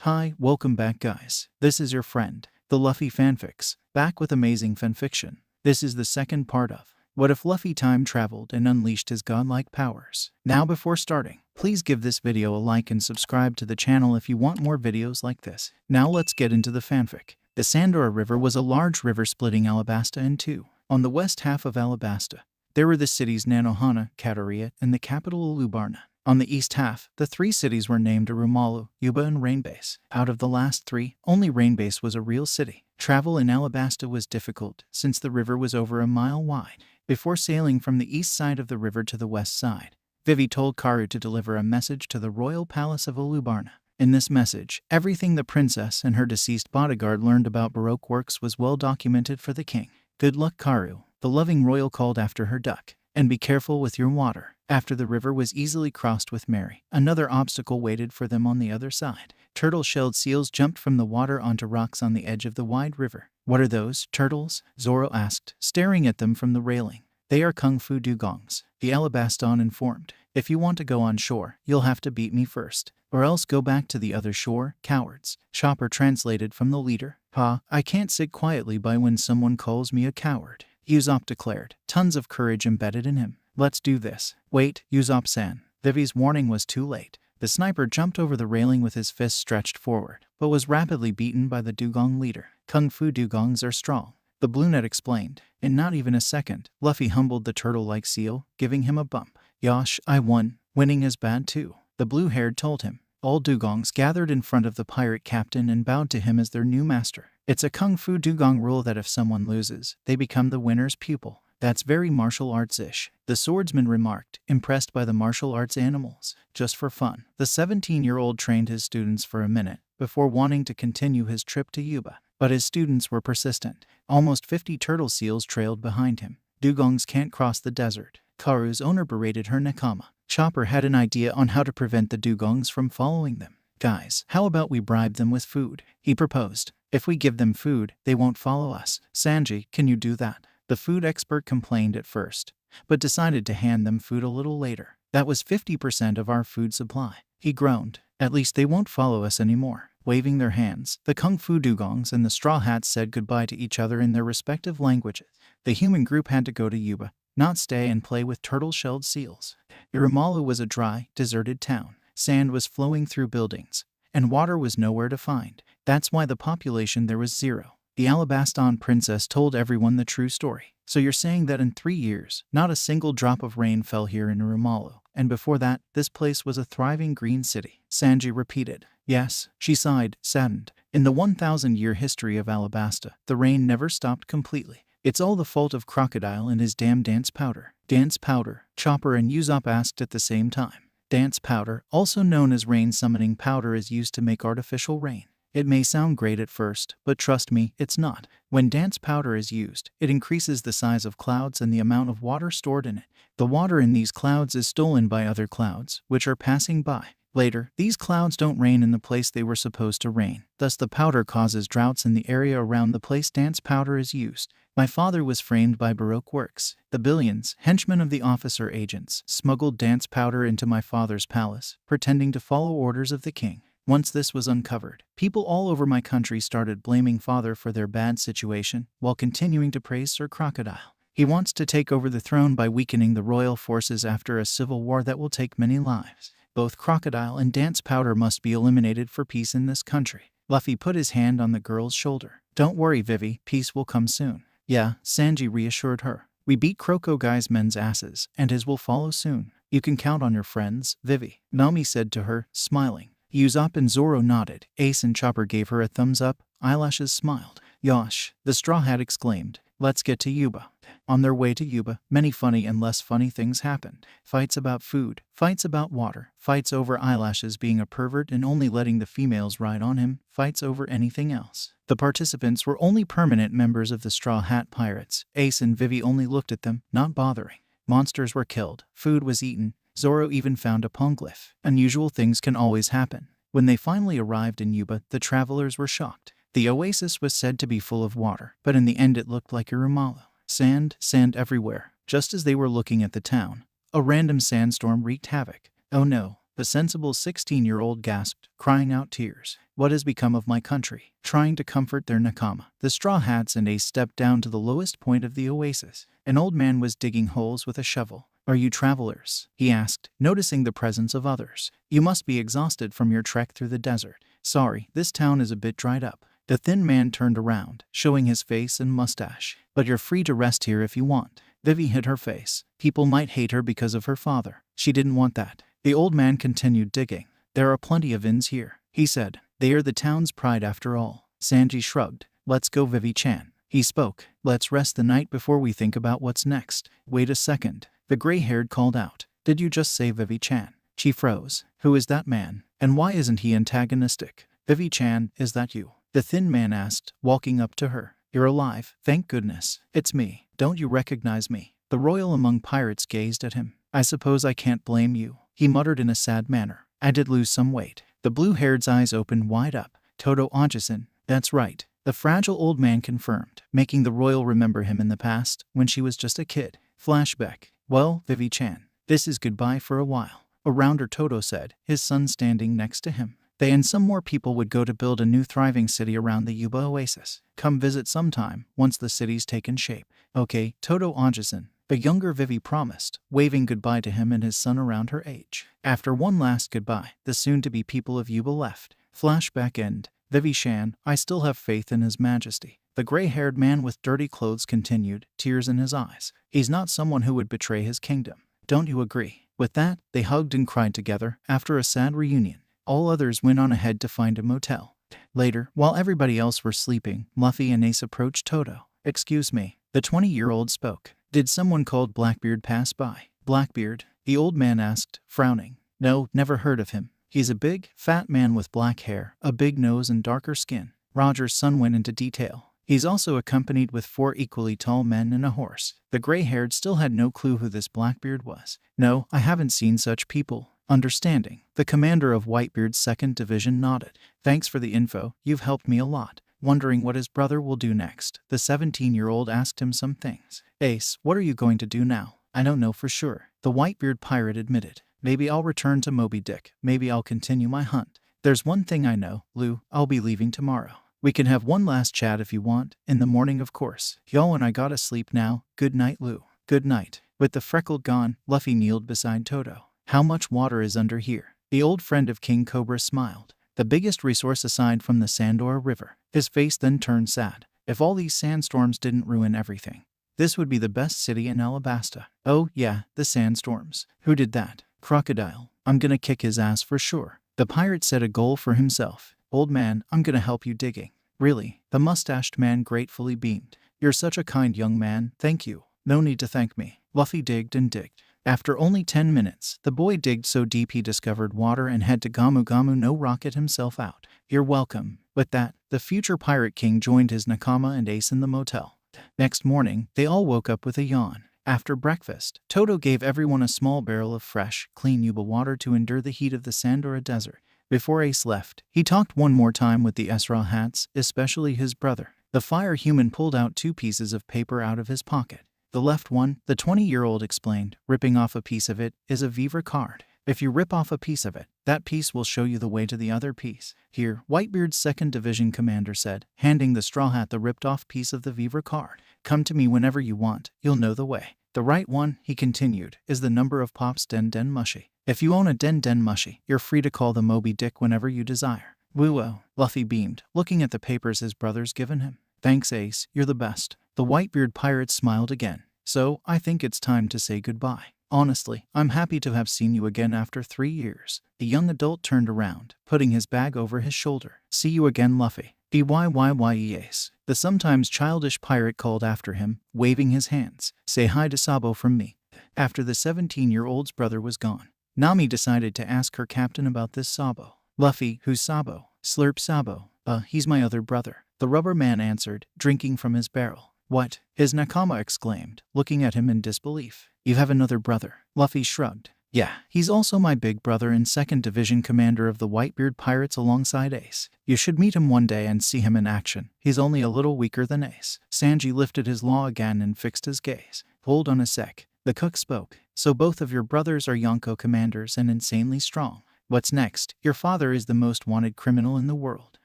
Hi, welcome back guys. This is your friend, the Luffy Fanfics, back with Amazing Fanfiction. This is the second part of What If Luffy Time Traveled and Unleashed His Godlike Powers. Now before starting, please give this video a like and subscribe to the channel if you want more videos like this. Now let's get into the fanfic. The Sandora River was a large river splitting Alabasta in two. On the west half of Alabasta, there were the cities Nanohana, Katakurii, and the capital Alubarna. On the east half, the three cities were named Arumalu, Yuba, and Rainbase. Out of the last three, only Rainbase was a real city. Travel in Alabasta was difficult, since the river was over a mile wide. Before sailing from the east side of the river to the west side, Vivi told Karu to deliver a message to the royal palace of Alubarna. In this message, everything the princess and her deceased bodyguard learned about Baroque works was well documented for the king. Good luck, Karu, the loving royal called after her duck. And be careful with your water. After the river was easily crossed with Mary, another obstacle waited for them on the other side. Turtle-shelled seals jumped from the water onto rocks on the edge of the wide river. What are those, turtles? Zoro asked, staring at them from the railing. They are kung fu dugongs, the Alabastan informed. If you want to go on shore, you'll have to beat me first, or else go back to the other shore, cowards. Chopper translated from the leader. Pa, I can't sit quietly by when someone calls me a coward, Usopp declared, tons of courage embedded in him. Let's do this. Wait, Usopp-san. Vivi's warning was too late. The sniper jumped over the railing with his fists stretched forward, but was rapidly beaten by the dugong leader. Kung fu dugongs are strong, the brunette explained. In not even a second, Luffy humbled the turtle-like seal, giving him a bump. Yosh, I won. Winning is bad too, the blue-haired told him. All dugongs gathered in front of the pirate captain and bowed to him as their new master. It's a kung fu dugong rule that if someone loses, they become the winner's pupil. That's very martial arts-ish, the swordsman remarked, impressed by the martial arts animals. Just for fun, the 17-year-old trained his students for a minute before wanting to continue his trip to Yuba. But his students were persistent. Almost 50 turtle seals trailed behind him. Dugongs can't cross the desert. Karu's owner berated her nakama. Chopper had an idea on how to prevent the dugongs from following them. Guys, how about we bribe them with food? He proposed. If we give them food, they won't follow us. Sanji, can you do that? The food expert complained at first, but decided to hand them food a little later. That was 50% of our food supply. He groaned. At least they won't follow us anymore. Waving their hands, the Kung Fu Dugongs and the Straw Hats said goodbye to each other in their respective languages. The human group had to go to Yuba, not stay and play with turtle-shelled seals. Irimalu was a dry, deserted town. Sand was flowing through buildings, and water was nowhere to find. That's why the population there was zero. The Alabastan princess told everyone the true story. So you're saying that in 3 years, not a single drop of rain fell here in Irimalu, and before that, this place was a thriving green city? Sanji repeated. Yes, she sighed, saddened. In the 1,000-year history of Alabasta, the rain never stopped completely. It's all the fault of Crocodile and his damn dance powder. Dance powder? Chopper and Usopp asked at the same time. Dance powder, also known as rain-summoning powder, is used to make artificial rain. It may sound great at first, but trust me, it's not. When dance powder is used, it increases the size of clouds and the amount of water stored in it. The water in these clouds is stolen by other clouds, which are passing by. Later, these clouds don't rain in the place they were supposed to rain. Thus the powder causes droughts in the area around the place dance powder is used. My father was framed by Baroque works. The billions, henchmen of the officer agents, smuggled dance powder into my father's palace, pretending to follow orders of the king. Once this was uncovered, people all over my country started blaming father for their bad situation, while continuing to praise Sir Crocodile. He wants to take over the throne by weakening the royal forces after a civil war that will take many lives. Both Crocodile and dance powder must be eliminated for peace in this country. Luffy put his hand on the girl's shoulder. Don't worry, Vivi, peace will come soon. Yeah, Sanji reassured her. We beat Crocodile's men's asses, and his will follow soon. You can count on your friends, Vivi, Nami said to her, smiling. Usopp and Zoro nodded. Ace and Chopper gave her a thumbs up. Eyelashes smiled. Yosh, the Straw Hat exclaimed. Let's get to Yuba. On their way to Yuba, many funny and less funny things happened. Fights about food, fights about water, fights over Eyelashes being a pervert and only letting the females ride on him, fights over anything else. The participants were only permanent members of the Straw Hat Pirates. Ace and Vivi only looked at them, not bothering. Monsters were killed. Food was eaten. Zoro even found a poneglyph. Unusual things can always happen. When they finally arrived in Yuba, the travelers were shocked. The oasis was said to be full of water, but in the end it looked like Irimalu. Sand everywhere. Just as they were looking at the town, a random sandstorm wreaked havoc. Oh no, The sensible 16-year-old gasped, crying out tears. What has become of my country? Trying to comfort their nakama. The Straw Hats and Ace stepped down to the lowest point of the oasis. An old man was digging holes with a shovel. Are you travelers? He asked, noticing the presence of others. You must be exhausted from your trek through the desert. Sorry, this town is a bit dried up. The thin man turned around, showing his face and mustache. But you're free to rest here if you want. Vivi hid her face. People might hate her because of her father. She didn't want that. The old man continued digging. There are plenty of inns here, he said. They are the town's pride after all. Sanji shrugged. Let's go, Vivi-chan. He spoke. Let's rest the night before we think about what's next. Wait a second. The gray-haired called out. Did you just say Vivi-chan? She froze. Who is that man? And why isn't he antagonistic? Vivi-chan, is that you? The thin man asked, walking up to her. You're alive, thank goodness. It's me. Don't you recognize me? The royal among pirates gazed at him. I suppose I can't blame you, he muttered in a sad manner. I did lose some weight. The blue-haired's eyes opened wide up. Todo Onjisen, that's right. The fragile old man confirmed, making the royal remember him in the past, when she was just a kid. Flashback. Well, Vivi-chan, this is goodbye for a while. A rounder Todo said, his son standing next to him. They and some more people would go to build a new thriving city around the Yuba oasis. Come visit sometime, once the city's taken shape. Okay, Todo Onjisen, the younger Vivi promised, waving goodbye to him and his son around her age. After one last goodbye, the soon-to-be people of Yuba left. Flashback end. Vivi-chan, I still have faith in His Majesty. The gray-haired man with dirty clothes continued, tears in his eyes. He's not someone who would betray his kingdom. Don't you agree? With that, they hugged and cried together, after a sad reunion. All others went on ahead to find a motel. Later, while everybody else were sleeping, Luffy and Ace approached Todo. Excuse me, the 20-year-old spoke. Did someone called Blackbeard pass by? Blackbeard? The old man asked, frowning. No, never heard of him. He's a big, fat man with black hair, a big nose and darker skin. Roger's son went into detail. He's also accompanied with 4 equally tall men and a horse. The gray-haired still had no clue who this Blackbeard was. No, I haven't seen such people. Understanding. The commander of Whitebeard's 2nd Division nodded. Thanks for the info, you've helped me a lot. Wondering what his brother will do next, the 17-year-old asked him some things. Ace, what are you going to do now? I don't know for sure, the Whitebeard pirate admitted. Maybe I'll return to Moby Dick, maybe I'll continue my hunt. There's one thing I know, Lou, I'll be leaving tomorrow. We can have one last chat if you want, in the morning of course. Yo, and I gotta sleep now. Good night, Lou. Good night. With the freckled gone, Luffy kneeled beside Todo. How much water is under here? The old friend of King Cobra smiled. The biggest resource aside from the Sandor River. His face then turned sad. If all these sandstorms didn't ruin everything, this would be the best city in Alabasta. Oh yeah, the sandstorms. Who did that? Crocodile. I'm gonna kick his ass for sure. The pirate set a goal for himself. Old man, I'm gonna help you digging. Really? The mustached man gratefully beamed. You're such a kind young man, thank you. No need to thank me. Luffy digged and digged. After only 10 minutes, the boy digged so deep he discovered water and had to Gamu Gamu no rocket himself out. You're welcome. With that, the future pirate king joined his nakama and Ace in the motel. Next morning, they all woke up with a yawn. After breakfast, Todo gave everyone a small barrel of fresh, clean Yuba water to endure the heat of the Sandora Desert. Before Ace left, he talked one more time with the Straw Hats, especially his brother. The fire human pulled out 2 pieces of paper out of his pocket. The left one, the 20-year-old explained, ripping off a piece of it, is a Viva card. If you rip off a piece of it, that piece will show you the way to the other piece. Here, Whitebeard's 2nd Division commander said, handing the Straw Hat the ripped-off piece of the Viva card. Come to me whenever you want, you'll know the way. The right one, he continued, is the number of Pop's Den Den Mushi. If you own a Den Den Mushi, you're free to call the Moby Dick whenever you desire. Woo-oh, Luffy beamed, looking at the papers his brother's given him. Thanks, Ace, you're the best. The Whitebeard pirate smiled again. So, I think it's time to say goodbye. Honestly, I'm happy to have seen you again after 3 years. The young adult turned around, putting his bag over his shoulder. See you again, Luffy. Ace. The sometimes childish pirate called after him, waving his hands. Say hi to Sabo from me. After the 17-year-old's brother was gone, Nami decided to ask her captain about this Sabo. Luffy, who's Sabo? Slurp Sabo. He's my other brother. The rubber man answered, drinking from his barrel. What? His nakama exclaimed, looking at him in disbelief. You have another brother? Luffy shrugged. Yeah, he's also my big brother and 2nd Division commander of the Whitebeard Pirates alongside Ace. You should meet him one day and see him in action. He's only a little weaker than Ace. Sanji lifted his law again and fixed his gaze. Hold on a sec. The cook spoke. So both of your brothers are Yonko commanders and insanely strong. What's next? Your father is the most wanted criminal in the world.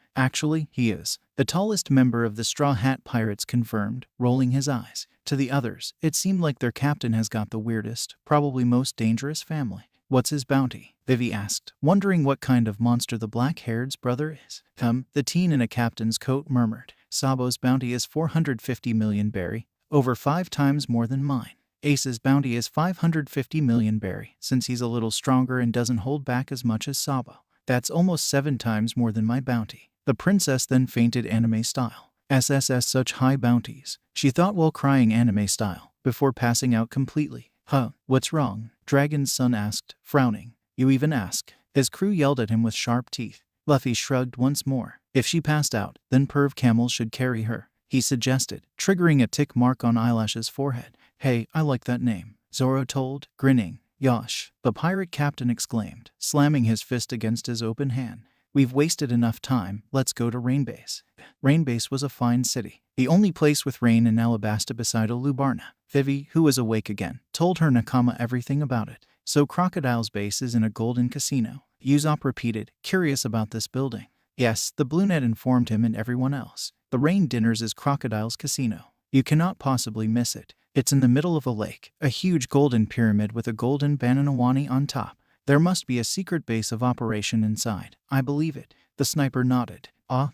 Actually, he is. The tallest member of the Straw Hat Pirates confirmed, rolling his eyes. To the others, it seemed like their captain has got the weirdest, probably most dangerous family. What's his bounty? Vivi asked, wondering what kind of monster the black-haired's brother is. The teen in a captain's coat murmured. Sabo's bounty is 450 million berry, over 5 times more than mine. Ace's bounty is 550 million berry, since he's a little stronger and doesn't hold back as much as Sabo. That's almost 7 times more than my bounty. The princess then fainted anime style. SSS such high bounties. She thought while crying anime style, before passing out completely. What's wrong? Dragon's son asked, frowning. You even ask? His crew yelled at him with sharp teeth. Luffy shrugged once more. If she passed out, then Perv Camels should carry her, he suggested, triggering a tick mark on Eyelash's forehead. Hey, I like that name, Zoro told, grinning. Yosh, the pirate captain exclaimed, slamming his fist against his open hand. We've wasted enough time, let's go to Rainbase. Rainbase was a fine city, the only place with rain in Alabasta beside Alubarna. Vivi, who was awake again, told her nakama everything about it. So Crocodile's base is in a golden casino. Usopp repeated, curious about this building. Yes, the brunette informed him and everyone else. The Rain Dinners is Crocodile's casino. You cannot possibly miss it. It's in the middle of a lake, a huge golden pyramid with a golden bananawani on top. There must be a secret base of operation inside. I believe it. The sniper nodded.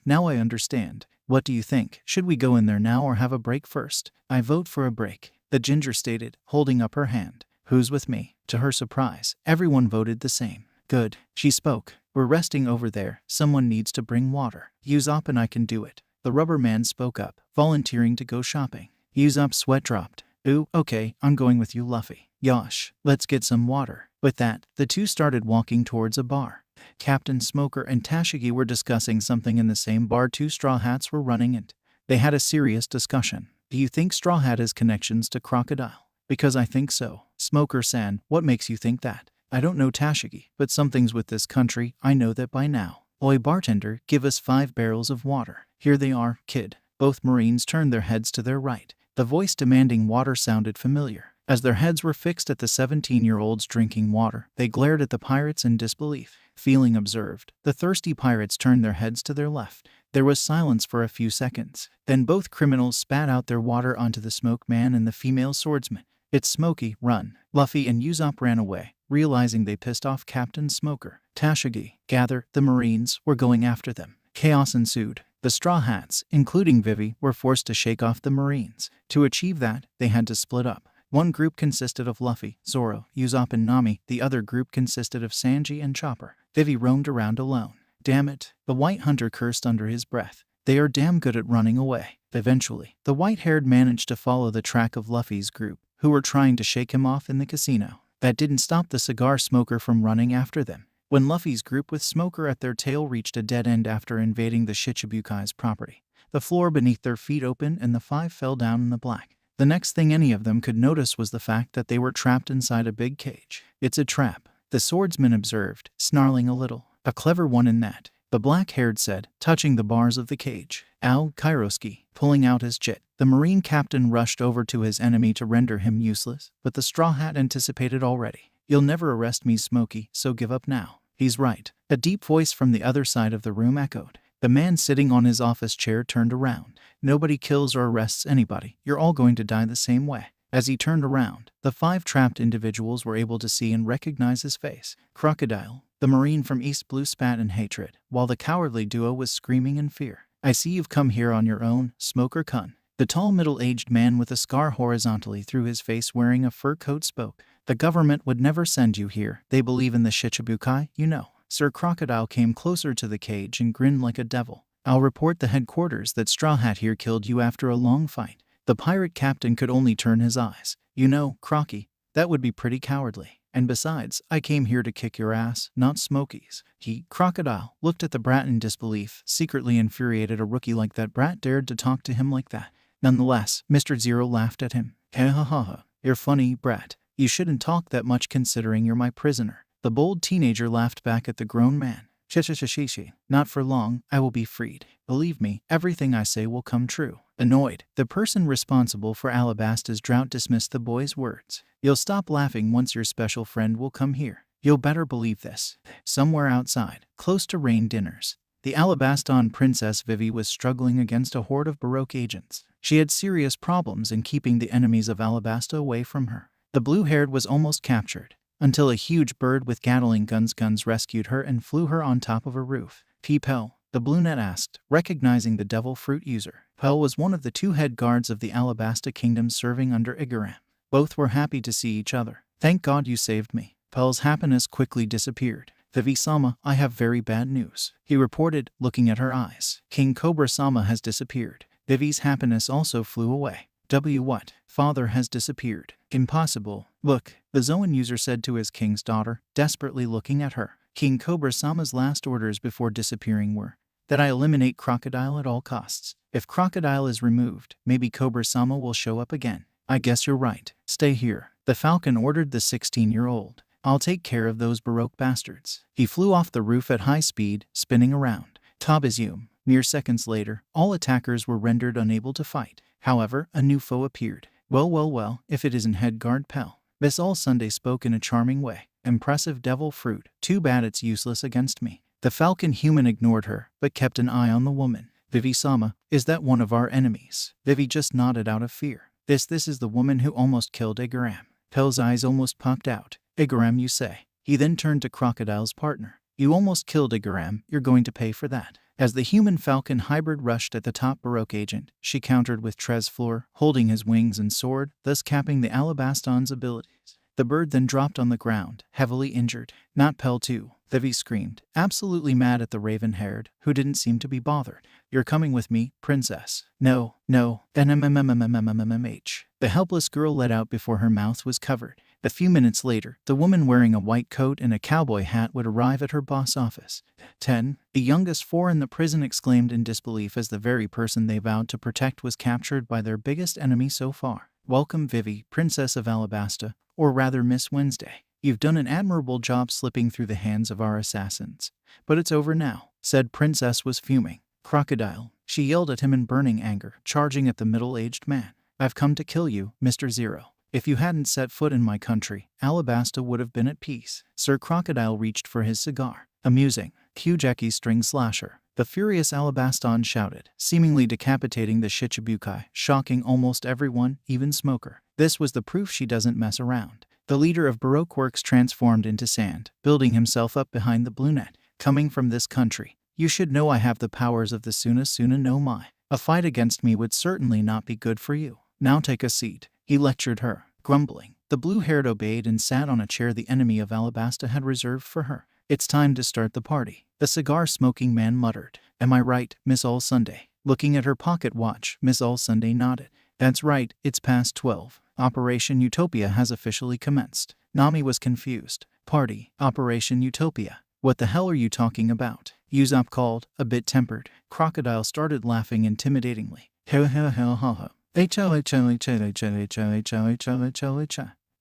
Now I understand. What do you think? Should we go in there now or have a break first? I vote for a break, the ginger stated, holding up her hand. Who's with me? To her surprise, everyone voted the same. Good, she spoke. We're resting over there. Someone needs to bring water. Usopp and I can do it. The rubber man spoke up, volunteering to go shopping. Usopp's sweat dropped. Ooh, okay, I'm going with you, Luffy. Yosh, let's get some water. With that, the two started walking towards a bar. Captain Smoker and Tashigi were discussing something in the same bar 2 Straw Hats were running it. They had a serious discussion. Do you think Straw Hat has connections to Crocodile? Because I think so. Smoker-san, what makes you think that? I don't know Tashigi, but something's with this country, I know that by now. Oi bartender, give us 5 barrels of water. Here they are, kid. Both Marines turned their heads to their right. The voice demanding water sounded familiar. As their heads were fixed at the 17-year-olds drinking water, they glared at the pirates in disbelief. Feeling observed, the thirsty pirates turned their heads to their left. There was silence for a few seconds. Then both criminals spat out their water onto the smoke man and the female swordsman. It's Smokey, run. Luffy and Usopp ran away, realizing they pissed off Captain Smoker. Tashigi, gather, the Marines were going after them. Chaos ensued. The Straw Hats, including Vivi, were forced to shake off the Marines. To achieve that, they had to split up. One group consisted of Luffy, Zoro, Usopp and Nami. The other group consisted of Sanji and Chopper. Vivi roamed around alone. Damn it, the White Hunter cursed under his breath. They are damn good at running away. Eventually, the white-haired managed to follow the track of Luffy's group, who were trying to shake him off in the casino. That didn't stop the cigar smoker from running after them. When Luffy's group with Smoker at their tail reached a dead end after invading the Shichibukai's property, the floor beneath their feet opened and the 5 fell down in the black. The next thing any of them could notice was the fact that they were trapped inside a big cage. It's a trap, the swordsman observed, snarling a little. A clever one in that, the black-haired said, touching the bars of the cage. Ow, Kairoski, pulling out his chit. The Marine captain rushed over to his enemy to render him useless, but the Straw Hat anticipated already. You'll never arrest me, Smokey, so give up now. He's right. A deep voice from the other side of the room echoed. The man sitting on his office chair turned around. Nobody kills or arrests anybody. You're all going to die the same way. As he turned around, the 5 trapped individuals were able to see and recognize his face. Crocodile, the Marine from East Blue, spat in hatred, while the cowardly duo was screaming in fear. I see you've come here on your own, Smoker Kun. The tall middle-aged man with a scar horizontally through his face wearing a fur coat spoke. The government would never send you here. They believe in the Shichibukai, you know. Sir Crocodile came closer to the cage and grinned like a devil. I'll report the headquarters that Straw Hat here killed you after a long fight. The pirate captain could only turn his eyes. You know, Crocky, that would be pretty cowardly. And besides, I came here to kick your ass, not Smokey's. Crocodile, looked at the brat in disbelief, secretly infuriated a rookie like that brat dared to talk to him like that. Nonetheless, Mr. Zero laughed at him. Ha ha ha ha, you're funny, brat. You shouldn't talk that much considering you're my prisoner. The bold teenager laughed back at the grown man. Shishishishi, not for long, I will be freed. Believe me, everything I say will come true. Annoyed, the person responsible for Alabasta's drought dismissed the boy's words. You'll stop laughing once your special friend will come here. You'll better believe this. Somewhere outside, close to Rain Dinners, the Alabastan Princess Vivi was struggling against a horde of Baroque agents. She had serious problems in keeping the enemies of Alabasta away from her. The blue-haired was almost captured, until a huge bird with Gatling guns rescued her and flew her on top of a roof. Pell, the brunette asked, recognizing the devil fruit user. Pell was one of the 2 head guards of the Alabasta kingdom serving under Igaram. Both were happy to see each other. Thank God you saved me. Pell's happiness quickly disappeared. Vivi-sama, I have very bad news, he reported, looking at her eyes. King Cobra-sama has disappeared. Vivi's happiness also flew away. What? Father has disappeared. Impossible. Look, the Zoan user said to his king's daughter, desperately looking at her. King Cobra-sama's last orders before disappearing were that I eliminate Crocodile at all costs. If Crocodile is removed, maybe Cobra-sama will show up again. I guess you're right. Stay here. The Falcon ordered the 16-year-old. I'll take care of those Baroque bastards. He flew off the roof at high speed, spinning around. Tabazium. Mere seconds later, all attackers were rendered unable to fight. However, a new foe appeared. Well, if it isn't head guard Pell. Miss All Sunday spoke in a charming way. Impressive devil fruit. Too bad it's useless against me. The Falcon human ignored her, but kept an eye on the woman. Vivi-sama, is that one of our enemies? Vivi just nodded out of fear. This is the woman who almost killed Igaram. Pell's eyes almost popped out. Igaram, you say? He then turned to Crocodile's partner. You almost killed Igaram, you're going to pay for that. As the human Falcon hybrid rushed at the top Baroque agent, she countered with Tres Fleur, holding his wings and sword, thus capping the Alabastan's abilities. The bird then dropped on the ground, heavily injured. Not Pell too, Vivi screamed, absolutely mad at the raven-haired, who didn't seem to be bothered. You're coming with me, princess. No. NMMMMMMMMH. The helpless girl let out before her mouth was covered. A few minutes later, the woman wearing a white coat and a cowboy hat would arrive at her boss' office. 10. The youngest 4 in the prison exclaimed in disbelief as the very person they vowed to protect was captured by their biggest enemy so far. Welcome, Vivi, Princess of Alabasta, or rather Miss Wednesday. You've done an admirable job slipping through the hands of our assassins. But it's over now, said Princess was fuming. Crocodile, she yelled at him in burning anger, charging at the middle-aged man. I've come to kill you, Mr. Zero. If you hadn't set foot in my country, Alabasta would have been at peace. Sir Crocodile reached for his cigar. Amusing. Kyujeki string slasher. The furious Alabastan shouted, seemingly decapitating the Shichibukai, shocking almost everyone, even Smoker. This was the proof she doesn't mess around. The leader of Baroque Works transformed into sand, building himself up behind the brunette. Coming from this country, you should know I have the powers of the Suna no Mai. A fight against me would certainly not be good for you. Now take a seat. He lectured her, grumbling. The blue-haired obeyed and sat on a chair the enemy of Alabasta had reserved for her. It's time to start the party. The cigar-smoking man muttered. Am I right, Miss All Sunday? Looking at her pocket watch, Miss All Sunday nodded. That's right, it's past 12. Operation Utopia has officially commenced. Nami was confused. Party, Operation Utopia. What the hell are you talking about? Usopp called, a bit tempered. Crocodile started laughing intimidatingly.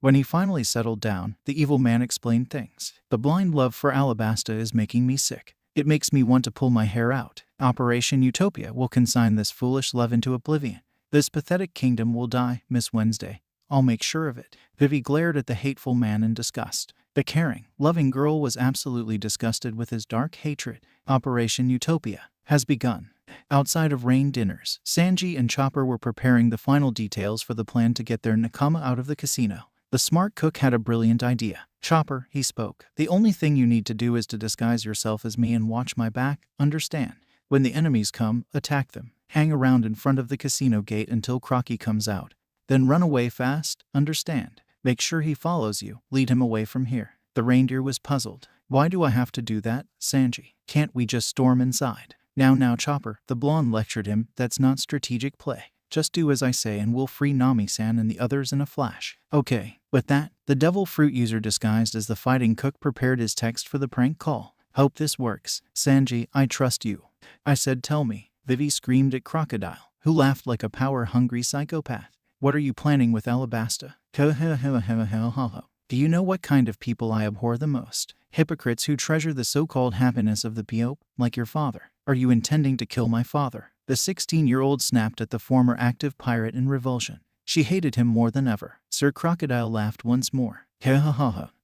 When he finally settled down, the evil man explained things. The blind love for Alabasta is making me sick. It makes me want to pull my hair out. Operation Utopia will consign this foolish love into oblivion. This pathetic kingdom will die, Miss Wednesday. I'll make sure of it. Vivi glared at the hateful man in disgust. The caring, loving girl was absolutely disgusted with his dark hatred. Operation Utopia has begun. Outside of Rain Dinners, Sanji and Chopper were preparing the final details for the plan to get their nakama out of the casino. The smart cook had a brilliant idea. Chopper, he spoke, the only thing you need to do is to disguise yourself as me and watch my back, understand? When the enemies come, attack them. Hang around in front of the casino gate until Crocky comes out. Then run away fast, understand? Make sure he follows you, lead him away from here. The reindeer was puzzled. Why do I have to do that, Sanji? Can't we just storm inside? Now, Chopper, the blonde lectured him, that's not strategic play. Just do as I say and we'll free Nami-san and the others in a flash. Okay. With that, the devil fruit user disguised as the fighting cook prepared his text for the prank call. Hope this works. Sanji, I trust you. I said tell me. Vivi screamed at Crocodile, who laughed like a power-hungry psychopath. What are you planning with Alabasta? Do you know what kind of people I abhor the most? Hypocrites who treasure the so-called happiness of the Piope, like your father. Are you intending to kill my father? The 16-year-old snapped at the former active pirate in revulsion. She hated him more than ever. Sir Crocodile laughed once more.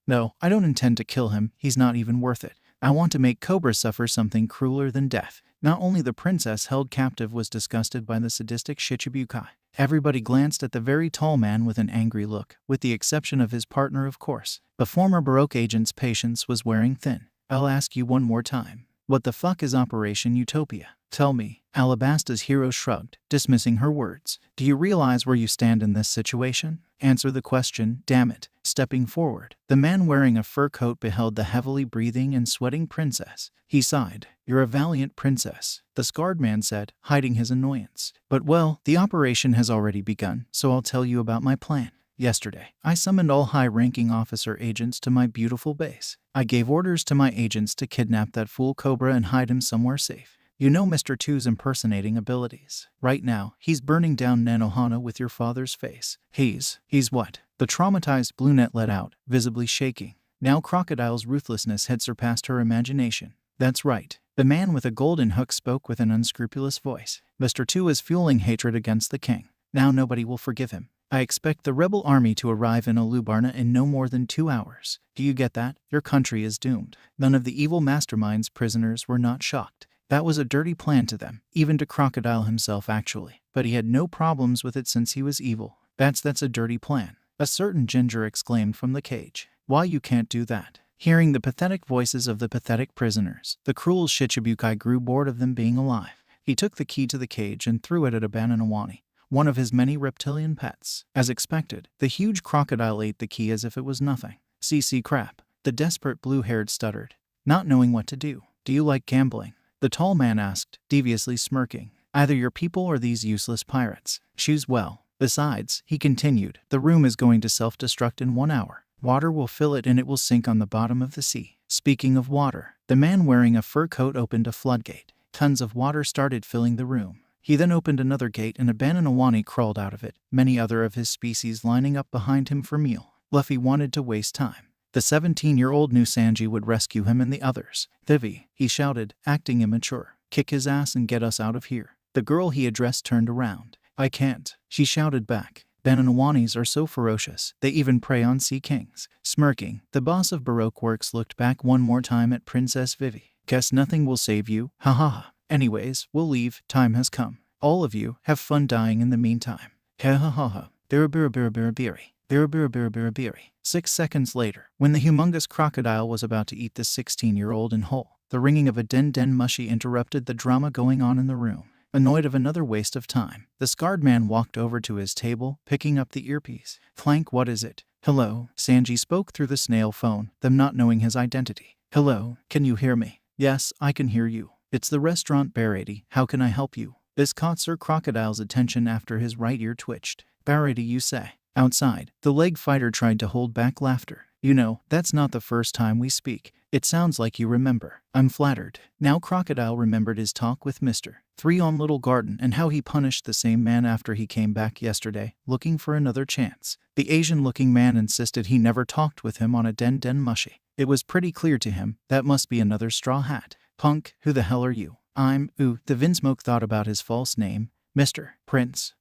No, I don't intend to kill him. He's not even worth it. I want to make Cobra suffer something crueler than death. Not only the princess held captive was disgusted by the sadistic Shichibukai. Everybody glanced at the very tall man with an angry look, with the exception of his partner, of course. The former Baroque agent's patience was wearing thin. I'll ask you one more time. What the fuck is Operation Utopia? Tell me. Alabasta's hero shrugged, dismissing her words. Do you realize where you stand in this situation? Answer the question, damn it. Stepping forward, the man wearing a fur coat beheld the heavily breathing and sweating princess. He sighed. You're a valiant princess, the scarred man said, hiding his annoyance. But well, the operation has already begun, so I'll tell you about my plan. Yesterday, I summoned all high-ranking officer agents to my beautiful base. I gave orders to my agents to kidnap that fool Cobra and hide him somewhere safe. You know Mr. 2's impersonating abilities. Right now, he's burning down Nanohana with your father's face. He's what? The traumatized brunette let out, visibly shaking. Now Crocodile's ruthlessness had surpassed her imagination. That's right. The man with a golden hook spoke with an unscrupulous voice. Mr. 2 is fueling hatred against the king. Now nobody will forgive him. I expect the rebel army to arrive in Alubarna in no more than 2 hours. Do you get that? Your country is doomed. None of the evil mastermind's prisoners were not shocked. That was a dirty plan to them, even to Crocodile himself actually. But he had no problems with it since he was evil. That's a dirty plan. A certain ginger exclaimed from the cage. Why you can't do that? Hearing the pathetic voices of the pathetic prisoners, the cruel Shichibukai grew bored of them being alive. He took the key to the cage and threw it at a bananawani, one of his many reptilian pets. As expected, the huge crocodile ate the key as if it was nothing. CC crap. The desperate blue-haired stuttered, not knowing what to do. Do you like gambling? The tall man asked, deviously smirking. Either your people or these useless pirates. Choose well. Besides, he continued, the room is going to self-destruct in 1 hour. Water will fill it and it will sink on the bottom of the sea. Speaking of water, the man wearing a fur coat opened a floodgate. Tons of water started filling the room. He then opened another gate and a bananawani crawled out of it, many other of his species lining up behind him for meal. Luffy wanted to waste time. The 17-year-old knew Sanji would rescue him and the others. Vivi, he shouted, acting immature. Kick his ass and get us out of here. The girl he addressed turned around. I can't, she shouted back. Bananawanis are so ferocious, they even prey on sea kings. Smirking, the boss of Baroque Works looked back one more time at Princess Vivi. Guess nothing will save you, ha ha ha. Anyways, we'll leave, time has come. All of you, have fun dying in the meantime. Ha ha ha ha. Birabirabirabiri. Birabirabirabiri. 6 seconds later, when the humongous crocodile was about to eat the 16-year-old in whole, the ringing of a den mushy interrupted the drama going on in the room. Annoyed of another waste of time, the scarred man walked over to his table, picking up the earpiece. Clank, what is it? Hello, Sanji spoke through the snail phone, them not knowing his identity. Hello, can you hear me? Yes, I can hear you. It's the restaurant Barady, how can I help you? This caught Sir Crocodile's attention after his right ear twitched. Barady, you say? Outside, the leg fighter tried to hold back laughter. You know, that's not the first time we speak. It sounds like you remember. I'm flattered. Now Crocodile remembered his talk with Mr. 3 on Little Garden and how he punished the same man after he came back yesterday, looking for another chance. The Asian-looking man insisted he never talked with him on a den mushy. It was pretty clear to him, that must be another straw hat. Punk, who the hell are you? The Vinsmoke thought about his false name. Mr. Prince,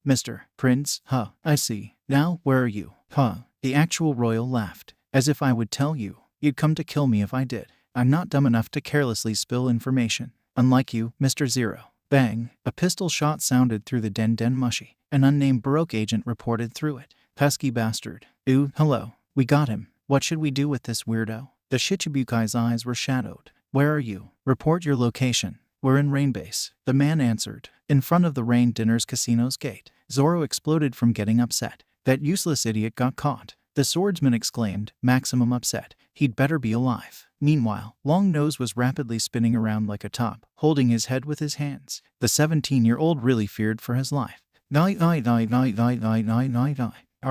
huh, I see. Now, where are you? Huh. The actual royal laughed. As if I would tell you. You'd come to kill me if I did. I'm not dumb enough to carelessly spill information. Unlike you, Mr. Zero. Bang. A pistol shot sounded through the den mushy. An unnamed Baroque agent reported through it. Pesky bastard. Hello. We got him. What should we do with this weirdo? The Shichibukai's eyes were shadowed. Where are you? Report your location. We're in Rainbase. The man answered. In front of the Rain Dinner's casino's gate. Zoro exploded from getting upset. That useless idiot got caught. The swordsman exclaimed, maximum upset. He'd better be alive. Meanwhile, Long Nose was rapidly spinning around like a top, holding his head with his hands. The 17-year-old really feared for his life. Our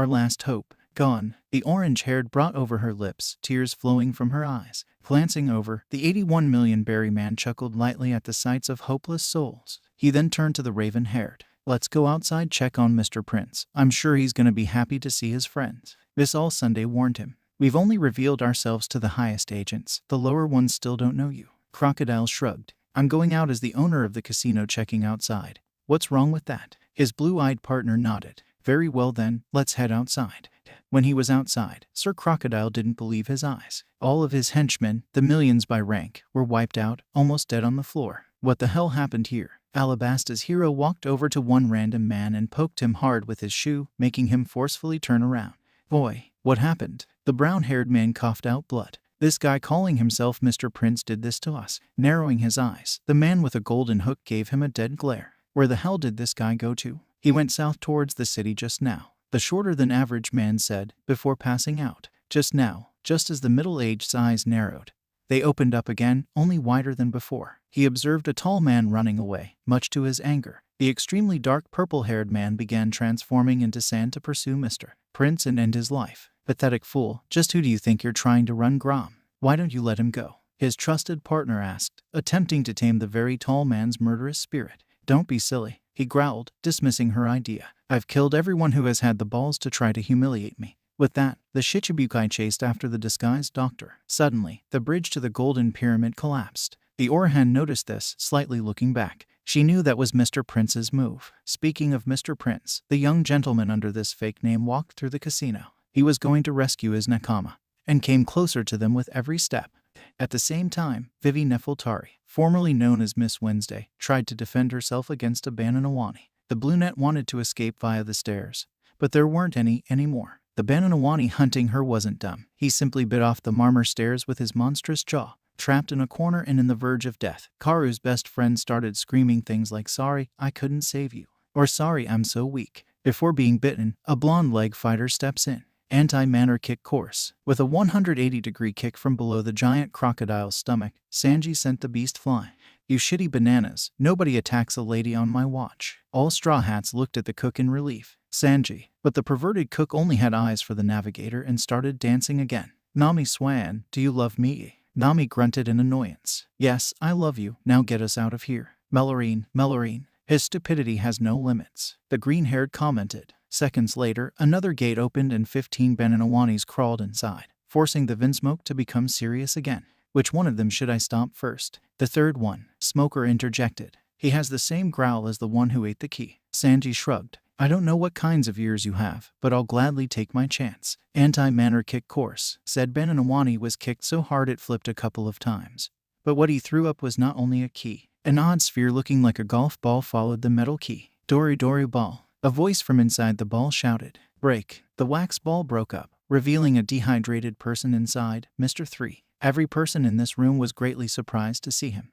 last hope. Gone. The orange-haired brought over her lips, tears flowing from her eyes. Glancing over, the 81 million berry man chuckled lightly at the sights of hopeless souls. He then turned to the raven-haired. Let's go outside, check on Mr. Prince. I'm sure he's gonna be happy to see his friends. Miss All Sunday warned him. We've only revealed ourselves to the highest agents. The lower ones still don't know you. Crocodile shrugged. I'm going out as the owner of the casino, checking outside. What's wrong with that? His blue-eyed partner nodded. Very well then, let's head outside. When he was outside, Sir Crocodile didn't believe his eyes. All of his henchmen, the millions by rank, were wiped out, almost dead on the floor. What the hell happened here? Alabasta's hero walked over to one random man and poked him hard with his shoe, making him forcefully turn around. Boy, what happened? The brown-haired man coughed out blood. This guy calling himself Mr. Prince did this to us. Narrowing his eyes, the man with a golden hook gave him a dead glare. Where the hell did this guy go to? He went south towards the city just now, the shorter-than-average man said, before passing out. Just now, just as the middle-aged eyes narrowed, they opened up again, only wider than before. He observed a tall man running away, much to his anger. The extremely dark purple-haired man began transforming into sand to pursue Mr. Prince and end his life. Pathetic fool, just who do you think you're trying to run, Grom? Why don't you let him go? His trusted partner asked, attempting to tame the very tall man's murderous spirit. Don't be silly, he growled, dismissing her idea. I've killed everyone who has had the balls to try to humiliate me. With that, the Shichibukai chased after the disguised doctor. Suddenly, the bridge to the Golden Pyramid collapsed. The Orahan noticed this, slightly looking back. She knew that was Mr. Prince's move. Speaking of Mr. Prince, the young gentleman under this fake name walked through the casino. He was going to rescue his nakama, and came closer to them with every step. At the same time, Vivi Nefeltari, formerly known as Miss Wednesday, tried to defend herself against a Bananawani. The brunette wanted to escape via the stairs, but there weren't any anymore. The Bananawani hunting her wasn't dumb. He simply bit off the marmor stairs with his monstrous jaw. Trapped in a corner and in the verge of death, Karu's best friend started screaming things like, "Sorry, I couldn't save you," or "Sorry, I'm so weak." Before being bitten, a blonde leg fighter steps in. Anti-manner kick course. With a 180-degree kick from below the giant crocodile's stomach, Sanji sent the beast flying. You shitty bananas, nobody attacks a lady on my watch. All Straw Hats looked at the cook in relief. Sanji. But the perverted cook only had eyes for the navigator and started dancing again. Nami Swan, do you love me? Nami grunted in annoyance. Yes, I love you, now get us out of here. Melorine. His stupidity has no limits. The green-haired commented. Seconds later, another gate opened and 15 Bananawanis crawled inside, forcing the Vinsmoke to become serious again. Which one of them should I stop first? The third one, Smoker interjected. He has the same growl as the one who ate the key. Sanji shrugged. I don't know what kinds of ears you have, but I'll gladly take my chance. Anti-manner kick course, said Bananawani was kicked so hard it flipped a couple of times. But what he threw up was not only a key. An odd sphere looking like a golf ball followed the metal key. Dory ball. A voice from inside the ball shouted. Break. The wax ball broke up, revealing a dehydrated person inside, Mr. 3. Every person in this room was greatly surprised to see him.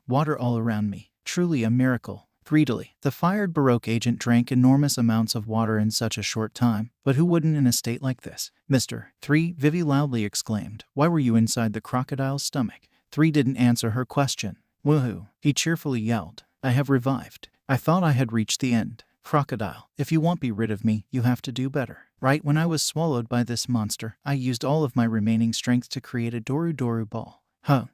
Water all around me. Truly a miracle. Greedily, the fired Baroque agent drank enormous amounts of water in such a short time, but who wouldn't in a state like this? Mr. 3, Vivi loudly exclaimed. Why were you inside the crocodile's stomach? 3 didn't answer her question. Woohoo, he cheerfully yelled. I have revived. I thought I had reached the end. Crocodile, if you won't be rid of me, you have to do better. Right when I was swallowed by this monster, I used all of my remaining strength to create a Doru ball.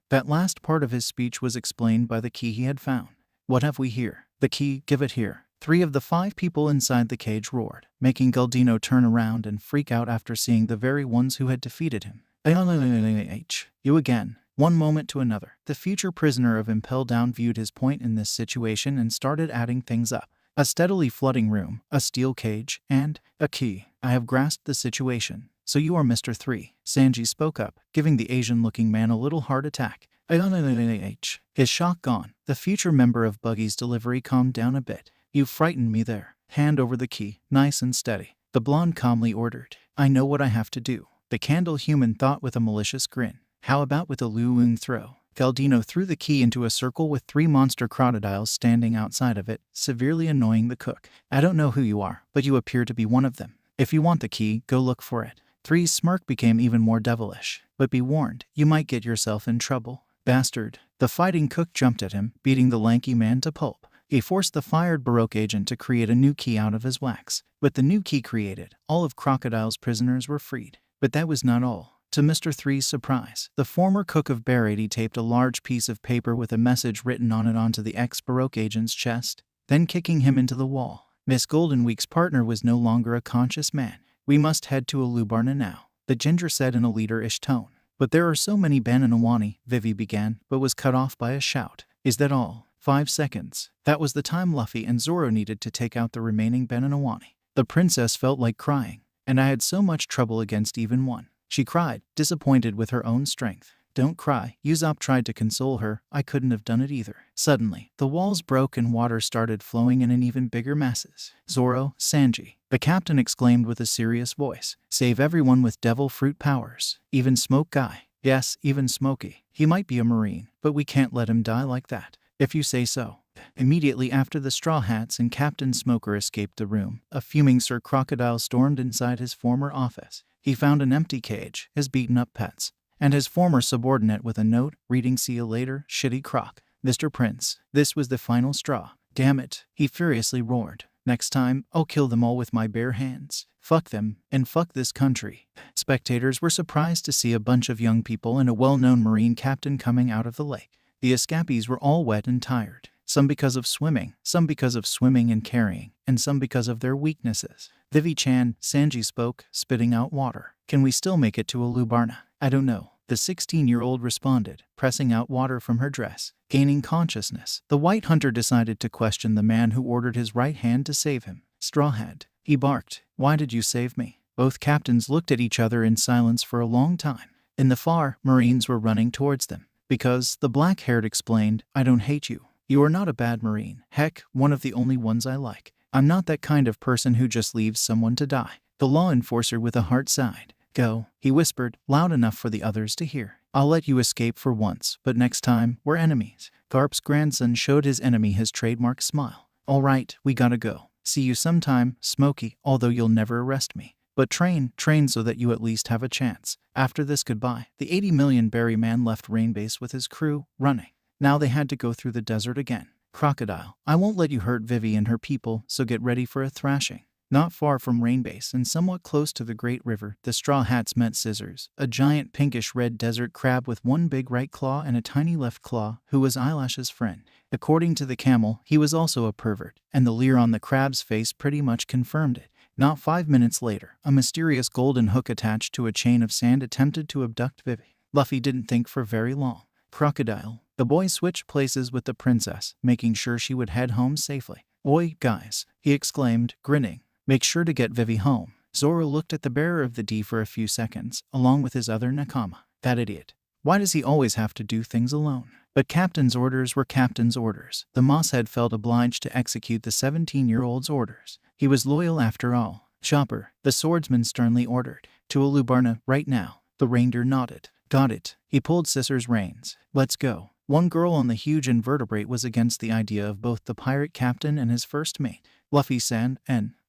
That last part of his speech was explained by the key he had found. What have we here? The key, give it here. 3 of the 5 people inside the cage roared, making Galdino turn around and freak out after seeing the very ones who had defeated him. You again. One moment to another, the future prisoner of Impel Down viewed his point in this situation and started adding things up. A steadily flooding room, a steel cage, and a key. I have grasped the situation. So you are Mr. 3, Sanji spoke up, giving the Asian-looking man a little heart attack. His shock gone, the future member of Buggy's delivery calmed down a bit. You frightened me there. Hand over the key, nice and steady. The blonde calmly ordered. I know what I have to do. The candle human thought with a malicious grin. How about with a Luung throw? Galdino threw the key into a circle with 3 monster crocodiles standing outside of it, severely annoying the cook. I don't know who you are, but you appear to be one of them. If you want the key, go look for it. 3's smirk became even more devilish. But be warned, you might get yourself in trouble. Bastard. The fighting cook jumped at him, beating the lanky man to pulp. He forced the fired Baroque agent to create a new key out of his wax. With the new key created, all of Crocodile's prisoners were freed. But that was not all. To Mr. 3's surprise, the former cook of Barady taped a large piece of paper with a message written on it onto the ex-Baroque agent's chest, then kicking him into the wall. Miss Goldenweek's partner was no longer a conscious man. We must head to Alubarna now, the ginger said in a leader-ish tone. But there are so many Bananawani, Vivi began, but was cut off by a shout. Is that all? 5 seconds. That was the time Luffy and Zoro needed to take out the remaining Bananawani. The princess felt like crying, and I had so much trouble against even one. She cried, disappointed with her own strength. Don't cry, Usopp tried to console her. I couldn't have done it either. Suddenly, the walls broke and water started flowing in even bigger masses. Zoro, Sanji, the captain exclaimed with a serious voice. Save everyone with devil fruit powers. Even Smoke Guy. Yes, even Smokey. He might be a marine, but we can't let him die like that. If you say so. Immediately after the Straw Hats and Captain Smoker escaped the room, a fuming Sir Crocodile stormed inside his former office. He found an empty cage, his beaten-up pets, and his former subordinate with a note reading, "See you later, shitty croc." Mr. Prince, this was the final straw. Damn it, he furiously roared. Next time, I'll kill them all with my bare hands. Fuck them, and fuck this country. Spectators were surprised to see a bunch of young people and a well-known marine captain coming out of the lake. The escapees were all wet and tired. Some because of swimming, some because of swimming and carrying, and some because of their weaknesses. Vivi-chan, Sanji spoke, spitting out water. Can we still make it to Alubarna? I don't know. The 16-year-old responded, pressing out water from her dress. Gaining consciousness, the white hunter decided to question the man who ordered his right hand to save him. Straw Hat, he barked. Why did you save me? Both captains looked at each other in silence for a long time. In the far, Marines were running towards them. Because, the black-haired explained, I don't hate you. You are not a bad Marine. Heck, one of the only ones I like. I'm not that kind of person who just leaves someone to die. The law enforcer with a heart sighed. Go, he whispered, loud enough for the others to hear. I'll let you escape for once, but next time, we're enemies. Garp's grandson showed his enemy his trademark smile. All right, we gotta go. See you sometime, Smokey, although you'll never arrest me. But train so that you at least have a chance. After this goodbye, the 80 million berry man left Rainbase with his crew, running. Now they had to go through the desert again. Crocodile, I won't let you hurt Vivi and her people, so get ready for a thrashing. Not far from Rainbase and somewhat close to the Great River, the Straw Hats met Scissors, a giant pinkish-red desert crab with one big right claw and a tiny left claw, who was Eyelash's friend. According to the camel, he was also a pervert, and the leer on the crab's face pretty much confirmed it. Not 5 minutes later, a mysterious golden hook attached to a chain of sand attempted to abduct Vivi. Luffy didn't think for very long. Crocodile. The boy switched places with the princess, making sure she would head home safely. Oi, guys, he exclaimed, grinning. Make sure to get Vivi home. Zoro looked at the bearer of the D for a few seconds, along with his other nakama. That idiot. Why does he always have to do things alone? But captain's orders were captain's orders. The mosshead felt obliged to execute the 17-year-old's orders. He was loyal after all. Chopper, the swordsman sternly ordered. To Alubarna, right now. The reindeer nodded. Got it. He pulled Scissor's reins. Let's go. One girl on the huge invertebrate was against the idea of both the pirate captain and his first mate. Luffy-san,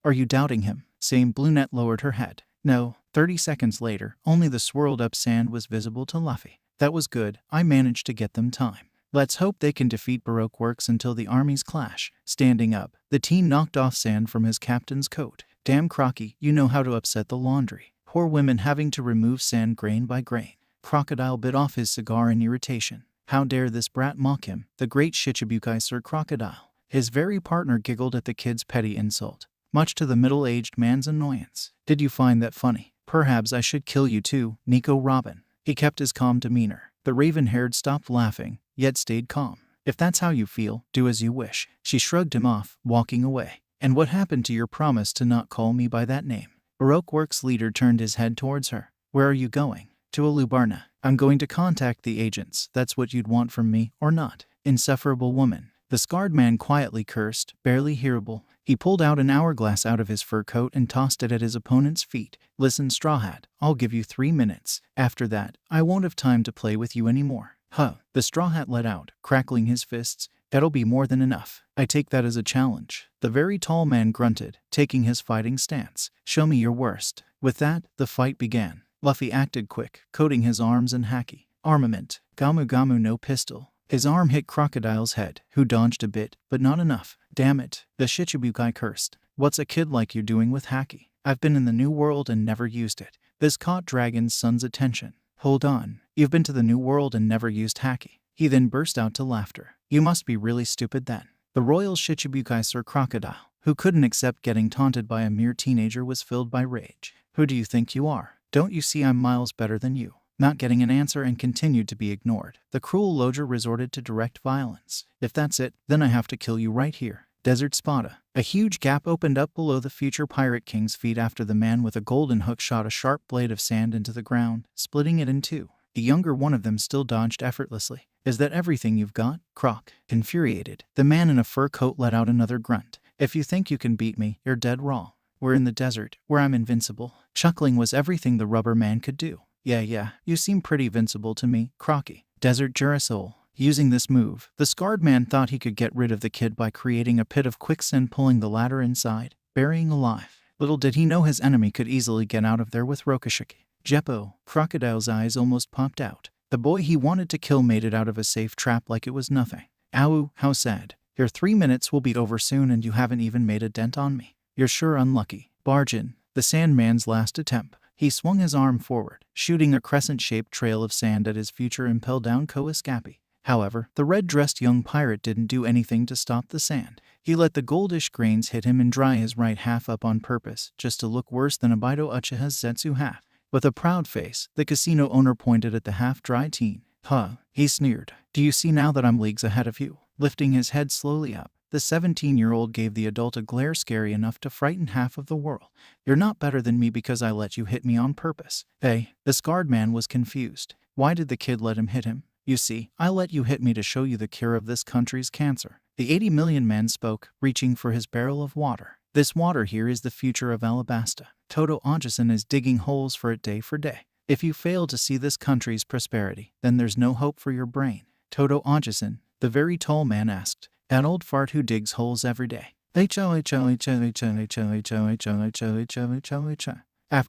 are you doubting him? Same brunette lowered her head. No. 30 seconds later, only the swirled-up sand was visible to Luffy. That was good. I managed to get them time. Let's hope they can defeat Baroque Works until the armies clash. Standing up, the teen knocked off sand from his captain's coat. Damn Crocky, you know how to upset the laundry. Poor women having to remove sand grain by grain. Crocodile bit off his cigar in irritation. How dare this brat mock him, the great Shichibukai Sir Crocodile. His very partner giggled at the kid's petty insult, much to the middle-aged man's annoyance. Did you find that funny? Perhaps I should kill you too, Nico Robin. He kept his calm demeanor. The raven-haired stopped laughing, yet stayed calm. If that's how you feel, do as you wish. She shrugged him off, walking away. And what happened to your promise to not call me by that name? Baroque Works leader turned his head towards her. Where are you going? To Alubarna. I'm going to contact the agents. That's what you'd want from me, or not. Insufferable woman. The scarred man quietly cursed, barely hearable. He pulled out an hourglass out of his fur coat and tossed it at his opponent's feet. Listen, Straw Hat, I'll give you 3 minutes. After that, I won't have time to play with you anymore. Huh. The Straw Hat let out, crackling his fists. That'll be more than enough. I take that as a challenge. The very tall man grunted, taking his fighting stance. Show me your worst. With that, the fight began. Luffy acted quick, coating his arms in haki. Armament. Gamu Gamu no pistol. His arm hit Crocodile's head, who dodged a bit, but not enough. Damn it. The Shichibukai cursed. What's a kid like you doing with haki? I've been in the New World and never used it. This caught Dragon's son's attention. Hold on. You've been to the New World and never used haki. He then burst out to laughter. You must be really stupid then. The royal Shichibukai Sir Crocodile, who couldn't accept getting taunted by a mere teenager, was filled by rage. Who do you think you are? Don't you see I'm miles better than you? Not getting an answer and continued to be ignored. The cruel lodger resorted to direct violence. If that's it, then I have to kill you right here. Desert Spada. A huge gap opened up below the future Pirate King's feet after the man with a golden hook shot a sharp blade of sand into the ground, splitting it in two. The younger one of them still dodged effortlessly. Is that everything you've got, Croc? Infuriated, the man in a fur coat let out another grunt. If you think you can beat me, you're dead wrong. We're in the desert, where I'm invincible. Chuckling was everything the rubber man could do. Yeah, you seem pretty invincible to me, Crocky. Desert Girasol. Using this move, the scarred man thought he could get rid of the kid by creating a pit of quicksand, pulling the ladder inside, burying alive. Little did he know his enemy could easily get out of there with Rokushiki. Jeppo. Crocodile's eyes almost popped out. The boy he wanted to kill made it out of a safe trap like it was nothing. Ow, how sad. Your 3 minutes will be over soon and you haven't even made a dent on me. You're sure unlucky. Bargain. The Sandman's last attempt. He swung his arm forward, shooting a crescent-shaped trail of sand at his future impel down Koiskapi. However, the red-dressed young pirate didn't do anything to stop the sand. He let the goldish grains hit him and dry his right half up on purpose, just to look worse than Abido Uchiha's Zetsu half. With a proud face, the casino owner pointed at the half-dry teen. Huh, he sneered. Do you see now that I'm leagues ahead of you? Lifting his head slowly up, the 17-year-old gave the adult a glare scary enough to frighten half of the world. You're not better than me because I let you hit me on purpose. Hey, the scarred man was confused. Why did the kid let him hit him? You see, I let you hit me to show you the cure of this country's cancer. The 80 million man spoke, reaching for his barrel of water. This water here is the future of Alabasta. Toto Onjison is digging holes for it day for day. If you fail to see this country's prosperity, then there's no hope for your brain. Toto Onjison, the very tall man asked, that old fart who digs holes every day. After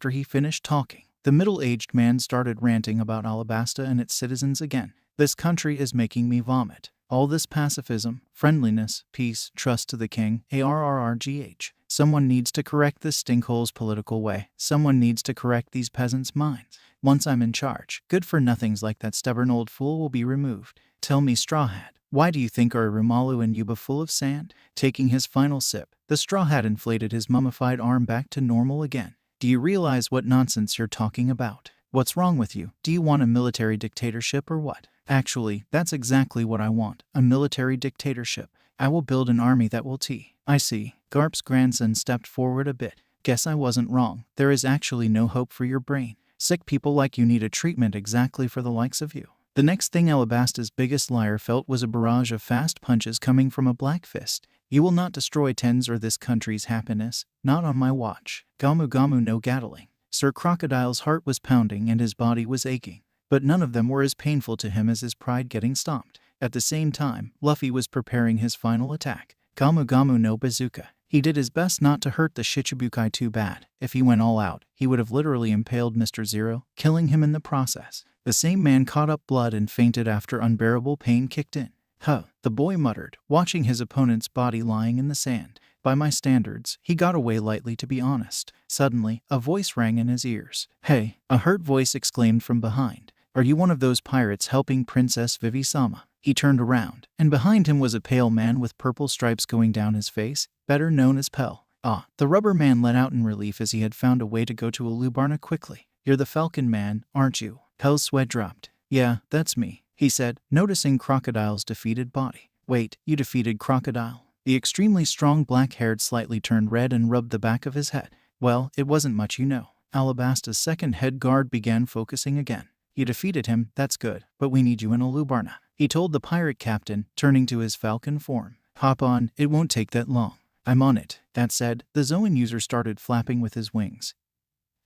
he finished talking, the middle-aged man started ranting about Alabasta and its citizens again. This country is making me vomit. All this pacifism, friendliness, peace, trust to the king, ARRRGH. Someone needs to correct this stinkhole's political way. Someone needs to correct these peasants' minds. Once I'm in charge, good-for-nothings like that stubborn old fool will be removed. Tell me, Straw Hat, why do you think are Rumalu and Yuba full of sand? Taking his final sip, the Straw Hat inflated his mummified arm back to normal again. Do you realize what nonsense you're talking about? What's wrong with you? Do you want a military dictatorship or what? Actually, that's exactly what I want, a military dictatorship. I will build an army that will I see. Garp's grandson stepped forward a bit. Guess I wasn't wrong. There is actually no hope for your brain. Sick people like you need a treatment exactly for the likes of you. The next thing Alabasta's biggest liar felt was a barrage of fast punches coming from a black fist. You will not destroy Tens or this country's happiness, not on my watch. Gamu Gamu no Gatling. Sir Crocodile's heart was pounding and his body was aching. But none of them were as painful to him as his pride getting stomped. At the same time, Luffy was preparing his final attack. Gamu Gamu no Bazooka. He did his best not to hurt the Shichibukai too bad. If he went all out, he would have literally impaled Mr. Zero, killing him in the process. The same man caught up blood and fainted after unbearable pain kicked in. Huh, the boy muttered, watching his opponent's body lying in the sand. By my standards, he got away lightly, to be honest. Suddenly, a voice rang in his ears. Hey, a hurt voice exclaimed from behind. Are you one of those pirates helping Princess Vivi-sama? He turned around, and behind him was a pale man with purple stripes going down his face, better known as Pell. Ah, the rubber man let out in relief as he had found a way to go to Alubarna quickly. You're the Falcon Man, aren't you? Pell's sweat dropped. Yeah, that's me, he said, noticing Crocodile's defeated body. Wait, you defeated Crocodile? The extremely strong black-haired slightly turned red and rubbed the back of his head. Well, it wasn't much, you know. Alabasta's second head guard began focusing again. You defeated him, that's good, but we need you in Alubarna, he told the pirate captain, turning to his falcon form. Hop on, it won't take that long. I'm on it. That said, the Zoan user started flapping with his wings,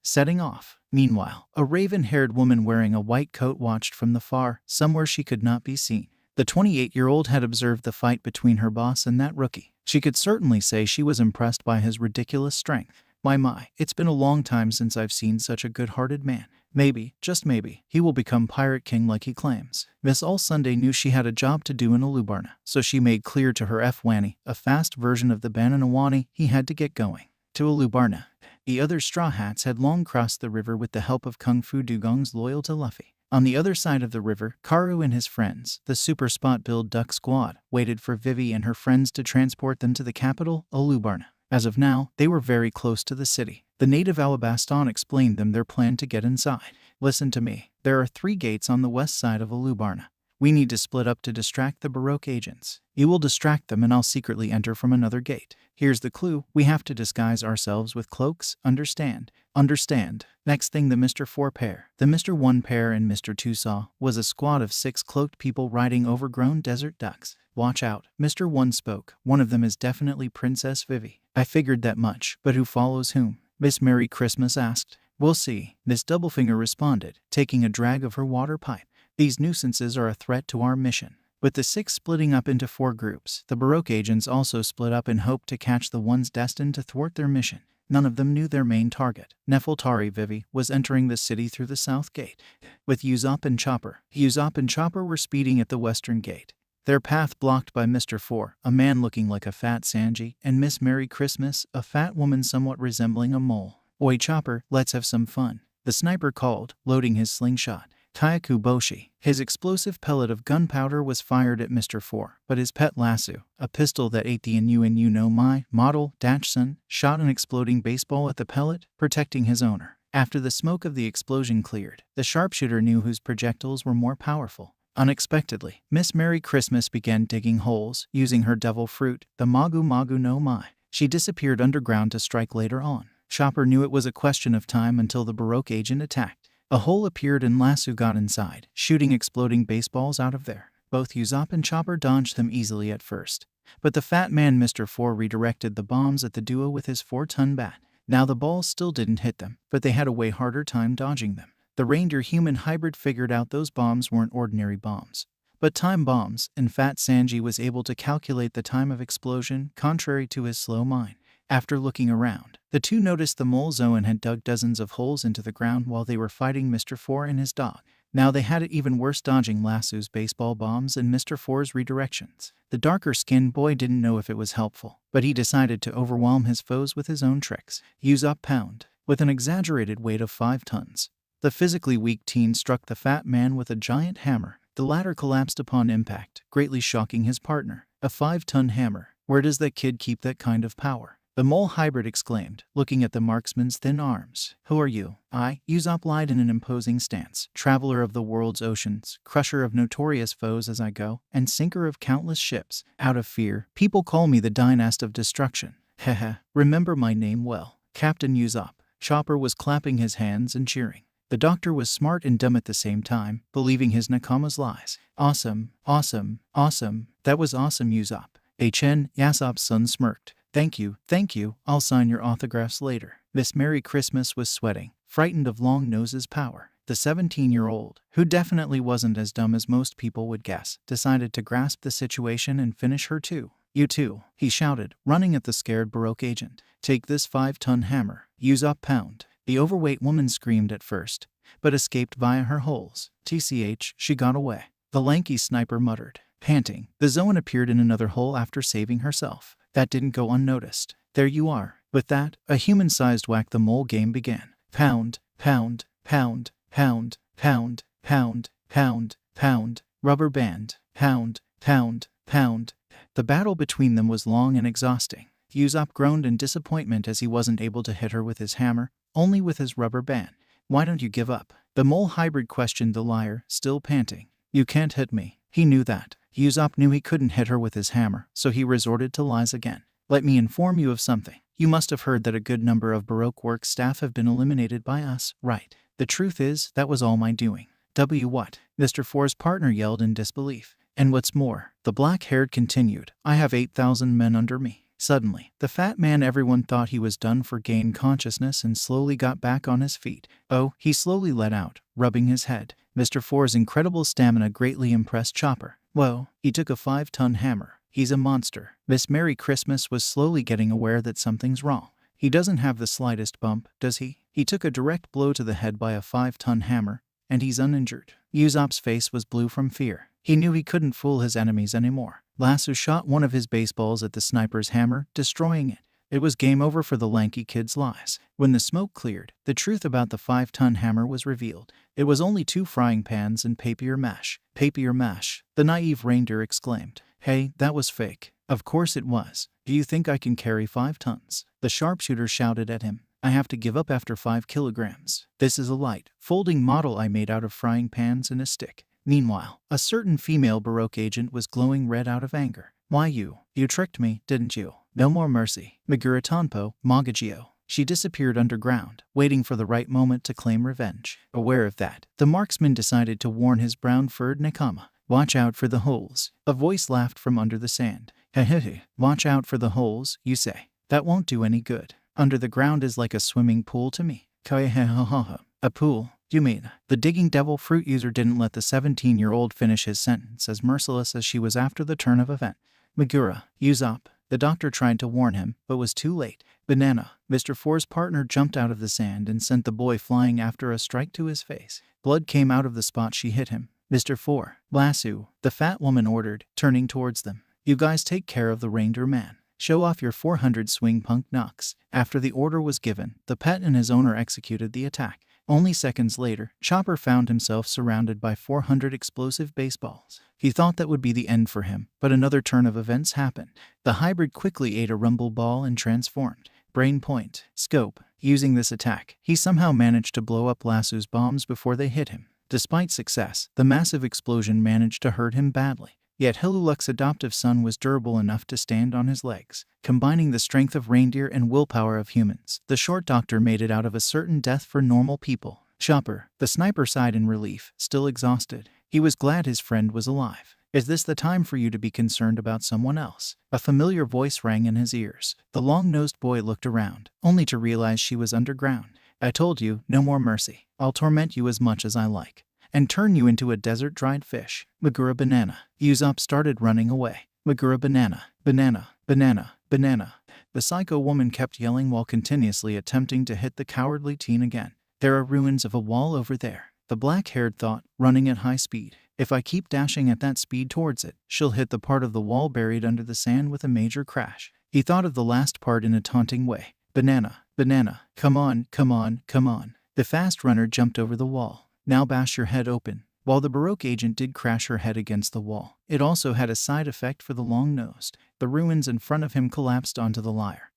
setting off. Meanwhile, a raven-haired woman wearing a white coat watched from the far, somewhere she could not be seen. The 28-year-old had observed the fight between her boss and that rookie. She could certainly say she was impressed by his ridiculous strength. My, it's been a long time since I've seen such a good-hearted man. Maybe, just maybe, he will become Pirate King like he claims. Miss All Sunday knew she had a job to do in Alubarna, so she made clear to her F-Wanny, a fast version of the Bananawani, he had to get going. To Alubarna. The other Straw Hats had long crossed the river with the help of Kung Fu dugongs loyal to Luffy. On the other side of the river, Karu and his friends, the Super Spot Build Duck Squad, waited for Vivi and her friends to transport them to the capital, Alubarna. As of now, they were very close to the city. The native Alabastan explained them their plan to get inside. Listen to me. There are 3 gates on the west side of Alubarna. We need to split up to distract the Baroque agents. You will distract them and I'll secretly enter from another gate. Here's the clue. We have to disguise ourselves with cloaks. Understand? Understand. Next thing, the Mr. 4 pair. The Mr. 1 pair and Mr. 2 saw was a squad of 6 cloaked people riding overgrown desert ducks. Watch out. Mr. 1 spoke. One of them is definitely Princess Vivi. I figured that much. But who follows whom? Miss Merry Christmas asked. We'll see. Miss Doublefinger responded, taking a drag of her water pipe. These nuisances are a threat to our mission. With the 6 splitting up into 4 groups, the Baroque agents also split up and hoped to catch the ones destined to thwart their mission. None of them knew their main target. Nefeltari Vivi was entering the city through the south gate, with Usopp and Chopper. Usopp and Chopper were speeding at the western gate, their path blocked by Mr. 4, a man looking like a fat Sanji, and Miss Merry Christmas, a fat woman somewhat resembling a mole. Oi Chopper, let's have some fun, the sniper called, loading his slingshot. Kyaku Boshi. His explosive pellet of gunpowder was fired at Mr. 4, but his pet lasso, a pistol that ate the Inu model Dachshund, shot an exploding baseball at the pellet, protecting his owner. After the smoke of the explosion cleared, the sharpshooter knew whose projectiles were more powerful. Unexpectedly, Miss Merry Christmas began digging holes, using her devil fruit, the Magu no Mai. She disappeared underground to strike later on. Chopper knew it was a question of time until the Baroque agent attacked. A hole appeared and Lasso got inside, shooting exploding baseballs out of there. Both Usopp and Chopper dodged them easily at first, but the fat man Mr. 4 redirected the bombs at the duo with his 4-ton bat. Now the balls still didn't hit them, but they had a way harder time dodging them. The reindeer-human hybrid figured out those bombs weren't ordinary bombs, but time bombs, and Fat Sanji was able to calculate the time of explosion, contrary to his slow mind. After looking around, the two noticed the mole Zoan had dug dozens of holes into the ground while they were fighting Mr. 4 and his dog. Now they had it even worse dodging Lasso's baseball bombs and Mr. 4's redirections. The darker-skinned boy didn't know if it was helpful, but he decided to overwhelm his foes with his own tricks. Usopp pound. With an exaggerated weight of 5 tons, the physically weak teen struck the fat man with a giant hammer. The latter collapsed upon impact, greatly shocking his partner. A 5-ton hammer. Where does that kid keep that kind of power? The mole hybrid exclaimed, looking at the marksman's thin arms. Who are you? I, Usopp lied in an imposing stance. Traveler of the world's oceans, crusher of notorious foes as I go, and sinker of countless ships. Out of fear, people call me the Dynast of Destruction. Hehe, remember my name well. Captain Usopp. Chopper was clapping his hands and cheering. The doctor was smart and dumb at the same time, believing his nakama's lies. Awesome, awesome, awesome. That was awesome, Usopp. HN, Yasopp's son smirked. Thank you, I'll sign your autographs later. Miss Merry Christmas was sweating, frightened of Long Nose's power. The 17-year-old, who definitely wasn't as dumb as most people would guess, decided to grasp the situation and finish her too. You too, he shouted, running at the scared Baroque agent. Take this 5-ton hammer. Usopp pound. The overweight woman screamed at first, but escaped via her holes. TCH, she got away. The lanky sniper muttered. Panting, the Zoan appeared in another hole after saving herself. That didn't go unnoticed. There you are. With that, a human-sized whack-the-mole game began. Pound, pound, pound, pound, pound, pound, pound, pound, rubber band, pound, pound, pound. The battle between them was long and exhausting. Usopp groaned in disappointment as he wasn't able to hit her with his hammer, only with his rubber band. Why don't you give up? The mole hybrid questioned the liar, still panting. You can't hit me. He knew that. Usopp knew he couldn't hit her with his hammer, so he resorted to lies again. Let me inform you of something. You must have heard that a good number of Baroque work staff have been eliminated by us, right? The truth is, that was all my doing. What? Mr. 4's partner yelled in disbelief. And what's more, the black-haired continued, I have 8,000 men under me. Suddenly, the fat man everyone thought he was done for gained consciousness and slowly got back on his feet. Oh, he slowly let out, rubbing his head. Mr. 4's incredible stamina greatly impressed Chopper. Whoa, he took a 5-ton hammer. He's a monster. Miss Merry Christmas was slowly getting aware that something's wrong. He doesn't have the slightest bump, does he? He took a direct blow to the head by a 5-ton hammer, and he's uninjured. Usopp's face was blue from fear. He knew he couldn't fool his enemies anymore. Lasso shot one of his baseballs at the sniper's hammer, destroying it. It was game over for the lanky kid's lies. When the smoke cleared, the truth about the 5-ton hammer was revealed. It was only 2 frying pans and papier mache. Papier mache, the naive reindeer exclaimed. Hey, that was fake. Of course it was. Do you think I can carry 5 tons? The sharpshooter shouted at him. I have to give up after 5 kilograms. This is a light, folding model I made out of frying pans and a stick. Meanwhile, a certain female Baroque agent was glowing red out of anger. Why you tricked me, didn't you? No more mercy. Megura Tanpo, Magagio. She disappeared underground, waiting for the right moment to claim revenge. Aware of that, the marksman decided to warn his brown-furred nakama. Watch out for the holes. A voice laughed from under the sand. Hehehe, watch out for the holes, you say? That won't do any good. Under the ground is like a swimming pool to me. Kaihehahaha. A pool? You mean? The digging devil fruit user didn't let the 17-year-old finish his sentence, as merciless as she was after the turn of event. Megura, use up. The doctor tried to warn him, but was too late. Banana. Mr. Four's partner jumped out of the sand and sent the boy flying after a strike to his face. Blood came out of the spot she hit him. Mr. Four. Lasso, the fat woman ordered, turning towards them. You guys take care of the reindeer man. Show off your 400 swing punk knocks. After the order was given, the pet and his owner executed the attack. Only seconds later, Chopper found himself surrounded by 400 explosive baseballs. He thought that would be the end for him, but another turn of events happened. The hybrid quickly ate a rumble ball and transformed. Brain point. Scope. Using this attack, he somehow managed to blow up Lasso's bombs before they hit him. Despite success, the massive explosion managed to hurt him badly. Yet Hiluluk's adoptive son was durable enough to stand on his legs. Combining the strength of reindeer and willpower of humans, the short doctor made it out of a certain death for normal people. Chopper, the sniper, sighed in relief, still exhausted. He was glad his friend was alive. Is this the time for you to be concerned about someone else? A familiar voice rang in his ears. The long-nosed boy looked around, only to realize she was underground. I told you, no more mercy. I'll torment you as much as I like, and turn you into a desert-dried fish. Megura Banana. Usopp started running away. Megura Banana. Banana. Banana. Banana. The psycho woman kept yelling while continuously attempting to hit the cowardly teen again. There are ruins of a wall over there. The black-haired thought, running at high speed. If I keep dashing at that speed towards it, she'll hit the part of the wall buried under the sand with a major crash. He thought of the last part in a taunting way. Banana. Banana. Come on, come on, come on. The fast runner jumped over the wall. Now bash your head open. While the Baroque agent did crash her head against the wall, it also had a side effect for the long-nosed. The ruins in front of him collapsed onto the liar,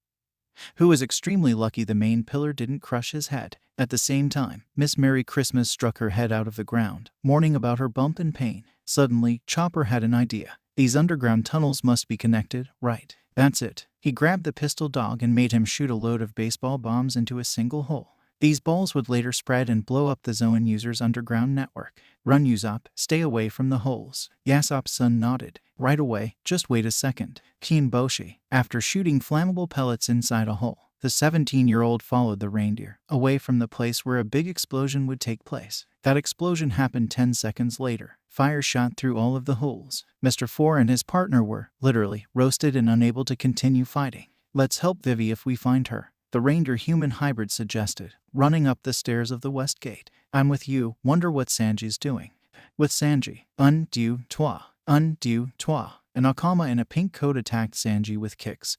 who was extremely lucky the main pillar didn't crush his head. At the same time, Miss Merry Christmas struck her head out of the ground, mourning about her bump and pain. Suddenly, Chopper had an idea. These underground tunnels must be connected, right? That's it. He grabbed the pistol dog and made him shoot a load of baseball bombs into a single hole. These balls would later spread and blow up the Zoan user's underground network. Run, Usopp, stay away from the holes. Yasopp's son nodded. Right away, just wait a second. Kienboshi. After shooting flammable pellets inside a hole, the 17-year-old followed the reindeer, away from the place where a big explosion would take place. That explosion happened 10 seconds later. Fire shot through all of the holes. Mr. Four and his partner were, literally, roasted and unable to continue fighting. Let's help Vivi if we find her, the reindeer-human hybrid suggested, running up the stairs of the west gate. I'm with you. Wonder what Sanji's doing. With Sanji. Undue toi. Undue toi. An nakama in a pink coat attacked Sanji with kicks,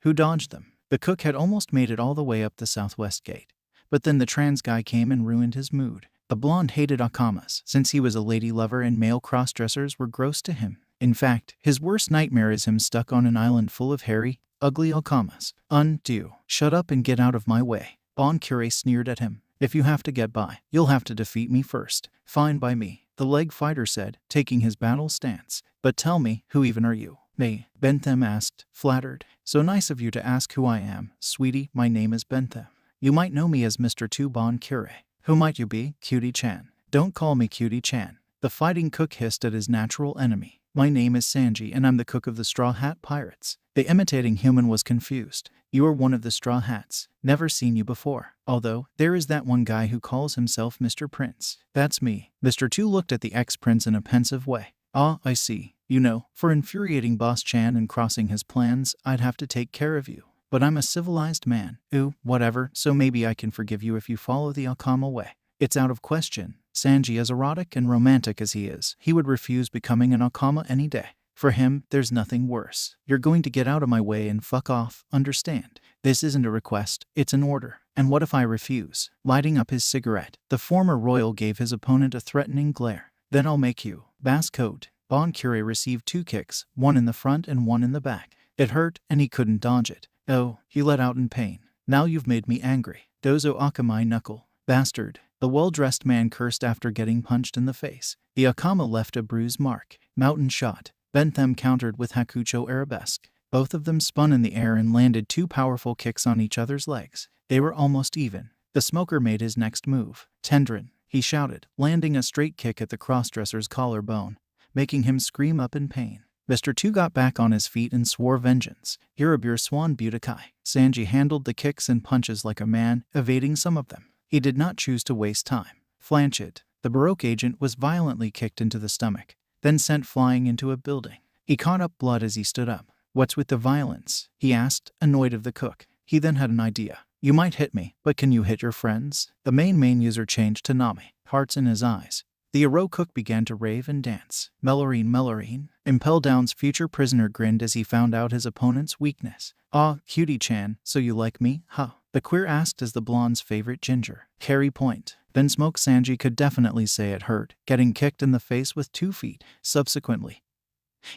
who dodged them. The cook had almost made it all the way up the southwest gate, but then the trans guy came and ruined his mood. The blonde hated akamas, since he was a lady lover and male cross-dressers were gross to him. In fact, his worst nightmare is him stuck on an island full of hairy, ugly akamas. Undue. Shut up and get out of my way. Katakurii sneered at him. If you have to get by, you'll have to defeat me first. Fine by me, the leg fighter said, taking his battle stance. But tell me, who even are you? Me, Bentham asked, flattered. So nice of you to ask who I am, sweetie. My name is Bentham. You might know me as Mr. Katakurii. Who might you be, Cutie-chan? Don't call me Cutie-chan. The fighting cook hissed at his natural enemy. My name is Sanji and I'm the cook of the Straw Hat Pirates. The imitating human was confused. You are one of the Straw Hats. Never seen you before. Although, there is that one guy who calls himself Mr. Prince. That's me. Mr. Two looked at the ex-prince in a pensive way. Ah, I see. You know, for infuriating Boss Chan and crossing his plans, I'd have to take care of you. But I'm a civilized man. Ooh, whatever, so maybe I can forgive you if you follow the Akama way. It's out of question. Sanji, as erotic and romantic as he is, he would refuse becoming an Akama any day. For him, there's nothing worse. You're going to get out of my way and fuck off, understand? This isn't a request, it's an order. And what if I refuse? Lighting up his cigarette, the former royal gave his opponent a threatening glare. Then I'll make you. Bass coat. Katakurii received 2 kicks, one in the front and one in the back. It hurt, and he couldn't dodge it. Oh, he let out in pain. Now you've made me angry. Dozo Akamai knuckle. Bastard. The well-dressed man cursed after getting punched in the face. The Akama left a bruise mark. Mountain shot. Bentham countered with Hakucho arabesque. Both of them spun in the air and landed 2 powerful kicks on each other's legs. They were almost even. The smoker made his next move. Tendrin, he shouted, landing a straight kick at the crossdresser's collarbone, making him scream up in pain. Mr. 2 got back on his feet and swore vengeance. Irabur Swan Butakai. Sanji handled the kicks and punches like a man, evading some of them. He did not choose to waste time. Flanchid, the Baroque agent, was violently kicked into the stomach, then sent flying into a building. He caught up blood as he stood up. What's with the violence? He asked, annoyed of the cook. He then had an idea. You might hit me, but can you hit your friends? The main user changed to Nami, hearts in his eyes. The Aro cook began to rave and dance. Melorine. Impel Down's future prisoner grinned as he found out his opponent's weakness. Ah, cutie-chan, so you like me, huh? The queer asked as the blonde's favorite ginger. Carry point. Then Smoke Sanji could definitely say it hurt, getting kicked in the face with 2 feet. Subsequently,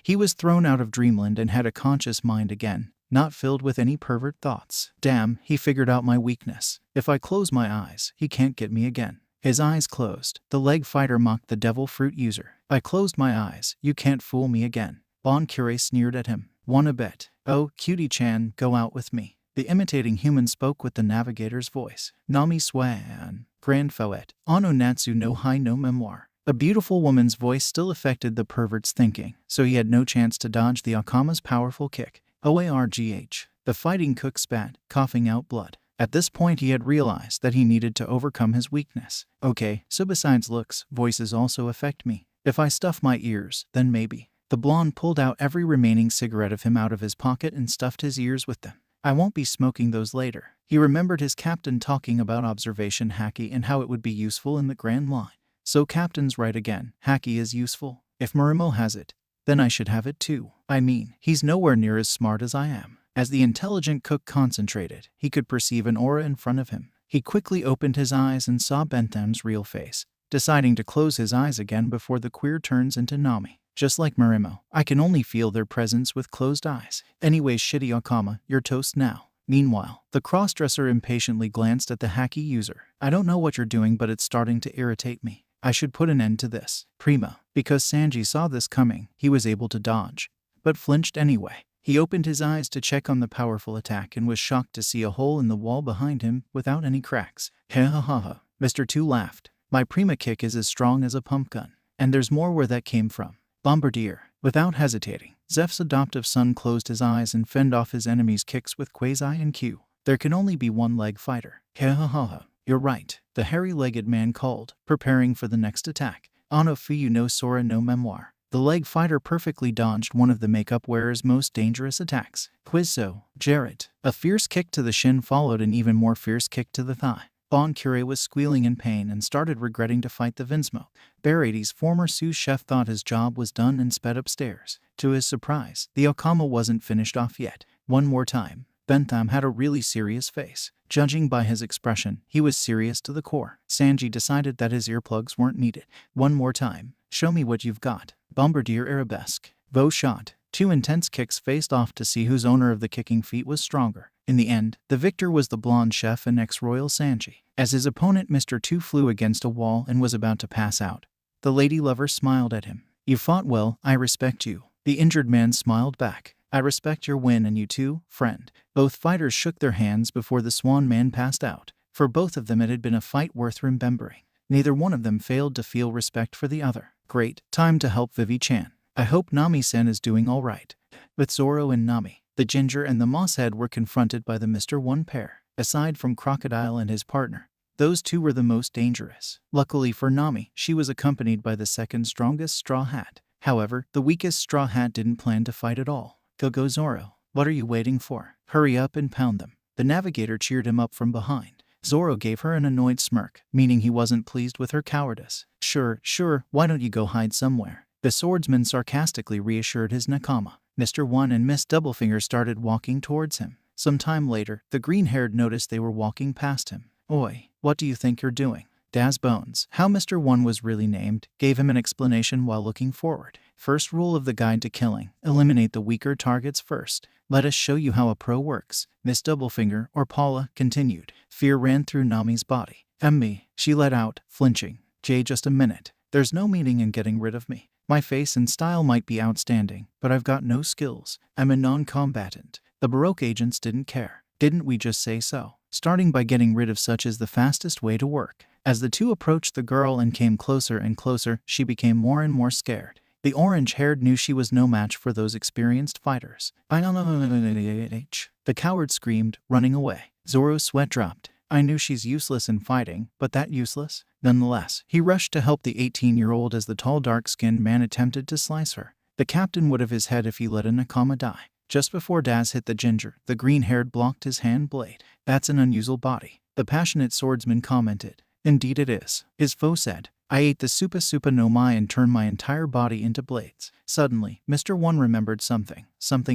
he was thrown out of Dreamland and had a conscious mind again, not filled with any pervert thoughts. Damn, he figured out my weakness. If I close my eyes, he can't get me again. His eyes closed. The leg fighter mocked the devil fruit user. I closed my eyes. You can't fool me again. Bon Curé sneered at him. Wanna bet? Oh, cutie-chan, go out with me. The imitating human spoke with the navigator's voice. Nami Swan. Grand Fouet. Ano Natsu no Hai no Memoir. A beautiful woman's voice still affected the pervert's thinking, so he had no chance to dodge the Akama's powerful kick. OARGH. The fighting cook spat, coughing out blood. At this point he had realized that he needed to overcome his weakness. Okay, so besides looks, voices also affect me. If I stuff my ears, then maybe. The blonde pulled out every remaining cigarette of him out of his pocket and stuffed his ears with them. I won't be smoking those later. He remembered his captain talking about observation haki and how it would be useful in the Grand Line. So captain's right again. Haki is useful. If Murimo has it, then I should have it too. I mean, he's nowhere near as smart as I am. As the intelligent cook concentrated, he could perceive an aura in front of him. He quickly opened his eyes and saw Bentham's real face, deciding to close his eyes again before the queer turns into Nami. Just like Murimo, I can only feel their presence with closed eyes. Anyways, shitty Akama, you're toast now. Meanwhile, the crossdresser impatiently glanced at the hacky user. I don't know what you're doing, but it's starting to irritate me. I should put an end to this. Prima. Because Sanji saw this coming, he was able to dodge, but flinched anyway. He opened his eyes to check on the powerful attack and was shocked to see a hole in the wall behind him without any cracks. Ha ha ha ha. Mr. 2 laughed. My Prima kick is as strong as a pump gun. And there's more where that came from. Bombardier. Without hesitating, Zeph's adoptive son closed his eyes and fended off his enemy's kicks with Quasi and Q. There can only be one leg fighter. Ha ha ha ha. You're right, the hairy-legged man called, preparing for the next attack. Ano Fiyu no Sora no Memoir. The leg fighter perfectly dodged one of the makeup wearer's most dangerous attacks. Quizzo, Jarrett. A fierce kick to the shin followed an even more fierce kick to the thigh. Bon Curé was squealing in pain and started regretting to fight the Vinsmoke. Baradi's former sous chef thought his job was done and sped upstairs. To his surprise, the Okama wasn't finished off yet. One more time. Bentham had a really serious face. Judging by his expression, he was serious to the core. Sanji decided that his earplugs weren't needed. One more time. Show me what you've got. Bombardier Arabesque. Bow shot. 2 intense kicks faced off to see whose owner of the kicking feet was stronger. In the end, the victor was the blonde chef and ex-royal Sanji. As his opponent Mr. 2 flew against a wall and was about to pass out, the lady lover smiled at him. You fought well, I respect you. The injured man smiled back. I respect your win and you too, friend. Both fighters shook their hands before the Swan Man passed out. For both of them it had been a fight worth remembering. Neither one of them failed to feel respect for the other. Great, time to help Vivi-chan. I hope Nami-sen is doing all right. With Zoro and Nami, the Ginger and the Mosshead were confronted by the Mr. 1 pair. Aside from Crocodile and his partner, those two were the most dangerous. Luckily for Nami, she was accompanied by the second strongest Straw Hat. However, the weakest Straw Hat didn't plan to fight at all. Go Zoro. What are you waiting for? Hurry up and pound them. The navigator cheered him up from behind. Zoro gave her an annoyed smirk, meaning he wasn't pleased with her cowardice. Sure, why don't you go hide somewhere? The swordsman sarcastically reassured his nakama. Mr. 1 and Miss Doublefinger started walking towards him. Some time later, the green-haired noticed they were walking past him. Oi, what do you think you're doing? Daz Bones, how Mr. 1 was really named, gave him an explanation while looking forward. First rule of the guide to killing, eliminate the weaker targets first. Let us show you how a pro works. Miss Doublefinger, or Paula, continued. Fear ran through Nami's body. Me, she let out, flinching. Jay, just a minute. There's no meaning in getting rid of me. My face and style might be outstanding, but I've got no skills. I'm a non-combatant. The Baroque agents didn't care. Didn't we just say so? Starting by getting rid of such is the fastest way to work. As the two approached the girl and came closer and closer, she became more and more scared. The orange-haired knew she was no match for those experienced fighters. The coward screamed, running away. Zoro's sweat dropped. I knew she's useless in fighting, but that useless? Nonetheless, he rushed to help the 18-year-old as the tall dark-skinned man attempted to slice her. The captain would have his head if he let a nakama die. Just before Daz hit the ginger, the green-haired blocked his hand blade. That's an unusual body. The passionate swordsman commented. Indeed it is. His foe said. I ate the supa no mai and turned my entire body into blades. Suddenly, Mr. One remembered something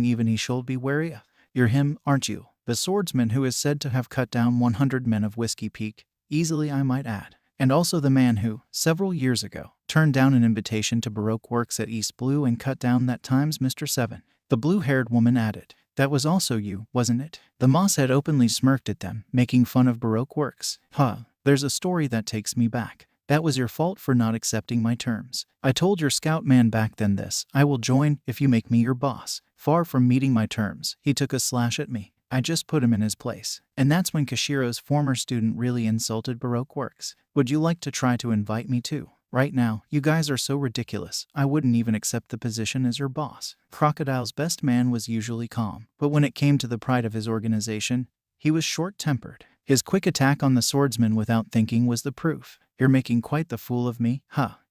even he should be wary of. You're him, aren't you? The swordsman who is said to have cut down 100 men of Whiskey Peak, easily I might add. And also the man who, several years ago, turned down an invitation to Baroque Works at East Blue and cut down that times Mr. 7. The blue-haired woman added. That was also you, wasn't it? The moss had openly smirked at them, making fun of Baroque Works. There's a story that takes me back. That was your fault for not accepting my terms. I told your scout man back then this. I will join if you make me your boss. Far from meeting my terms, he took a slash at me. I just put him in his place. And that's when Kashiro's former student really insulted Baroque Works. Would you like to try to invite me too? Right now, you guys are so ridiculous, I wouldn't even accept the position as your boss. Crocodile's best man was usually calm, but when it came to the pride of his organization, he was short-tempered. His quick attack on the swordsman without thinking was the proof. You're making quite the fool of me,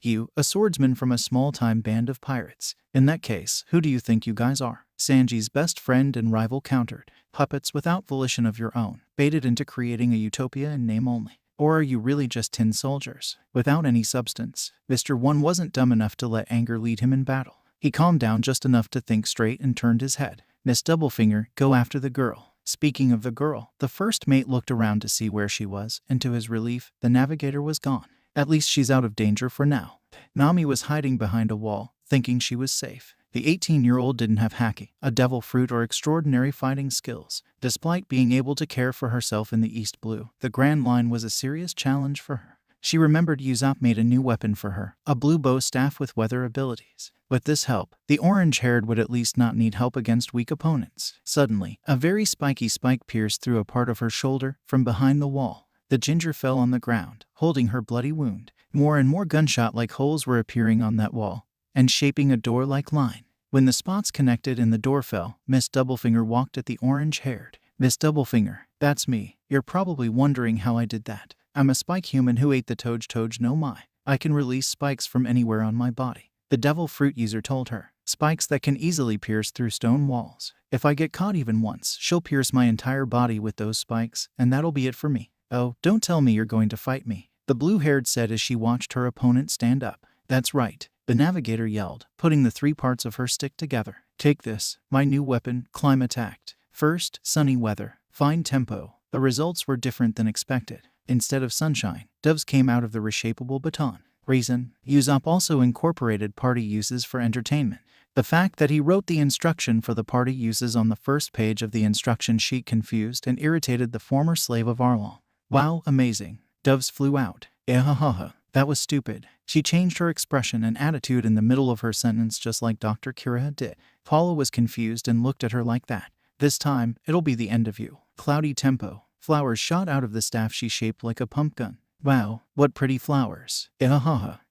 You, a swordsman from a small-time band of pirates. In that case, who do you think you guys are? Sanji's best friend and rival countered. Puppets without volition of your own, baited into creating a utopia in name only. Or are you really just tin soldiers, without any substance? Mr. One wasn't dumb enough to let anger lead him in battle. He calmed down just enough to think straight and turned his head. Miss Doublefinger, go after the girl. Speaking of the girl, the first mate looked around to see where she was, and to his relief, the navigator was gone. At least she's out of danger for now. Nami was hiding behind a wall, thinking she was safe. The 18-year-old didn't have haki, a devil fruit, or extraordinary fighting skills. Despite being able to care for herself in the East Blue, the Grand Line was a serious challenge for her. She remembered Usopp made a new weapon for her, a blue bow staff with weather abilities. With this help, the orange-haired would at least not need help against weak opponents. Suddenly, a very spiky spike pierced through a part of her shoulder from behind the wall. The ginger fell on the ground, holding her bloody wound. More and more gunshot-like holes were appearing on that wall, and shaping a door-like line. When the spots connected and the door fell, Miss Doublefinger walked at the orange-haired. Miss Doublefinger, that's me. You're probably wondering how I did that. I'm a spike human who ate the Toj no Mai. I can release spikes from anywhere on my body. The devil fruit user told her. Spikes that can easily pierce through stone walls. If I get caught even once, she'll pierce my entire body with those spikes, and that'll be it for me. Oh, don't tell me you're going to fight me, the blue-haired said as she watched her opponent stand up. That's right, the navigator yelled, putting the three parts of her stick together. Take this, my new weapon, climb attacked. First, sunny weather, fine tempo. The results were different than expected. Instead of sunshine, doves came out of the reshapeable baton. Reason, Usopp also incorporated party uses for entertainment. The fact that he wrote the instruction for the party uses on the first page of the instruction sheet confused and irritated the former slave of Arlong. Wow, amazing. Doves flew out. That was stupid. She changed her expression and attitude in the middle of her sentence just like Dr. Kira did. Paula was confused and looked at her like that. This time, it'll be the end of you. Cloudy tempo. Flowers shot out of the staff she shaped like a pump gun. Wow, what pretty flowers.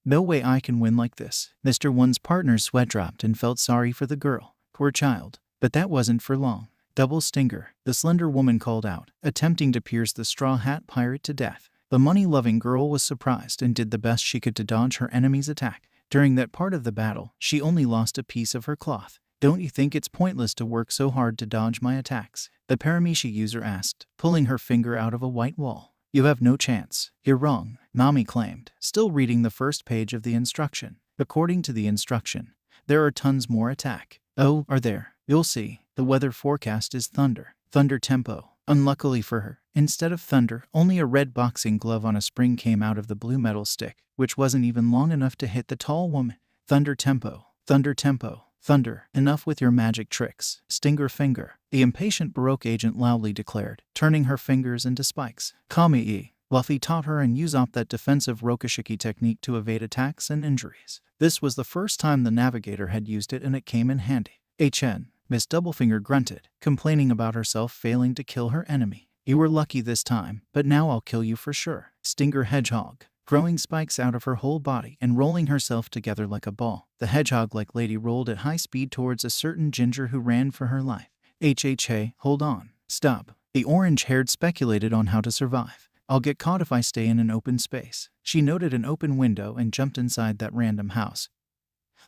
No way I can win like this. Mr. One's partner's sweat dropped and felt sorry for the girl. Poor child. But that wasn't for long. Double stinger, the slender woman called out, attempting to pierce the straw hat pirate to death. The money-loving girl was surprised and did the best she could to dodge her enemy's attack. During that part of the battle, she only lost a piece of her cloth. Don't you think it's pointless to work so hard to dodge my attacks? The Paramecia user asked, pulling her finger out of a white wall. You have no chance. You're wrong, Nami claimed, still reading the first page of the instruction. According to the instruction, there are tons more attack. Oh, are there? You'll see. The weather forecast is thunder. Thunder tempo. Unluckily for her, instead of thunder, only a red boxing glove on a spring came out of the blue metal stick, which wasn't even long enough to hit the tall woman. Thunder tempo. Thunder tempo. Thunder, enough with your magic tricks. Stinger finger, the impatient Baroque agent loudly declared, turning her fingers into spikes. Kami-e. Luffy taught her and Usopp that defensive Rokushiki technique to evade attacks and injuries. This was the first time the navigator had used it and it came in handy. HN, Miss Doublefinger grunted, complaining about herself failing to kill her enemy. You were lucky this time, but now I'll kill you for sure. Stinger Hedgehog, growing spikes out of her whole body and rolling herself together like a ball. The hedgehog-like lady rolled at high speed towards a certain ginger who ran for her life. Hey, hold on. Stop. The orange-haired speculated on how to survive. I'll get caught if I stay in an open space. She noted an open window and jumped inside that random house,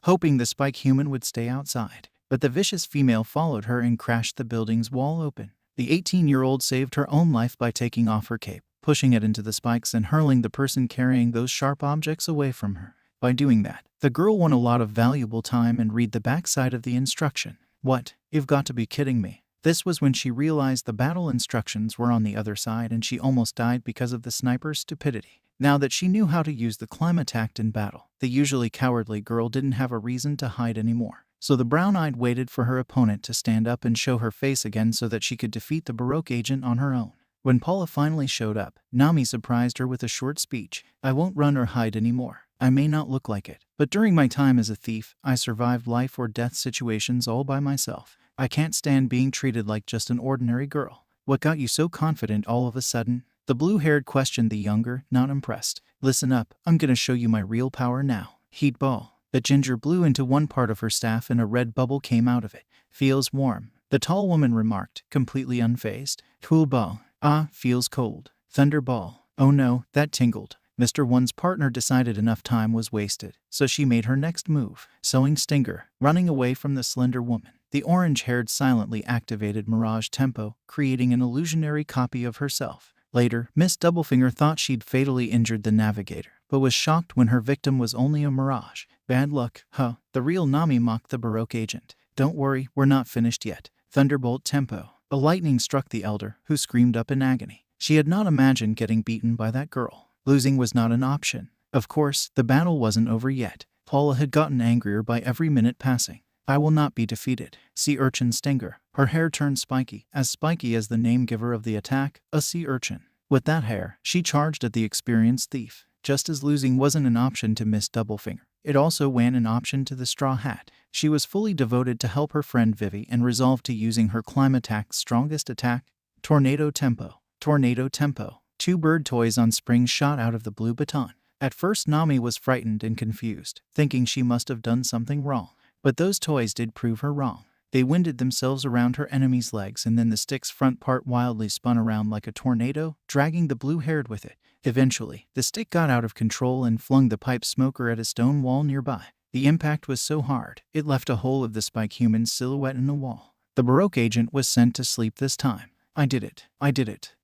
hoping the spike human would stay outside. But the vicious female followed her and crashed the building's wall open. The 18-year-old saved her own life by taking off her cape, pushing it into the spikes and hurling the person carrying those sharp objects away from her. By doing that, the girl won a lot of valuable time and read the backside of the instruction. What? You've got to be kidding me. This was when she realized the battle instructions were on the other side and she almost died because of the sniper's stupidity. Now that she knew how to use the climb attack in battle, the usually cowardly girl didn't have a reason to hide anymore. So the brown-eyed waited for her opponent to stand up and show her face again so that she could defeat the Baroque agent on her own. When Paula finally showed up, Nami surprised her with a short speech. I won't run or hide anymore. I may not look like it, but during my time as a thief, I survived life or death situations all by myself. I can't stand being treated like just an ordinary girl. What got you so confident all of a sudden? The blue-haired questioned the younger, not impressed. Listen up, I'm gonna show you my real power now. Heat ball. The ginger blew into one part of her staff and a red bubble came out of it. Feels warm, the tall woman remarked, completely unfazed. Cool ball. Ah, feels cold. Thunderball. Oh no, that tingled. Mr. One's partner decided enough time was wasted, so she made her next move, sewing Stinger, running away from the slender woman. The orange-haired silently activated Mirage Tempo, creating an illusionary copy of herself. Later, Miss Doublefinger thought she'd fatally injured the navigator, but was shocked when her victim was only a mirage. Bad luck, huh? The real Nami mocked the Baroque agent. Don't worry, we're not finished yet. Thunderbolt Tempo. A lightning struck the elder, who screamed up in agony. She had not imagined getting beaten by that girl. Losing was not an option. Of course, the battle wasn't over yet. Paula had gotten angrier by every minute passing. I will not be defeated. Sea urchin Stinger. Her hair turned spiky as the name giver of the attack, a sea urchin. With that hair, she charged at the experienced thief. Just as losing wasn't an option to Miss Doublefinger, it also went an option to the Straw Hat. She was fully devoted to help her friend Vivi and resolved to using her climb attack's strongest attack, Tornado Tempo. Tornado Tempo. Two bird toys on springs shot out of the blue baton. At first Nami was frightened and confused, thinking she must have done something wrong. But those toys did prove her wrong. They winded themselves around her enemy's legs and then the stick's front part wildly spun around like a tornado, dragging the blue-haired with it. Eventually, the stick got out of control and flung the pipe smoker at a stone wall nearby. The impact was so hard, it left a hole of the spike human's silhouette in the wall. The Baroque agent was sent to sleep this time. I did it.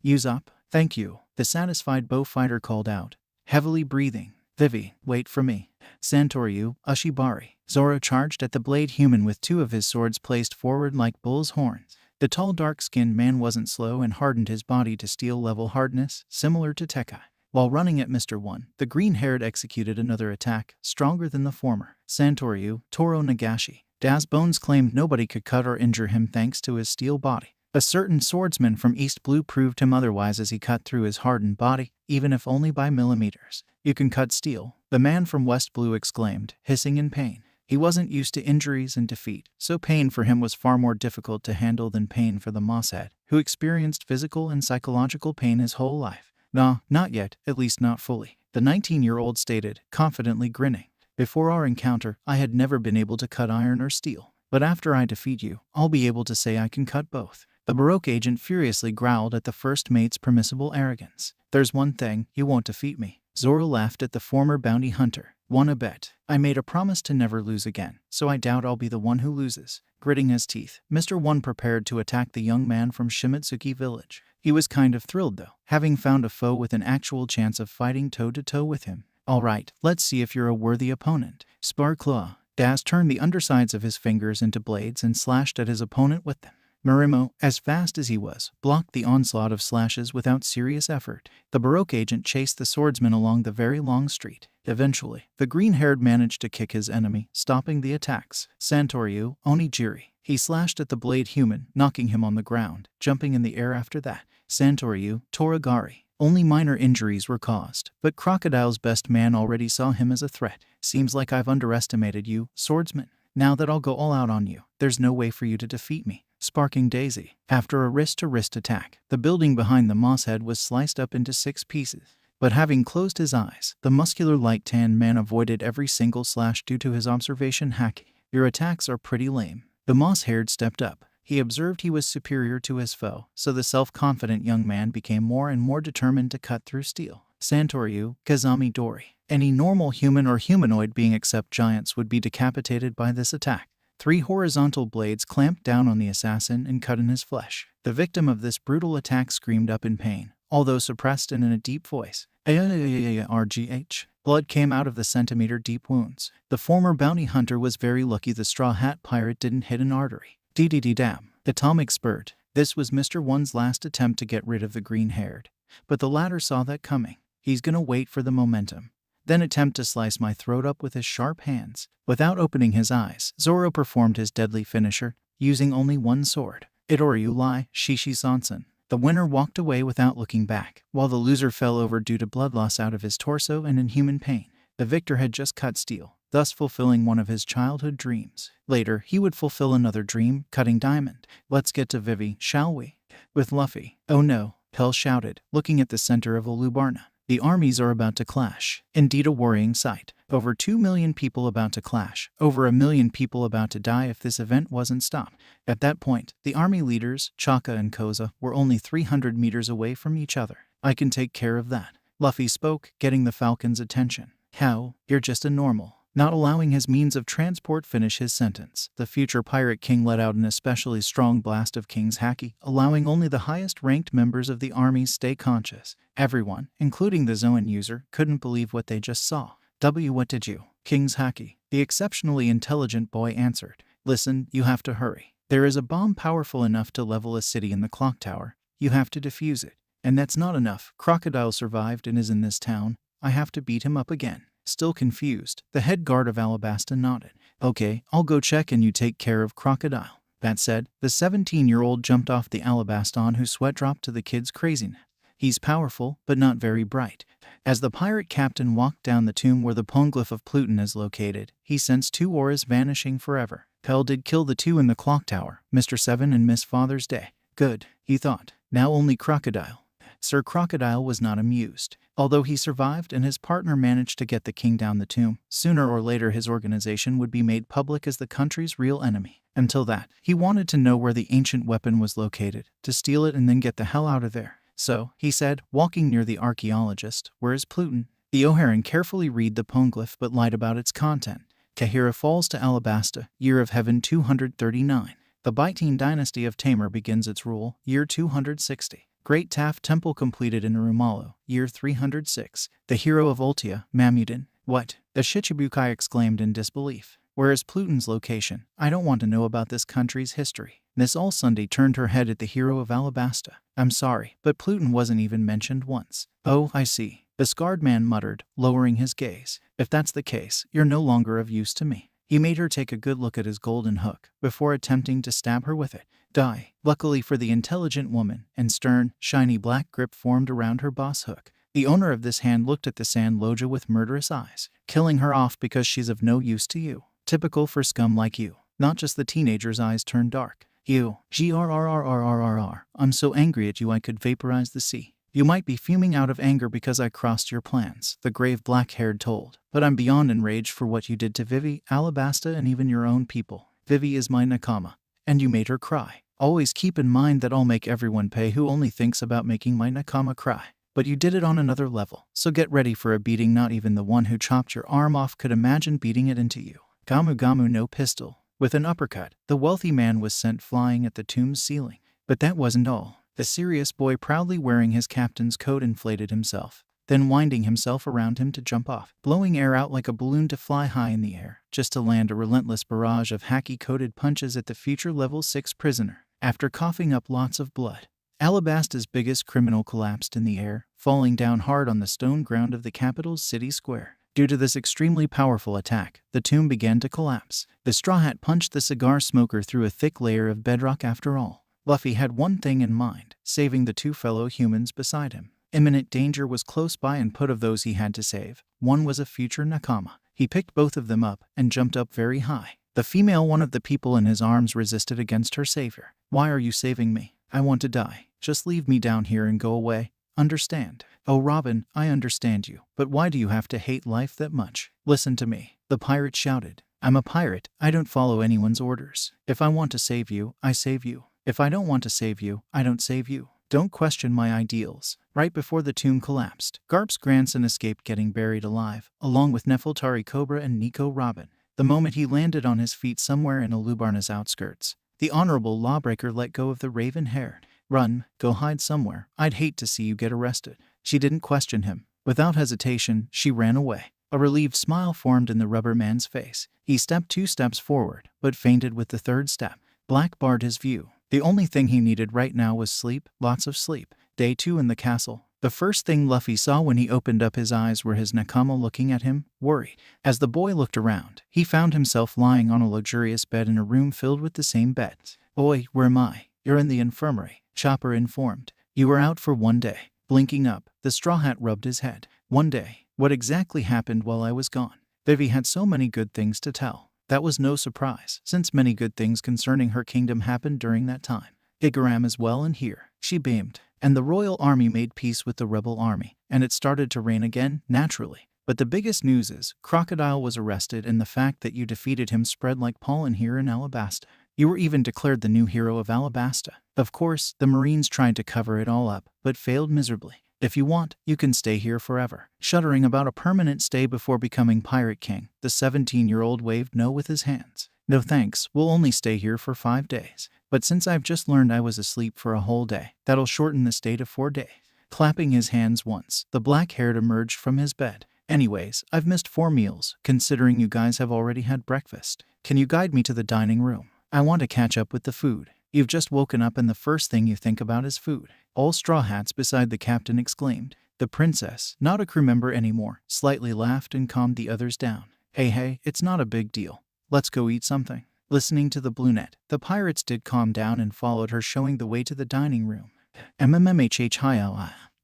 Usopp, thank you. The satisfied bow fighter called out, heavily breathing. Vivi, wait for me. Santoryu, Ushibari. Zoro charged at the blade human with two of his swords placed forward like bull's horns. The tall dark-skinned man wasn't slow and hardened his body to steel-level hardness, similar to Tekai. While running at Mr. One, the green-haired executed another attack, stronger than the former. Santoryu, Toro Nagashi. Daz Bones claimed nobody could cut or injure him thanks to his steel body. A certain swordsman from East Blue proved him otherwise as he cut through his hardened body, even if only by millimeters. You can cut steel, the man from West Blue exclaimed, hissing in pain. He wasn't used to injuries and defeat, so pain for him was far more difficult to handle than pain for the Mosshead, who experienced physical and psychological pain his whole life. Nah, not yet, at least not fully, the 19-year-old stated, confidently grinning. Before our encounter, I had never been able to cut iron or steel, but after I defeat you, I'll be able to say I can cut both. The Baroque agent furiously growled at the first mate's permissible arrogance. There's one thing, you won't defeat me. Zoro laughed at the former bounty hunter. Wanna bet? I made a promise to never lose again, so I doubt I'll be the one who loses. Gritting his teeth, Mr. One prepared to attack the young man from Shimitsuki village. He was kind of thrilled though, having found a foe with an actual chance of fighting toe-to-toe with him. Alright, let's see if you're a worthy opponent. Spar Claw. Daz turned the undersides of his fingers into blades and slashed at his opponent with them. Marimo, as fast as he was, blocked the onslaught of slashes without serious effort. The Baroque agent chased the swordsman along the very long street. Eventually, the green-haired managed to kick his enemy, stopping the attacks. Santoryu, Onigiri. He slashed at the blade human, knocking him on the ground, jumping in the air after that. Santoryu, Toragari. Only minor injuries were caused, but Crocodile's best man already saw him as a threat. Seems like I've underestimated you, swordsman. Now that I'll go all out on you, there's no way for you to defeat me. Sparking Daisy. After a wrist-to-wrist attack, the building behind the moss head was sliced up into 6 pieces. But having closed his eyes, the muscular light-tanned man avoided every single slash due to his observation hack. Your attacks are pretty lame. The moss-haired stepped up. He observed he was superior to his foe, so the self-confident young man became more and more determined to cut through steel. Santoryu, Kazami Dori. Any normal human or humanoid being except giants would be decapitated by this attack. 3 horizontal blades clamped down on the assassin and cut in his flesh. The victim of this brutal attack screamed up in pain, although suppressed and in a deep voice. RGH. Blood came out of the centimeter-deep wounds. The former bounty hunter was very lucky the Straw Hat Pirate didn't hit an artery. Damn. Atomic Spurt. This was Mr. One's last attempt to get rid of the green-haired. But the latter saw that coming. He's gonna wait for the momentum, then attempt to slice my throat up with his sharp hands. Without opening his eyes, Zoro performed his deadly finisher, using only one sword. Itoryu Lai, Shishi Sansen. The winner walked away without looking back, while the loser fell over due to blood loss out of his torso and inhuman pain. The victor had just cut steel, thus fulfilling one of his childhood dreams. Later, he would fulfill another dream, cutting diamond. Let's get to Vivi, shall we? With Luffy. Oh no, Pell shouted, looking at the center of Alubarna. The armies are about to clash. Indeed a worrying sight. Over 2 million people about to clash. Over 1 million people about to die if this event wasn't stopped. At that point, the army leaders, Chaka and Koza, were only 300 meters away from each other. I can take care of that. Luffy spoke, getting the Falcon's attention. How? You're just a normal. Not allowing his means of transport finish his sentence, the future Pirate King let out an especially strong blast of King's Haki, allowing only the highest-ranked members of the army stay conscious. Everyone, including the Zoan user, couldn't believe what they just saw. What did you? King's Haki. The exceptionally intelligent boy answered. Listen, you have to hurry. There is a bomb powerful enough to level a city in the clock tower. You have to defuse it. And that's not enough. Crocodile survived and is in this town. I have to beat him up again. Still confused, the head guard of Alabasta nodded. Okay, I'll go check and you take care of Crocodile. That said, the 17-year-old jumped off the Alabaston whose sweat dropped to the kid's craziness. He's powerful, but not very bright. As the pirate captain walked down the tomb where the Poneglyph of Pluton is located, he sensed 2 auras vanishing forever. Pell did kill the 2 in the clock tower, Mr. 7 and Miss Father's Day. Good, he thought. Now only Crocodile. Sir Crocodile was not amused. Although he survived and his partner managed to get the king down the tomb, sooner or later his organization would be made public as the country's real enemy. Until that, he wanted to know where the ancient weapon was located, to steal it and then get the hell out of there. So, he said, walking near the archaeologist, where is Pluton? The O'Haran carefully read the Poneglyph but lied about its content. Kahira falls to Alabasta, year of heaven 239. The Bytine dynasty of Tamer begins its rule, year 260. Great Taft Temple completed in Urumalo, year 306. The hero of Ultia, Mamuden. What? The Shichibukai exclaimed in disbelief. Where is Pluton's location? I don't want to know about this country's history. Miss Allsunday turned her head at the hero of Alabasta. I'm sorry, but Pluton wasn't even mentioned once. Oh, I see. The scarred man muttered, lowering his gaze. If that's the case, you're no longer of use to me. He made her take a good look at his golden hook, before attempting to stab her with it. Die. Luckily for the intelligent woman, and stern, shiny black grip formed around her boss hook. The owner of this hand looked at the Sand Loja with murderous eyes, killing her off because she's of no use to you. Typical for scum like you. Not just the teenager's eyes turned dark. You. Grrrrrrrrrr. I'm so angry at you I could vaporize the sea. You might be fuming out of anger because I crossed your plans, the grave black-haired told. But I'm beyond enraged for what you did to Vivi, Alabasta, and even your own people. Vivi is my nakama. And you made her cry. Always keep in mind that I'll make everyone pay who only thinks about making my nakama cry. But you did it on another level, so get ready for a beating not even the one who chopped your arm off could imagine beating it into you. Gamu Gamu no pistol. With an uppercut, the wealthy man was sent flying at the tomb's ceiling. But that wasn't all. The serious boy proudly wearing his captain's coat inflated himself, then winding himself around him to jump off, blowing air out like a balloon to fly high in the air, just to land a relentless barrage of haki-coated punches at the future level 6 prisoner. After coughing up lots of blood, Alabasta's biggest criminal collapsed in the air, falling down hard on the stone ground of the capital's city square. Due to this extremely powerful attack, the tomb began to collapse. The Straw Hat punched the cigar smoker through a thick layer of bedrock after all. Luffy had one thing in mind, saving the 2 fellow humans beside him. Imminent danger was close by, and put of those he had to save, one was a future nakama. He picked both of them up and jumped up very high. The female one of the people in his arms resisted against her savior. "Why are you saving me? I want to die. Just leave me down here and go away. Understand?" "Oh, Robin, I understand you. But why do you have to hate life that much? Listen to me," the pirate shouted. "I'm a pirate. I don't follow anyone's orders. If I want to save you, I save you. If I don't want to save you, I don't save you. Don't question my ideals." Right before the tomb collapsed, Garp's grandson escaped getting buried alive, along with Nefeltari Cobra and Nico Robin. The moment he landed on his feet somewhere in Alubarna's outskirts, the honorable lawbreaker let go of the raven-haired. "Run, go hide somewhere. I'd hate to see you get arrested." She didn't question him. Without hesitation, she ran away. A relieved smile formed in the rubber man's face. He stepped 2 steps forward, but fainted with the 3rd step. Black barred his view. The only thing he needed right now was sleep, lots of sleep. Day 2 in the castle. The first thing Luffy saw when he opened up his eyes were his nakama looking at him, worried. As the boy looked around, he found himself lying on a luxurious bed in a room filled with the same beds. "Boy, where am I?" "You're in the infirmary," Chopper informed. "You were out for 1 day." Blinking up, the Straw Hat rubbed his head. 1 day. What exactly happened while I was gone? Vivi had so many good things to tell. That was no surprise, since many good things concerning her kingdom happened during that time. Igaram is well and here. She beamed. And the royal army made peace with the rebel army, and it started to rain again, naturally. But the biggest news is, Crocodile was arrested, and the fact that you defeated him spread like pollen here in Alabasta. You were even declared the new hero of Alabasta. Of course, the Marines tried to cover it all up, but failed miserably. If you want, you can stay here forever. Shuddering about a permanent stay before becoming Pirate King, the 17-year-old waved no with his hands. "No thanks, we'll only stay here for 5 days. But since I've just learned I was asleep for a whole day, that'll shorten the stay to 4 days. Clapping his hands once, the black-haired emerged from his bed. "Anyways, I've missed 4 meals, considering you guys have already had breakfast. Can you guide me to the dining room? I want to catch up with the food." You've just woken up and the first thing you think about is food. All Straw Hats beside the captain exclaimed. The princess, not a crew member anymore, slightly laughed and calmed the others down. Hey, it's not a big deal. Let's go eat something." Listening to the Bluenet, the pirates did calm down and followed her, showing the way to the dining room.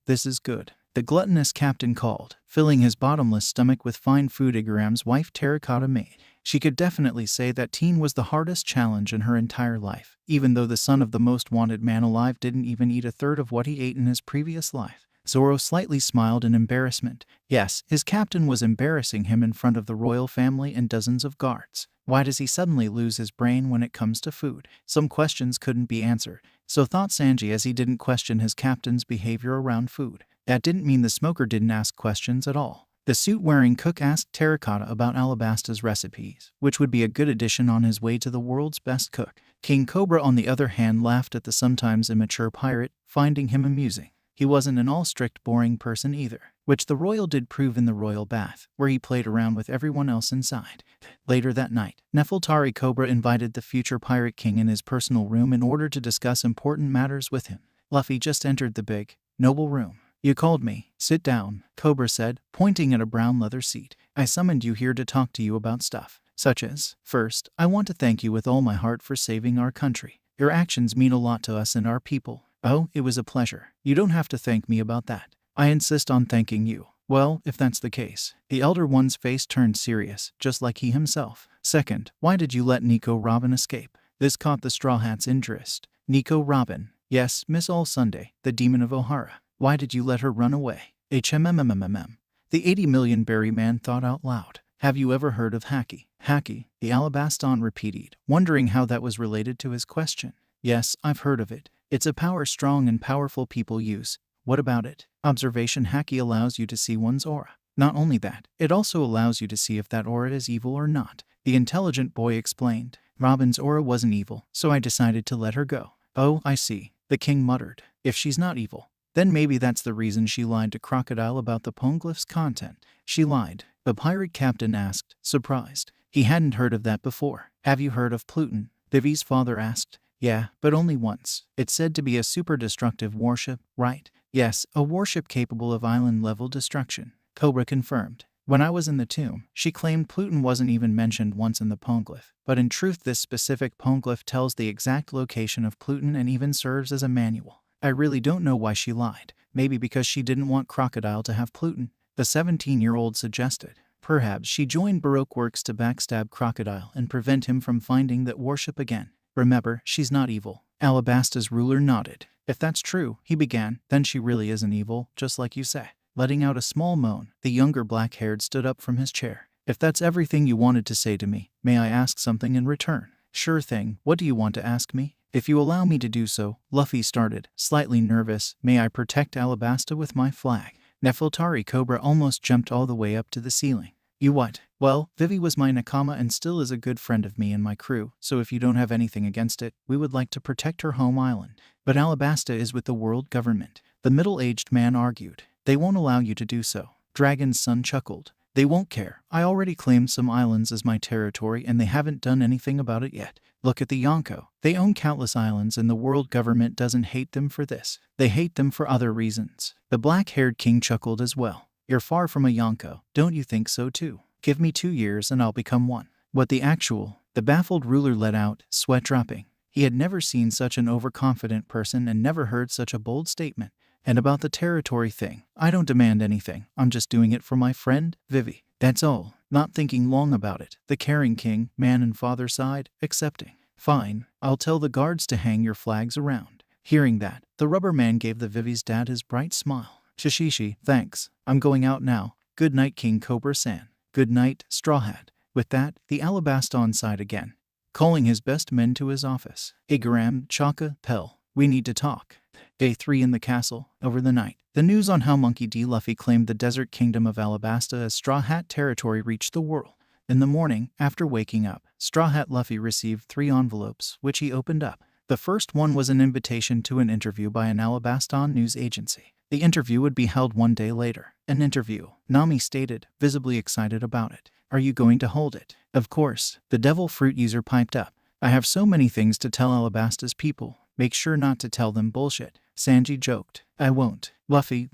This is good," the gluttonous captain called, filling his bottomless stomach with fine food Igaram's wife Terracotta made. She could definitely say that teen was the hardest challenge in her entire life, even though the son of the most wanted man alive didn't even eat a third of what he ate in his previous life. Zoro slightly smiled in embarrassment. Yes, his captain was embarrassing him in front of the royal family and dozens of guards. Why does he suddenly lose his brain when it comes to food? Some questions couldn't be answered. So thought Sanji, as he didn't question his captain's behavior around food. That didn't mean the smoker didn't ask questions at all. The suit-wearing cook asked Terracotta about Alabasta's recipes, which would be a good addition on his way to the world's best cook. King Cobra, on the other hand, laughed at the sometimes immature pirate, finding him amusing. He wasn't an all-strict, boring person either, which the royal did prove in the royal bath, where he played around with everyone else inside. Later that night, Nefeltari Cobra invited the future Pirate King in his personal room in order to discuss important matters with him. Luffy just entered the big, noble room. "You called me. Sit down," Cobra said, pointing at a brown leather seat. "I summoned you here to talk to you about stuff, such as, first, I want to thank you with all my heart for saving our country. Your actions mean a lot to us and our people." "Oh, it was a pleasure. You don't have to thank me about that. I insist on thanking you." "Well, if that's the case." The Elder One's face turned serious, just like he himself. "Second, why did you let Nico Robin escape?" This caught the Straw Hat's interest. "Nico Robin?" "Yes, Miss All Sunday, the demon of Ohara. Why did you let her run away?" The 80 million berry man thought out loud. "Have you ever heard of Haki?" "Haki," the Alabastan repeated, wondering how that was related to his question. "Yes, I've heard of it. It's a power strong and powerful people use." "What about it?" "Observation Haki allows you to see one's aura. Not only that, it also allows you to see if that aura is evil or not," the intelligent boy explained. "Robin's aura wasn't evil, so I decided to let her go." "Oh, I see," the king muttered. "If she's not evil, then maybe that's the reason she lied to Crocodile about the Poneglyph's content." "She lied?" the pirate captain asked, surprised. He hadn't heard of that before. "Have you heard of Pluton?" Vivi's father asked. "Yeah, but only once. It's said to be a super destructive warship, right?" "Yes, a warship capable of island-level destruction," Cobra confirmed. "When I was in the tomb, she claimed Pluton wasn't even mentioned once in the Poneglyph. But in truth, this specific Poneglyph tells the exact location of Pluton and even serves as a manual. I really don't know why she lied." Maybe because she didn't want Crocodile to have Pluton, the 17-year-old suggested. Perhaps she joined Baroque Works to backstab Crocodile and prevent him from finding that warship again. Remember, she's not evil. Alabasta's ruler nodded. If that's true, he began, then she really isn't evil, just like you say. Letting out a small moan, the younger black-haired stood up from his chair. If that's everything you wanted to say to me, may I ask something in return? Sure thing, what do you want to ask me? If you allow me to do so, Luffy started, slightly nervous. May I protect Alabasta with my flag? Nefeltari Cobra almost jumped all the way up to the ceiling. You what? Well, Vivi was my nakama and still is a good friend of me and my crew, so if you don't have anything against it, we would like to protect her home island. But Alabasta is with the world government. The middle-aged man argued. They won't allow you to do so. Dragon's son chuckled. They won't care. I already claimed some islands as my territory and they haven't done anything about it yet. Look at the Yonko. They own countless islands and the world government doesn't hate them for this. They hate them for other reasons. The black-haired king chuckled as well. You're far from a Yonko, don't you think so too? Give me 2 years and I'll become one. What the actual? The baffled ruler let out, sweat dropping. He had never seen such an overconfident person and never heard such a bold statement. And about the territory thing, I don't demand anything. I'm just doing it for my friend, Vivi. That's all. Not thinking long about it, the caring king, man and father sighed, accepting. Fine, I'll tell the guards to hang your flags around. Hearing that, the rubber man gave the Vivi's dad his bright smile. Shishishi, thanks. I'm going out now. Good night, King Cobra-san. Good night, Straw Hat. With that, the Alabasta on side again, calling his best men to his office. Igaram, Chaka, Pell, we need to talk. Day 3 in the castle. Over the night, the news on how Monkey D. Luffy claimed the desert kingdom of Alabasta as Straw Hat territory reached the world. In the morning, after waking up, Straw Hat Luffy received 3 envelopes, which he opened up. The first one was an invitation to an interview by an Alabastan news agency. The interview would be held 1 day later. An interview, Nami stated, visibly excited about it. Are you going to hold it? Of course, the devil fruit user piped up. I have so many things to tell Alabasta's people. Make sure not to tell them bullshit. Sanji joked. I won't. Luffy,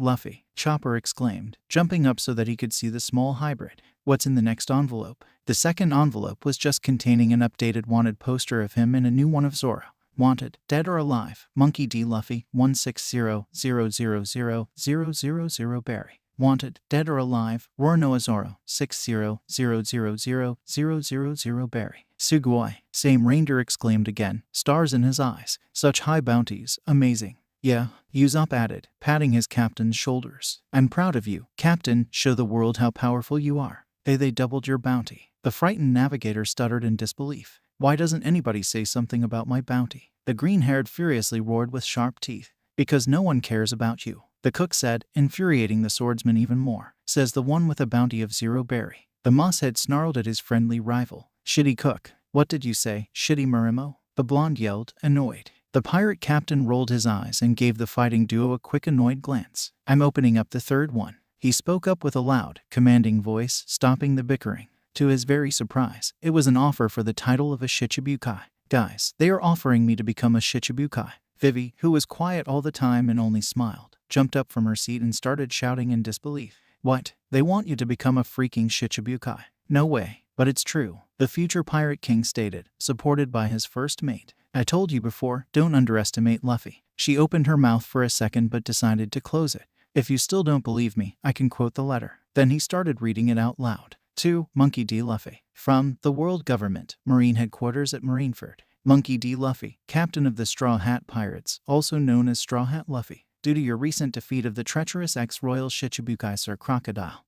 Chopper exclaimed, jumping up so that he could see the small hybrid. What's in the next envelope? The second envelope was just containing an updated wanted poster of him and a new one of Zoro. Wanted, dead or alive, Monkey D. Luffy, 160000000 Berry. Wanted, dead or alive, Roronoa Zoro, 600000000 Berry. Sugoi, same reindeer exclaimed again, stars in his eyes. Such high bounties, amazing. Yeah, Usopp added, patting his captain's shoulders. I'm proud of you, Captain, show the world how powerful you are. They doubled your bounty. The frightened navigator stuttered in disbelief. Why doesn't anybody say something about my bounty? The green-haired furiously roared with sharp teeth. Because no one cares about you, the cook said, infuriating the swordsman even more. Says the one with a bounty of 0 berry. The mosshead snarled at his friendly rival. Shitty cook. What did you say, shitty Marimo? The blonde yelled, annoyed. The pirate captain rolled his eyes and gave the fighting duo a quick annoyed glance. I'm opening up the third one. He spoke up with a loud, commanding voice, stopping the bickering. To his very surprise, it was an offer for the title of a Shichibukai. Guys, they are offering me to become a Shichibukai. Vivi, who was quiet all the time and only smiled, jumped up from her seat and started shouting in disbelief. What? They want you to become a freaking Shichibukai? No way. But it's true, the future Pirate King stated, supported by his first mate. I told you before, don't underestimate Luffy. She opened her mouth for a second but decided to close it. If you still don't believe me, I can quote the letter. Then he started reading it out loud. To Monkey D. Luffy. From the World Government, Marine Headquarters at Marineford. Monkey D. Luffy, Captain of the Straw Hat Pirates, also known as Straw Hat Luffy. Due to your recent defeat of the treacherous ex-royal Shichibukai Sir Crocodile,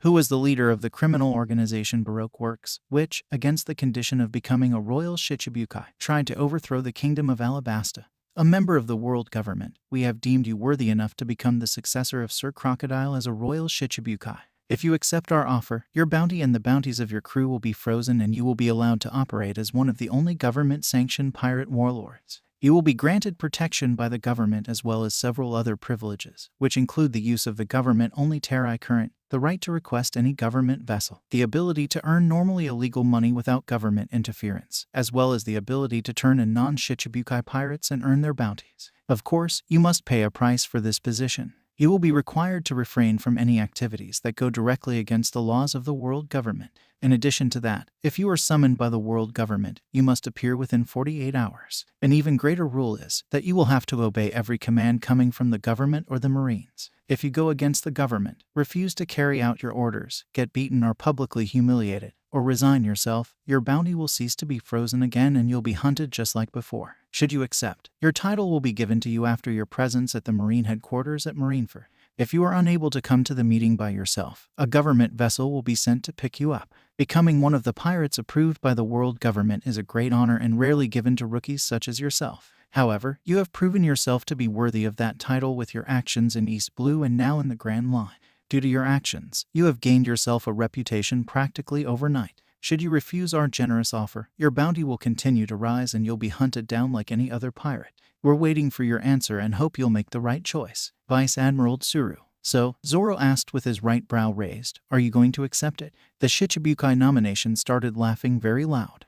who was the leader of the criminal organization Baroque Works, which, against the condition of becoming a royal Shichibukai, tried to overthrow the kingdom of Alabasta. A member of the world government, we have deemed you worthy enough to become the successor of Sir Crocodile as a royal Shichibukai. If you accept our offer, your bounty and the bounties of your crew will be frozen and you will be allowed to operate as one of the only government-sanctioned pirate warlords. You will be granted protection by the government as well as several other privileges, which include the use of the government-only Terai current, the right to request any government vessel, the ability to earn normally illegal money without government interference, as well as the ability to turn in non-Shichibukai pirates and earn their bounties. Of course, you must pay a price for this position. You will be required to refrain from any activities that go directly against the laws of the world government. In addition to that, if you are summoned by the world government, you must appear within 48 hours. An even greater rule is that you will have to obey every command coming from the government or the Marines. If you go against the government, refuse to carry out your orders, get beaten or publicly humiliated, or resign yourself, your bounty will cease to be frozen again and you'll be hunted just like before. Should you accept, your title will be given to you after your presence at the Marine headquarters at Marineford. If you are unable to come to the meeting by yourself, a government vessel will be sent to pick you up. Becoming one of the pirates approved by the world government is a great honor and rarely given to rookies such as yourself. However, you have proven yourself to be worthy of that title with your actions in East Blue and now in the Grand Line. Due to your actions, you have gained yourself a reputation practically overnight. Should you refuse our generous offer, your bounty will continue to rise and you'll be hunted down like any other pirate. We're waiting for your answer and hope you'll make the right choice. Vice Admiral Tsuru. So, Zoro asked with his right brow raised, are you going to accept it? The Shichibukai nomination started laughing very loud.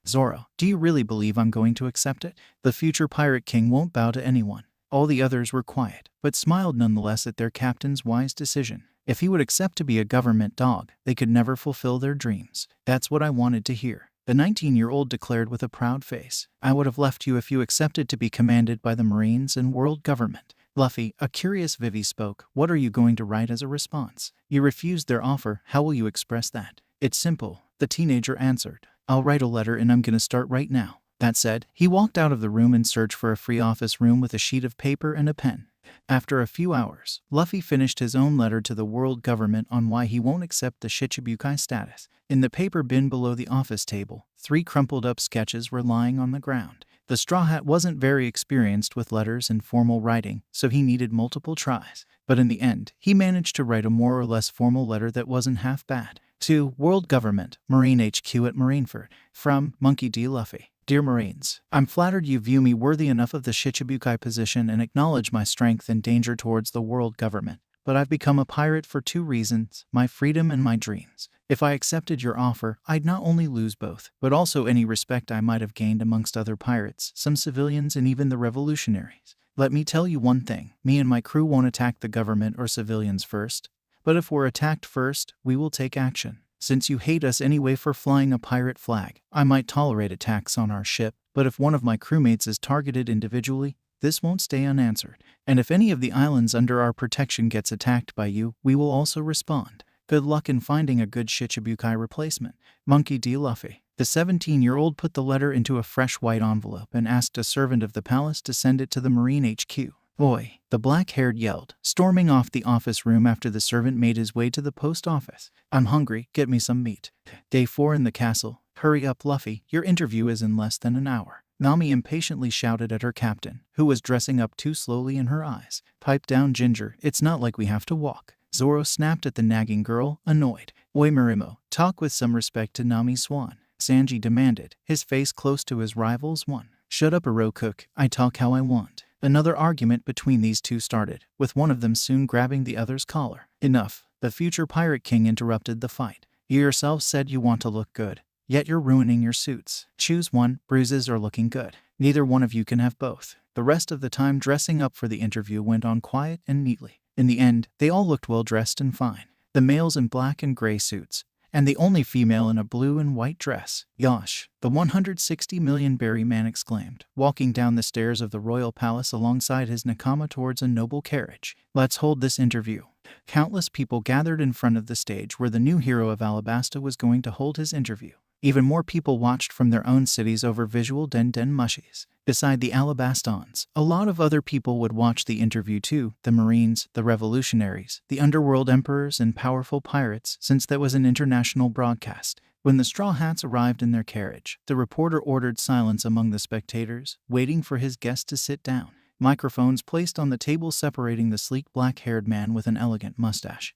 Zoro, do you really believe I'm going to accept it? The future Pirate King won't bow to anyone. All the others were quiet, but smiled nonetheless at their captain's wise decision. If he would accept to be a government dog, they could never fulfill their dreams. That's what I wanted to hear. The 19-year-old declared with a proud face. I would have left you if you accepted to be commanded by the Marines and world government. Luffy, a curious Vivi spoke. What are you going to write as a response? You refused their offer. How will you express that? It's simple, the teenager answered. I'll write a letter and I'm gonna start right now. That said, he walked out of the room in search for a free office room with a sheet of paper and a pen. After a few hours, Luffy finished his own letter to the world government on why he won't accept the Shichibukai status. In the paper bin below the office table, 3 crumpled up sketches were lying on the ground. The Straw Hat wasn't very experienced with letters and formal writing, so he needed multiple tries. But in the end, he managed to write a more or less formal letter that wasn't half bad. To World Government, Marine HQ at Marineford. From Monkey D. Luffy. Dear Marines, I'm flattered you view me worthy enough of the Shichibukai position and acknowledge my strength and danger towards the world government. But I've become a pirate for 2 reasons, my freedom and my dreams. If I accepted your offer, I'd not only lose both, but also any respect I might have gained amongst other pirates, some civilians and even the revolutionaries. Let me tell you one thing, me and my crew won't attack the government or civilians first. But if we're attacked first, we will take action. Since you hate us anyway for flying a pirate flag, I might tolerate attacks on our ship, but if one of my crewmates is targeted individually, this won't stay unanswered. And if any of the islands under our protection gets attacked by you, we will also respond. Good luck in finding a good Shichibukai replacement. Monkey D. Luffy. The 17-year-old put the letter into a fresh white envelope and asked a servant of the palace to send it to the Marine HQ. Oi, the black-haired yelled, storming off the office room after the servant made his way to the post office. I'm hungry, get me some meat. Day 4 in the castle. Hurry up, Luffy, your interview is in less than an hour. Nami impatiently shouted at her captain, who was dressing up too slowly in her eyes. Pipe down, Ginger, it's not like we have to walk. Zoro snapped at the nagging girl, annoyed. Oi Marimo, talk with some respect to Nami Swan. Sanji demanded, his face close to his rival's one. Shut up, Iroh-cook, I talk how I want. Another argument between these two started, with one of them soon grabbing the other's collar. Enough, the future Pirate King interrupted the fight. You yourself said you want to look good, yet you're ruining your suits. Choose one, bruises or looking good. Neither one of you can have both. The rest of the time dressing up for the interview went on quiet and neatly. In the end, they all looked well dressed and fine. The males in black and gray suits, and the only female in a blue and white dress. Yosh, the 160 million berry man exclaimed, walking down the stairs of the royal palace alongside his nakama towards a noble carriage. Let's hold this interview. Countless people gathered in front of the stage where the new hero of Alabasta was going to hold his interview. Even more people watched from their own cities over visual den mushies. Beside the Alabastans, a lot of other people would watch the interview too, the Marines, the revolutionaries, the underworld emperors and powerful pirates, since that was an international broadcast. When the Straw Hats arrived in their carriage, the reporter ordered silence among the spectators, waiting for his guest to sit down. Microphones placed on the table separating the sleek black-haired man with an elegant mustache.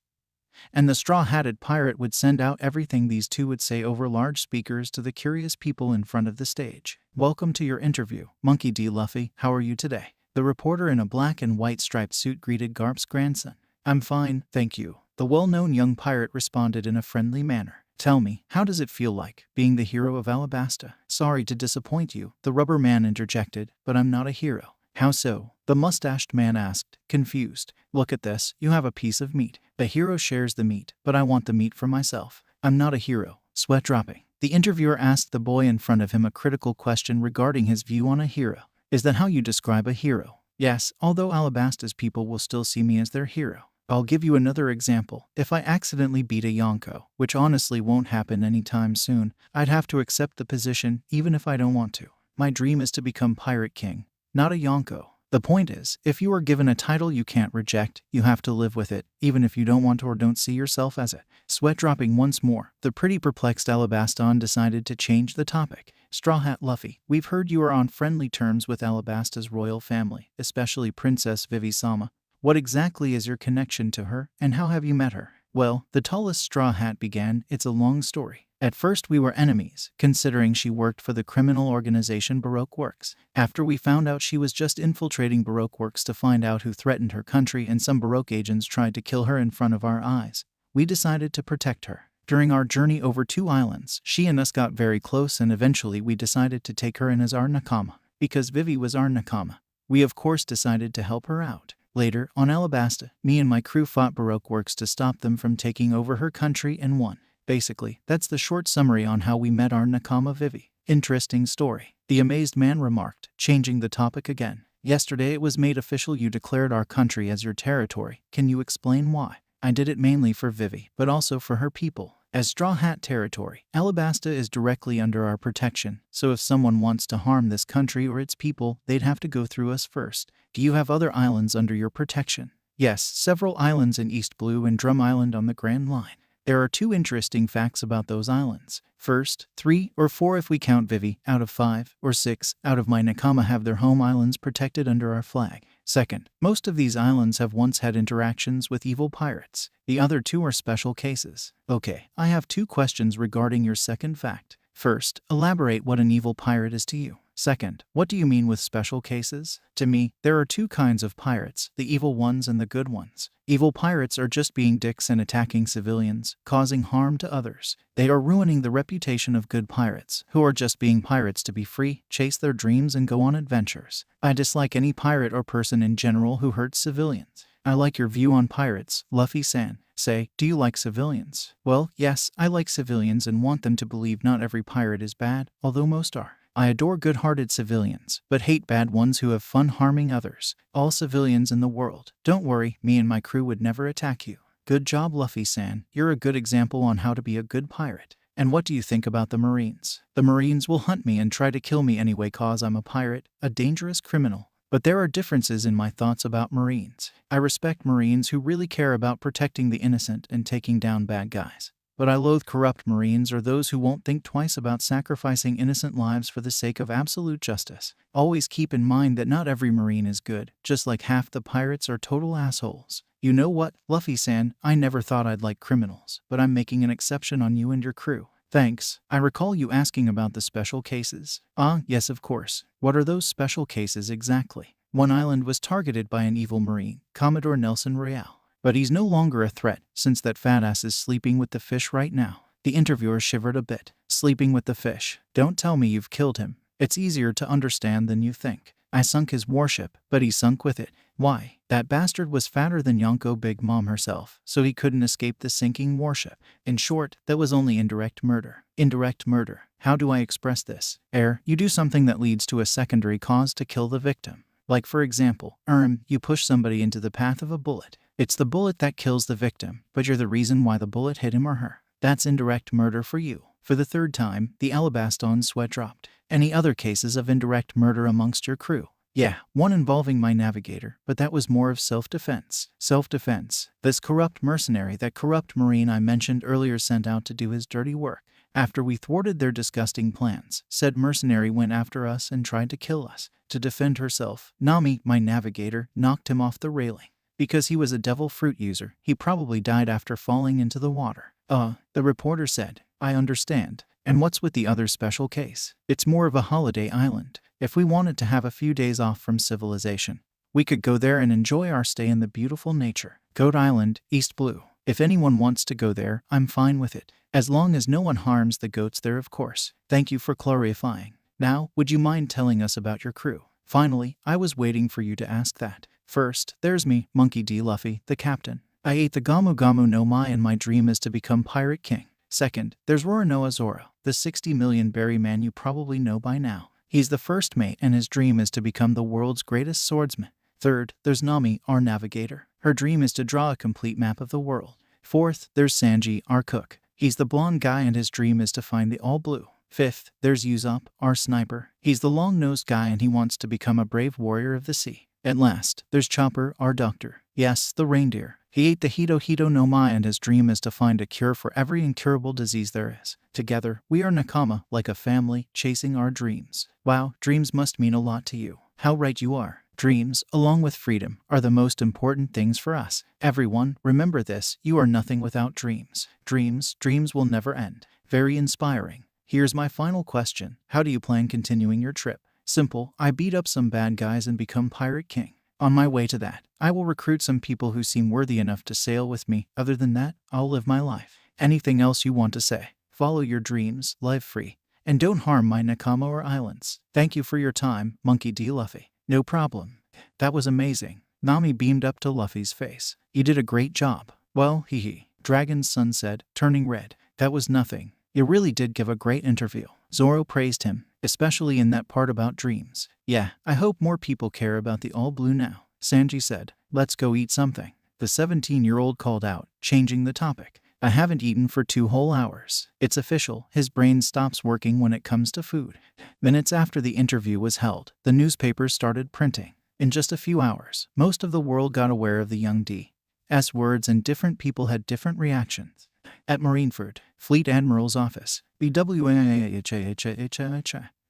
And the straw-hatted pirate would send out everything these two would say over large speakers to the curious people in front of the stage. Welcome to your interview, Monkey D. Luffy, how are you today? The reporter in a black and white striped suit greeted Garp's grandson. I'm fine, thank you. The well-known young pirate responded in a friendly manner. Tell me, how does it feel like, being the hero of Alabasta? Sorry to disappoint you, the rubber man interjected, but I'm not a hero. How so? The mustached man asked, confused. Look at this, you have a piece of meat. The hero shares the meat, but I want the meat for myself. I'm not a hero. Sweat dropping. The interviewer asked the boy in front of him a critical question regarding his view on a hero. Is that how you describe a hero? Yes, although Alabasta's people will still see me as their hero. I'll give you another example. If I accidentally beat a Yonko, which honestly won't happen anytime soon, I'd have to accept the position even if I don't want to. My dream is to become Pirate King, not a Yonko. The point is, if you are given a title you can't reject, you have to live with it, even if you don't want to or don't see yourself as it. Sweat dropping once more, the pretty perplexed Alabasta decided to change the topic. Straw Hat Luffy, we've heard you are on friendly terms with Alabasta's royal family, especially Princess Vivi-sama. What exactly is your connection to her, and how have you met her? Well, the tallest Straw Hat began, it's a long story. At first we were enemies, considering she worked for the criminal organization Baroque Works. After we found out she was just infiltrating Baroque Works to find out who threatened her country and some Baroque agents tried to kill her in front of our eyes, we decided to protect her. During our journey over 2 islands, she and us got very close and eventually we decided to take her in as our nakama. Because Vivi was our nakama, we of course decided to help her out. Later, on Alabasta, me and my crew fought Baroque Works to stop them from taking over her country and won. Basically, that's the short summary on how we met our nakama Vivi. Interesting story. The amazed man remarked, changing the topic again. Yesterday it was made official you declared our country as your territory. Can you explain why? I did it mainly for Vivi, but also for her people. As Straw Hat territory, Alabasta is directly under our protection, so if someone wants to harm this country or its people, they'd have to go through us first. Do you have other islands under your protection? Yes, several islands in East Blue and Drum Island on the Grand Line. There are 2 interesting facts about those islands. First, 3 or 4 if we count Vivi, out of 5, or 6 out of my nakama have their home islands protected under our flag. Second, most of these islands have once had interactions with evil pirates. The other 2 are special cases. Okay, I have 2 questions regarding your second fact. First, elaborate what an evil pirate is to you. Second, what do you mean with special cases? To me, there are 2 kinds of pirates, the evil ones and the good ones. Evil pirates are just being dicks and attacking civilians, causing harm to others. They are ruining the reputation of good pirates, who are just being pirates to be free, chase their dreams and go on adventures. I dislike any pirate or person in general who hurts civilians. I like your view on pirates, Luffy-san. Say, do you like civilians? Well, yes, I like civilians and want them to believe not every pirate is bad, although most are. I adore good-hearted civilians, but hate bad ones who have fun harming others. All civilians in the world. Don't worry, me and my crew would never attack you. Good job, Luffy-san. You're a good example on how to be a good pirate. And what do you think about the Marines? The Marines will hunt me and try to kill me anyway cause I'm a pirate, a dangerous criminal. But there are differences in my thoughts about Marines. I respect Marines who really care about protecting the innocent and taking down bad guys. But I loathe corrupt Marines or those who won't think twice about sacrificing innocent lives for the sake of absolute justice. Always keep in mind that not every Marine is good, just like half the pirates are total assholes. You know what, Luffy-san, I never thought I'd like criminals, but I'm making an exception on you and your crew. Thanks. I recall you asking about the special cases. Ah, yes, of course. What are those special cases exactly? One island was targeted by an evil Marine, Commodore Nelson Royale. But he's no longer a threat, since that fat ass is sleeping with the fish right now. The interviewer shivered a bit. Sleeping with the fish. Don't tell me you've killed him. It's easier to understand than you think. I sunk his warship, but he sunk with it. Why? That bastard was fatter than Yonko Big Mom herself, so he couldn't escape the sinking warship. In short, that was only indirect murder. Indirect murder. How do I express this? You do something that leads to a secondary cause to kill the victim. Like for example, you push somebody into the path of a bullet. It's the bullet that kills the victim, but you're the reason why the bullet hit him or her. That's indirect murder for you. For the 3rd time, the Alabaston's sweat dropped. Any other cases of indirect murder amongst your crew? Yeah, one involving my navigator, but that was more of self-defense. Self-defense. This corrupt mercenary, that corrupt Marine I mentioned earlier sent out to do his dirty work. After we thwarted their disgusting plans, said mercenary went after us and tried to kill us. To defend herself, Nami, my navigator, knocked him off the railing. Because he was a devil fruit user, he probably died after falling into the water. The reporter said. I understand. And what's with the other special case? It's more of a holiday island. If we wanted to have a few days off from civilization, we could go there and enjoy our stay in the beautiful nature. Goat Island, East Blue. If anyone wants to go there, I'm fine with it. As long as no one harms the goats there, of course. Thank you for clarifying. Now, would you mind telling us about your crew? Finally, I was waiting for you to ask that. First, there's me, Monkey D. Luffy, the captain. I ate the Gamu Gamu no Mai and my dream is to become Pirate King. Second, there's Roronoa Zoro, the 60 million berry man you probably know by now. He's the first mate and his dream is to become the world's greatest swordsman. Third, there's Nami, our navigator. Her dream is to draw a complete map of the world. Fourth, there's Sanji, our cook. He's the blonde guy and his dream is to find the all blue. Fifth, there's Usopp, our sniper. He's the long-nosed guy and he wants to become a brave warrior of the sea. And last, there's Chopper, our doctor. Yes, the reindeer. He ate the Hito Hito no Mai and his dream is to find a cure for every incurable disease there is. Together, we are nakama, like a family, chasing our dreams. Wow, dreams must mean a lot to you. How right you are. Dreams, along with freedom, are the most important things for us. Everyone, remember this, you are nothing without dreams. Dreams will never end. Very inspiring. Here's my final question. How do you plan continuing your trip? Simple, I beat up some bad guys and become Pirate King. On my way to that, I will recruit some people who seem worthy enough to sail with me. Other than that, I'll live my life. Anything else you want to say? Follow your dreams, live free, and don't harm my nakama or islands. Thank you for your time, Monkey D. Luffy. No problem. That was amazing. Nami beamed up to Luffy's face. You did a great job. Well, hee. Dragon's son said, turning red. That was nothing. You really did give a great interview. Zoro praised him, especially in that part about dreams. Yeah, I hope more people care about the all blue now. Sanji said, let's go eat something. The 17-year-old called out, changing the topic. I haven't eaten for 2 whole hours. It's official, his brain stops working when it comes to food. Minutes after the interview was held, the newspapers started printing. In just a few hours, most of the world got aware of the young D.'s words and different people had different reactions. At Marineford, Fleet Admiral's office,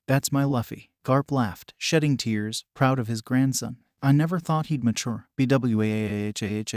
That's my Luffy. Garp laughed, shedding tears, proud of his grandson. I never thought he'd mature. GARP.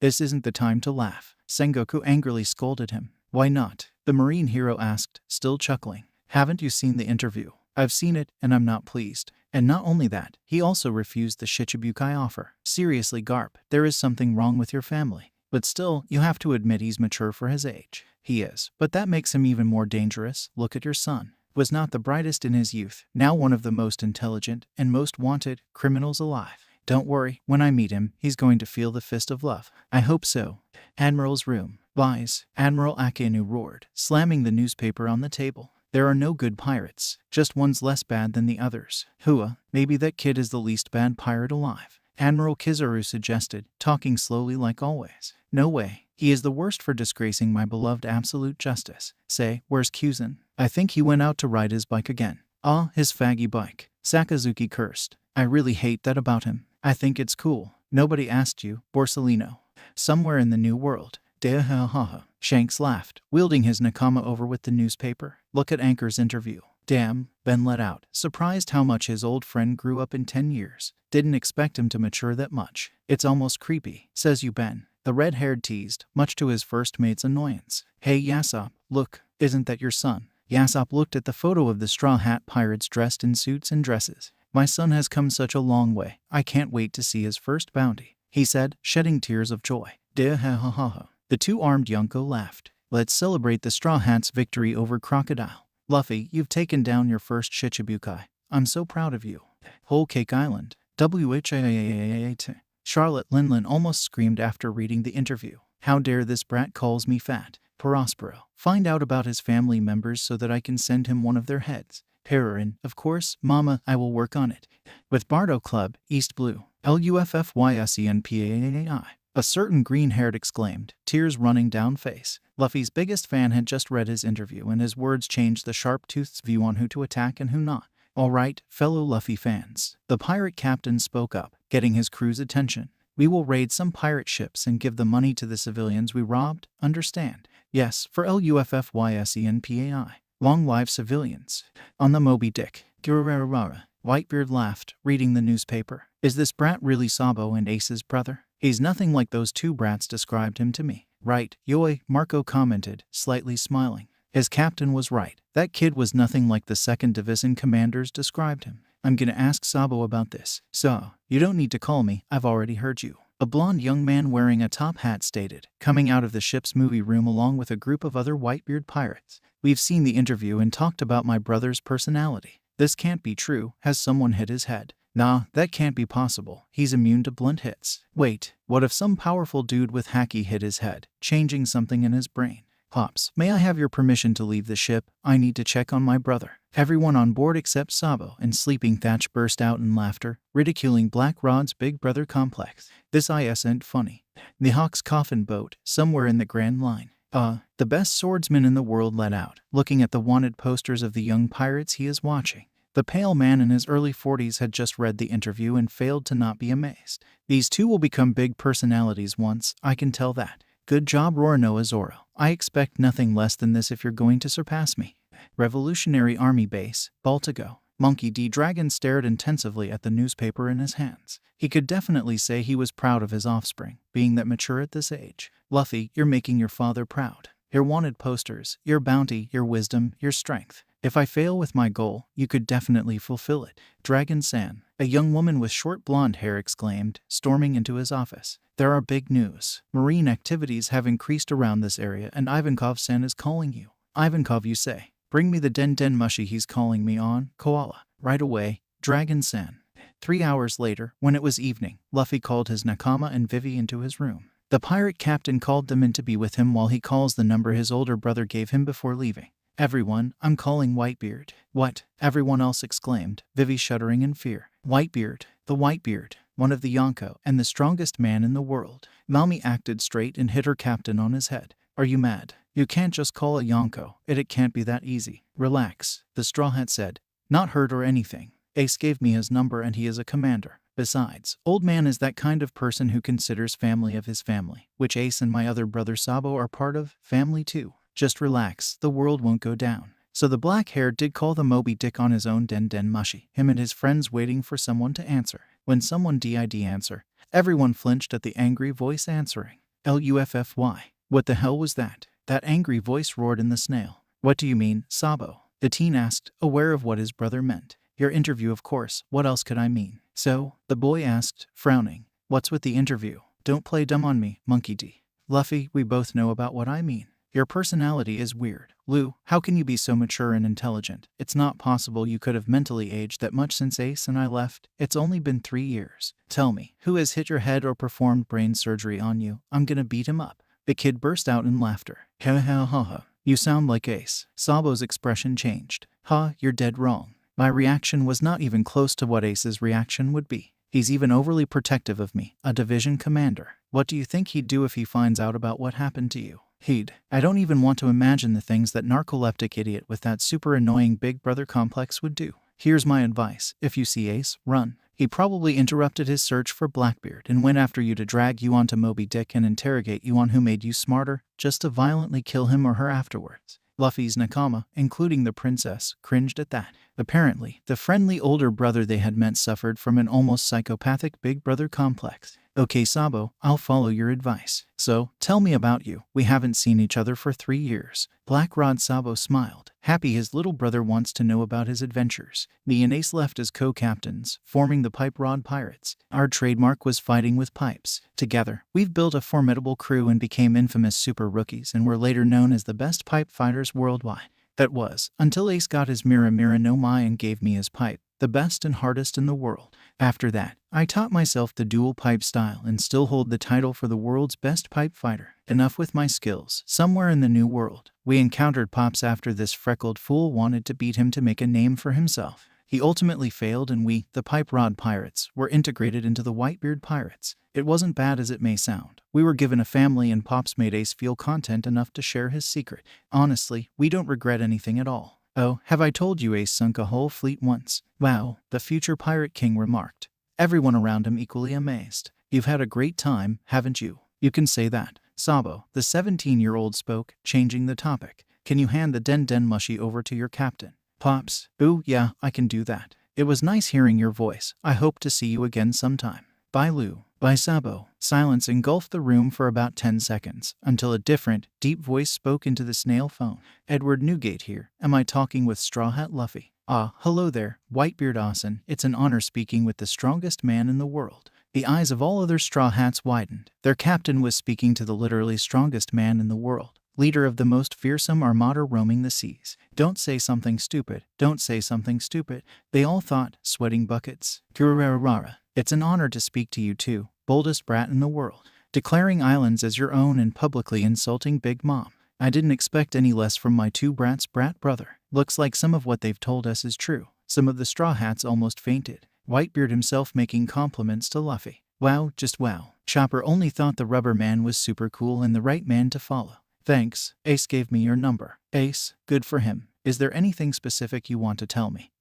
This isn't the time to laugh. Sengoku angrily scolded him. Why not? The marine hero asked, still chuckling. Haven't you seen the interview? I've seen it, and I'm not pleased. And not only that, he also refused the Shichibukai offer. Seriously, Garp, there is something wrong with your family. But still, you have to admit he's mature for his age. He is, but that makes him even more dangerous. Look at your son. Was not the brightest in his youth, now one of the most intelligent and most wanted criminals alive. Don't worry, when I meet him, he's going to feel the fist of love. I hope so. Admiral's room. Lies, Admiral Akenu roared, slamming the newspaper on the table. There are no good pirates, just one's less bad than the others. Hua, maybe that kid is the least bad pirate alive. Admiral Kizaru suggested, talking slowly like always. No way, he is the worst for disgracing my beloved absolute justice. Say, where's Kuzan? I think he went out to ride his bike again. Ah, his faggy bike. Sakazuki cursed. I really hate that about him. I think it's cool. Nobody asked you, Borsellino. Somewhere in the new world. Deahahaha. Shanks laughed, wielding his nakama over with the newspaper. Look at Anchor's interview. Damn, Ben let out, surprised how much his old friend grew up in 10 years. Didn't expect him to mature that much. It's almost creepy, says you Ben. The red-haired teased, much to his first mate's annoyance. Hey Yasop, look, isn't that your son? Yasop looked at the photo of the Straw Hat Pirates dressed in suits and dresses. My son has come such a long way. I can't wait to see his first bounty, he said, shedding tears of joy. Deahahaha. The two-armed Yonko laughed. Let's celebrate the Straw Hats' victory over Crocodile. Luffy, you've taken down your first Shichibukai. I'm so proud of you. Whole Cake Island. WHAAAAT. Charlotte Linlin almost screamed after reading the interview. How dare this brat calls me fat. Prospero. Find out about his family members so that I can send him one of their heads. Pererin, of course, Mama, I will work on it. With Bardo Club, East Blue. LUFFYSENPAAI. A certain green-haired exclaimed, tears running down face. Luffy's biggest fan had just read his interview and his words changed the sharp-toothed's view on who to attack and who not. All right, fellow Luffy fans. The pirate captain spoke up, getting his crew's attention. We will raid some pirate ships and give the money to the civilians we robbed, understand? Yes, for LUFFYSENPAI. Long live civilians. On the Moby Dick. Gururarara. Whitebeard laughed, reading the newspaper. Is this brat really Sabo and Ace's brother? He's nothing like those two brats described him to me. Right, Yoi, Marco commented, slightly smiling. His captain was right. That kid was nothing like the 2nd Division commanders described him. I'm gonna ask Sabo about this. So, you don't need to call me, I've already heard you. A blonde young man wearing a top hat stated, coming out of the ship's movie room along with a group of other Whitebeard pirates. We've seen the interview and talked about my brother's personality. This can't be true. Has someone hit his head? Nah, that can't be possible. He's immune to blunt hits. Wait, what if some powerful dude with haki hit his head, changing something in his brain? Pops, may I have your permission to leave the ship? I need to check on my brother. Everyone on board except Sabo and Sleeping Thatch burst out in laughter, ridiculing Black Rod's big brother complex. This isn't funny. The Hawk's coffin boat, somewhere in the Grand Line. The best swordsman in the world let out, looking at the wanted posters of the young pirates he is watching. The pale man in his early 40s had just read the interview and failed to not be amazed. These two will become big personalities once, I can tell that. Good job, Roronoa Zoro. I expect nothing less than this if you're going to surpass me. Revolutionary Army Base, Baltigo. Monkey D. Dragon stared intensively at the newspaper in his hands. He could definitely say he was proud of his offspring, being that mature at this age. Luffy, you're making your father proud. Your wanted posters, your bounty, your wisdom, your strength. If I fail with my goal, you could definitely fulfill it. Dragon-san, a young woman with short blonde hair exclaimed, storming into his office. There are big news. Marine activities have increased around this area and Ivankov-san is calling you. Ivankov, you say. Bring me the Den Mushi he's calling me on, Koala. Right away, Dragon-san. 3 hours later, when it was evening, Luffy called his nakama and Vivi into his room. The pirate captain called them in to be with him while he calls the number his older brother gave him before leaving. Everyone, I'm calling Whitebeard. What? Everyone else exclaimed, Vivi shuddering in fear. Whitebeard, the Whitebeard, one of the Yonko and the strongest man in the world. Nami acted straight and hit her captain on his head. Are you mad? You can't just call a Yonko. It can't be that easy. Relax, the Straw Hat said. Not hurt or anything. Ace gave me his number and he is a commander. Besides, old man is that kind of person who considers family of his family, which Ace and my other brother Sabo are part of, family too. Just relax, the world won't go down. So the black hair did call the Moby Dick on his own Den Mushi, him and his friends waiting for someone to answer. When someone did answer, everyone flinched at the angry voice answering. Luffy. What the hell was that? That angry voice roared in the snail. What do you mean, Sabo? The teen asked, aware of what his brother meant. Your interview, of course. What else could I mean? So, the boy asked, frowning. What's with the interview? Don't play dumb on me, Monkey D. Luffy, we both know about what I mean. Your personality is weird. Lou, how can you be so mature and intelligent? It's not possible you could have mentally aged that much since Ace and I left. It's only been 3 years. Tell me, who has hit your head or performed brain surgery on you? I'm gonna beat him up. The kid burst out in laughter. Ha ha ha ha. You sound like Ace. Sabo's expression changed. You're dead wrong. My reaction was not even close to what Ace's reaction would be. He's even overly protective of me, a division commander. What do you think he'd do if he finds out about what happened to you? I don't even want to imagine the things that narcoleptic idiot with that super annoying big brother complex would do. Here's my advice. If you see Ace, run. He probably interrupted his search for Blackbeard and went after you to drag you onto Moby Dick and interrogate you on who made you smarter, just to violently kill him or her afterwards. Luffy's nakama, including the princess, cringed at that. Apparently, the friendly older brother they had met suffered from an almost psychopathic big brother complex. Okay, Sabo, I'll follow your advice. So, tell me about you. We haven't seen each other for 3 years. Black Rod Sabo smiled, happy his little brother wants to know about his adventures. Me and Ace left as co-captains, forming the Pipe Rod Pirates. Our trademark was fighting with pipes. Together, we've built a formidable crew and became infamous super rookies and were later known as the best pipe fighters worldwide. That was, until Ace got his Mira no Mai and gave me his pipe, the best and hardest in the world. After that, I taught myself the dual pipe style and still hold the title for the world's best pipe fighter. Enough with my skills. Somewhere in the new world, we encountered Pops after this freckled fool wanted to beat him to make a name for himself. He ultimately failed and we, the Pipe Rod Pirates, were integrated into the Whitebeard Pirates. It wasn't bad as it may sound. We were given a family and Pops made Ace feel content enough to share his secret. Honestly, we don't regret anything at all. Oh, have I told you Ace sunk a whole fleet once? Wow, the future Pirate King remarked. Everyone around him equally amazed. You've had a great time, haven't you? You can say that. Sabo, the 17-year-old spoke, changing the topic. Can you hand the Den Mushi over to your captain? Pops, ooh, yeah, I can do that. It was nice hearing your voice. I hope to see you again sometime. Bye Lou. Bye Sabo. Silence engulfed the room for about 10 seconds, until a different, deep voice spoke into the snail phone. Edward Newgate here. Am I talking with Straw Hat Luffy? Hello there, Whitebeard Asen. It's an honor speaking with the strongest man in the world. The eyes of all other Straw Hats widened. Their captain was speaking to the literally strongest man in the world. leader of the most fearsome armada roaming the seas. Don't say something stupid. Don't say something stupid. They all thought, sweating buckets. Kurarara. It's an honor to speak to you too, boldest brat in the world. Declaring islands as your own and publicly insulting Big Mom. I didn't expect any less from my two brat brother. Looks like some of what they've told us is true. Some of the Straw Hats almost fainted. Whitebeard himself making compliments to Luffy. Wow, just wow. Chopper only thought the rubber man was super cool and the right man to follow. Thanks. Ace gave me your number. Ace, good for him. Is there anything specific you want to tell me?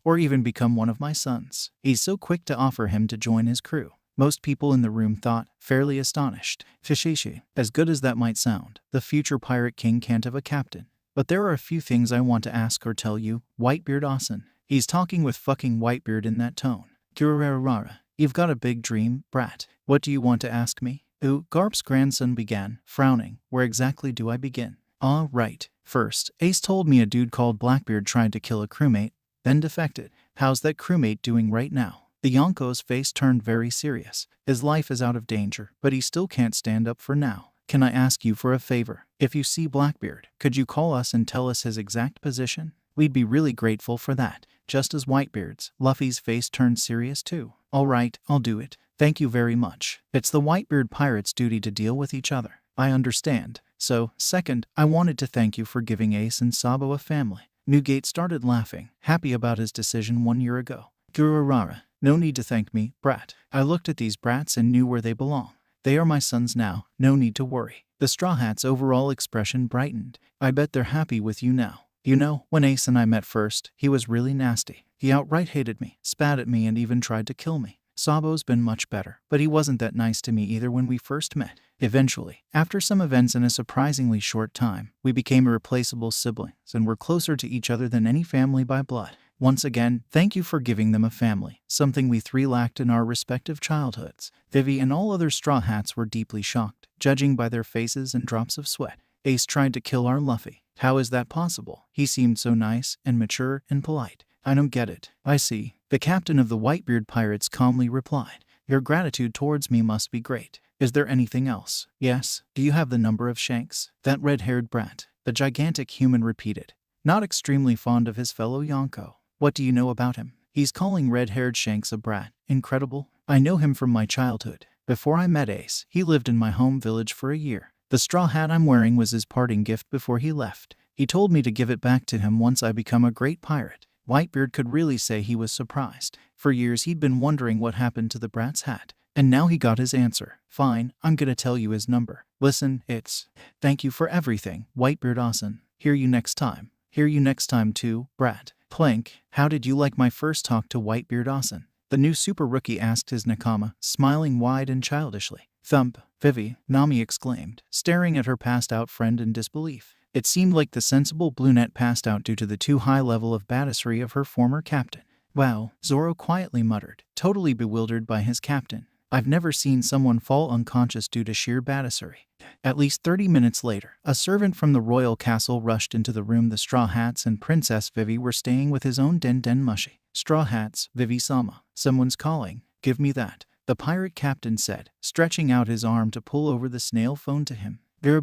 Or even become one of my sons? He's so quick to offer him to join his crew. Most people in the room thought, fairly astonished. Fishishi, as good as that might sound, the future pirate king can't have a captain. But there are a few things I want to ask or tell you, Whitebeard Asen. He's talking with fucking Whitebeard in that tone. Kurarara, you've got a big dream, brat. What do you want to ask me? Ooh, Garp's grandson began, frowning. Where exactly do I begin? Ah, right. First, Ace told me a dude called Blackbeard tried to kill a crewmate, then defected. How's that crewmate doing right now? The Yonko's face turned very serious. His life is out of danger, but he still can't stand up for now. Can I ask you for a favor? If you see Blackbeard, could you call us and tell us his exact position? We'd be really grateful for that. Just as Whitebeard's, Luffy's face turned serious too. All right, I'll do it. Thank you very much. It's the Whitebeard pirates' duty to deal with each other. I understand. So, second, I wanted to thank you for giving Ace and Sabo a family. Newgate started laughing, happy about his decision 1 year ago. Gururara, no need to thank me, brat. I looked at these brats and knew where they belong. They are my sons now, no need to worry. The Straw Hat's overall expression brightened. I bet they're happy with you now. You know, when Ace and I met first, he was really nasty. He outright hated me, spat at me and even tried to kill me. Sabo's been much better, but he wasn't that nice to me either when we first met. Eventually, after some events in a surprisingly short time, we became irreplaceable siblings and were closer to each other than any family by blood. Once again, thank you for giving them a family, something we three lacked in our respective childhoods. Vivi and all other Straw Hats were deeply shocked, judging by their faces and drops of sweat. Ace tried to kill our Luffy. How is that possible? He seemed so nice and mature and polite. I don't get it. I see. The captain of the Whitebeard pirates calmly replied. Your gratitude towards me must be great. Is there anything else? Yes. Do you have the number of Shanks? That red-haired brat. The gigantic human repeated. Not extremely fond of his fellow Yonko. What do you know about him? He's calling red-haired Shanks a brat. Incredible. I know him from my childhood. Before I met Ace, he lived in my home village for a year. The straw hat I'm wearing was his parting gift before he left. He told me to give it back to him once I become a great pirate. Whitebeard could really say he was surprised. For years he'd been wondering what happened to the brat's hat. And now he got his answer. Fine, I'm gonna tell you his number. Listen, it's... Thank you for everything, Whitebeard Asen. Hear you next time. Hear you next time too, brat. Plank, how did you like my first talk to Whitebeard Asen? The new super rookie asked his nakama, smiling wide and childishly. Thump, Vivi, Nami exclaimed, staring at her passed-out friend in disbelief. It seemed like the sensible brunette passed out due to the too high level of badassery of her former captain. Wow, Zoro quietly muttered, totally bewildered by his captain. I've never seen someone fall unconscious due to sheer badassery. At least 30 minutes later, a servant from the royal castle rushed into the room the Straw Hats and Princess Vivi were staying with his own Den Mushi. Straw Hats, Vivi-sama. Someone's calling. Give me that. The pirate captain said, stretching out his arm to pull over the snail phone to him. Bira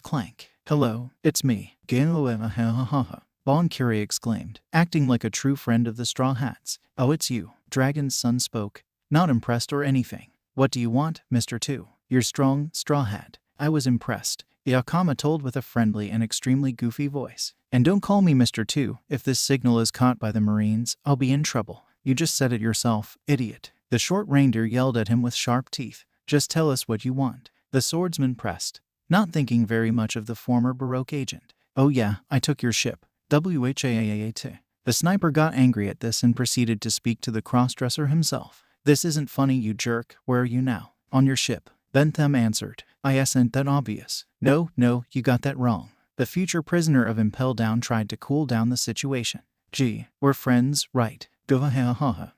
clank. Hello, it's me. Bon Curie exclaimed, acting like a true friend of the Straw Hats. Oh, it's you. Dragon's son spoke. Not impressed or anything. What do you want, Mr. 2? You're strong, Straw Hat. I was impressed. Yakama told with a friendly and extremely goofy voice. And don't call me Mr. 2. If this signal is caught by the Marines, I'll be in trouble. You just said it yourself, idiot. The short reindeer yelled at him with sharp teeth. Just tell us what you want. The swordsman pressed, not thinking very much of the former Baroque agent. Oh yeah, I took your ship. WHAAAT. The sniper got angry at this and proceeded to speak to the crossdresser himself. This isn't funny, you jerk. Where are you now? On your ship. Then Them answered. I isn't that obvious. No, you got that wrong. The future prisoner of Impel Down tried to cool down the situation. Gee, we're friends, right? Govahahaha.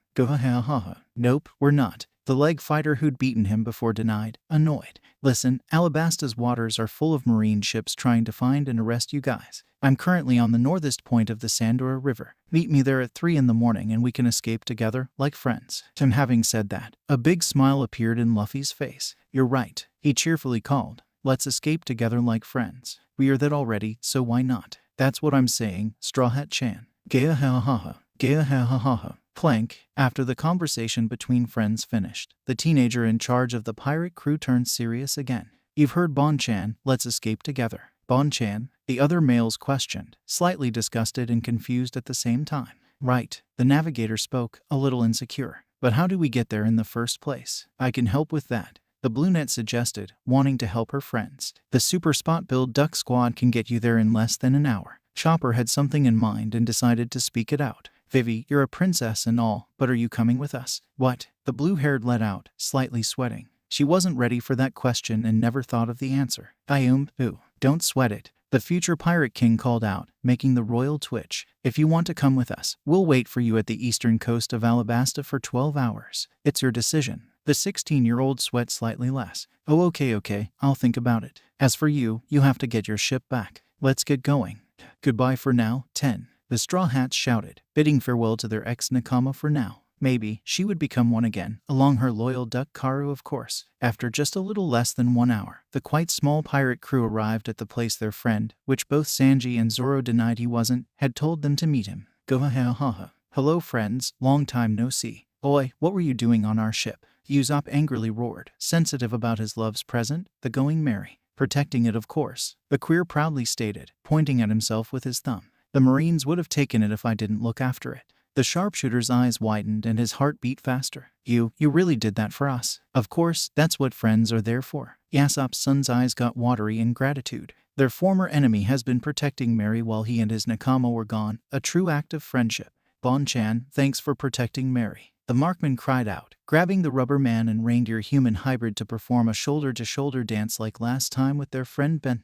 Nope, we're not. The leg fighter who'd beaten him before denied, annoyed. Listen, Alabasta's waters are full of marine ships trying to find and arrest you guys. I'm currently on the northest point of the Sandora River. Meet me there at 3 in the morning and we can escape together, like friends. Tim having said that, a big smile appeared in Luffy's face. You're right, he cheerfully called. Let's escape together like friends. We are that already, so why not? That's what I'm saying, Straw Hat Chan. Gaya ha ha ha. Gaya ha ha ha ha. Plank. After the conversation between friends finished, the teenager in charge of the pirate crew turned serious again. You've heard Bon-chan, let's escape together. Bon-chan? The other males questioned, slightly disgusted and confused at the same time. Right, the navigator spoke, a little insecure. But how do we get there in the first place? I can help with that, the brunette suggested, wanting to help her friends. The super spot build duck squad can get you there in less than an hour. Chopper had something in mind and decided to speak it out. Vivi, you're a princess and all, but are you coming with us? What? The blue-haired let out, slightly sweating. She wasn't ready for that question and never thought of the answer. Ooh, don't sweat it. The future pirate king called out, making the royal twitch. If you want to come with us, we'll wait for you at the eastern coast of Alabasta for 12 hours. It's your decision. The 16-year-old sweat slightly less. Oh, okay, I'll think about it. As for you, you have to get your ship back. Let's get going. Goodbye for now, 10. The Straw Hats shouted, bidding farewell to their ex-nakama for now. Maybe she would become one again, along her loyal duck Karu of course. After just a little less than 1 hour, the quite small pirate crew arrived at the place their friend, which both Sanji and Zoro denied he wasn't, had told them to meet him. Go-ha-ha-ha. Hello friends, long time no see. Oi, what were you doing on our ship? Usopp angrily roared, sensitive about his love's present, the going merry. Protecting it of course, the queer proudly stated, pointing at himself with his thumb. The Marines would have taken it if I didn't look after it. The sharpshooter's eyes widened and his heart beat faster. You really did that for us. Of course, that's what friends are there for. Usopp's son's eyes got watery in gratitude. Their former enemy has been protecting Mary while he and his nakama were gone, a true act of friendship. Bon-chan, thanks for protecting Mary. The marksman cried out, grabbing the rubber man and reindeer human hybrid to perform a shoulder-to-shoulder dance like last time with their friend Ben.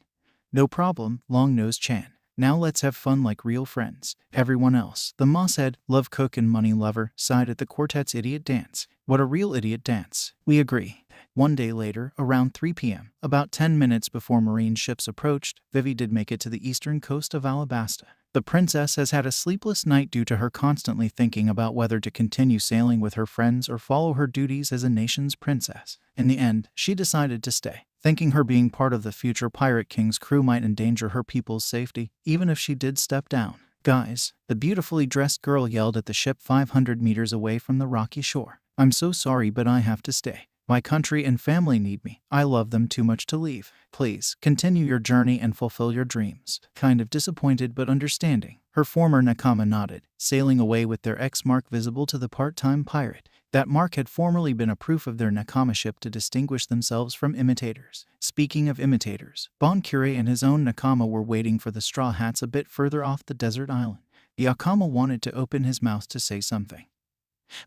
No problem, Long-Nose Chan. Now let's have fun like real friends. Everyone else, the mosshead, love cook and money lover, sighed at the quartet's idiot dance. What a real idiot dance. We agree. One day later, around 3 p.m., about 10 minutes before Marine ships approached, Vivi did make it to the eastern coast of Alabasta. The princess has had a sleepless night due to her constantly thinking about whether to continue sailing with her friends or follow her duties as a nation's princess. In the end, she decided to stay, thinking her being part of the future Pirate King's crew might endanger her people's safety, even if she did step down. Guys, the beautifully dressed girl yelled at the ship 500 meters away from the rocky shore. I'm so sorry, but I have to stay. My country and family need me. I love them too much to leave. Please, continue your journey and fulfill your dreams. Kind of disappointed but understanding, her former nakama nodded, sailing away with their X mark visible to the part-time pirate. That mark had formerly been a proof of their nakama-ship to distinguish themselves from imitators. Speaking of imitators, Katakurii and his own nakama were waiting for the Straw Hats a bit further off the desert island. The nakama wanted to open his mouth to say something,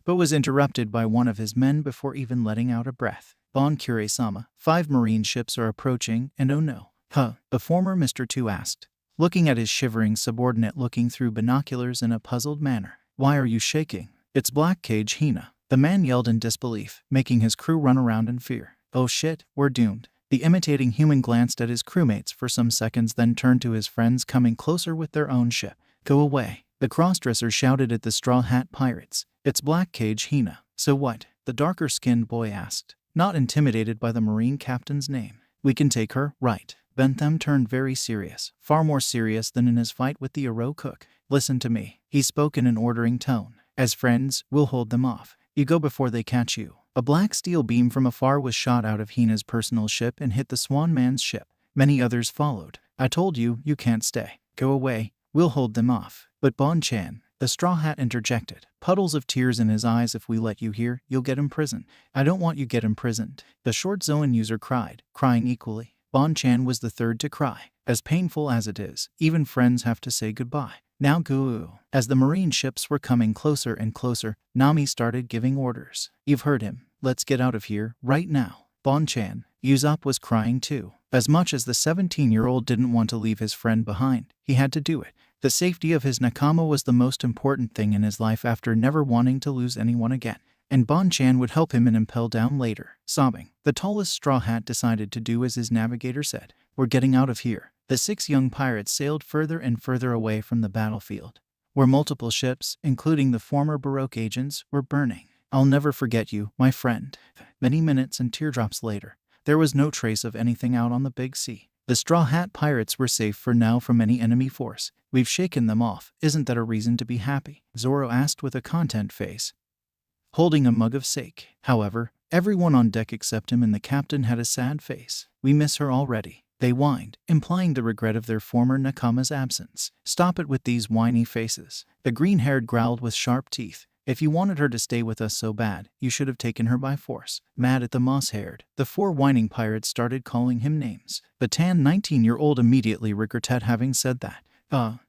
but was interrupted by one of his men before even letting out a breath. Katakurii-sama, 5 marine ships are approaching, and oh no. The former Mr. 2 asked, looking at his shivering subordinate looking through binoculars in a puzzled manner. Why are you shaking? It's Black Cage Hina. The man yelled in disbelief, making his crew run around in fear. Oh shit, we're doomed. The imitating human glanced at his crewmates for some seconds, then turned to his friends coming closer with their own ship. Go away. The crossdresser shouted at the Straw Hat pirates. It's Black Cage Hina. So what? The darker-skinned boy asked, not intimidated by the marine captain's name. We can take her, right? Bentham turned very serious, far more serious than in his fight with the Aro cook. Listen to me. He spoke in an ordering tone. As friends, we'll hold them off. You go before they catch you. A black steel beam from afar was shot out of Hina's personal ship and hit the Swan Man's ship. Many others followed. I told you, you can't stay. Go away. We'll hold them off. But Bon-chan, the Straw Hat interjected, puddles of tears in his eyes. If we let you here, you'll get imprisoned. I don't want you get imprisoned. The short Zoan user cried, crying equally. Bon-chan was the third to cry. As painful as it is, even friends have to say goodbye. Now go. As the marine ships were coming closer and closer, Nami started giving orders. You've heard him. Let's get out of here, right now. Bon-chan, Usopp was crying too. As much as the 17-year-old didn't want to leave his friend behind, he had to do it. The safety of his nakama was the most important thing in his life after never wanting to lose anyone again. And Bon-chan would help him and impel down later. Sobbing, the tallest Straw Hat decided to do as his navigator said. We're getting out of here. The 6 young pirates sailed further and further away from the battlefield, where multiple ships, including the former Baroque agents, were burning. I'll never forget you, my friend. Many minutes and teardrops later, There was no trace of anything out on the big sea. The Straw Hat Pirates were safe for now from any enemy force. We've shaken them off. Isn't that a reason to be happy? Zoro asked with a content face, holding a mug of sake. However, everyone on deck except him and the captain had a sad face. We miss her already, they whined, implying the regret of their former nakama's absence. Stop it with these whiny faces. The green-haired growled with sharp teeth. If you wanted her to stay with us so bad, you should have taken her by force. Mad at the moss-haired, the 4 whining pirates started calling him names. The tan 19-year-old immediately regretted having said that.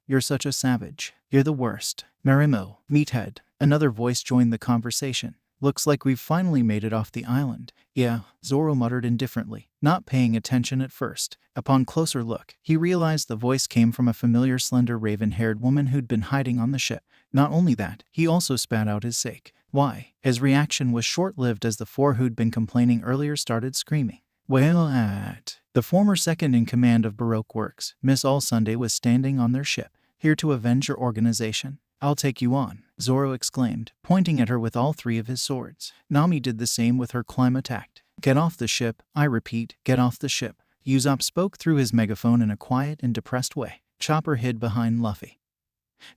You're such a savage. You're the worst. Marimo, meathead. Another voice joined the conversation. Looks like we've finally made it off the island. Yeah, Zoro muttered indifferently, not paying attention at first. Upon closer look, he realized the voice came from a familiar slender raven-haired woman who'd been hiding on the ship. Not only that, he also spat out his sake. Why? His reaction was short-lived as the 4 who'd been complaining earlier started screaming. Well, the former second-in-command of Baroque Works, Miss All Sunday, was standing on their ship, here to avenge your organization. I'll take you on, Zoro exclaimed, pointing at her with all 3 of his swords. Nami did the same with her climb attack. Get off the ship, I repeat, get off the ship. Usopp spoke through his megaphone in a quiet and depressed way. Chopper hid behind Luffy,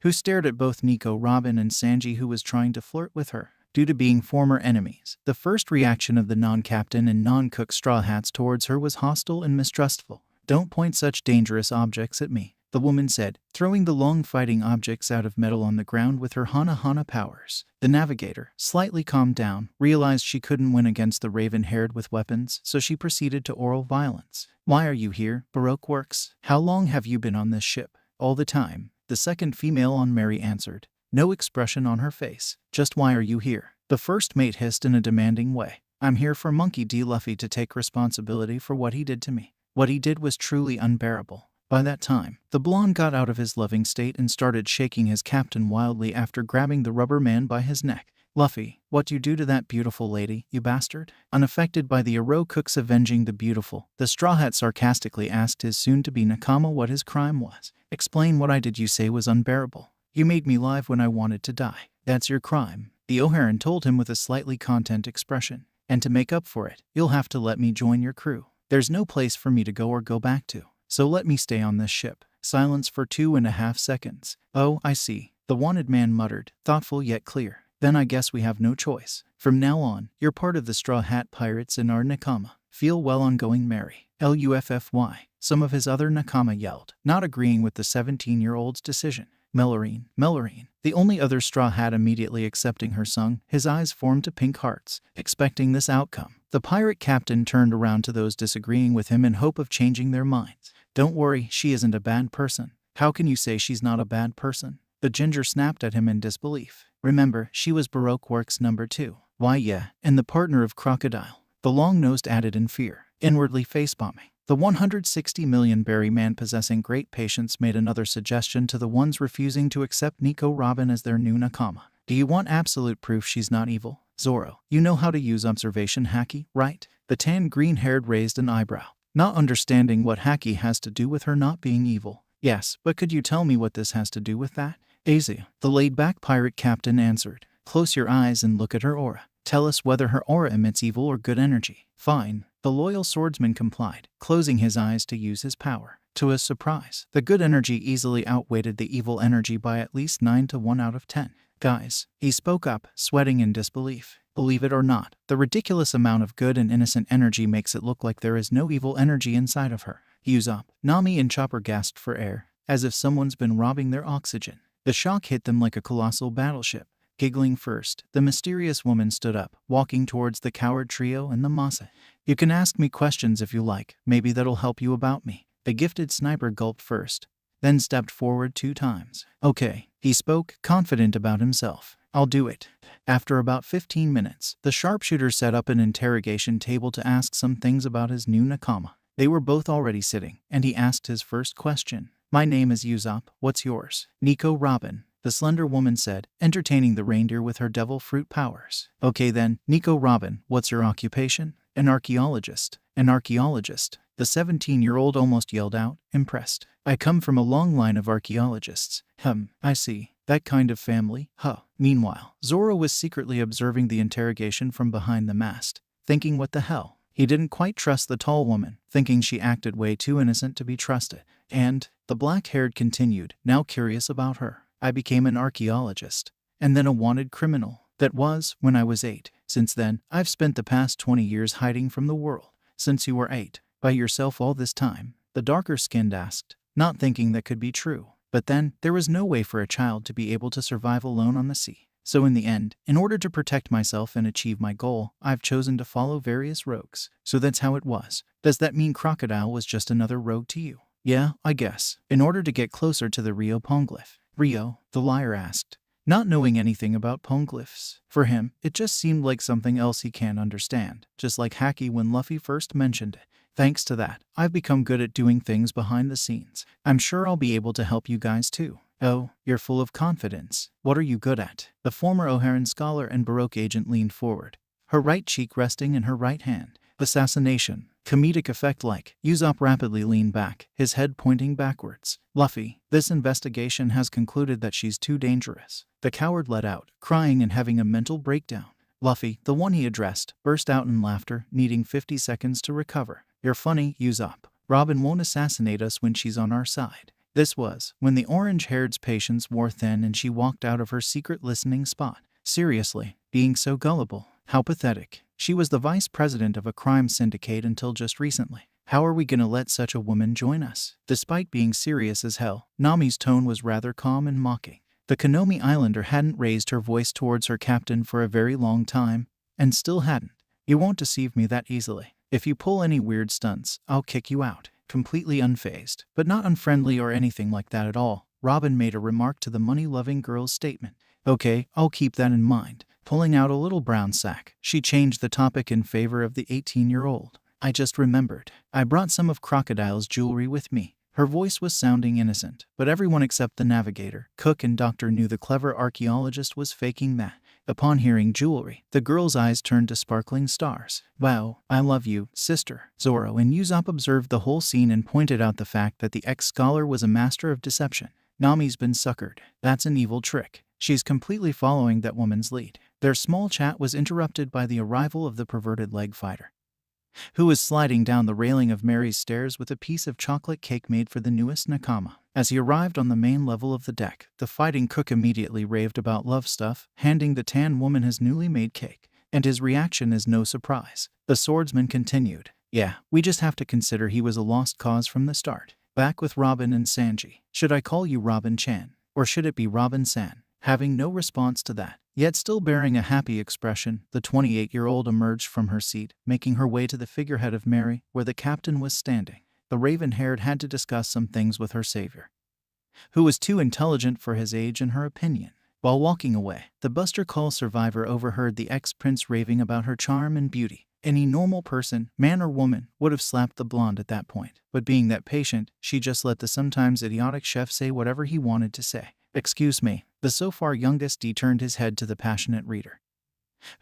who stared at both Nico Robin and Sanji, who was trying to flirt with her. Due to being former enemies, the first reaction of the non-captain and non-cook Straw Hats towards her was hostile and mistrustful. Don't point such dangerous objects at me, the woman said, throwing the long fighting objects out of metal on the ground with her Hana powers. The navigator, slightly calmed down, realized she couldn't win against the raven-haired with weapons, so she proceeded to oral violence. Why are you here, Baroque Works? How long have you been on this ship? All the time, the second female on Mary answered. No expression on her face. Just why are you here? The first mate hissed in a demanding way. I'm here for Monkey D. Luffy to take responsibility for what he did to me. What he did was truly unbearable. By that time, the blonde got out of his loving state and started shaking his captain wildly after grabbing the rubber man by his neck. Luffy, what'd you do to that beautiful lady, you bastard? Unaffected by the Aro cooks avenging the beautiful, the Straw Hat sarcastically asked his soon-to-be nakama what his crime was. Explain what I did you say was unbearable. You made me live when I wanted to die. That's your crime, the O'Haran told him with a slightly content expression. And to make up for it, you'll have to let me join your crew. There's no place for me to go or go back to, so let me stay on this ship. Silence for 2.5 seconds. Oh, I see, the wanted man muttered, thoughtful yet clear. Then I guess we have no choice. From now on, you're part of the Straw Hat Pirates and our nakama. Feel well on going merry. Luffy, some of his other nakama yelled, not agreeing with the 17-year-old's decision. Melorine, the only other Straw Hat immediately accepting her song, his eyes formed to pink hearts. Expecting this outcome, the pirate captain turned around to those disagreeing with him in hope of changing their minds. Don't worry, she isn't a bad person. How can you say she's not a bad person? The ginger snapped at him in disbelief. Remember, she was Baroque Works number 2. Why yeah, and the partner of Crocodile. The long-nosed added in fear, inwardly facepalming. The 160 million berry man possessing great patience made another suggestion to the ones refusing to accept Nico Robin as their new nakama. Do you want absolute proof she's not evil? Zoro, you know how to use observation haki, right? The tan green-haired raised an eyebrow, not understanding what haki has to do with her not being evil. Yes, but could you tell me what this has to do with that? Asia, the laid-back pirate captain answered. Close your eyes and look at her aura. Tell us whether her aura emits evil or good energy. Fine. The loyal swordsman complied, closing his eyes to use his power. To his surprise, the good energy easily outweighed the evil energy by at least 9 to 1 out of 10. Guys, he spoke up, sweating in disbelief. Believe it or not, the ridiculous amount of good and innocent energy makes it look like there is no evil energy inside of her. Yuba, Nami and Chopper gasped for air, as if someone's been robbing their oxygen. The shock hit them like a colossal battleship. Giggling first, the mysterious woman stood up, walking towards the coward trio and the masa. You can ask me questions if you like, maybe that'll help you about me. The gifted sniper gulped first, then stepped forward 2 times. Okay, he spoke, confident about himself. I'll do it. After about 15 minutes, the sharpshooter set up an interrogation table to ask some things about his new nakama. They were both already sitting, and he asked his first question. My name is Usopp, what's yours? Nico Robin, the slender woman said, entertaining the reindeer with her devil fruit powers. Okay then, Nico Robin, what's your occupation? An archaeologist. An archaeologist, the 17-year-old almost yelled out, impressed. I come from a long line of archaeologists. I see. That kind of family, huh? Meanwhile, Zoro was secretly observing the interrogation from behind the mast, thinking what the hell. He didn't quite trust the tall woman, thinking she acted way too innocent to be trusted. And, the black-haired continued, now curious about her. I became an archaeologist, and then a wanted criminal. That was when I was 8. Since then, I've spent the past 20 years hiding from the world. Since you were 8, by yourself all this time? The darker-skinned asked, not thinking that could be true. But then, there was no way for a child to be able to survive alone on the sea. So in the end, in order to protect myself and achieve my goal, I've chosen to follow various rogues. So that's how it was. Does that mean Crocodile was just another rogue to you? Yeah, I guess. In order to get closer to the Rio Poneglyph. Rio? The liar asked, not knowing anything about poneglyphs. For him, it just seemed like something else he can't understand, just like Haki when Luffy first mentioned it. Thanks to that, I've become good at doing things behind the scenes. I'm sure I'll be able to help you guys too. Oh, you're full of confidence. What are you good at? The former O'Haran scholar and Baroque agent leaned forward, her right cheek resting in her right hand. Assassination. Comedic effect like. Usopp rapidly leaned back, his head pointing backwards. Luffy, this investigation has concluded that she's too dangerous. The coward let out, crying and having a mental breakdown. Luffy, the one he addressed, burst out in laughter, needing 50 seconds to recover. You're funny, Usopp. Robin won't assassinate us when she's on our side. This was when the orange-haired's patience wore thin and she walked out of her secret listening spot. Seriously, being so gullible. How pathetic. She was the vice president of a crime syndicate until just recently. How are we gonna let such a woman join us? Despite being serious as hell, Nami's tone was rather calm and mocking. The Konomi Islander hadn't raised her voice towards her captain for a very long time, and still hadn't. You won't deceive me that easily. If you pull any weird stunts, I'll kick you out. Completely unfazed, but not unfriendly or anything like that at all, Robin made a remark to the money-loving girl's statement. Okay, I'll keep that in mind. Pulling out a little brown sack, she changed the topic in favor of the 18-year-old. I just remembered. I brought some of Crocodile's jewelry with me. Her voice was sounding innocent, but everyone except the navigator, cook and doctor knew the clever archaeologist was faking that. Upon hearing jewelry, the girl's eyes turned to sparkling stars. Wow, I love you, sister. Zoro and Usopp observed the whole scene and pointed out the fact that the ex-scholar was a master of deception. Nami's been suckered. That's an evil trick. She's completely following that woman's lead. Their small chat was interrupted by the arrival of the perverted leg fighter, who was sliding down the railing of Mary's stairs with a piece of chocolate cake made for the newest nakama. As he arrived on the main level of the deck, the fighting cook immediately raved about love stuff, handing the tan woman his newly made cake. And his reaction is no surprise. The swordsman continued. Yeah, we just have to consider he was a lost cause from the start. Back with Robin and Sanji. Should I call you Robin-chan? Or should it be Robin-san? Having no response to that, yet still bearing a happy expression, the 28-year-old emerged from her seat, making her way to the figurehead of Mary, where the captain was standing. The raven-haired had to discuss some things with her savior, who was too intelligent for his age in her opinion. While walking away, the Buster Call survivor overheard the ex-prince raving about her charm and beauty. Any normal person, man or woman, would have slapped the blonde at that point. But being that patient, she just let the sometimes idiotic chef say whatever he wanted to say. Excuse me. The so far youngest D turned his head to the passionate reader,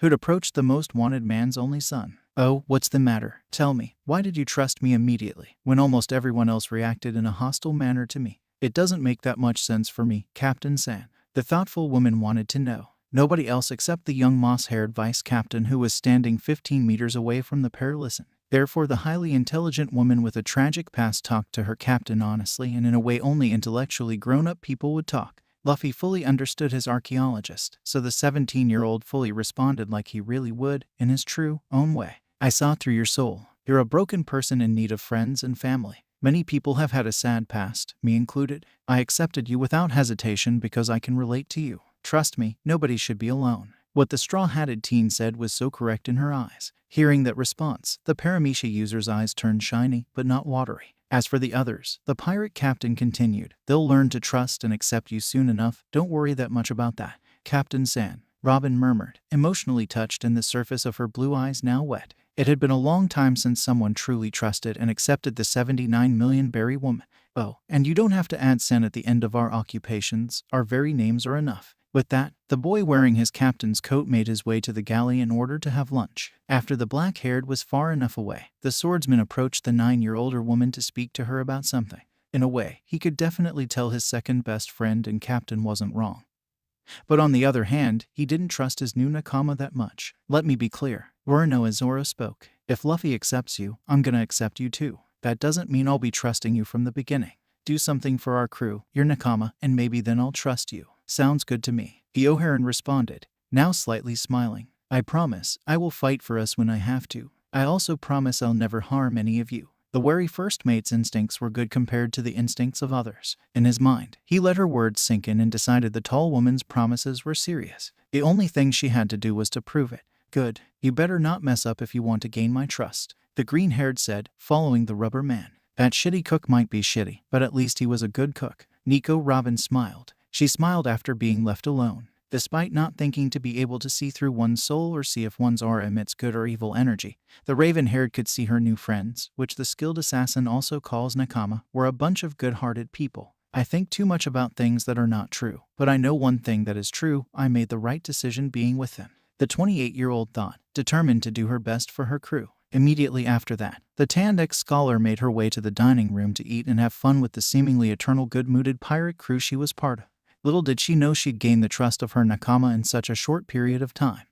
who'd approached the most wanted man's only son. Oh, what's the matter? Tell me, why did you trust me immediately, when almost everyone else reacted in a hostile manner to me? It doesn't make that much sense for me, Captain San. The thoughtful woman wanted to know. Nobody else except the young moss-haired vice-captain who was standing 15 meters away from the pair listened. Therefore the highly intelligent woman with a tragic past talked to her captain honestly and in a way only intellectually grown-up people would talk. Luffy fully understood his archaeologist, so the 17-year-old fully responded like he really would, in his true, own way. I saw through your soul. You're a broken person in need of friends and family. Many people have had a sad past, me included. I accepted you without hesitation because I can relate to you. Trust me, nobody should be alone. What the straw-hatted teen said was so correct in her eyes. Hearing that response, the Paramecia user's eyes turned shiny, but not watery. As for the others, the pirate captain continued, they'll learn to trust and accept you soon enough, don't worry that much about that. Captain San, Robin murmured, emotionally touched and the surface of her blue eyes now wet. It had been a long time since someone truly trusted and accepted the 79 million berry woman. Oh, and you don't have to add Sen at the end of our occupations, our very names are enough. With that, the boy wearing his captain's coat made his way to the galley in order to have lunch. After the black-haired was far enough away, the swordsman approached the 9-year-older woman to speak to her about something. In a way, he could definitely tell his second-best friend and captain wasn't wrong. But on the other hand, he didn't trust his new nakama that much. Let me be clear. Zoro as Zoro spoke. If Luffy accepts you, I'm gonna accept you too. That doesn't mean I'll be trusting you from the beginning. Do something for our crew, your nakama, and maybe then I'll trust you. Sounds good to me. Yoharan responded, now slightly smiling. I promise, I will fight for us when I have to. I also promise I'll never harm any of you. The wary first mate's instincts were good compared to the instincts of others. In his mind, he let her words sink in and decided the tall woman's promises were serious. The only thing she had to do was to prove it. Good. You better not mess up if you want to gain my trust, the green-haired said, following the rubber man. That shitty cook might be shitty, but at least he was a good cook. Nico Robin smiled. She smiled after being left alone. Despite not thinking to be able to see through one's soul or see if one's aura emits good or evil energy, the raven-haired could see her new friends, which the skilled assassin also calls nakama, were a bunch of good-hearted people. I think too much about things that are not true, but I know one thing that is true: I made the right decision being with them, the 28-year-old thought, determined to do her best for her crew. Immediately after that, the tanned ex-scholar made her way to the dining room to eat and have fun with the seemingly eternal good-mooded pirate crew she was part of. Little did she know she'd gain the trust of her nakama in such a short period of time.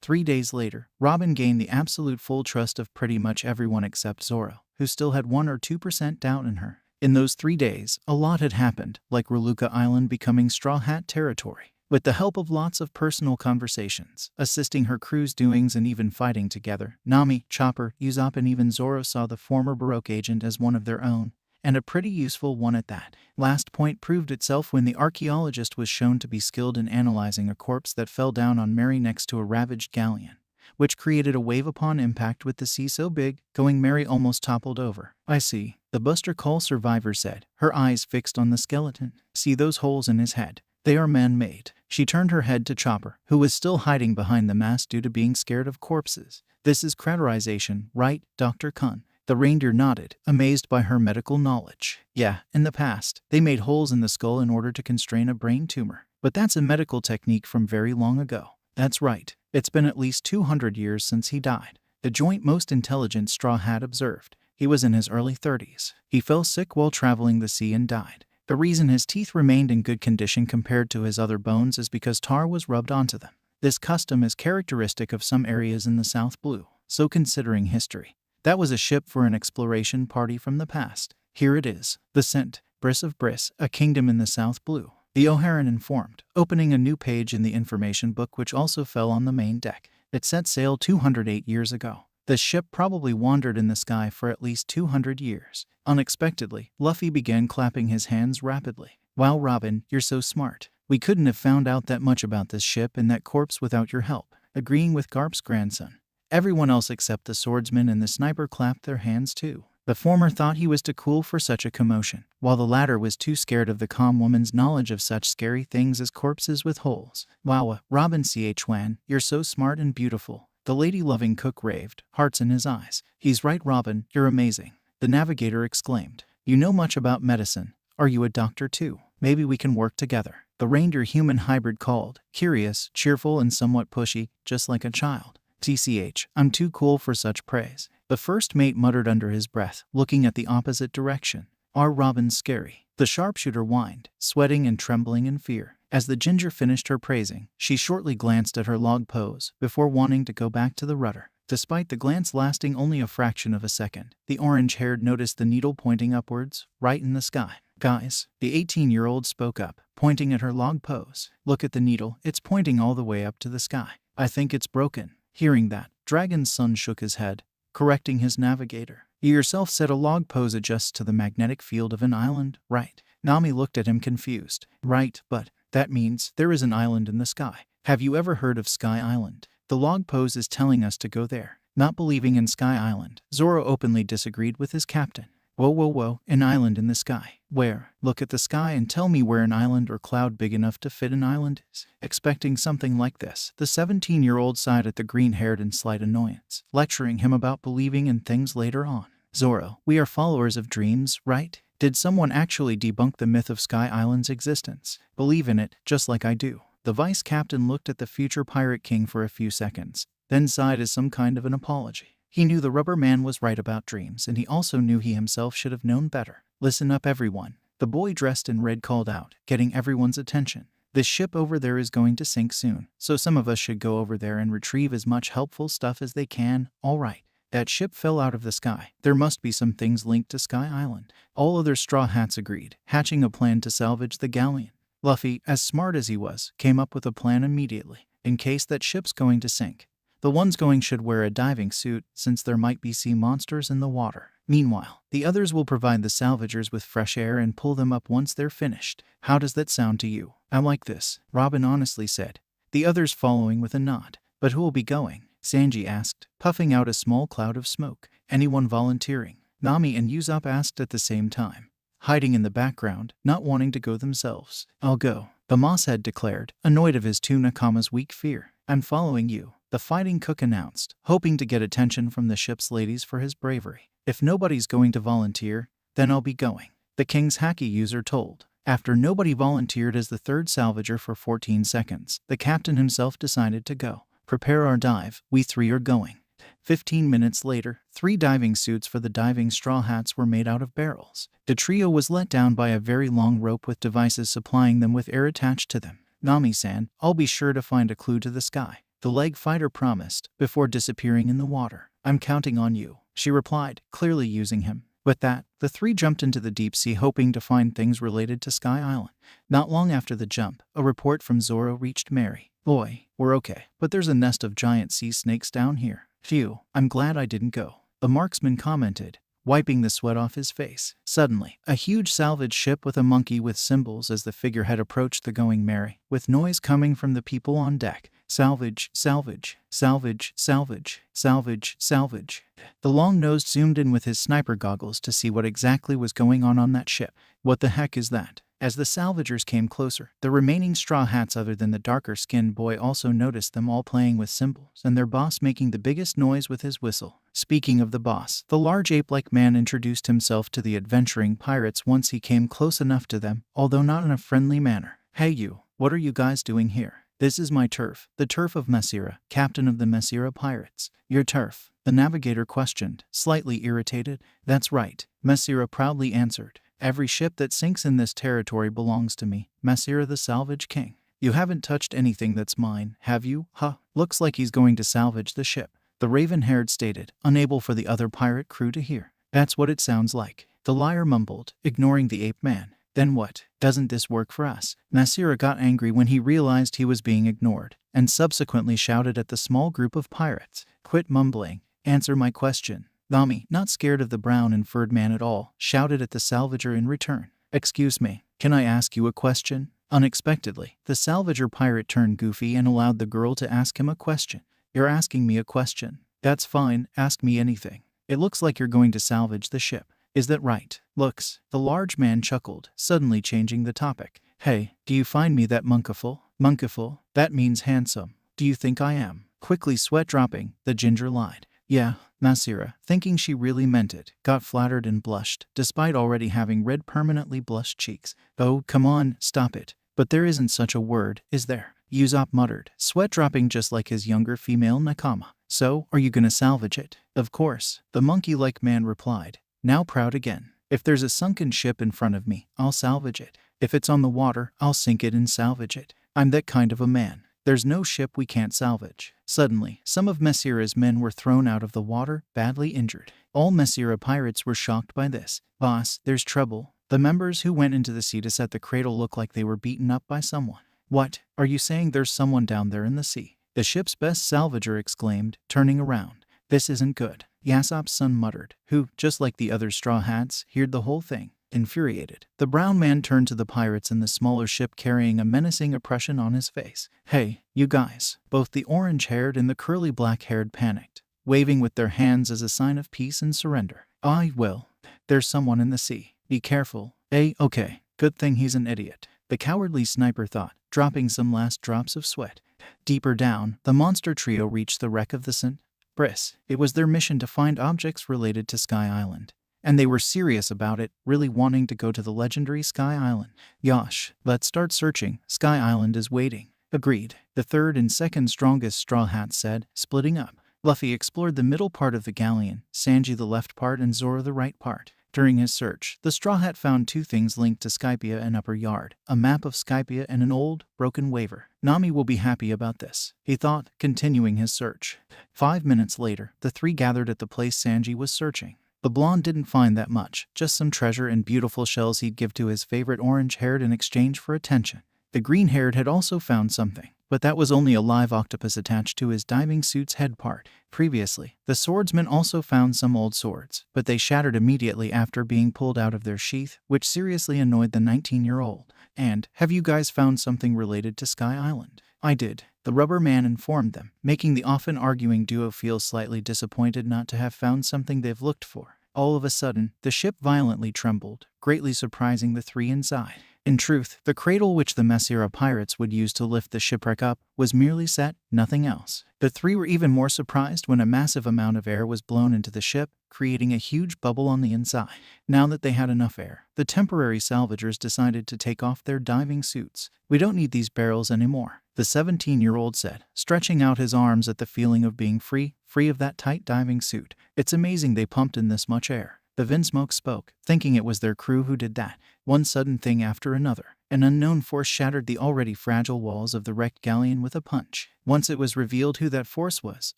3 days later, Robin gained the absolute full trust of pretty much everyone except Zoro, who still had 1 or 2% doubt in her. In those 3 days, a lot had happened, like Reluca Island becoming Straw Hat territory. With the help of lots of personal conversations, assisting her crew's doings and even fighting together, Nami, Chopper, Usopp and even Zoro saw the former Baroque agent as one of their own, and a pretty useful one at that. Last point proved itself when the archaeologist was shown to be skilled in analyzing a corpse that fell down on Mary next to a ravaged galleon, which created a wave upon impact with the sea so big, going Mary almost toppled over. I see, the Buster Call survivor said, her eyes fixed on the skeleton. See those holes in his head? They are man-made. She turned her head to Chopper, who was still hiding behind the mask due to being scared of corpses. This is craterization, right, Dr. Kun? The reindeer nodded, amazed by her medical knowledge. Yeah, in the past, they made holes in the skull in order to constrain a brain tumor. But that's a medical technique from very long ago. That's right. It's been at least 200 years since he died. The joint most intelligent Straw Hat observed. He was in his early 30s. He fell sick while traveling the sea and died. The reason his teeth remained in good condition compared to his other bones is because tar was rubbed onto them. This custom is characteristic of some areas in the South Blue. So considering history, that was a ship for an exploration party from the past. Here it is. The Scent, Briss of Briss, a kingdom in the South Blue. The O'Haran informed, opening a new page in the information book which also fell on the main deck. It set sail 208 years ago. The ship probably wandered in the sky for at least 200 years. Unexpectedly, Luffy began clapping his hands rapidly. Wow, Robin, you're so smart. We couldn't have found out that much about this ship and that corpse without your help. Agreeing with Garp's grandson. Everyone else except the swordsman and the sniper clapped their hands too. The former thought he was too cool for such a commotion, while the latter was too scared of the calm woman's knowledge of such scary things as corpses with holes. Wow, Robin Ch-Wan, you're so smart and beautiful. The lady-loving cook raved, hearts in his eyes. He's right, Robin, you're amazing. The navigator exclaimed. You know much about medicine. Are you a doctor too? Maybe we can work together. The reindeer-human hybrid called, curious, cheerful and somewhat pushy, just like a child. TCH, I'm too cool for such praise. The first mate muttered under his breath, looking at the opposite direction. Are Robin scary? The sharpshooter whined, sweating and trembling in fear. As the ginger finished her praising, she shortly glanced at her log pose, before wanting to go back to the rudder. Despite the glance lasting only a fraction of a second, the orange-haired noticed the needle pointing upwards, right in the sky. Guys, the 18-year-old spoke up, pointing at her log pose. Look at the needle, it's pointing all the way up to the sky. I think it's broken. Hearing that, Dragon's son shook his head, correcting his navigator. You yourself said a log pose adjusts to the magnetic field of an island, right? Nami looked at him confused. Right, but that means there is an island in the sky. Have you ever heard of Sky Island? The log pose is telling us to go there. Not believing in Sky Island, Zoro openly disagreed with his captain. Whoa, an island in the sky. Where? Look at the sky and tell me where an island or cloud big enough to fit an island is. Expecting something like this, the 17-year-old sighed at the green-haired in slight annoyance, lecturing him about believing in things later on. Zoro, we are followers of dreams, right? Did someone actually debunk the myth of Sky Island's existence? Believe in it, just like I do. The vice captain looked at the future pirate king for a few seconds, then sighed as some kind of an apology. He knew the rubber man was right about dreams, and he also knew he himself should have known better. Listen up, everyone. The boy dressed in red called out, getting everyone's attention. This ship over there is going to sink soon, so some of us should go over there and retrieve as much helpful stuff as they can. All right. That ship fell out of the sky. There must be some things linked to Sky Island. All other Straw Hats agreed, hatching a plan to salvage the galleon. Luffy, as smart as he was, came up with a plan immediately. In case that ship's going to sink, the ones going should wear a diving suit, since there might be sea monsters in the water. Meanwhile, the others will provide the salvagers with fresh air and pull them up once they're finished. How does that sound to you? I like this, Robin honestly said, the others following with a nod. But who'll be going? Sanji asked, puffing out a small cloud of smoke. Anyone volunteering? Nami and Usopp asked at the same time, hiding in the background, not wanting to go themselves. I'll go, the Mosshead declared, annoyed of his two Nakama's weak fear. I'm following you, the fighting cook announced, hoping to get attention from the ship's ladies for his bravery. If nobody's going to volunteer, then I'll be going, the King's Haki user told. After nobody volunteered as the third salvager for 14 seconds, the captain himself decided to go. Prepare our dive, we three are going. 15 minutes later, 3 diving suits for the diving Straw Hats were made out of barrels. The trio was let down by a very long rope with devices supplying them with air attached to them. Nami-san, I'll be sure to find a clue to the sky, the leg fighter promised, before disappearing in the water. I'm counting on you, she replied, clearly using him. With that, the 3 jumped into the deep sea hoping to find things related to Sky Island. Not long after the jump, a report from Zoro reached Mary. Boy, we're okay, but there's a nest of giant sea snakes down here. Phew, I'm glad I didn't go, the marksman commented, wiping the sweat off his face. Suddenly, a huge salvage ship with a monkey with symbols as the figurehead approached the Going Merry, with noise coming from the people on deck. Salvage, salvage, salvage, salvage, salvage, salvage. The long-nosed zoomed in with his sniper goggles to see what exactly was going on that ship. What the heck is that? As the salvagers came closer, the remaining Straw Hats other than the darker-skinned boy also noticed them all playing with symbols and their boss making the biggest noise with his whistle. Speaking of the boss, the large ape-like man introduced himself to the adventuring pirates once he came close enough to them, although not in a friendly manner. Hey you, what are you guys doing here? This is my turf, the turf of Messira, captain of the Messira pirates. Your turf? The navigator questioned, slightly irritated. That's right, Messira proudly answered. Every ship that sinks in this territory belongs to me, Messira the Salvage King. You haven't touched anything that's mine, have you? Huh, looks like he's going to salvage the ship, the raven-haired stated, unable for the other pirate crew to hear. That's what it sounds like, the liar mumbled, ignoring the ape man. Then what? Doesn't this work for us? Messira got angry when he realized he was being ignored, and subsequently shouted at the small group of pirates. Quit mumbling. Answer my question. Nami, not scared of the brown and furred man at all, shouted at the salvager in return. Excuse me, can I ask you a question? Unexpectedly, the salvager pirate turned goofy and allowed the girl to ask him a question. You're asking me a question. That's fine, ask me anything. It looks like you're going to salvage the ship. Is that right? Looks. The large man chuckled, suddenly changing the topic. Hey, do you find me that monkiful? Monkiful? That means handsome. Do you think I am? Quickly sweat dropping, the ginger lied. Yeah, Messira, thinking she really meant it, got flattered and blushed, despite already having red permanently blushed cheeks. Oh, come on, stop it. But there isn't such a word, is there? Usopp muttered, sweat dropping just like his younger female nakama. So, are you gonna salvage it? Of course, the monkey-like man replied, now proud again. If there's a sunken ship in front of me, I'll salvage it. If it's on the water, I'll sink it and salvage it. I'm that kind of a man. There's no ship we can't salvage. Suddenly, some of Messira's men were thrown out of the water, badly injured. All Messira pirates were shocked by this. Boss, there's trouble. The members who went into the sea to set the cradle looked like they were beaten up by someone. What? Are you saying there's someone down there in the sea? The ship's best salvager exclaimed, turning around. This isn't good. Yasopp's son muttered, who, just like the other Straw Hats, heard the whole thing. Infuriated, the brown man turned to the pirates in the smaller ship carrying a menacing expression on his face. Hey, you guys. Both the orange-haired and the curly black-haired panicked, waving with their hands as a sign of peace and surrender. I will. There's someone in the sea. Be careful. Okay. Good thing he's an idiot, the cowardly sniper thought, dropping some last drops of sweat. Deeper down, the monster trio reached the wreck of the St. Briss. It was their mission to find objects related to Sky Island. And they were serious about it, really wanting to go to the legendary Sky Island. Yosh, let's start searching. Sky Island is waiting. Agreed. The third and second strongest Straw Hats said, splitting up. Luffy explored the middle part of the galleon, Sanji the left part and Zoro the right part. During his search, the Straw Hat found two things linked to Skypia and Upper Yard, a map of Skypia and an old, broken waiver. Nami will be happy about this, he thought, continuing his search. 5 minutes later, the three gathered at the place Sanji was searching. The blonde didn't find that much, just some treasure and beautiful shells he'd give to his favorite orange-haired in exchange for attention. The green-haired had also found something, but that was only a live octopus attached to his diving suit's head part. Previously, the swordsman also found some old swords, but they shattered immediately after being pulled out of their sheath, which seriously annoyed the 19-year-old. And, have you guys found something related to Sky Island? I did, the rubber man informed them, making the often arguing duo feel slightly disappointed not to have found something they've looked for. All of a sudden, the ship violently trembled, greatly surprising the three inside. In truth, the cradle which the Masira pirates would use to lift the shipwreck up was merely set, nothing else. The three were even more surprised when a massive amount of air was blown into the ship, creating a huge bubble on the inside. Now that they had enough air, the temporary salvagers decided to take off their diving suits. We don't need these barrels anymore, the 17-year-old said, stretching out his arms at the feeling of being free of that tight diving suit. It's amazing they pumped in this much air. The Vinsmoke spoke, thinking it was their crew who did that. One sudden thing after another. An unknown force shattered the already fragile walls of the wrecked galleon with a punch. Once it was revealed who that force was,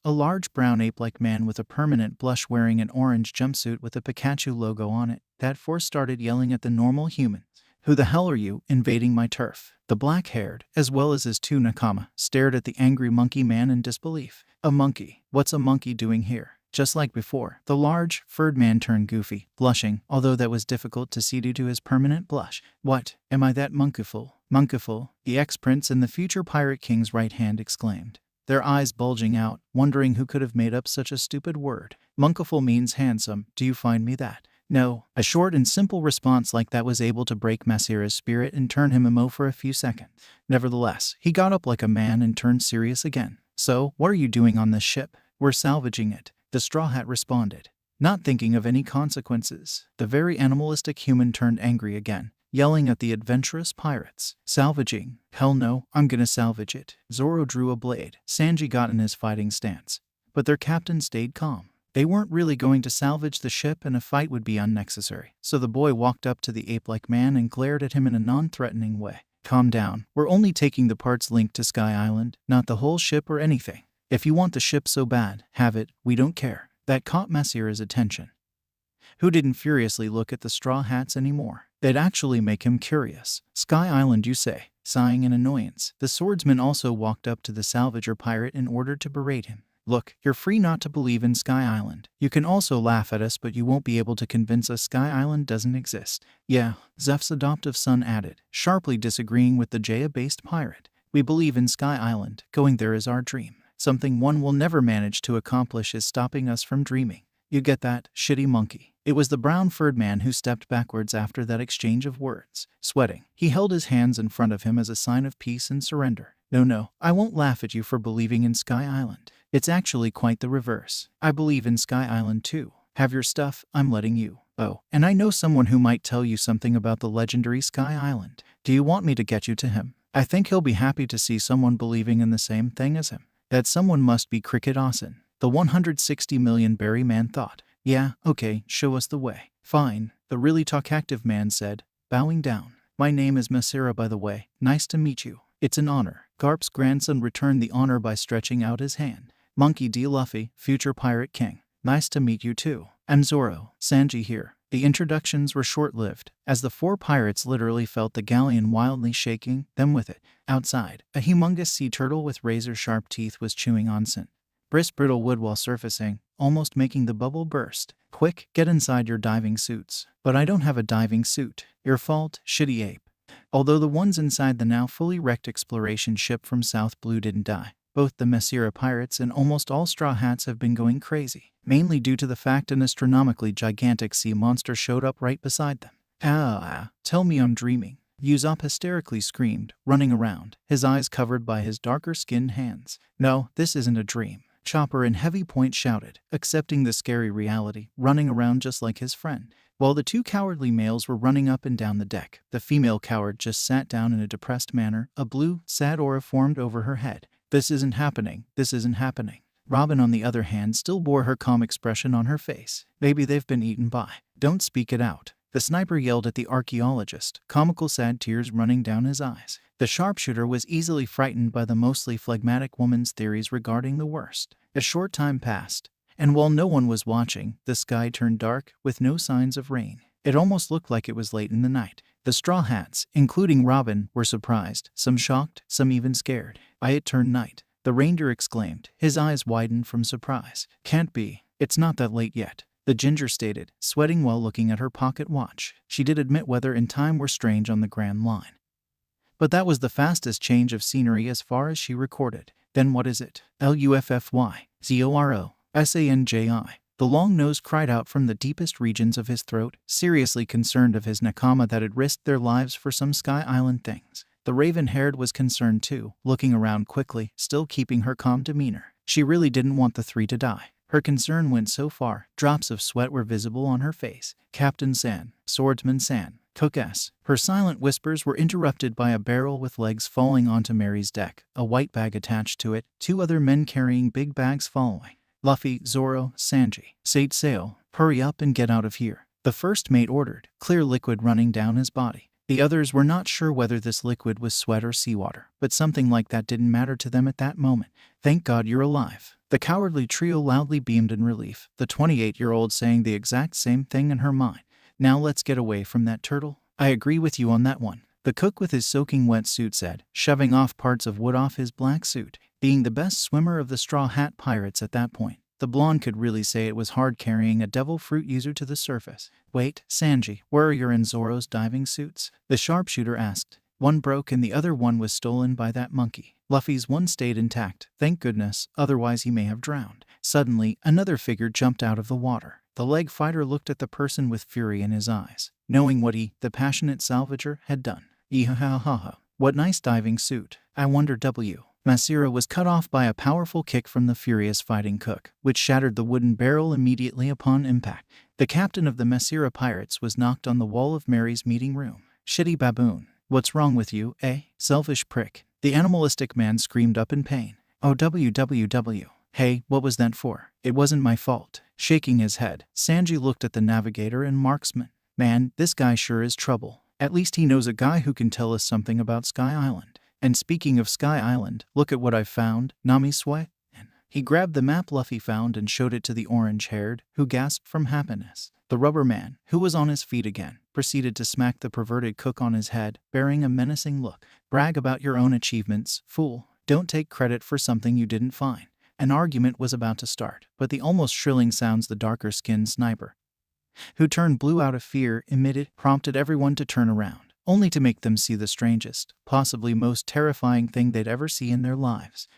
a large brown ape-like man with a permanent blush wearing an orange jumpsuit with a Pikachu logo on it. That force started yelling at the normal humans. Who the hell are you, invading my turf? The black-haired, as well as his two nakama, stared at the angry monkey man in disbelief. A monkey? What's a monkey doing here? Just like before, the large, furred man turned goofy, blushing, although that was difficult to see due to his permanent blush. What? Am I that monkeyful? Monkeyful? The ex-prince and the future pirate king's right hand exclaimed, their eyes bulging out, wondering who could have made up such a stupid word. Monkeyful means handsome, do you find me that? No. A short and simple response like that was able to break Masira's spirit and turn him emo for a few seconds. Nevertheless, he got up like a man and turned serious again. So, what are you doing on this ship? We're salvaging it, the Straw Hat responded, not thinking of any consequences. The very animalistic human turned angry again, yelling at the adventurous pirates. Salvaging? Hell no, I'm gonna salvage it. Zoro drew a blade. Sanji got in his fighting stance, but their captain stayed calm. They weren't really going to salvage the ship and a fight would be unnecessary, so the boy walked up to the ape-like man and glared at him in a non-threatening way. Calm down, we're only taking the parts linked to Sky Island, not the whole ship or anything. If you want the ship so bad, have it, we don't care. That caught Masira's attention, who didn't furiously look at the Straw Hats anymore. They'd actually make him curious. Sky Island, you say? Sighing in annoyance, the swordsman also walked up to the salvager pirate in order to berate him. Look, you're free not to believe in Sky Island. You can also laugh at us, but you won't be able to convince us Sky Island doesn't exist. Yeah, Zeph's adoptive son added, sharply disagreeing with the Jaya-based pirate. We believe in Sky Island. Going there is our dream. Something one will never manage to accomplish is stopping us from dreaming. You get that, shitty monkey? It was the brown-furred man who stepped backwards after that exchange of words. Sweating, he held his hands in front of him as a sign of peace and surrender. No, I won't laugh at you for believing in Sky Island. It's actually quite the reverse. I believe in Sky Island too. Have your stuff, I'm letting you. Oh, and I know someone who might tell you something about the legendary Sky Island. Do you want me to get you to him? I think he'll be happy to see someone believing in the same thing as him. That someone must be Cricket Asen, the 160 million berry man thought. Yeah, okay, show us the way. Fine, the really talkative man said, bowing down. My name is Masira, by the way. Nice to meet you. It's an honor. Garp's grandson returned the honor by stretching out his hand. Monkey D. Luffy, future pirate king. Nice to meet you too. I'm Zoro, Sanji here. The introductions were short-lived, as the four pirates literally felt the galleon wildly shaking them with it. Outside, a humongous sea turtle with razor-sharp teeth was chewing on scent. Brisk brittle wood while surfacing, almost making the bubble burst. Quick, get inside your diving suits. But I don't have a diving suit. Your fault, shitty ape. Although the ones inside the now fully wrecked exploration ship from South Blue didn't die, both the Masira pirates and almost all Straw Hats have been going crazy, mainly due to the fact an astronomically gigantic sea monster showed up right beside them. Tell me I'm dreaming. Usopp hysterically screamed, running around, his eyes covered by his darker-skinned hands. No, this isn't a dream. Chopper in Heavy Point shouted, accepting the scary reality, running around just like his friend. While the two cowardly males were running up and down the deck, the female coward just sat down in a depressed manner, a blue, sad aura formed over her head. This isn't happening. This isn't happening. Robin, on the other hand, still bore her calm expression on her face. Maybe they've been eaten by. Don't speak it out. The sniper yelled at the archaeologist, comical sad tears running down his eyes. The sharpshooter was easily frightened by the mostly phlegmatic woman's theories regarding the worst. A short time passed, and while no one was watching, the sky turned dark with no signs of rain. It almost looked like it was late in the night. The Straw Hats, including Robin, were surprised, some shocked, some even scared. It turned night. The reindeer exclaimed. His eyes widened from surprise. Can't be. It's not that late yet, the ginger stated, sweating while looking at her pocket watch. She did admit weather and time were strange on the Grand Line, but that was the fastest change of scenery as far as she recorded. Then what is it? LuffyxRobin. The long nose cried out from the deepest regions of his throat, seriously concerned of his nakama that had risked their lives for some Sky Island things. The raven-haired was concerned too, looking around quickly, still keeping her calm demeanor. She really didn't want the three to die. Her concern went so far, drops of sweat were visible on her face. Captain San, Swordsman San, Cookess. Her silent whispers were interrupted by a barrel with legs falling onto Mary's deck, a white bag attached to it, two other men carrying big bags following. Luffy, Zoro, Sanji. Sate sail, hurry up and get out of here, the first mate ordered, clear liquid running down his body. The others were not sure whether this liquid was sweat or seawater, but something like that didn't matter to them at that moment. Thank God you're alive. The cowardly trio loudly beamed in relief, the 28-year-old saying the exact same thing in her mind. Now let's get away from that turtle. I agree with you on that one, the cook with his soaking wet suit said, shoving off parts of wood off his black suit. Being the best swimmer of the Straw Hat Pirates at that point, the blonde could really say it was hard carrying a devil fruit user to the surface. Wait, Sanji, where are your and Zoro's diving suits? The sharpshooter asked. One broke and the other one was stolen by that monkey. Luffy's one stayed intact, thank goodness, otherwise he may have drowned. Suddenly, another figure jumped out of the water. The leg fighter looked at the person with fury in his eyes, knowing what he, the passionate salvager, had done. Eehahaha. What nice diving suit. I wonder Masira was cut off by a powerful kick from the furious fighting cook, which shattered the wooden barrel immediately upon impact. The captain of the Masira pirates was knocked on the wall of Mary's meeting room. Shitty baboon. What's wrong with you, eh? Selfish prick. The animalistic man screamed up in pain. Oh, www. Hey, what was that for? It wasn't my fault. Shaking his head, Sanji looked at the navigator and marksman. Man, this guy sure is trouble. At least he knows a guy who can tell us something about Sky Island. And speaking of Sky Island, look at what I've found, Nami Swe. He grabbed the map Luffy found and showed it to the orange-haired, who gasped from happiness. The rubber man, who was on his feet again, proceeded to smack the perverted cook on his head, bearing a menacing look. Brag about your own achievements, fool. Don't take credit for something you didn't find. An argument was about to start, but the almost shrilling sounds the darker-skinned sniper, who turned blue out of fear, emitted, prompted everyone to turn around, only to make them see the strangest, possibly most terrifying thing they'd ever see in their lives.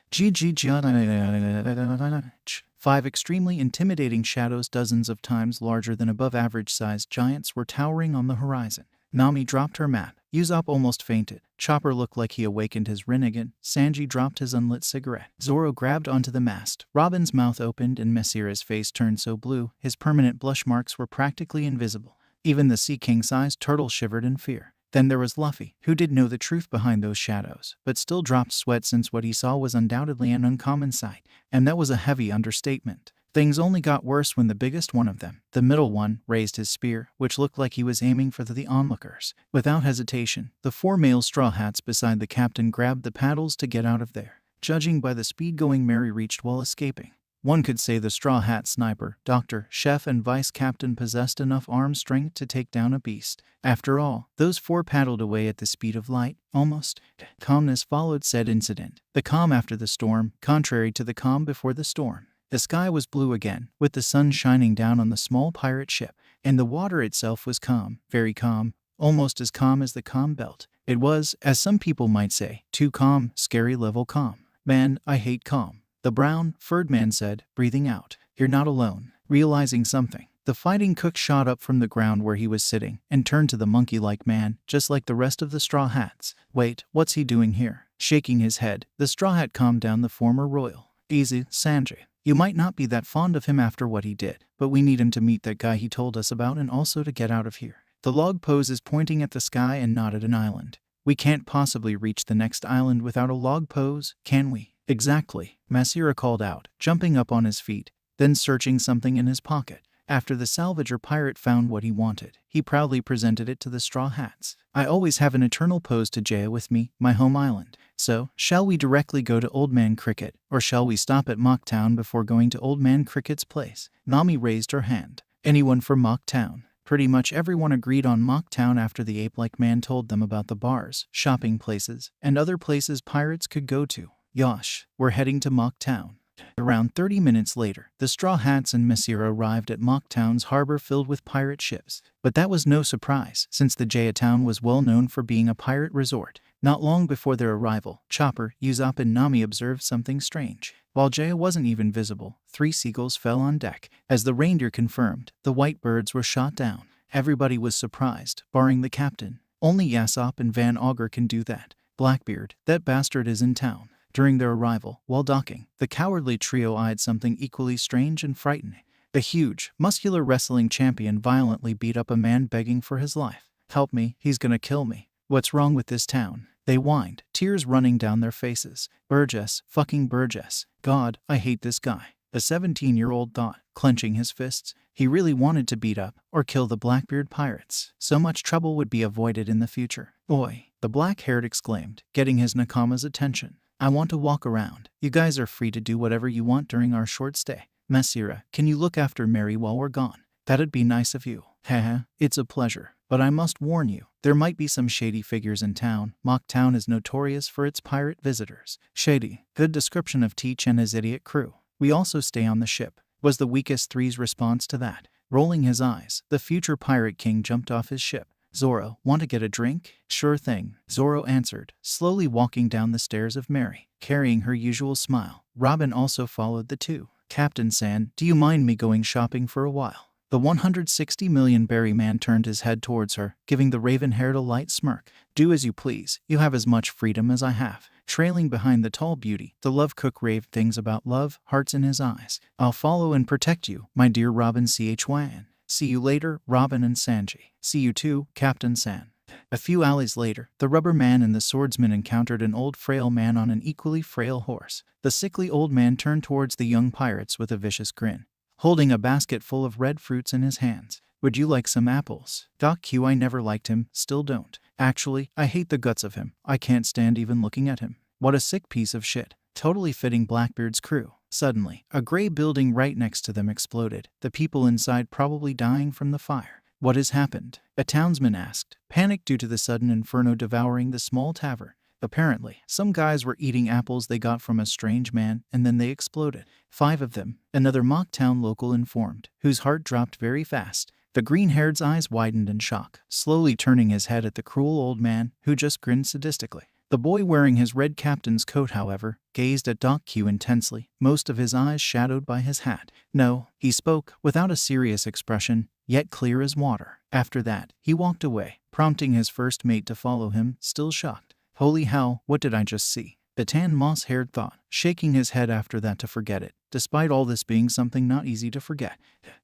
5 extremely intimidating shadows dozens of times larger than above-average-sized giants were towering on the horizon. Nami dropped her map. Usopp almost fainted. Chopper looked like he awakened his Rinnegan. Sanji dropped his unlit cigarette. Zoro grabbed onto the mast. Robin's mouth opened and Masira's face turned so blue, his permanent blush marks were practically invisible. Even the Sea King-sized turtle shivered in fear. Then there was Luffy, who did know the truth behind those shadows, but still dropped sweat since what he saw was undoubtedly an uncommon sight. And that was a heavy understatement. Things only got worse when the biggest one of them, the middle one, raised his spear, which looked like he was aiming for the onlookers. Without hesitation, the 4 male Straw Hats beside the captain grabbed the paddles to get out of there. Judging by the speed going Mary reached while escaping, one could say the Straw Hat sniper, doctor, chef and vice captain possessed enough arm strength to take down a beast. After all, those 4 paddled away at the speed of light, almost. Calmness followed said incident. The calm after the storm, contrary to the calm before the storm. The sky was blue again, with the sun shining down on the small pirate ship, and the water itself was calm, very calm, almost as calm as the calm belt. It was, as some people might say, too calm, scary level calm. Man, I hate calm. The brown, furred man said, breathing out. You're not alone. Realizing something, the fighting cook shot up from the ground where he was sitting and turned to the monkey-like man, just like the rest of the Straw Hats. Wait, what's he doing here? Shaking his head, the Straw Hat calmed down the former royal. Easy, Sanji. You might not be that fond of him after what he did, but we need him to meet that guy he told us about and also to get out of here. The log pose is pointing at the sky and not at an island. We can't possibly reach the next island without a log pose, can we? Exactly, Masira called out, jumping up on his feet, then searching something in his pocket. After the salvager pirate found what he wanted, he proudly presented it to the Straw Hats. I always have an eternal pose to Jaya with me, my home island. So, shall we directly go to Old Man Cricket, or shall we stop at Mock Town before going to Old Man Cricket's place? Nami raised her hand. Anyone for Mock Town? Pretty much everyone agreed on Mock Town after the ape-like man told them about the bars, shopping places, and other places pirates could go to. Yosh, we're heading to Mock Town. Around 30 minutes later, the Straw Hats and Masira arrived at Mock Town's harbor filled with pirate ships. But that was no surprise, since the Jaya Town was well known for being a pirate resort. Not long before their arrival, Chopper, Usopp, and Nami observed something strange. While Jaya wasn't even visible, 3 seagulls fell on deck. As the reindeer confirmed, the white birds were shot down. Everybody was surprised, barring the captain. Only Yasopp and Van Augur can do that. Blackbeard, that bastard, is in town. During their arrival, while docking, the cowardly trio eyed something equally strange and frightening. A huge, muscular wrestling champion violently beat up a man begging for his life. "Help me, he's gonna kill me. What's wrong with this town?" They whined, tears running down their faces. Burgess, fucking Burgess. God, I hate this guy. A 17-year-old thought, clenching his fists. He really wanted to beat up or kill the Blackbeard pirates. So much trouble would be avoided in the future. Oi, the black-haired exclaimed, getting his nakama's attention. I want to walk around. You guys are free to do whatever you want during our short stay. Masira, can you look after Mary while we're gone? That'd be nice of you. Haha, it's a pleasure. But I must warn you, there might be some shady figures in town. Mock Town is notorious for its pirate visitors. Shady. Good description of Teach and his idiot crew. We also stay on the ship, was the weakest three's response to that. Rolling his eyes, the future pirate king jumped off his ship. Zoro, want to get a drink? Sure thing, Zoro answered, slowly walking down the stairs of Mary, carrying her usual smile. Robin also followed the two. Captain San, do you mind me going shopping for a while? The 160 million berry man turned his head towards her, giving the raven-haired a light smirk. Do as you please, you have as much freedom as I have. Trailing behind the tall beauty, the love cook raved things about love, hearts in his eyes. I'll follow and protect you, my dear Robin Chyn. See you later, Robin and Sanji. See you too, Captain San. A few alleys later, the rubber man and the swordsman encountered an old frail man on an equally frail horse. The sickly old man turned towards the young pirates with a vicious grin, holding a basket full of red fruits in his hands. Would you like some apples? Doc Q, I never liked him, still don't. Actually, I hate the guts of him. I can't stand even looking at him. What a sick piece of shit. Totally fitting Blackbeard's crew. Suddenly, a gray building right next to them exploded, the people inside probably dying from the fire. What has happened? A townsman asked, panicked due to the sudden inferno devouring the small tavern. Apparently, some guys were eating apples they got from a strange man, and then they exploded. 5 of them, another Mock Town local informed, whose heart dropped very fast. The green-haired's eyes widened in shock, slowly turning his head at the cruel old man, who just grinned sadistically. The boy wearing his red captain's coat, however, gazed at Doc Q intensely, most of his eyes shadowed by his hat. No, he spoke, without a serious expression, yet clear as water. After that, he walked away, prompting his first mate to follow him, still shocked. Holy hell, what did I just see? The tan moss-haired thought, shaking his head after that to forget it, despite all this being something not easy to forget.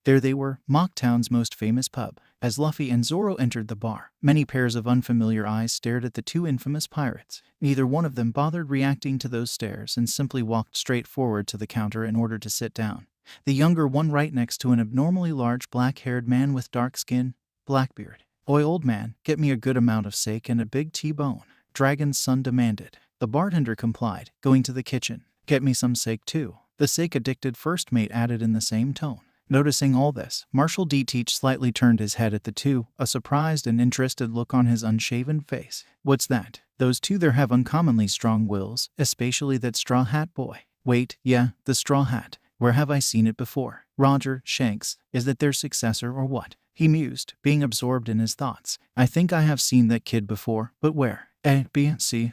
There they were, Mock Town's most famous pub. As Luffy and Zoro entered the bar, many pairs of unfamiliar eyes stared at the two infamous pirates. Neither one of them bothered reacting to those stares and simply walked straight forward to the counter in order to sit down. The younger one right next to an abnormally large black-haired man with dark skin, Blackbeard. Oi, old man, get me a good amount of steak and a big T-bone, Dragon's son demanded. The bartender complied, going to the kitchen. Get me some steak too, the steak-addicted first mate added in the same tone. Noticing all this, Marshal D. Teach slightly turned his head at the two, a surprised and interested look on his unshaven face. What's that? Those two there have uncommonly strong wills, especially that Straw Hat boy. Wait, yeah, the Straw Hat. Where have I seen it before? Roger, Shanks, is that their successor or what? He mused, being absorbed in his thoughts. I think I have seen that kid before, but where? C.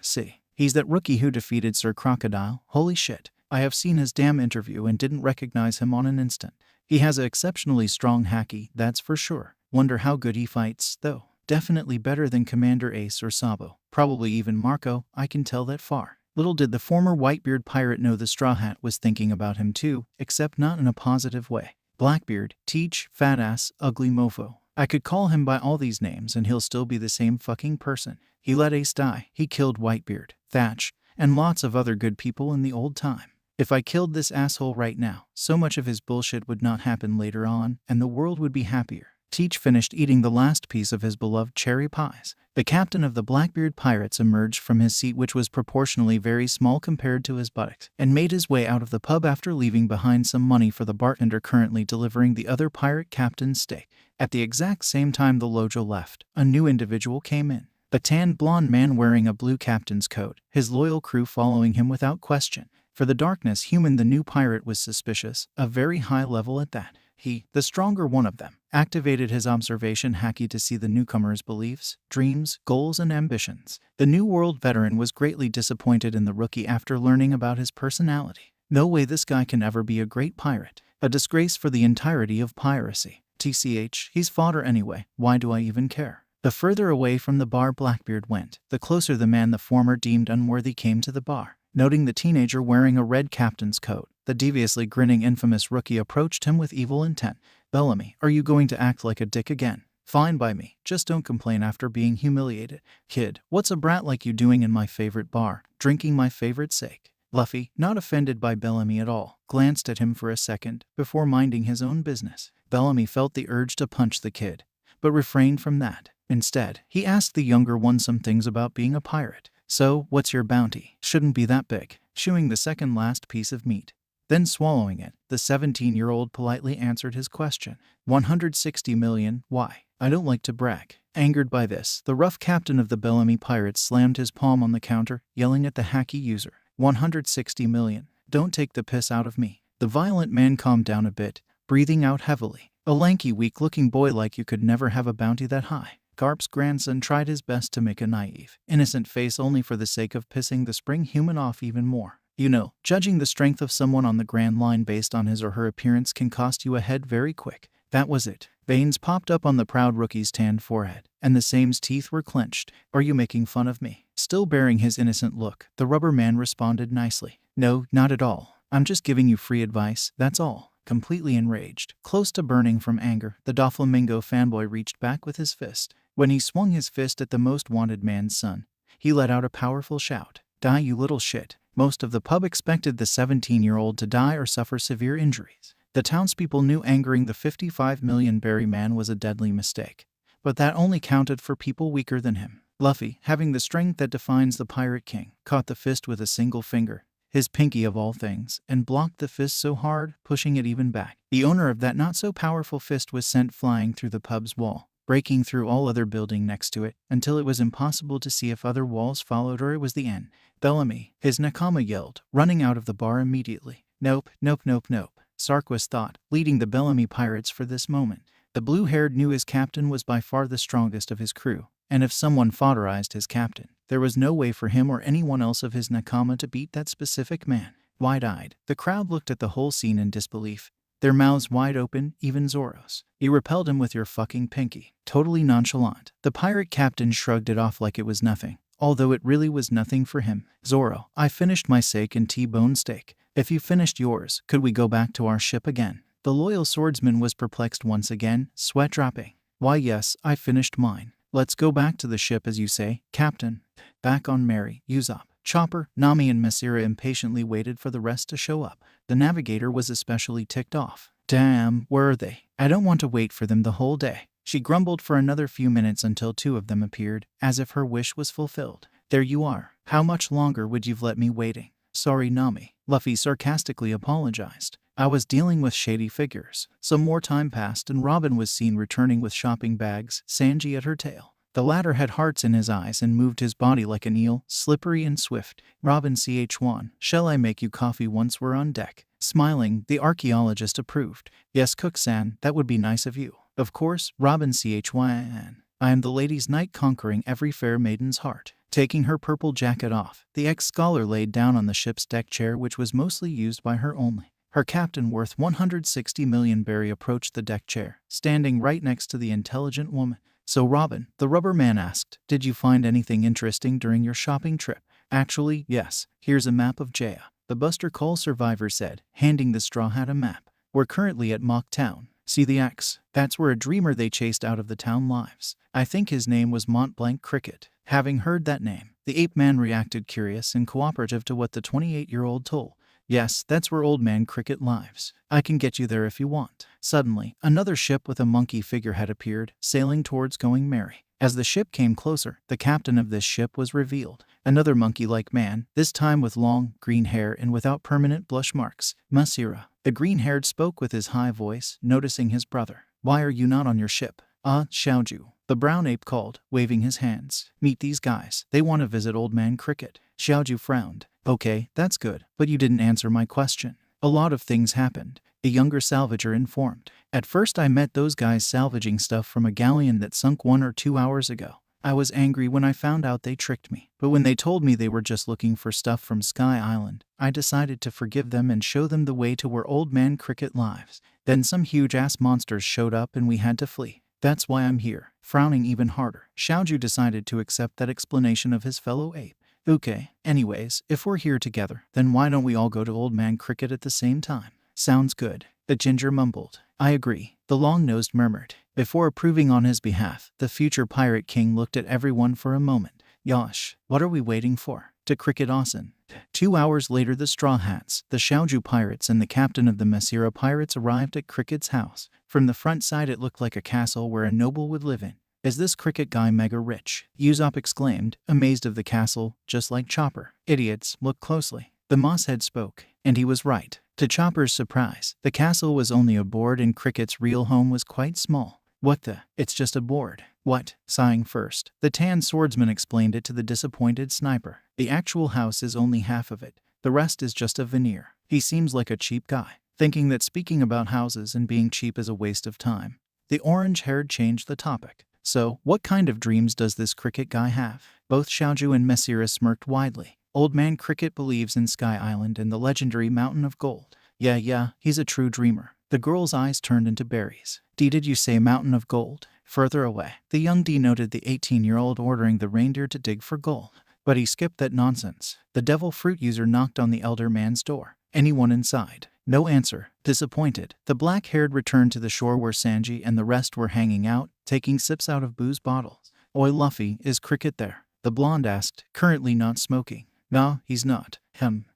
He's that rookie who defeated Sir Crocodile. Holy shit. I have seen his damn interview and didn't recognize him on an instant. He has an exceptionally strong haki, that's for sure. Wonder how good he fights, though. Definitely better than Commander Ace or Sabo. Probably even Marco, I can tell that far. Little did the former Whitebeard pirate know the Straw Hat was thinking about him too, except not in a positive way. Blackbeard, Teach, fat ass, ugly mofo. I could call him by all these names and he'll still be the same fucking person. He let Ace die. He killed Whitebeard, Thatch, and lots of other good people in the old time. If I killed this asshole right now, so much of his bullshit would not happen later on, and the world would be happier. Teach finished eating the last piece of his beloved cherry pies. The captain of the Blackbeard pirates emerged from his seat, which was proportionally very small compared to his buttocks, and made his way out of the pub after leaving behind some money for the bartender currently delivering the other pirate captain's steak. At the exact same time the Lojo left, a new individual came in. A tanned blonde man wearing a blue captain's coat, his loyal crew following him without question. For the darkness human, the new pirate was suspicious, a very high level at that. He, the stronger one of them, activated his observation haki to see the newcomer's beliefs, dreams, goals, and ambitions. The New World veteran was greatly disappointed in the rookie after learning about his personality. No way this guy can ever be a great pirate. A disgrace for the entirety of piracy. TCH, he's fodder anyway, why do I even care? The further away from the bar Blackbeard went, the closer the man the former deemed unworthy came to the bar. Noting the teenager wearing a red captain's coat, the deviously grinning infamous rookie approached him with evil intent. Bellamy, are you going to act like a dick again? Fine by me, just don't complain after being humiliated. Kid, what's a brat like you doing in my favorite bar, drinking my favorite sake? Luffy, not offended by Bellamy at all, glanced at him for a second before minding his own business. Bellamy felt the urge to punch the kid, but refrained from that. Instead, he asked the younger one some things about being a pirate. So, what's your bounty? Shouldn't be that big. Chewing the second last piece of meat, then swallowing it, the 17-year-old politely answered his question. 160 million, why? I don't like to brag. Angered by this, the rough captain of the Bellamy pirates slammed his palm on the counter, yelling at the haki user. 160 million. Don't take the piss out of me. The violent man calmed down a bit, breathing out heavily. A lanky, weak-looking boy like you could never have a bounty that high. Garp's grandson tried his best to make a naive, innocent face only for the sake of pissing the spring human off even more. You know, judging the strength of someone on the Grand Line based on his or her appearance can cost you a head very quick. That was it. Veins popped up on the proud rookie's tanned forehead, and the same's teeth were clenched. Are you making fun of me? Still bearing his innocent look, the rubber man responded nicely. No, not at all. I'm just giving you free advice, that's all. Completely enraged, close to burning from anger, the Doflamingo fanboy reached back with his fist. When he swung his fist at the most wanted man's son, he let out a powerful shout. Die, you little shit. Most of the pub expected the 17-year-old to die or suffer severe injuries. The townspeople knew angering the 55 million berry man was a deadly mistake, but that only counted for people weaker than him. Luffy, having the strength that defines the Pirate King, caught the fist with a single finger, his pinky of all things, and blocked the fist so hard, pushing it even back. The owner of that not-so-powerful fist was sent flying through the pub's wall, breaking through all other building next to it, until it was impossible to see if other walls followed or it was the end. Bellamy, his nakama yelled, running out of the bar immediately. Nope, nope, nope, nope, Sarquis thought, leading the Bellamy pirates for this moment. The blue-haired knew his captain was by far the strongest of his crew, and if someone fodderized his captain, there was no way for him or anyone else of his nakama to beat that specific man. Wide-eyed, the crowd looked at the whole scene in disbelief, their mouths wide open, even Zoro's. You repelled him with your fucking pinky. Totally nonchalant. The pirate captain shrugged it off like it was nothing, although it really was nothing for him. Zoro, I finished my steak and T-bone steak. If you finished yours, could we go back to our ship again? The loyal swordsman was perplexed once again, sweat dropping. Why yes, I finished mine. Let's go back to the ship as you say, Captain. Back on Mary, Usopp, Chopper, Nami and Masira impatiently waited for the rest to show up. The navigator was especially ticked off. Damn, where are they? I don't want to wait for them the whole day. She grumbled for another few minutes until two of them appeared, as if her wish was fulfilled. There you are. How much longer would you've let me waiting? Sorry, Nami. Luffy sarcastically apologized. I was dealing with shady figures. Some more time passed and Robin was seen returning with shopping bags, Sanji at her tail. The latter had hearts in his eyes and moved his body like an eel, slippery and swift. Robin Ch1, shall I make you coffee once we're on deck? Smiling, the archaeologist approved. Yes, Cook-san, that would be nice of you. Of course, Robin Ch1. I am the lady's knight conquering every fair maiden's heart. Taking her purple jacket off, the ex-scholar laid down on the ship's deck chair which was mostly used by her only. Her captain worth 160 million berry approached the deck chair, standing right next to the intelligent woman. So Robin, the rubber man asked, did you find anything interesting during your shopping trip? Actually, yes. Here's a map of Jaya, the Buster Call survivor said, handing the Straw Hat a map. We're currently at Mock Town. See the X? That's where a dreamer they chased out of the town lives. I think his name was Mont Blanc Cricket. Having heard that name, The ape man reacted curious and cooperative to what the 28-year-old told. Yes, that's where Old Man Cricket lives. I can get you there if you want. Suddenly, another ship with a monkey figurehead appeared, sailing towards Going Merry. As the ship came closer, the captain of this ship was revealed. Another monkey-like man, this time with long, green hair and without permanent blush marks. Masira. The green-haired spoke with his high voice, noticing his brother. Why are you not on your ship? Xiaoju. The brown ape called, waving his hands. Meet these guys. They want to visit Old Man Cricket. Xiaoju frowned. Okay, that's good, but you didn't answer my question. A lot of things happened, a younger salvager informed. At first I met those guys salvaging stuff from a galleon that sunk 1 or 2 hours ago. I was angry when I found out they tricked me, but when they told me they were just looking for stuff from Sky Island, I decided to forgive them and show them the way to where Old Man Cricket lives. Then some huge-ass monsters showed up and we had to flee. That's why I'm here. Frowning even harder, Xiaoju decided to accept that explanation of his fellow ape. Okay, anyways, if we're here together, then why don't we all go to Old Man Cricket at the same time? Sounds good. The ginger mumbled. I agree, the long-nosed murmured. Before approving on his behalf, the future Pirate King looked at everyone for a moment. Yosh, what are we waiting for? To Cricket Asen. 2 hours later, the Straw Hats, the Xiaoju Pirates and the captain of the Masira Pirates arrived at Cricket's house. From the front side it looked like a castle where a noble would live in. Is this Cricket guy mega rich? Usopp exclaimed, amazed of the castle, just like Chopper. Idiots, look closely. The Mosshead spoke, and he was right. To Chopper's surprise, the castle was only a board and Cricket's real home was quite small. What the? It's just a board. What? Sighing first, the tan swordsman explained it to the disappointed sniper. The actual house is only half of it. The rest is just a veneer. He seems like a cheap guy, thinking that speaking about houses and being cheap is a waste of time. The orange-haired changed the topic. So, what kind of dreams does this Cricket guy have? Both Xiaoju and Masira smirked widely. Old Man Cricket believes in Sky Island and the legendary Mountain of Gold. Yeah, he's a true dreamer. The girl's eyes turned into berries. Did you say Mountain of Gold? Further away, the young D noted the 18-year-old ordering the reindeer to dig for gold. But he skipped that nonsense. The devil fruit user knocked on the elder man's door. Anyone inside? No answer. Disappointed, the black-haired returned to the shore where Sanji and the rest were hanging out, taking sips out of booze bottles. Oi Luffy, is Cricket there? The blonde asked, currently not smoking. Nah, he's not.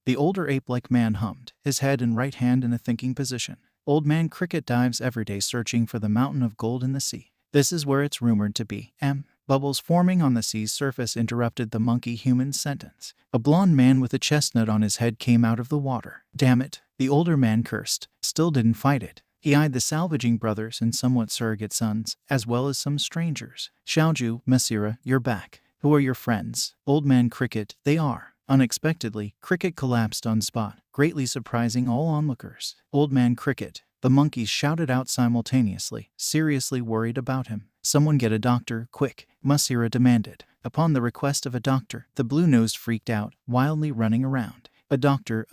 The older ape-like man hummed, his head and right hand in a thinking position. Old Man Cricket dives every day searching for the Mountain of Gold in the sea. This is where it's rumored to be. Bubbles forming on the sea's surface interrupted the monkey-human sentence. A blonde man with a chestnut on his head came out of the water. Damn it, the older man cursed. Still didn't fight it. He eyed the salvaging brothers and somewhat surrogate sons, as well as some strangers. Xiaoju, Masira, you're back. Who are your friends? Old Man Cricket, they are. Unexpectedly, Cricket collapsed on spot, greatly surprising all onlookers. Old Man Cricket, the monkeys shouted out simultaneously, seriously worried about him. Someone get a doctor, quick, Masira demanded. Upon the request of a doctor, the blue-nosed freaked out, wildly running around. A doctor.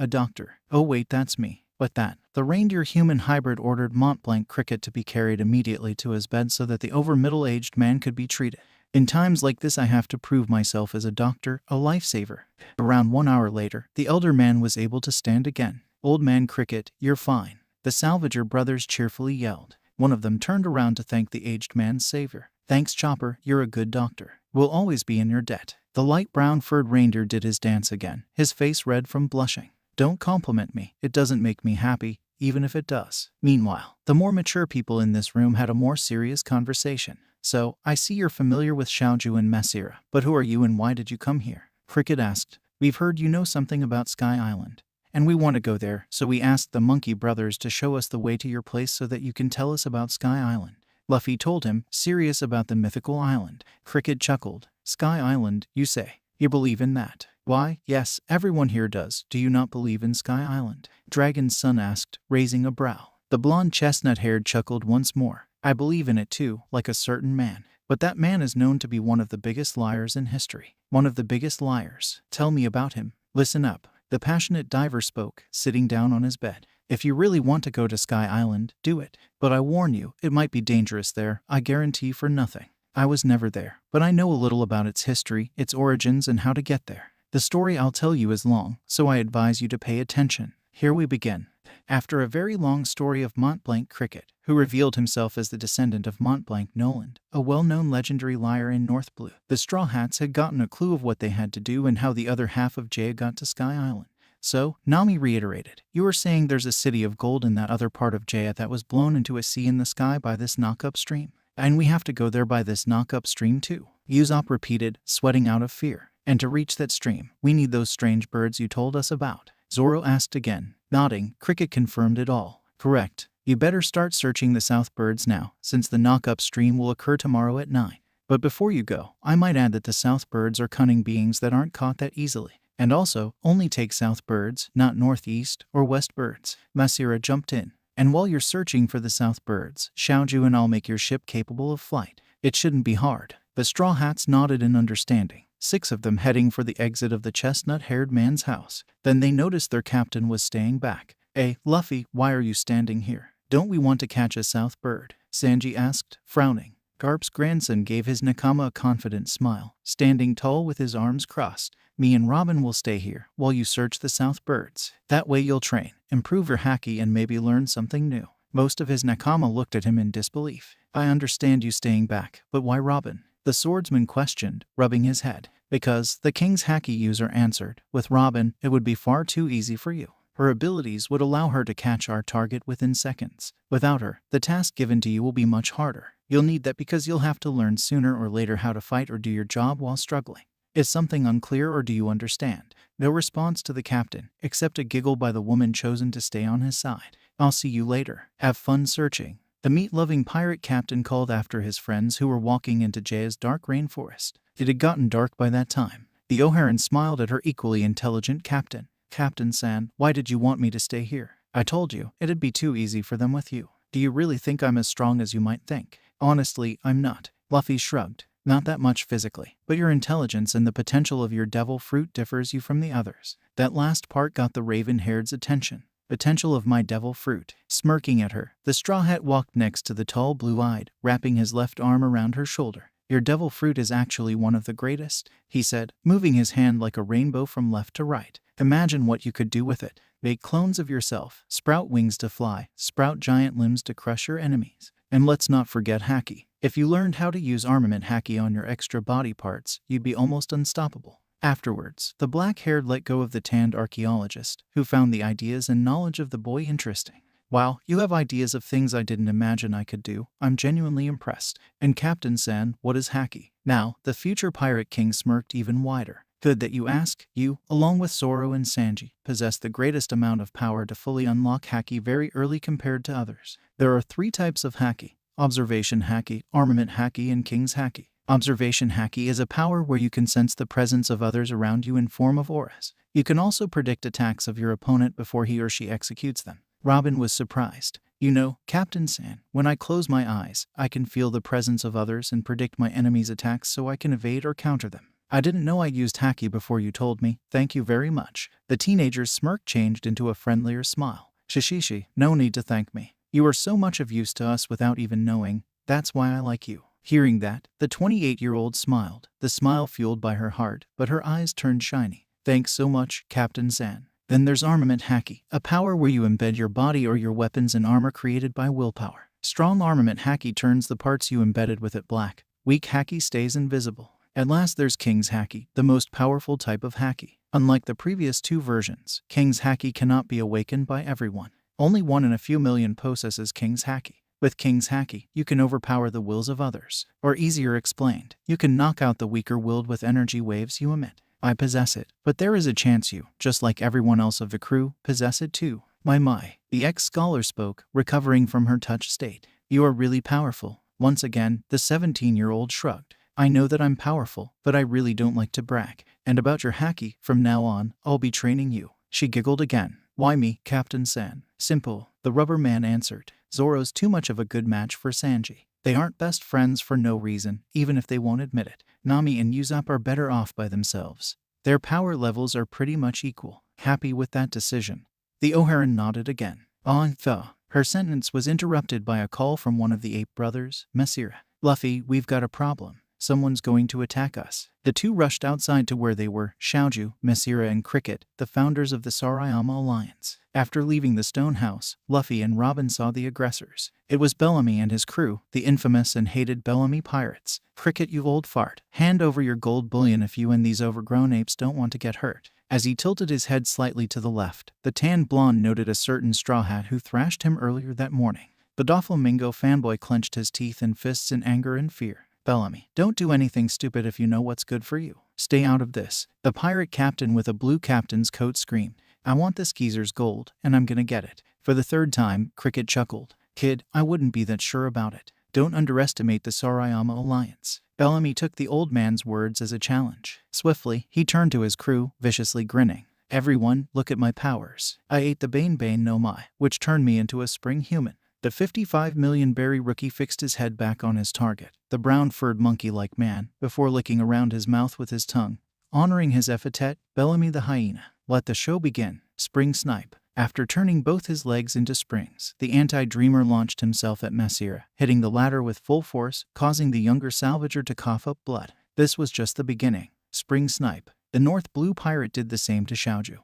Oh wait, that's me. What that? The reindeer-human hybrid ordered Montblanc Cricket to be carried immediately to his bed so that the over-middle-aged man could be treated. In times like this I have to prove myself as a doctor, a lifesaver. Around 1 hour later, the elder man was able to stand again. Old Man Cricket, you're fine. The Salvager brothers cheerfully yelled. One of them turned around to thank the aged man's savior. Thanks Chopper, you're a good doctor. We'll always be in your debt. The light brown furred reindeer did his dance again, his face red from blushing. Don't compliment me, it doesn't make me happy, even if it does. Meanwhile, the more mature people in this room had a more serious conversation. So, I see you're familiar with Xiaoju and Masira, but who are you and why did you come here? Cricket asked. We've heard you know something about Sky Island, and we want to go there, so we asked the Monkey Brothers to show us the way to your place so that you can tell us about Sky Island. Luffy told him, serious about the mythical island. Cricket chuckled. Sky Island, you say? You believe in that? Why, yes, everyone here does. Do you not believe in Sky Island? Dragon's son asked, raising a brow. The blonde chestnut-haired chuckled once more. I believe in it too, like a certain man. But that man is known to be one of the biggest liars in history. One of the biggest liars. Tell me about him. Listen up. The passionate diver spoke, sitting down on his bed. If you really want to go to Sky Island, do it. But I warn you, it might be dangerous there, I guarantee for nothing. I was never there, but I know a little about its history, its origins, and how to get there. The story I'll tell you is long, so I advise you to pay attention. Here we begin. After a very long story of Montblanc Cricket, who revealed himself as the descendant of Montblanc Noland, a well-known legendary liar in North Blue, the Straw Hats had gotten a clue of what they had to do and how the other half of Jaya got to Sky Island. So, Nami reiterated, you were saying there's a city of gold in that other part of Jaya that was blown into a sea in the sky by this knock-up stream. And we have to go there by this knock-up stream too. Usopp repeated, sweating out of fear. And to reach that stream, we need those strange birds you told us about. Zoro asked again. Nodding, Cricket confirmed it all. Correct. You better start searching the South Birds now, since the knock-up stream will occur tomorrow at 9. But before you go, I might add that the South Birds are cunning beings that aren't caught that easily. And also, only take South Birds, not Northeast or West Birds. Masira jumped in. And while you're searching for the South Birds, Xiaoju and I'll make your ship capable of flight. It shouldn't be hard. The Straw Hats nodded in understanding, 6 of them heading for the exit of the chestnut-haired man's house. Then they noticed their captain was staying back. Hey, Luffy, why are you standing here? Don't we want to catch a South Bird? Sanji asked, frowning. Garp's grandson gave his nakama a confident smile, standing tall with his arms crossed. Me and Robin will stay here while you search the South Birds. That way you'll train, improve your haki, and maybe learn something new. Most of his nakama looked at him in disbelief. I understand you staying back, but why Robin? The swordsman questioned, rubbing his head. Because, the king's haki user answered, with Robin, it would be far too easy for you. Her abilities would allow her to catch our target within seconds. Without her, the task given to you will be much harder. You'll need that because you'll have to learn sooner or later how to fight or do your job while struggling. Is something unclear or do you understand? No response to the captain, except a giggle by the woman chosen to stay on his side. I'll see you later. Have fun searching. The meat-loving pirate captain called after his friends who were walking into Jaya's dark rainforest. It had gotten dark by that time. The O'Haran smiled at her equally intelligent captain. Captain-san, why did you want me to stay here? I told you, it'd be too easy for them with you. Do you really think I'm as strong as you might think? Honestly, I'm not. Luffy shrugged. Not that much physically, but your intelligence and the potential of your devil fruit differs you from the others. That last part got the raven-haired's attention. Potential of my devil fruit. Smirking at her, the Straw Hat walked next to the tall blue-eyed, wrapping his left arm around her shoulder. Your devil fruit is actually one of the greatest, he said, moving his hand like a rainbow from left to right. Imagine what you could do with it. Make clones of yourself, sprout wings to fly, sprout giant limbs to crush your enemies. And let's not forget haki. If you learned how to use armament haki on your extra body parts, you'd be almost unstoppable. Afterwards, the black-haired let go of the tanned archaeologist, who found the ideas and knowledge of the boy interesting. Wow, you have ideas of things I didn't imagine I could do. I'm genuinely impressed. And Captain-san, what is haki? Now, the future pirate king smirked even wider. Good that you ask. You, along with Zoro and Sanji, possess the greatest amount of power to fully unlock haki very early compared to others. There are 3 types of haki: observation haki, armament haki, and king's haki. Observation haki is a power where you can sense the presence of others around you in form of auras. You can also predict attacks of your opponent before he or she executes them. Robin was surprised. You know, Captain-san, when I close my eyes, I can feel the presence of others and predict my enemy's attacks so I can evade or counter them. I didn't know I used haki before you told me. Thank you very much. The teenager's smirk changed into a friendlier smile. Shishishi, no need to thank me. You are so much of use to us without even knowing. That's why I like you. Hearing that, the 28-year-old smiled, the smile fueled by her heart, but her eyes turned shiny. Thanks so much, Captain-san. Then there's armament haki, a power where you embed your body or your weapons in armor created by willpower. Strong armament haki turns the parts you embedded with it black. Weak haki stays invisible. At last there's King's haki, the most powerful type of haki. Unlike the previous 2 versions, King's haki cannot be awakened by everyone. Only 1 in a few million possesses King's haki. With King's haki, you can overpower the wills of others. Or easier explained, you can knock out the weaker-willed with energy waves you emit. I possess it, but there is a chance you, just like everyone else of the crew, possess it too. My, the ex-scholar spoke, recovering from her touched state. You are really powerful. Once again, the 17-year-old shrugged. I know that I'm powerful, but I really don't like to brag. And about your haki, from now on, I'll be training you. She giggled again. Why me, Captain-san? Simple, the rubber man answered. Zoro's too much of a good match for Sanji. They aren't best friends for no reason, even if they won't admit it. Nami and Usopp are better off by themselves. Their power levels are pretty much equal. Happy with that decision. The O'Haran nodded again. Her sentence was interrupted by a call from one of the ape brothers, Masira. Luffy, we've got a problem. someone's going to attack us. The two rushed outside to where they were, Xiaoju, Mesira and Cricket, the founders of the Sarayama Alliance. After leaving the stone house, Luffy and Robin saw the aggressors. It was Bellamy and his crew, the infamous and hated Bellamy pirates. Cricket, you old fart. Hand over your gold bullion if you and these overgrown apes don't want to get hurt. As he tilted his head slightly to the left, the tan blonde noted a certain Straw Hat who thrashed him earlier that morning. The Doflamingo fanboy clenched his teeth and fists in anger and fear. Bellamy, don't do anything stupid if you know what's good for you. Stay out of this. The pirate captain with a blue captain's coat screamed. I want this geezer's gold, and I'm gonna get it. For the third time, Cricket chuckled. Kid, I wouldn't be that sure about it. Don't underestimate the Sarayama Alliance. Bellamy took the old man's words as a challenge. Swiftly, he turned to his crew, viciously grinning. Everyone, look at my powers. I ate the Bane no Mai, which turned me into a spring human. The 55 million berry rookie fixed his head back on his target, the brown-furred monkey-like man, before licking around his mouth with his tongue. Honoring his epithet, Bellamy the hyena. Let the show begin. Spring snipe. After turning both his legs into springs, the anti-dreamer launched himself at Mesira, hitting the latter with full force, causing the younger salvager to cough up blood. This was just the beginning. Spring snipe. The North Blue pirate did the same to Xiaoju,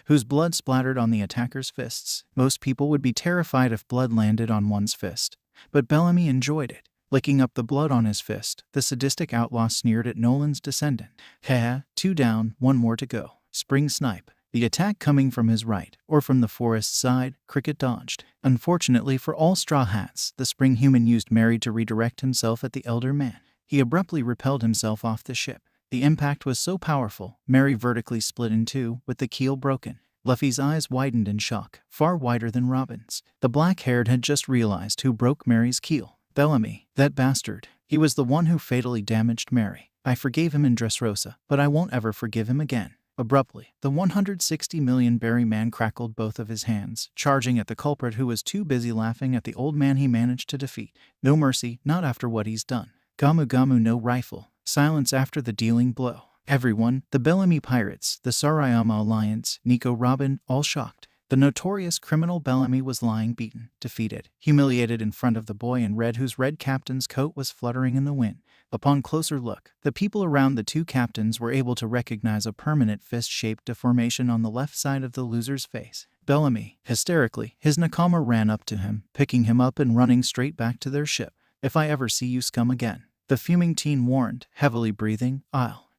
whose blood splattered on the attacker's fists. Most people would be terrified if blood landed on one's fist, but Bellamy enjoyed it. Licking up the blood on his fist, the sadistic outlaw sneered at Nolan's descendant. Haha, 2 down, 1 more to go. Spring snipe. The attack coming from his right, or from the forest side, Cricket dodged. Unfortunately for all Straw Hats, the spring human used Mary to redirect himself at the elder man. He abruptly repelled himself off the ship. The impact was so powerful, Mary vertically split in two, with the keel broken. Luffy's eyes widened in shock, far wider than Robin's. The black-haired had just realized who broke Mary's keel. Bellamy, that bastard. He was the one who fatally damaged Mary. I forgave him in Dressrosa, but I won't ever forgive him again. Abruptly, the 160 million berry man crackled both of his hands, charging at the culprit who was too busy laughing at the old man he managed to defeat. No mercy, not after what he's done. Gamu Gamu no rifle. Silence after the dealing blow. Everyone, the Bellamy pirates, the Sarayama Alliance, Nico Robin, all shocked. The notorious criminal Bellamy was lying beaten, defeated, humiliated in front of the boy in red whose red captain's coat was fluttering in the wind. Upon closer look, the people around the two captains were able to recognize a permanent fist-shaped deformation on the left side of the loser's face. Bellamy, hysterically, his nakama ran up to him, picking him up and running straight back to their ship. If I ever see you scum again, the fuming teen warned, heavily breathing,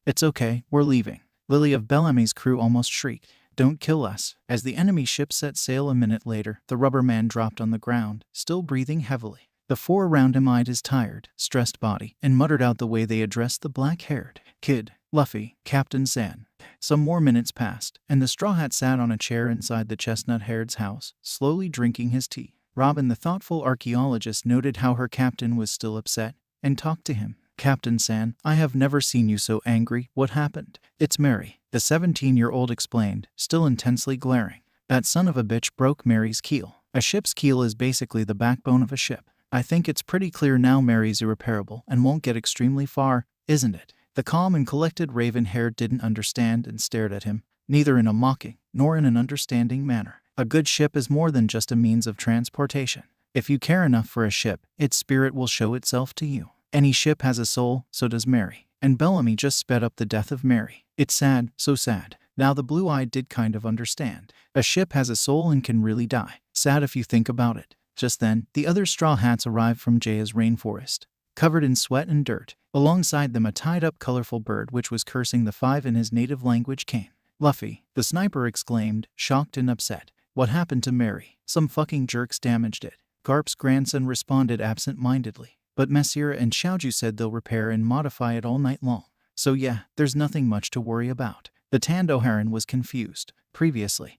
It's okay, we're leaving. Lily of Bellamy's crew almost shrieked. Don't kill us. As the enemy ship set sail a minute later, the rubber man dropped on the ground, still breathing heavily. The 4 around him eyed his tired, stressed body, and muttered out the way they addressed the black-haired kid. Luffy, Captain San. Some more minutes passed, and the Straw Hat sat on a chair inside the chestnut-haired's house, slowly drinking his tea. Robin, the thoughtful archaeologist, noted how her captain was still upset, and talked to him. Captain San, I have never seen you so angry. What happened? It's Mary, the 17-year-old explained, still intensely glaring. That son of a bitch broke Mary's keel. A ship's keel is basically the backbone of a ship. I think it's pretty clear now Mary's irreparable and won't get extremely far, isn't it? The calm and collected raven-haired didn't understand and stared at him, neither in a mocking nor in an understanding manner. A good ship is more than just a means of transportation. If you care enough for a ship, its spirit will show itself to you. Any ship has a soul, so does Mary. And Bellamy just sped up the death of Mary. It's sad, so sad. Now the blue-eyed did kind of understand. A ship has a soul and can really die. Sad if you think about it. Just then, the other Straw Hats arrived from Jaya's rainforest, covered in sweat and dirt. Alongside them a tied-up colorful bird which was cursing the 5 in his native language came. Luffy, the sniper exclaimed, shocked and upset. What happened to Mary? Some fucking jerks damaged it. Garp's grandson responded absent-mindedly. But Mesira and Xiaoju said they'll repair and modify it all night long. So yeah, there's nothing much to worry about. The Tando Heron was confused. Previously,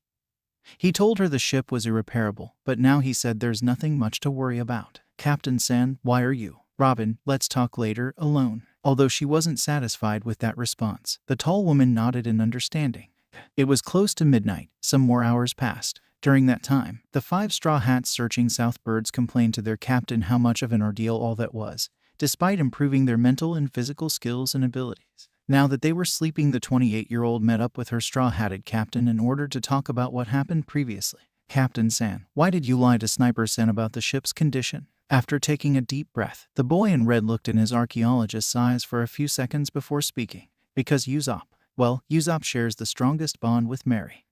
he told her the ship was irreparable, but now he said there's nothing much to worry about. Captain San, why are you? Robin, let's talk later, alone. Although she wasn't satisfied with that response, the tall woman nodded in understanding. It was close to midnight. Some more hours passed. During that time, the 5 Straw Hats searching South Birds complained to their captain how much of an ordeal all that was, despite improving their mental and physical skills and abilities. Now that they were sleeping, the 28-year-old met up with her straw-hatted captain in order to talk about what happened previously. Captain San, why did you lie to Sniper Sen about the ship's condition? After taking a deep breath, the boy in red looked in his archaeologist's eyes for a few seconds before speaking. Because Usopp. Well, Usopp shares the strongest bond with Mary.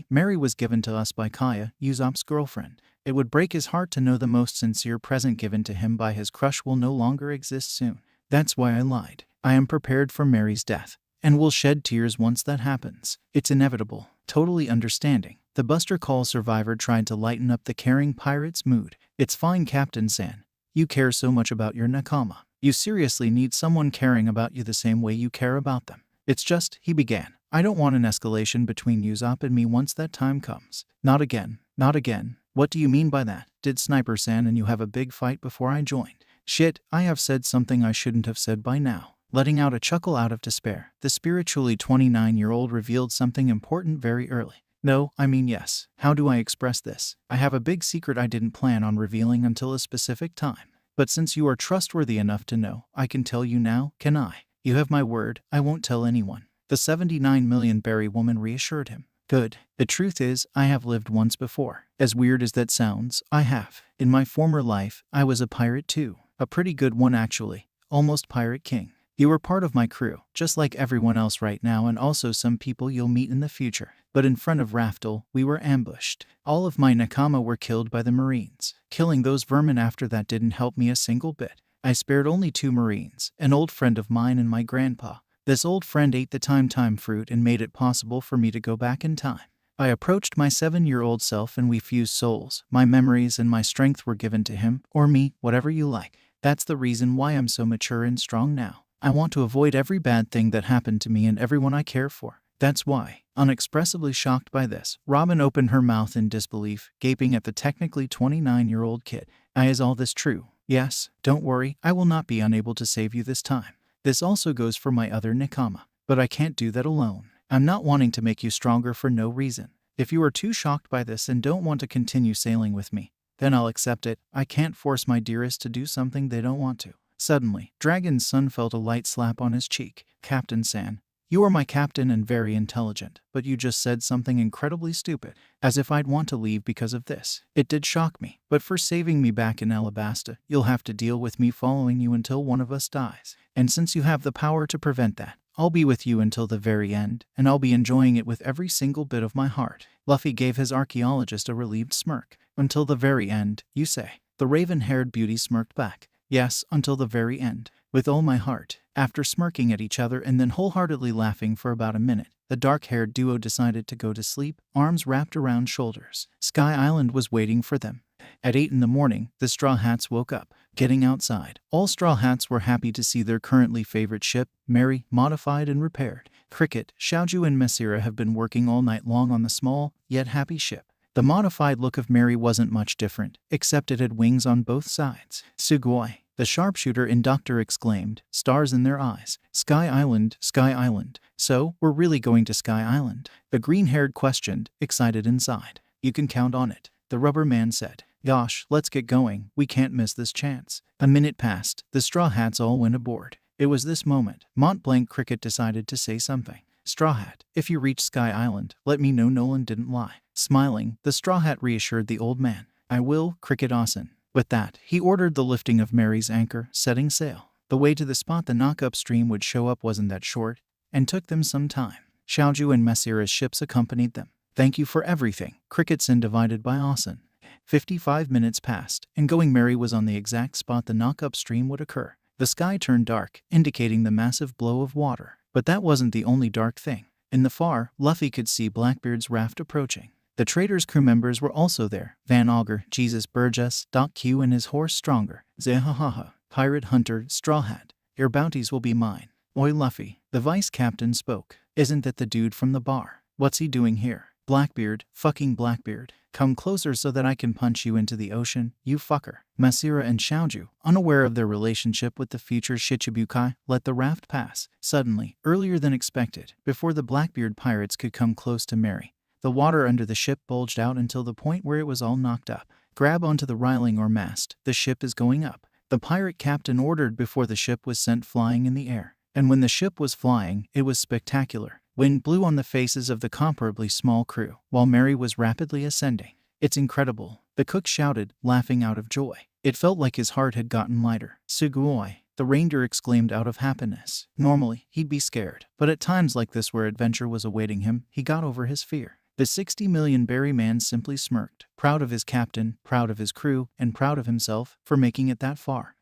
Mary was given to us by Kaya, Usopp's girlfriend. It would break his heart to know the most sincere present given to him by his crush will no longer exist soon. That's why I lied. I am prepared for Mary's death, and will shed tears once that happens. It's inevitable. Totally understanding. The Buster Call survivor tried to lighten up the caring pirate's mood. It's fine, Captain San. You care so much about your nakama. You seriously need someone caring about you the same way you care about them. It's just, he began. I don't want an escalation between Usopp and me once that time comes. Not again. Not again. What do you mean by that? Did Sniper-san and you have a big fight before I joined? Shit, I have said something I shouldn't have said by now. Letting out a chuckle out of despair, the spiritually 29-year-old revealed something important very early. No, I mean yes. How do I express this? I have a big secret I didn't plan on revealing until a specific time. But since you are trustworthy enough to know, I can tell you now, can I? You have my word, I won't tell anyone. The 79 million berry woman reassured him. Good. The truth is, I have lived once before. As weird as that sounds, I have. In my former life, I was a pirate too. A pretty good one actually. Almost pirate king. You were part of my crew, just like everyone else right now and also some people you'll meet in the future. But in front of Raftel, we were ambushed. All of my nakama were killed by the Marines. Killing those vermin after that didn't help me a single bit. I spared only 2 Marines, an old friend of mine and my grandpa. This old friend ate the time fruit and made it possible for me to go back in time. I approached my 7-year-old self and we fused souls. My memories and my strength were given to him, or me, whatever you like. That's the reason why I'm so mature and strong now. I want to avoid every bad thing that happened to me and everyone I care for. That's why. Unexpressibly shocked by this, Robin opened her mouth in disbelief, gaping at the technically 29-year-old kid. Is all this true? Yes. Don't worry, I will not be unable to save you this time. This also goes for my other nakama. But I can't do that alone. I'm not wanting to make you stronger for no reason. If you are too shocked by this and don't want to continue sailing with me, then I'll accept it. I can't force my dearest to do something they don't want to. Suddenly, Dragon's son felt a light slap on his cheek. Captain San, you are my captain and very intelligent, but you just said something incredibly stupid, as if I'd want to leave because of this. It did shock me, but for saving me back in Alabasta, you'll have to deal with me following you until one of us dies. And since you have the power to prevent that, I'll be with you until the very end, and I'll be enjoying it with every single bit of my heart. Luffy gave his archaeologist a relieved smirk. Until the very end, you say? The raven-haired beauty smirked back. Yes, until the very end. With all my heart. After smirking at each other and then wholeheartedly laughing for about a minute, the dark-haired duo decided to go to sleep, arms wrapped around shoulders. Sky Island was waiting for them. At 8 in the morning, the Straw Hats woke up. Getting outside, all Straw Hats were happy to see their currently favorite ship, Mary, modified and repaired. Cricket, Xiaoju and Messira have been working all night long on the small, yet happy ship. The modified look of Mary wasn't much different, except it had wings on both sides. Sugoi, the sharpshooter and doctor exclaimed, stars in their eyes. Sky Island, Sky Island. So, we're really going to Sky Island? The green-haired questioned, excited inside. You can count on it, the rubber man said. Gosh, let's get going, we can't miss this chance. A minute passed, the Straw Hats all went aboard. It was this moment, Mont-Blanc Cricket decided to say something. Straw Hat, if you reach Sky Island, let me know Nolan didn't lie. Smiling, the Straw Hat reassured the old man. I will, Cricket Asen. With that, he ordered the lifting of Mary's anchor, setting sail. The way to the spot the knock-up stream would show up wasn't that short, and took them some time. Xiaoju and Messira's ships accompanied them. Thank you for everything, Cricket-san divided by Asen. 55 minutes passed, and Going Mary was on the exact spot the knock-up stream would occur. The sky turned dark, indicating the massive blow of water. But that wasn't the only dark thing. In the far, Luffy could see Blackbeard's raft approaching. The trader's crew members were also there. Van Augur, Jesus Burgess, Doc Q and his horse Stronger. Zehahaha, Pirate Hunter, Straw Hat. Your bounties will be mine. Oi Luffy, the vice captain spoke. Isn't that the dude from the bar? What's he doing here? Blackbeard, fucking Blackbeard. Come closer so that I can punch you into the ocean, you fucker. Messira and Xiaoju, unaware of their relationship with the future Shichibukai, let the raft pass. Suddenly, earlier than expected, before the Blackbeard pirates could come close to Mary, the water under the ship bulged out until the point where it was all knocked up. Grab onto the railing or mast, the ship is going up. The pirate captain ordered before the ship was sent flying in the air. And when the ship was flying, it was spectacular. Wind blew on the faces of the comparably small crew, while Mary was rapidly ascending. It's incredible. the cook shouted, laughing out of joy. It felt like his heart had gotten lighter. Sugoi, the reindeer exclaimed out of happiness. Normally, he'd be scared, but at times like this where adventure was awaiting him, he got over his fear. The 60 million berry man simply smirked, proud of his captain, proud of his crew, and proud of himself for making it that far.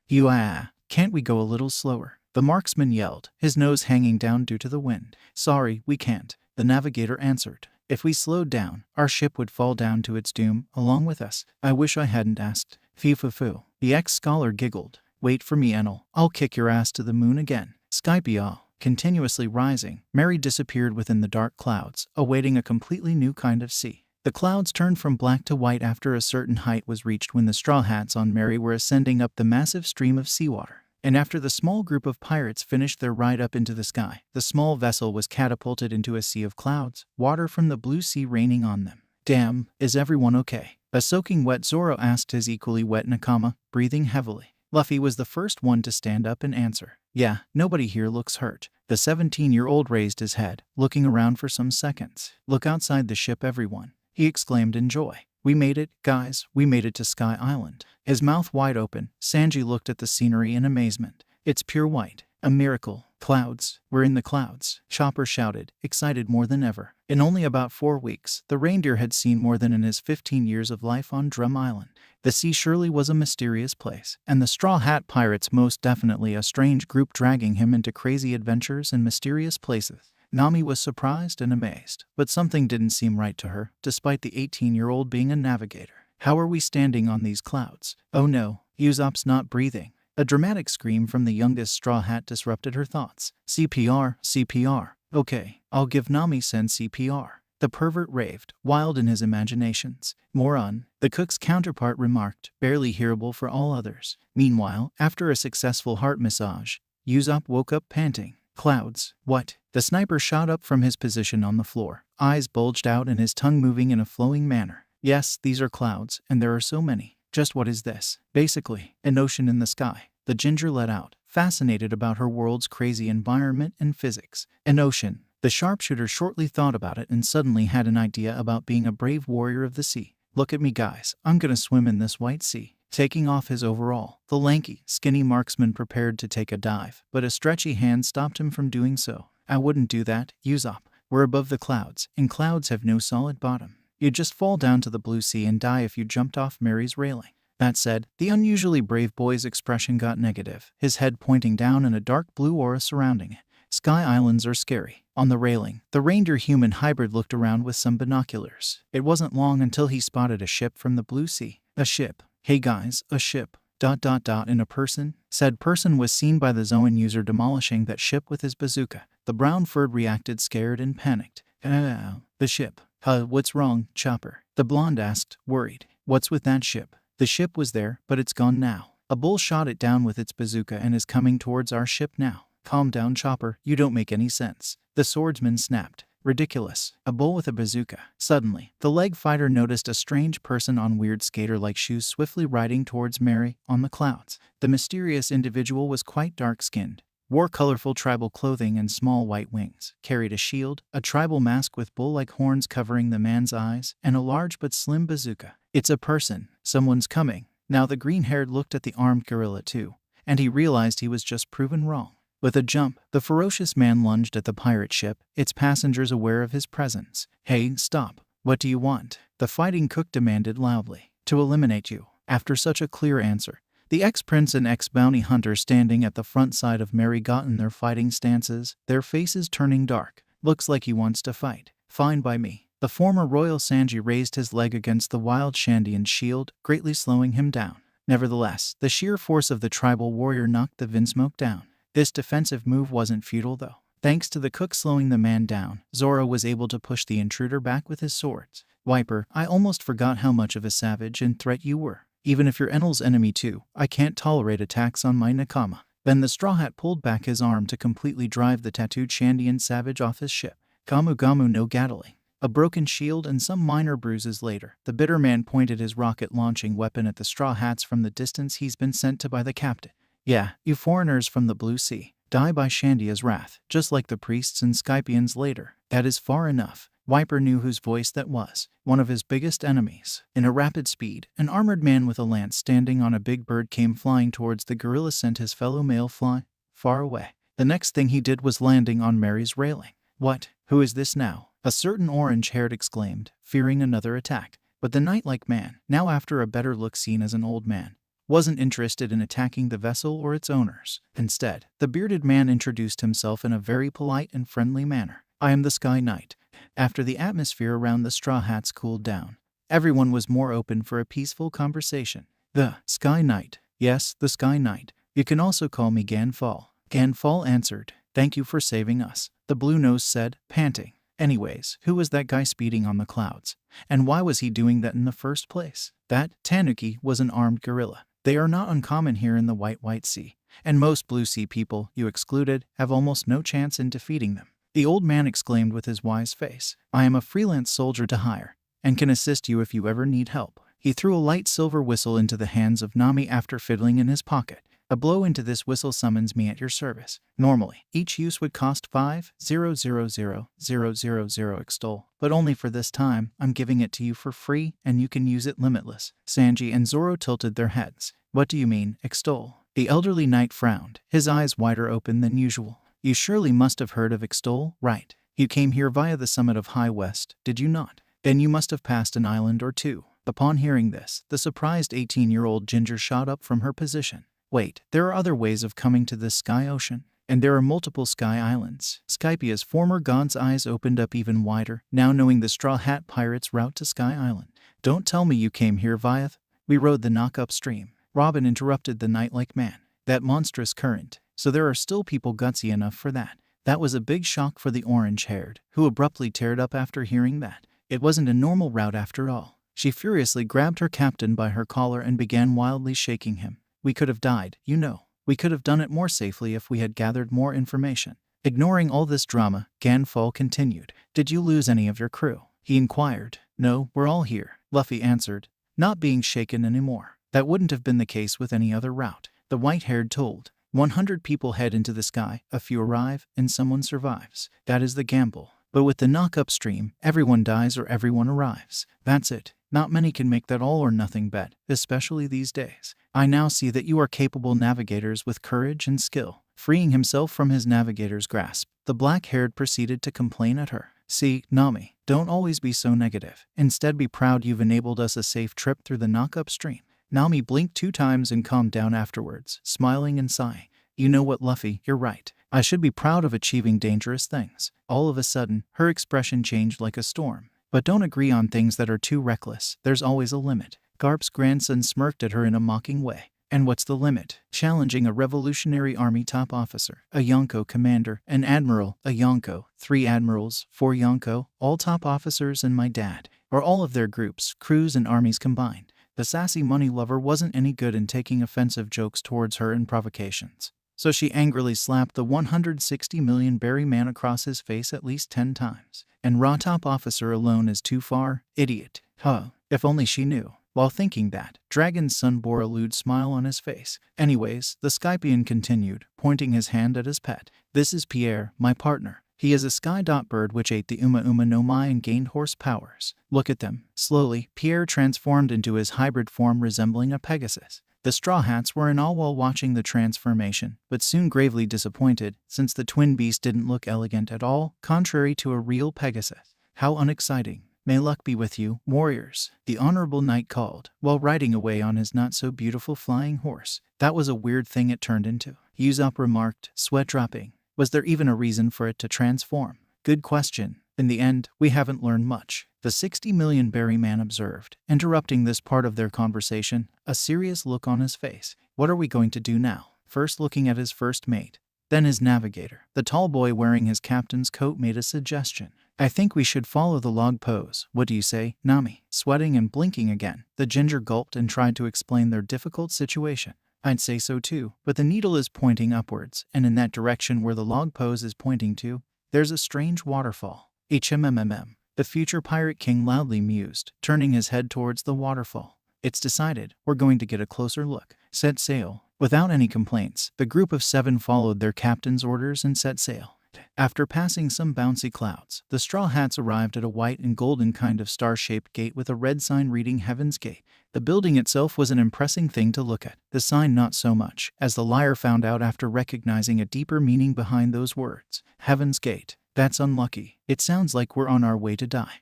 Can't we go a little slower? The marksman yelled, his nose hanging down due to the wind. Sorry, we can't, the navigator answered. If we slowed down, our ship would fall down to its doom, along with us. I wish I hadn't asked. Fee-foo-foo. The ex-scholar giggled. Wait for me, Enel. I'll kick your ass to the moon again. Skypia. Continuously rising, Mary disappeared within the dark clouds, awaiting a completely new kind of sea. The clouds turned from black to white after a certain height was reached when the straw hats on Mary were ascending up the massive stream of seawater. And after the small group of pirates finished their ride up into the sky, the small vessel was catapulted into a sea of clouds, water from the blue sea raining on them. Damn, is everyone okay? A soaking wet Zoro asked his equally wet nakama, breathing heavily. Luffy was the first one to stand up and answer. Yeah, nobody here looks hurt. The 17-year-old raised his head, looking around for some seconds. Look outside the ship, everyone, he exclaimed in joy. We made it, guys, we made it to Sky Island. His mouth wide open, Sanji looked at the scenery in amazement. It's pure white. A miracle. Clouds. We're in the clouds, Chopper shouted, excited more than ever. In only about 4 weeks, the reindeer had seen more than in his 15 years of life on Drum Island. The sea surely was a mysterious place, and the Straw Hat Pirates most definitely a strange group dragging him into crazy adventures and mysterious places. Nami was surprised and amazed, but something didn't seem right to her, despite the 18-year-old being a navigator. How are we standing on these clouds? Oh no, Usopp's not breathing. A dramatic scream from the youngest Straw Hat disrupted her thoughts. CPR, CPR. Okay, I'll give Nami-sen CPR. The pervert raved, wild in his imaginations. Moron, the cook's counterpart remarked, barely hearable for all others. Meanwhile, after a successful heart massage, Usopp woke up panting. Clouds. What? The sniper shot up from his position on the floor, eyes bulged out and his tongue moving in a flowing manner. Yes, these are clouds, and there are so many. Just what is this? Basically, an ocean in the sky. The ginger let out, fascinated about her world's crazy environment and physics. An ocean. The sharpshooter shortly thought about it and suddenly had an idea about being a brave warrior of the sea. Look at me, guys. I'm gonna swim in this white sea. Taking off his overall, the lanky, skinny marksman prepared to take a dive, but a stretchy hand stopped him from doing so. I wouldn't do that, Usopp. We're above the clouds, and clouds have no solid bottom. You'd just fall down to the blue sea and die if you jumped off Mary's railing. That said, the unusually brave boy's expression got negative, his head pointing down and a dark blue aura surrounding it. Sky Islands are scary. On the railing, the reindeer-human hybrid looked around with some binoculars. It wasn't long until he spotted a ship from the blue sea. A ship. Hey guys, a ship. ... in a person? Said person was seen by the Zoan user demolishing that ship with his bazooka. The brown-furred reacted scared and panicked. The ship. What's wrong, Chopper? The blonde asked, worried. What's with that ship? The ship was there, but it's gone now. A bull shot it down with its bazooka and is coming towards our ship now. Calm down, Chopper, you don't make any sense. The swordsman snapped. Ridiculous. A bull with a bazooka. Suddenly, the leg fighter noticed a strange person on weird skater-like shoes swiftly riding towards Mary, on the clouds. The mysterious individual was quite dark-skinned, wore colorful tribal clothing and small white wings, carried a shield, a tribal mask with bull-like horns covering the man's eyes, and a large but slim bazooka. It's a person. Someone's coming. Now the green-haired looked at the armed gorilla too, and he realized he was just proven wrong. With a jump, the ferocious man lunged at the pirate ship, its passengers aware of his presence. Hey, stop. What do you want? The fighting cook demanded loudly. To eliminate you. After such a clear answer, the ex-prince and ex-bounty hunter standing at the front side of Mary got in their fighting stances, their faces turning dark. Looks like he wants to fight. Fine by me. The former royal Sanji raised his leg against the wild Shandian's shield, greatly slowing him down. Nevertheless, the sheer force of the tribal warrior knocked the Vinsmoke down. This defensive move wasn't futile though. Thanks to the cook slowing the man down, Zoro was able to push the intruder back with his swords. Wiper, I almost forgot how much of a savage and threat you were. Even if you're Enel's enemy too, I can't tolerate attacks on my nakama. Then the Straw Hat pulled back his arm to completely drive the tattooed Shandian savage off his ship. Gamu Gamu no Gatling. A broken shield and some minor bruises later, the bitter man pointed his rocket-launching weapon at the Straw Hats from the distance he's been sent to by the captain. Yeah, you foreigners from the Blue Sea, die by Shandia's wrath, just like the priests and Skypians later. That is far enough. Wiper knew whose voice that was. One of his biggest enemies. In a rapid speed, an armored man with a lance standing on a big bird came flying towards the gorilla, sent his fellow male fly far away. The next thing he did was landing on Mary's railing. What? Who is this now? A certain orange-haired exclaimed, fearing another attack. But the knight-like man, now after a better look seen as an old man, wasn't interested in attacking the vessel or its owners. Instead, the bearded man introduced himself in a very polite and friendly manner. I am the Sky Knight. After the atmosphere around the Straw Hats cooled down, everyone was more open for a peaceful conversation. The Sky Knight. Yes, the Sky Knight. You can also call me Ganfall. Ganfall answered. Thank you for saving us, the Blue Nose said, panting. Anyways, who was that guy speeding on the clouds? And why was he doing that in the first place? That Tanuki was an armed gorilla. They are not uncommon here in the White Sea, and most Blue Sea people, you excluded, have almost no chance in defeating them. The old man exclaimed with his wise face. I am a freelance soldier to hire, and can assist you if you ever need help. He threw a light silver whistle into the hands of Nami after fiddling in his pocket. A blow into this whistle summons me at your service. Normally, each use would cost 5,000,000 extol, but only for this time, I'm giving it to you for free, and you can use it limitless. Sanji and Zoro tilted their heads. What do you mean, extol? The elderly knight frowned, his eyes wider open than usual. You surely must have heard of extol, right? You came here via the summit of High West, did you not? Then you must have passed an island or two. Upon hearing this, the surprised 18-year-old ginger shot up from her position. Wait, there are other ways of coming to this sky ocean, and there are multiple sky islands. Skypia's former god's eyes opened up even wider, now knowing the Straw Hat Pirates' route to Sky Island. Don't tell me you came here via... We rode the knock upstream. Robin interrupted the knight-like man. That monstrous current. So there are still people gutsy enough for that. That was a big shock for the orange-haired, who abruptly teared up after hearing that. It wasn't a normal route after all. She furiously grabbed her captain by her collar and began wildly shaking him. We could have died, you know. We could have done it more safely if we had gathered more information. Ignoring all this drama, Ganfall continued. Did you lose any of your crew? He inquired. No, we're all here, Luffy answered, not being shaken anymore. That wouldn't have been the case with any other route. The white-haired told. 100 people head into the sky, a few arrive, and someone survives. That is the gamble. But with the knock upstream, everyone dies or everyone arrives. That's it. Not many can make that all-or-nothing bet, especially these days. I now see that you are capable navigators with courage and skill. Freeing himself from his navigator's grasp, the black-haired proceeded to complain at her. See, Nami, don't always be so negative. Instead, be proud you've enabled us a safe trip through the knock upstream. Nami blinked 2 times and calmed down afterwards, smiling and sighing. You know what, Luffy, you're right. I should be proud of achieving dangerous things. All of a sudden, her expression changed like a storm. But don't agree on things that are too reckless. There's always a limit. Garp's grandson smirked at her in a mocking way. And what's the limit? Challenging a Revolutionary Army top officer, a Yonko commander, an admiral, a Yonko, 3 admirals, 4 Yonko, all top officers and my dad, or all of their groups, crews and armies combined. The sassy money lover wasn't any good in taking offensive jokes towards her and provocations. So she angrily slapped the 160 million berry man across his face at least 10 times. And raw top officer alone is too far, idiot. Huh, if only she knew. While thinking that, Dragon's son bore a lewd smile on his face. Anyways, the Skypian continued, pointing his hand at his pet. This is Pierre, my partner. He is a sky bird which ate the Uma no Mai and gained horse powers. Look at them. Slowly, Pierre transformed into his hybrid form resembling a Pegasus. The Straw Hats were in awe while watching the transformation, but soon gravely disappointed, since the twin beast didn't look elegant at all, contrary to a real Pegasus. How unexciting. May luck be with you, warriors, the honorable knight called, while riding away on his not-so-beautiful flying horse. That was a weird thing it turned into, Usopp remarked, sweat dropping. Was there even a reason for it to transform? Good question. In the end, we haven't learned much. The 60 million berry man observed, interrupting this part of their conversation, a serious look on his face. What are we going to do now? First looking at his first mate, then his navigator. The tall boy wearing his captain's coat made a suggestion. I think we should follow the log pose. What do you say, Nami? Sweating and blinking again, the ginger gulped and tried to explain their difficult situation. I'd say so too, but the needle is pointing upwards, and in that direction where the log pose is pointing to, there's a strange waterfall. HMMM. The future pirate king loudly mused, turning his head towards the waterfall. It's decided, we're going to get a closer look. Set sail. Without any complaints, the group of 7 followed their captain's orders and set sail. After passing some bouncy clouds, the Straw Hats arrived at a white and golden kind of star-shaped gate with a red sign reading Heaven's Gate. The building itself was an impressive thing to look at, the sign not so much, as the liar found out after recognizing a deeper meaning behind those words. Heaven's Gate. That's unlucky. It sounds like we're on our way to die.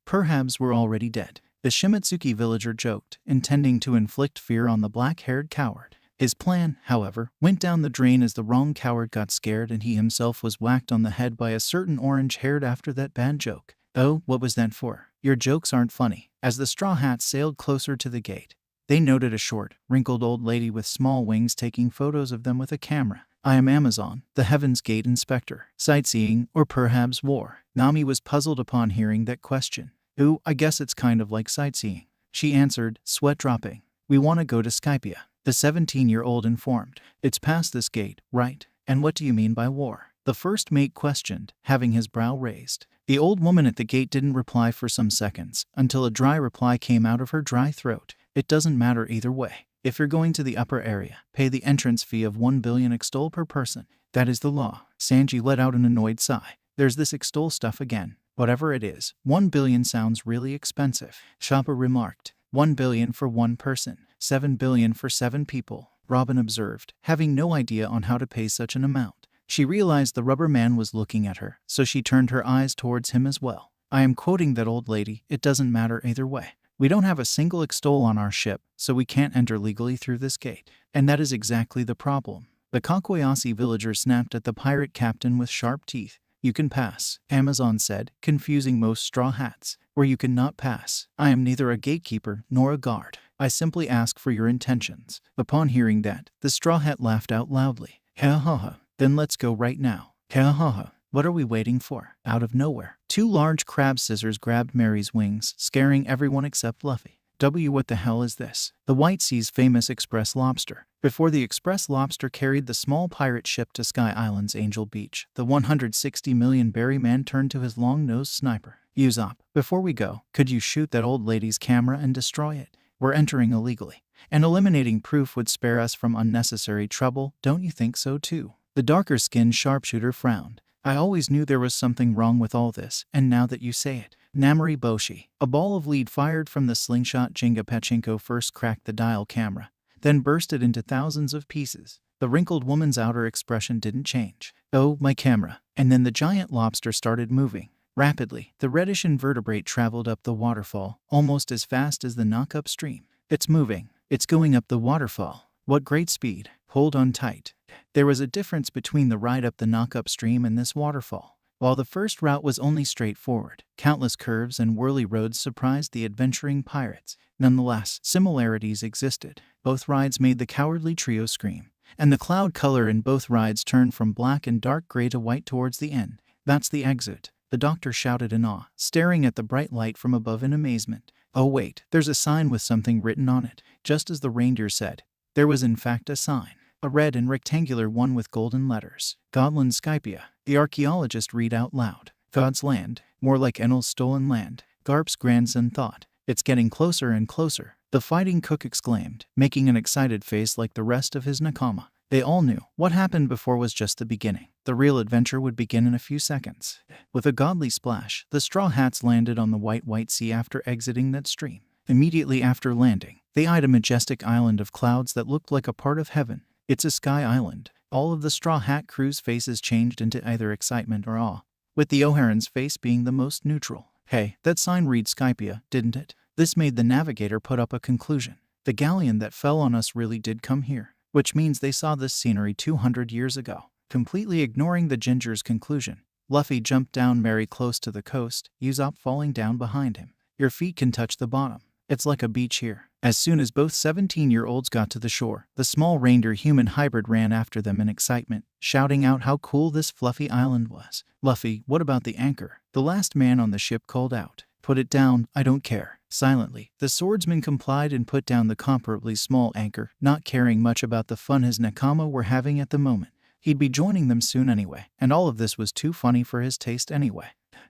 Perhaps we're already dead. The Shimatsuki villager joked, intending to inflict fear on the black-haired coward. His plan, however, went down the drain as the wrong coward got scared and he himself was whacked on the head by a certain orange-haired after that bad joke. Oh, what was that for? Your jokes aren't funny. As the Straw Hats sailed closer to the gate, they noted a short, wrinkled old lady with small wings taking photos of them with a camera. I am Amazon, the Heaven's Gate inspector. Sightseeing, or perhaps war? Nami was puzzled upon hearing that question. Ooh, I guess it's kind of like sightseeing. She answered, sweat dropping. We want to go to Skypia. The 17-year-old informed. It's past this gate, right? And what do you mean by war? The first mate questioned, having his brow raised. The old woman at the gate didn't reply for some seconds, until a dry reply came out of her dry throat. It doesn't matter either way. If you're going to the upper area, pay the entrance fee of 1 billion extol per person. That is the law. Sanji let out an annoyed sigh. There's this extol stuff again. Whatever it is, 1 billion sounds really expensive. Shopper remarked. 1 billion for one person. 7 billion for 7 people, Robin observed, having no idea on how to pay such an amount. She realized the rubber man was looking at her, so she turned her eyes towards him as well. I am quoting that old lady, it doesn't matter either way. We don't have a single extol on our ship, so we can't enter legally through this gate. And that is exactly the problem. The Kakurii villager snapped at the pirate captain with sharp teeth. You can pass, Amazon said, confusing most Straw Hats. Where you cannot pass. I am neither a gatekeeper nor a guard. I simply ask for your intentions. Upon hearing that, the Straw Hat laughed out loudly. Ha ha ha. Then let's go right now. Ha ha ha. What are we waiting for? Out of nowhere, 2 large crab scissors grabbed Mary's wings, scaring everyone except Luffy. What the hell is this? The White Sea's famous express lobster. Before the express lobster carried the small pirate ship to Sky Island's Angel Beach, the 160 million berry man turned to his long-nosed sniper. Usopp, before we go, could you shoot that old lady's camera and destroy it? We're entering illegally, and eliminating proof would spare us from unnecessary trouble, don't you think so too? The darker-skinned sharpshooter frowned. I always knew there was something wrong with all this, and now that you say it. Namori Boshi. A ball of lead fired from the slingshot Jinga Pachinko first cracked the dial camera, then bursted into thousands of pieces. The wrinkled woman's outer expression didn't change. Oh, my camera. And then the giant lobster started moving. Rapidly, the reddish invertebrate traveled up the waterfall, almost as fast as the knock-up stream. It's moving. It's going up the waterfall. What great speed. Hold on tight. There was a difference between the ride up the knock-up stream and this waterfall. While the first route was only straightforward, countless curves and whirly roads surprised the adventuring pirates. Nonetheless, similarities existed. Both rides made the cowardly trio scream, and the cloud color in both rides turned from black and dark gray to white towards the end. That's the exit. The doctor shouted in awe, staring at the bright light from above in amazement. Oh wait, there's a sign with something written on it. Just as the reindeer said, there was in fact a sign. A red and rectangular one with golden letters. Godland Skypia. The archaeologist read out loud. God's land. More like Enel's stolen land. Garp's grandson thought. It's getting closer and closer. The fighting cook exclaimed, making an excited face like the rest of his nakama. They all knew what happened before was just the beginning. The real adventure would begin in a few seconds. With a godly splash, the Straw Hats landed on the white sea after exiting that stream. Immediately after landing, they eyed a majestic island of clouds that looked like a part of heaven. It's a sky island. All of the Straw Hat crew's faces changed into either excitement or awe, with the O'Haran's face being the most neutral. Hey, that sign reads Skypia, didn't it? This made the navigator put up a conclusion. The galleon that fell on us really did come here, which means they saw this scenery 200 years ago. Completely ignoring the ginger's conclusion, Luffy jumped down very close to the coast, Usopp falling down behind him. Your feet can touch the bottom. It's like a beach here. As soon as both 17-year-olds got to the shore, the small reindeer-human hybrid ran after them in excitement, shouting out how cool this fluffy island was. Luffy, what about the anchor? The last man on the ship called out. Put it down, I don't care. Silently, the swordsman complied and put down the comparably small anchor, not caring much about the fun his nakama were having at the moment. He'd be joining them soon anyway, and all of this was too funny for his taste anyway.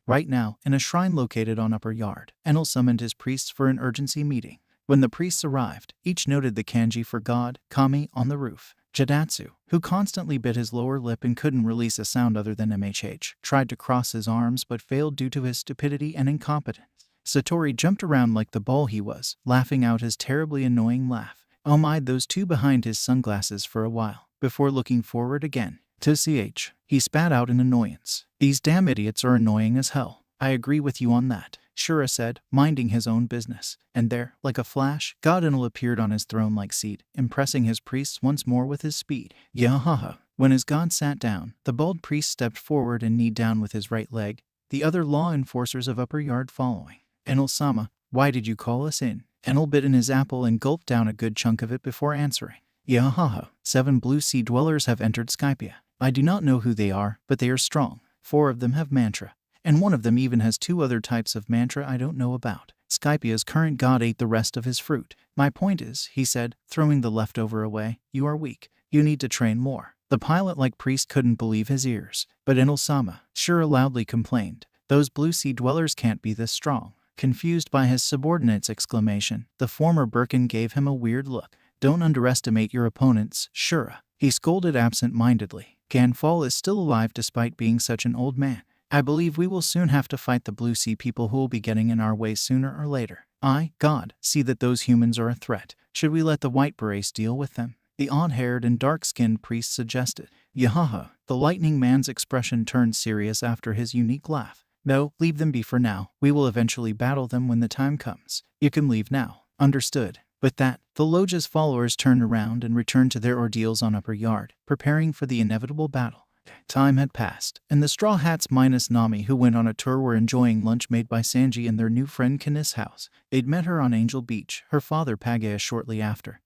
Right now, in a shrine located on Upper Yard, Enel summoned his priests for an urgency meeting. When the priests arrived, each noted the kanji for God, kami, on the roof. Jadatsu, who constantly bit his lower lip and couldn't release a sound other than MHH, tried to cross his arms but failed due to his stupidity and incompetence. Satori jumped around like the ball he was, laughing out his terribly annoying laugh. Eyed those two behind his sunglasses for a while, before looking forward again. To CH, he spat out in annoyance. These damn idiots are annoying as hell. I agree with you on that, Shura said, minding his own business. And there, like a flash, God Enel appeared on his throne-like seat, impressing his priests once more with his speed. Yahaha. When his god sat down, the bald priest stepped forward and kneed down with his right leg, the other law enforcers of Upper Yard following. Enel-sama, why did you call us in? Enel bit in his apple and gulped down a good chunk of it before answering. Yahaha. 7 blue sea dwellers have entered Skypia. I do not know who they are, but they are strong. 4 of them have mantra. And one of them even has 2 other types of mantra I don't know about. Skypia's current god ate the rest of his fruit. My point is, he said, throwing the leftover away, you are weak. You need to train more. The pilot-like priest couldn't believe his ears. But Enel-sama, Shura loudly complained. Those blue sea dwellers can't be this strong. Confused by his subordinate's exclamation, the former Birkin gave him a weird look. Don't underestimate your opponents, Shura. He scolded absent-mindedly. Ganfall is still alive despite being such an old man. I believe we will soon have to fight the blue sea people who will be getting in our way sooner or later. God, see that those humans are a threat. Should we let the white berets deal with them? The odd-haired and dark-skinned priest suggested. Yahaha. The lightning man's expression turned serious after his unique laugh. No, leave them be for now. We will eventually battle them when the time comes. You can leave now. Understood. With that, the Loja's followers turned around and returned to their ordeals on Upper Yard, preparing for the inevitable battle. Time had passed, and the Straw Hats minus Nami, who went on a tour, were enjoying lunch made by Sanji and their new friend Kanis' house. They'd met her on Angel Beach, her father Pagaya shortly after,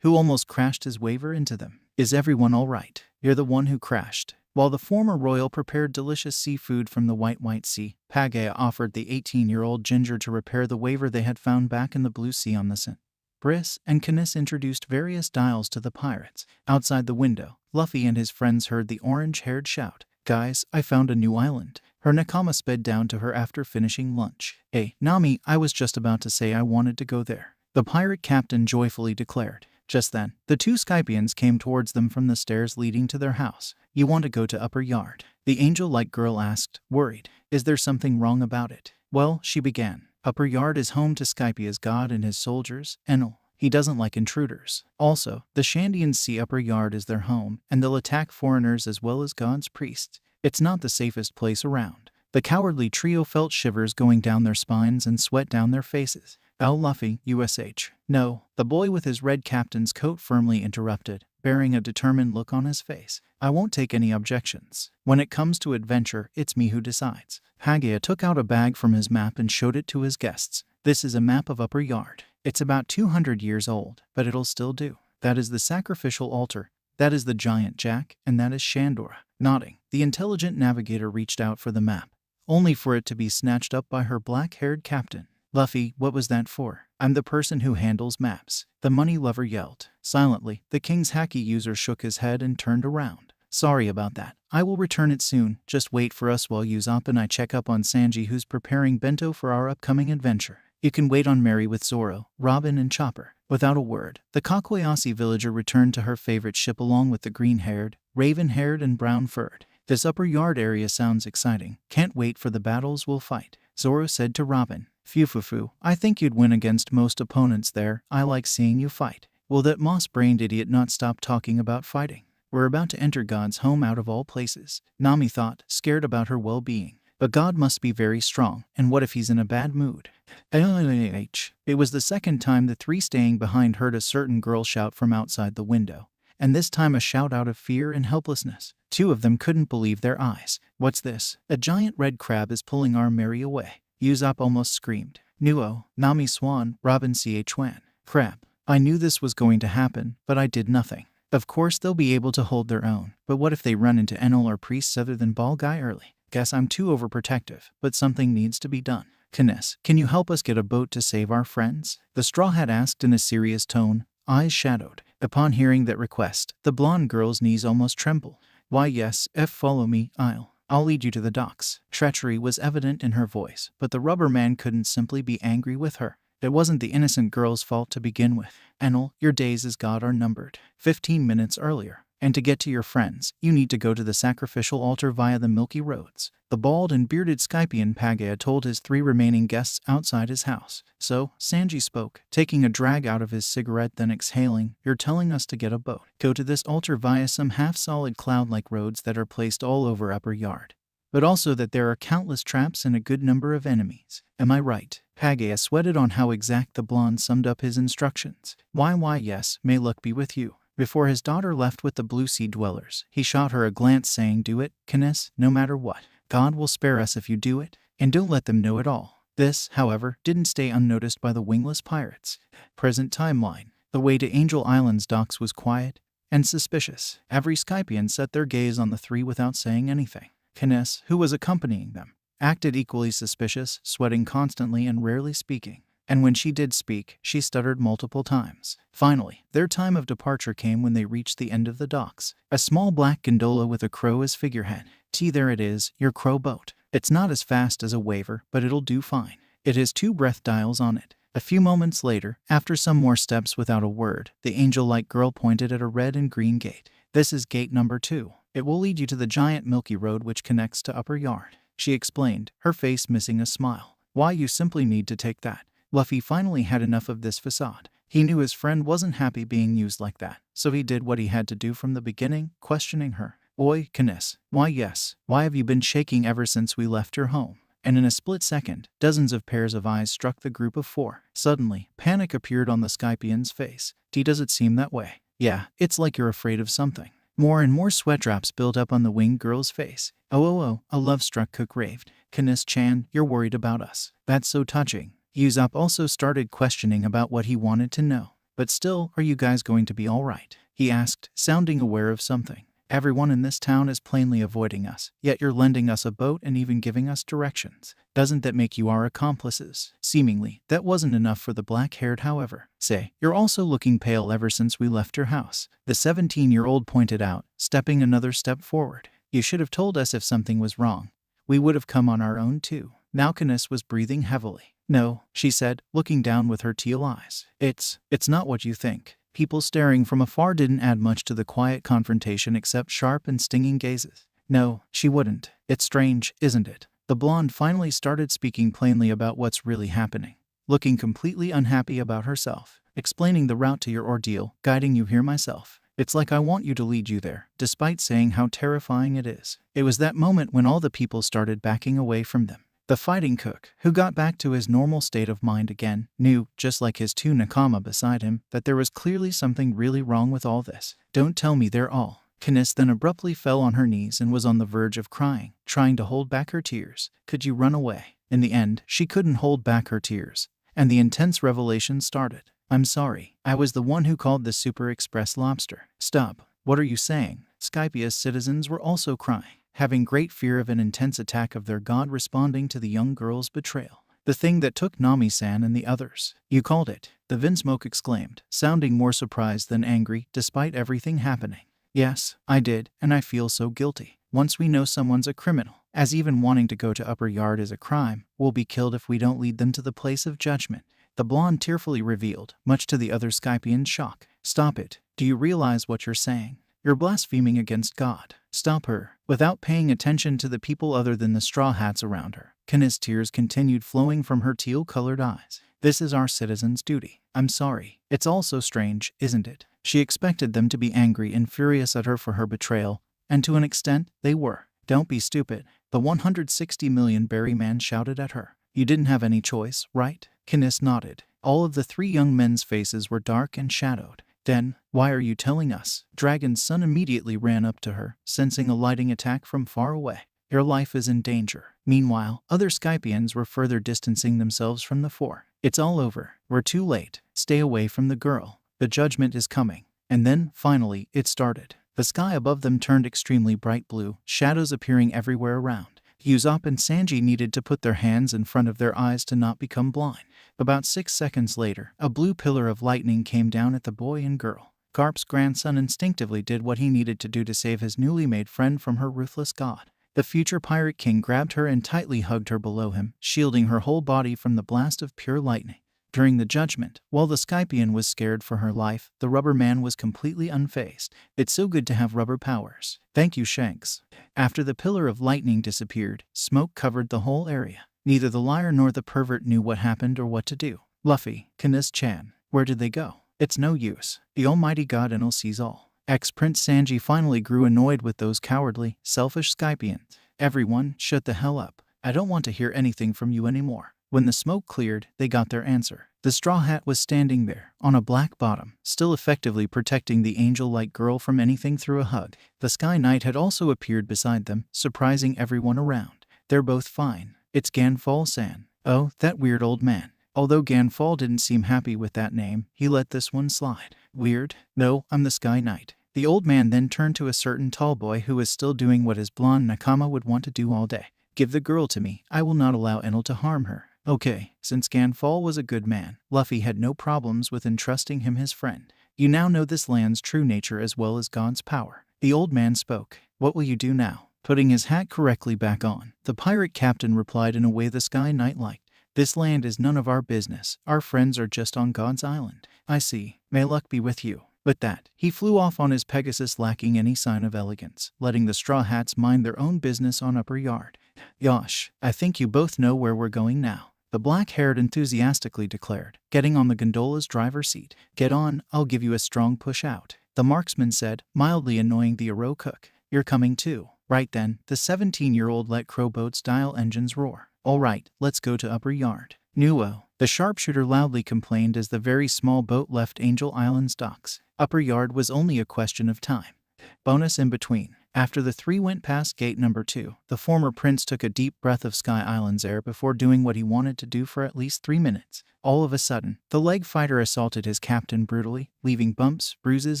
who almost crashed his waver into them. Is everyone all right? You're the one who crashed. While the former royal prepared delicious seafood from the White Sea, Pagaya offered the 18-year-old Ginger to repair the waver they had found back in the Blue Sea on the St. Briss and Kanis introduced various dials to the pirates. Outside the window, Luffy and his friends heard the orange-haired shout, Guys, I found a new island. Her nakama sped down to her after finishing lunch. Hey, Nami, I was just about to say I wanted to go there, the pirate captain joyfully declared. Just then, the 2 Skypians came towards them from the stairs leading to their house. You want to go to Upper Yard? The angel-like girl asked, worried. Is there something wrong about it? Well, she began. Upper Yard is home to Skypia's god and his soldiers, Enel. He doesn't like intruders. Also, the Shandians see Upper Yard as their home, and they'll attack foreigners as well as God's priests. It's not the safest place around. The cowardly trio felt shivers going down their spines and sweat down their faces. Luffy, USH. No, the boy with his red captain's coat firmly interrupted, bearing a determined look on his face. I won't take any objections. When it comes to adventure, it's me who decides. Pagaya took out a bag from his map and showed it to his guests. This is a map of Upper Yard. It's about 200 years old, but it'll still do. That is the sacrificial altar. That is the giant jack, and that is Shandora. Nodding, the intelligent navigator reached out for the map, only for it to be snatched up by her black-haired captain. Luffy, what was that for? I'm the person who handles maps, the money lover yelled. Silently, the king's haki user shook his head and turned around. Sorry about that. I will return it soon. Just wait for us while Usopp and I check up on Sanji, who's preparing bento for our upcoming adventure. You can wait on Mary with Zoro, Robin, and Chopper. Without a word, the Kakwayasi villager returned to her favorite ship along with the green-haired, raven-haired, and brown-furred. This Upper Yard area sounds exciting. Can't wait for the battles we'll fight, Zoro said to Robin. Phew, I think you'd win against most opponents there. I like seeing you fight. Will that moss-brained idiot not stop talking about fighting? We're about to enter God's home out of all places, Nami thought, scared about her well-being. But God must be very strong, and what if he's in a bad mood? It was the second time the 3 staying behind heard a certain girl shout from outside the window, and this time a shout out of fear and helplessness. 2 of them couldn't believe their eyes. What's this? A giant red crab is pulling our Mary away. Usopp almost screamed. Nuo, Nami Swan, Robin Chwan. Crap. I knew this was going to happen, but I did nothing. Of course they'll be able to hold their own, but what if they run into Enel or priests other than Ball Guy early? Guess I'm too overprotective, but something needs to be done. Kanis, can you help us get a boat to save our friends? The Straw Hat asked in a serious tone, eyes shadowed. Upon hearing that request, the blonde girl's knees almost trembled. Why yes, follow me, I'll lead you to the docks. Treachery was evident in her voice, but the rubber man couldn't simply be angry with her. It wasn't the innocent girl's fault to begin with. Enel, your days as God are numbered. 15 minutes earlier. And to get to your friends, you need to go to the sacrificial altar via the milky roads. The bald and bearded Skypian Pagaya told his 3 remaining guests outside his house. So, Sanji spoke, taking a drag out of his cigarette then exhaling, you're telling us to get a boat. Go to this altar via some half-solid cloud-like roads that are placed all over Upper Yard. But also that there are countless traps and a good number of enemies. Am I right? Pagaya sweated on how exact the blonde summed up his instructions. Why yes, may luck be with you. Before his daughter left with the Blue Sea Dwellers, he shot her a glance saying, do it, Canis, no matter what. God will spare us if you do it, and don't let them know at all. This, however, didn't stay unnoticed by the wingless pirates. Present timeline. The way to Angel Island's docks was quiet and suspicious. Every Skypian set their gaze on the 3 without saying anything. Canis, who was accompanying them, acted equally suspicious, sweating constantly and rarely speaking. And when she did speak, she stuttered multiple times. Finally, their time of departure came when they reached the end of the docks. A small black gondola with a crow as figurehead. There it is, your crow boat. It's not as fast as a waver, but it'll do fine. It has 2 breath dials on it. A few moments later, after some more steps without a word, the angel-like girl pointed at a red and green gate. This is gate number 2. It will lead you to the giant milky road which connects to Upper Yard. She explained, her face missing a smile. Why, you simply need to take that. Luffy finally had enough of this facade. He knew his friend wasn't happy being used like that, so he did what he had to do from the beginning, questioning her. Oi, Canis. Why yes, why have you been shaking ever since we left your home? And in a split second, dozens of pairs of eyes struck the group of 4. Suddenly, panic appeared on the Skypian's face. Does it seem that way? Yeah, it's like you're afraid of something. More and more sweat drops built up on the winged girl's face. Oh, a love-struck cook raved. Canis-chan, you're worried about us. That's so touching. Usopp also started questioning about what he wanted to know. But still, are you guys going to be alright? He asked, sounding aware of something. Everyone in this town is plainly avoiding us, yet you're lending us a boat and even giving us directions. Doesn't that make you our accomplices? Seemingly, that wasn't enough for the black-haired, however. Say, you're also looking pale ever since we left your house. The 17-year-old pointed out, stepping another step forward. You should have told us if something was wrong. We would have come on our own too. Now Canis was breathing heavily. No, she said, looking down with her teal eyes. It's not what you think. People staring from afar didn't add much to the quiet confrontation except sharp and stinging gazes. No, she wouldn't. It's strange, isn't it? The blonde finally started speaking plainly about what's really happening. Looking completely unhappy about herself. Explaining the route to your ordeal, guiding you here myself. It's like I want you to lead you there, despite saying how terrifying it is. It was that moment when all the people started backing away from them. The fighting cook, who got back to his normal state of mind again, knew, just like his 2 nakama beside him, that there was clearly something really wrong with all this. Don't tell me they're all. Canis then abruptly fell on her knees and was on the verge of crying, trying to hold back her tears. Could you run away? In the end, she couldn't hold back her tears, and the intense revelation started. I'm sorry. I was the one who called the Super Express lobster. Stop. What are you saying? Skypia's citizens were also crying, having great fear of an intense attack of their god responding to the young girl's betrayal. The thing that took Nami-san and the others. You called it, the Vinsmoke exclaimed, sounding more surprised than angry despite everything happening. Yes, I did, and I feel so guilty. Once we know someone's a criminal, as even wanting to go to Upper Yard is a crime, we'll be killed if we don't lead them to the place of judgment. The blonde tearfully revealed, much to the other Skypian's shock. Stop it. Do you realize what you're saying? You're blaspheming against God. Stop her. Without paying attention to the people other than the straw hats around her, Canis' tears continued flowing from her teal-colored eyes. This is our citizens' duty. I'm sorry. It's all so strange, isn't it? She expected them to be angry and furious at her for her betrayal, and to an extent, they were. Don't be stupid. The 160 million berry man shouted at her. You didn't have any choice, right? Canis nodded. All of the 3 young men's faces were dark and shadowed. Then, why are you telling us? Dragon's son immediately ran up to her, sensing a lighting attack from far away. Your life is in danger. Meanwhile, other Skypians were further distancing themselves from the 4. It's all over. We're too late. Stay away from the girl. The judgment is coming. And then, finally, it started. The sky above them turned extremely bright blue, shadows appearing everywhere around. Usopp and Sanji needed to put their hands in front of their eyes to not become blind. About 6 seconds later, a blue pillar of lightning came down at the boy and girl. Garp's grandson instinctively did what he needed to do to save his newly made friend from her ruthless god. The future pirate king grabbed her and tightly hugged her below him, shielding her whole body from the blast of pure lightning. During the judgment, while the Skypian was scared for her life, the rubber man was completely unfazed. It's so good to have rubber powers. Thank you, Shanks. After the pillar of lightning disappeared, smoke covered the whole area. Neither the liar nor the pervert knew what happened or what to do. Luffy, Canis-chan, where did they go? It's no use. The almighty god Enel sees all. Ex-Prince Sanji finally grew annoyed with those cowardly, selfish Skypians. Everyone, shut the hell up. I don't want to hear anything from you anymore. When the smoke cleared, they got their answer. The straw hat was standing there, on a black bottom, still effectively protecting the angel-like girl from anything through a hug. The Sky Knight had also appeared beside them, surprising everyone around. They're both fine. It's Ganfall-san. Oh, that weird old man. Although Ganfall didn't seem happy with that name, he let this one slide. Weird? No, I'm the Sky Knight. The old man then turned to a certain tall boy who was still doing what his blonde nakama would want to do all day. Give the girl to me. I will not allow Enel to harm her. Okay, since Ganfall was a good man, Luffy had no problems with entrusting him his friend. You now know this land's true nature as well as God's power. The old man spoke. What will you do now? Putting his hat correctly back on, the pirate captain replied in a way the Sky Knight liked. This land is none of our business. Our friends are just on God's island. I see. May luck be with you. With that, he flew off on his Pegasus lacking any sign of elegance, letting the Straw Hats mind their own business on Upper Yard. Yosh, I think you both know where we're going now. The black-haired enthusiastically declared, getting on the gondola's driver's seat. Get on, I'll give you a strong push out. The marksman said, mildly annoying the Aro cook. You're coming too. Right then, the 17-year-old let crowboat's dial engines roar. All right, let's go to Upper Yard. Nuo, the sharpshooter loudly complained as the very small boat left Angel Island's docks. Upper Yard was only a question of time. Bonus in between. After the three went past gate number 2, the former prince took a deep breath of Sky Island's air before doing what he wanted to do for at least 3 minutes. All of a sudden, the leg fighter assaulted his captain brutally, leaving bumps, bruises,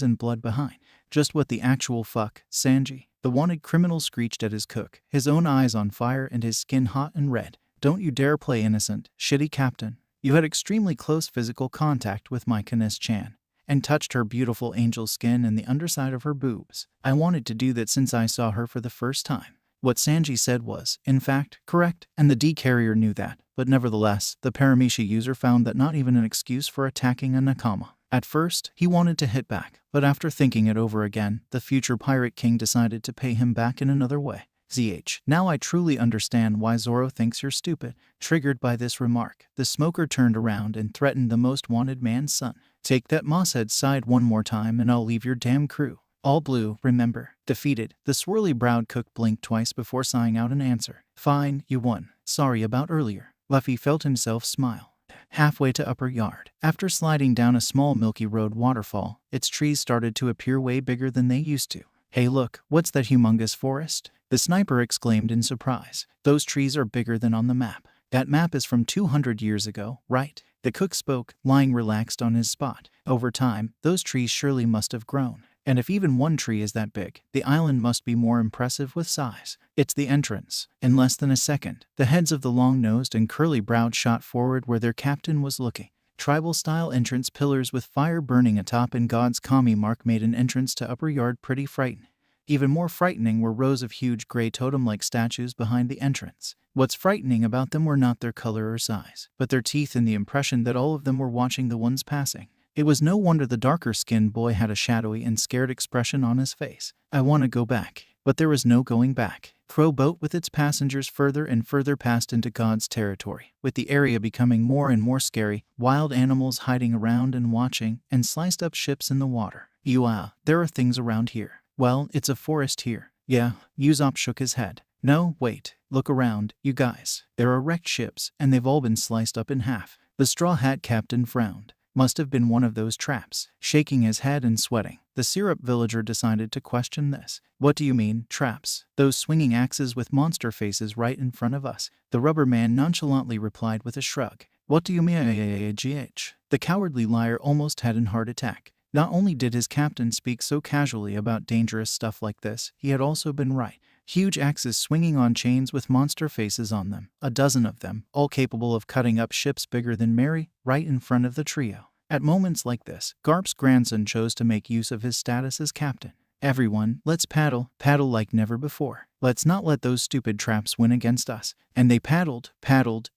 and blood behind. Just what the actual fuck, Sanji? The wanted criminal screeched at his cook, his own eyes on fire and his skin hot and red. Don't you dare play innocent, shitty captain. You had extremely close physical contact with my Canis-chan, and touched her beautiful angel skin and the underside of her boobs. I wanted to do that since I saw her for the first time. What Sanji said was, in fact, correct, and the D-carrier knew that, but nevertheless, the Paramecia user found that not even an excuse for attacking a nakama. At first, he wanted to hit back, but after thinking it over again, the future Pirate King decided to pay him back in another way. Now I truly understand why Zoro thinks you're stupid. Triggered by this remark, the smoker turned around and threatened the most wanted man's son. Take that mosshead side one more time and I'll leave your damn crew. All blue, remember. Defeated, the swirly-browed cook blinked twice before sighing out an answer. Fine, you won. Sorry about earlier. Luffy felt himself smile. Halfway to Upper Yard, after sliding down a small Milky Road waterfall, its trees started to appear way bigger than they used to. Hey look, what's that humongous forest? The sniper exclaimed in surprise. Those trees are bigger than on the map. That map is from 200 years ago, right? The cook spoke, lying relaxed on his spot. Over time, those trees surely must have grown. And if even one tree is that big, the island must be more impressive with size. It's the entrance. In less than a second, the heads of the long-nosed and curly-browed shot forward where their captain was looking. Tribal-style entrance pillars with fire burning atop and God's kami mark made an entrance to Upper Yard pretty frightening. Even more frightening were rows of huge gray totem-like statues behind the entrance. What's frightening about them were not their color or size, but their teeth and the impression that all of them were watching the ones passing. It was no wonder the darker-skinned boy had a shadowy and scared expression on his face. I want to go back. But there was no going back. Crow boat with its passengers further and further passed into God's territory, with the area becoming more and more scary, wild animals hiding around and watching, and sliced-up ships in the water. There are things around here. Well, it's a forest here. Yeah, Usopp shook his head. No, wait, look around, you guys. There are wrecked ships, and they've all been sliced up in half. The Straw Hat captain frowned. Must have been one of those traps. Shaking his head and sweating, the syrup villager decided to question this. What do you mean, traps? Those swinging axes with monster faces right in front of us. The rubber man nonchalantly replied with a shrug. What do you mean, GH? The cowardly liar almost had an heart attack. Not only did his captain speak so casually about dangerous stuff like this, he had also been right. Huge axes swinging on chains with monster faces on them, a dozen of them, all capable of cutting up ships bigger than Mary, right in front of the trio. At moments like this, Garp's grandson chose to make use of his status as captain. Everyone, let's paddle like never before. Let's not let those stupid traps win against us. And they paddled,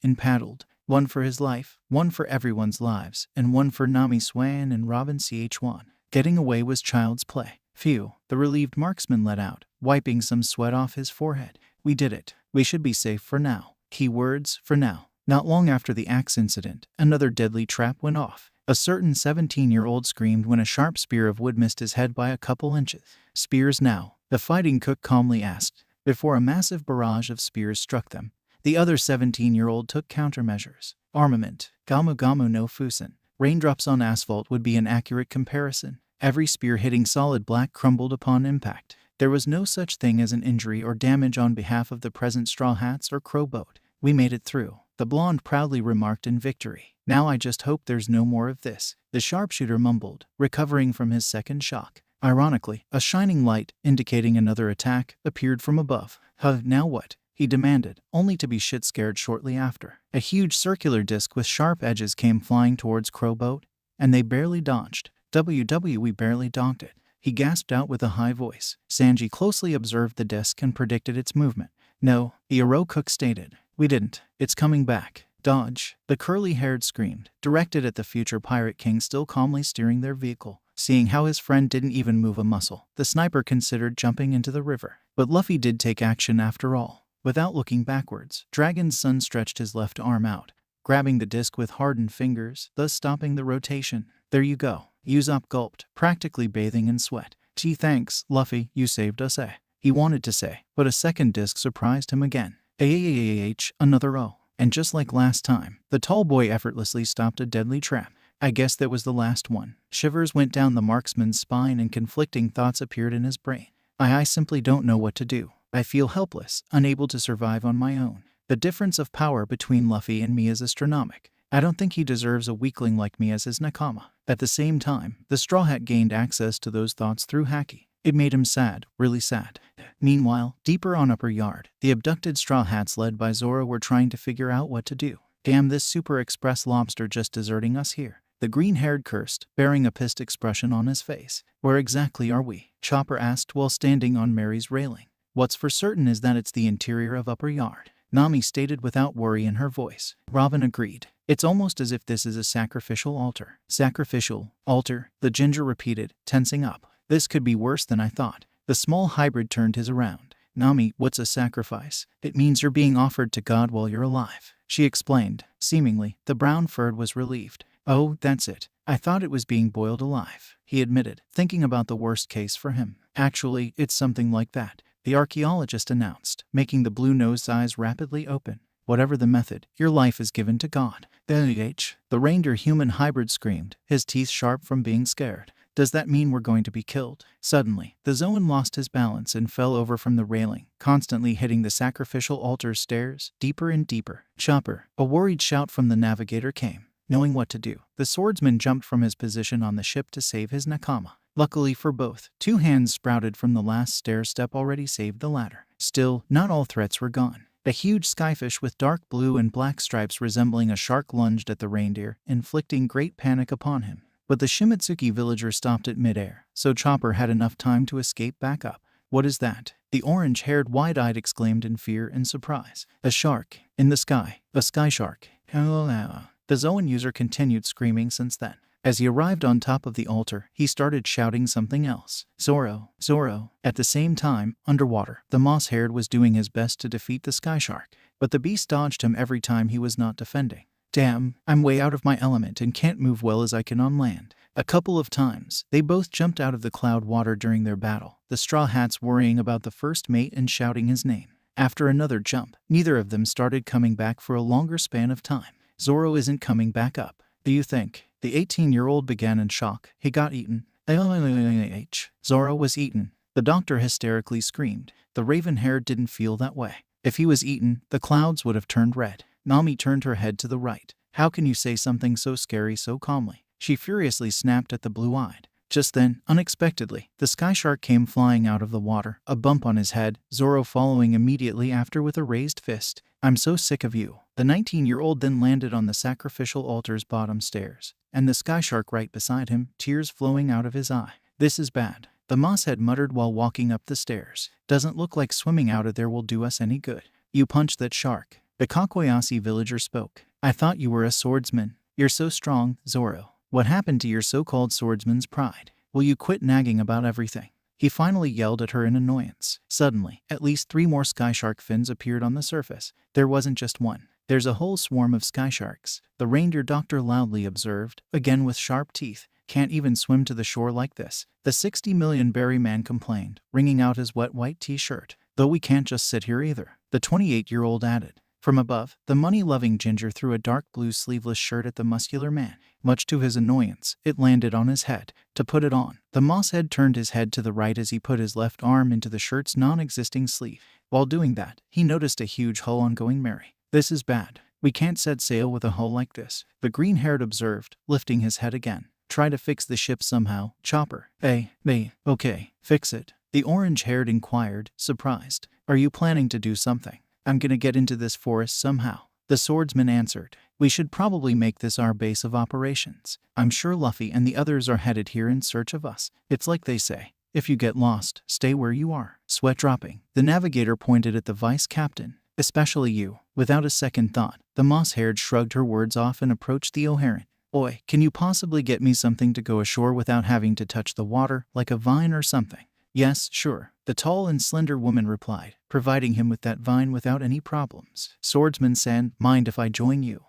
and paddled. One for his life, one for everyone's lives, and one for Nami Swan and Robin Ch1. Getting away was child's play. Phew, the relieved marksman let out, wiping some sweat off his forehead. We did it. We should be safe for now. Keywords, for now. Not long after the axe incident, another deadly trap went off. A certain 17-year-old screamed when a sharp spear of wood missed his head by a couple inches. Spears now, the fighting cook calmly asked. Before a massive barrage of spears struck them, the other 17-year-old took countermeasures. Armament, Gamu Gamu no Fusen. Raindrops on asphalt would be an accurate comparison. Every spear hitting solid black crumbled upon impact. There was no such thing as an injury or damage on behalf of the present Straw Hats or Crow Boat. We made it through, the blonde proudly remarked in victory. Now I just hope there's no more of this, the sharpshooter mumbled, recovering from his second shock. Ironically, a shining light, indicating another attack, appeared from above. Now what? He demanded, only to be shit-scared shortly after. A huge circular disc with sharp edges came flying towards Crow Boat, and they barely dodged. We barely donked it. He gasped out with a high voice. Sanji closely observed the disc and predicted its movement. No, the Ero cook stated. We didn't. It's coming back. Dodge, the curly-haired screamed, directed at the future Pirate King still calmly steering their vehicle. Seeing how his friend didn't even move a muscle, the sniper considered jumping into the river. But Luffy did take action after all. Without looking backwards, Dragon's Son stretched his left arm out, grabbing the disc with hardened fingers, thus stopping the rotation. There you go. Usopp gulped, practically bathing in sweat. Gee thanks, Luffy, you saved us, eh? He wanted to say, but a second disc surprised him again. Another O. And just like last time, the tall boy effortlessly stopped a deadly trap. I guess that was the last one. Shivers went down the marksman's spine and conflicting thoughts appeared in his brain. I simply don't know what to do. I feel helpless, unable to survive on my own. The difference of power between Luffy and me is astronomical. I don't think he deserves a weakling like me as his nakama. At the same time, the Straw Hat gained access to those thoughts through Haki. It made him sad, really sad. Meanwhile, deeper on Upper Yard, the abducted Straw Hats led by Zoro were trying to figure out what to do. Damn this Super Express lobster just deserting us here. The green-haired cursed, bearing a pissed expression on his face. Where exactly are we? Chopper asked while standing on Mary's railing. What's for certain is that it's the interior of Upper Yard, Nami stated without worry in her voice. Robin agreed. It's almost as if this is a sacrificial altar. Sacrificial altar, the ginger repeated, tensing up. This could be worse than I thought. The small hybrid turned his around. Nami, what's a sacrifice? It means you're being offered to God while you're alive, she explained. Seemingly, the brown-furred was relieved. Oh, that's it. I thought it was being boiled alive, he admitted, thinking about the worst case for him. Actually, it's something like that, the archaeologist announced, making the blue-nosed eyes rapidly open. Whatever the method, your life is given to God. The reindeer-human hybrid screamed, his teeth sharp from being scared. Does that mean we're going to be killed? Suddenly, the Zoan lost his balance and fell over from the railing, constantly hitting the sacrificial altar's stairs, deeper and deeper. Chopper, a worried shout from the navigator came. Knowing what to do, the swordsman jumped from his position on the ship to save his nakama. Luckily for both, two hands sprouted from the last stair step already saved the latter. Still, not all threats were gone. A huge skyfish with dark blue and black stripes resembling a shark lunged at the reindeer, inflicting great panic upon him. But the Shimatsuki villager stopped it midair, so Chopper had enough time to escape back up. What is that? The orange-haired wide-eyed exclaimed in fear and surprise. A shark. In the sky. A sky shark. The Zoan user continued screaming since then. As he arrived on top of the altar, he started shouting something else. Zoro, Zoro. At the same time, underwater, the moss-haired was doing his best to defeat the sky shark, but the beast dodged him every time he was not defending. Damn, I'm way out of my element and can't move well as I can on land. A couple of times, they both jumped out of the cloud water during their battle, the Straw Hats worrying about the first mate and shouting his name. After another jump, neither of them started coming back for a longer span of time. Zoro isn't coming back up. Do you think? The 18-year-old began in shock. He got eaten. Zoro was eaten. The doctor hysterically screamed. The raven-haired didn't feel that way. If he was eaten, the clouds would have turned red. Nami turned her head to the right. How can you say something so scary so calmly? She furiously snapped at the blue-eyed. Just then, unexpectedly, the sky shark came flying out of the water, a bump on his head, Zoro following immediately after with a raised fist. I'm so sick of you. The 19-year-old then landed on the sacrificial altar's bottom stairs, and the sky shark right beside him, tears flowing out of his eye. This is bad, the mosshead muttered while walking up the stairs. Doesn't look like swimming out of there will do us any good. You punched that shark. The Kakoyasi villager spoke. I thought you were a swordsman. You're so strong, Zoro. What happened to your so-called swordsman's pride? Will you quit nagging about everything? He finally yelled at her in annoyance. Suddenly, at least 3 more sky shark fins appeared on the surface. There wasn't just one. There's a whole swarm of sky sharks, the reindeer doctor loudly observed, again with sharp teeth. Can't even swim to the shore like this. The 60 million berry man complained, wringing out his wet white t-shirt. Though we can't just sit here either, the 28-year-old added. From above, the money-loving ginger threw a dark blue sleeveless shirt at the muscular man. Much to his annoyance, it landed on his head. To put it on, the mosshead turned his head to the right as he put his left arm into the shirt's non-existing sleeve. While doing that, he noticed a huge hole on Going Merry. This is bad. We can't set sail with a hull like this, the green-haired observed, lifting his head again. Try to fix the ship somehow, Chopper. Okay, fix it. The orange-haired inquired, surprised. Are you planning to do something? I'm gonna get into this forest somehow. The swordsman answered. We should probably make this our base of operations. I'm sure Luffy and the others are headed here in search of us. It's like they say, if you get lost, stay where you are. Sweat dropping, the navigator pointed at the vice captain. Especially you. Without a second thought, the moss-haired shrugged her words off and approached the O'Haran. Oi, can you possibly get me something to go ashore without having to touch the water, like a vine or something? Yes, sure, the tall and slender woman replied, providing him with that vine without any problems. Swordsman said, mind if I join you?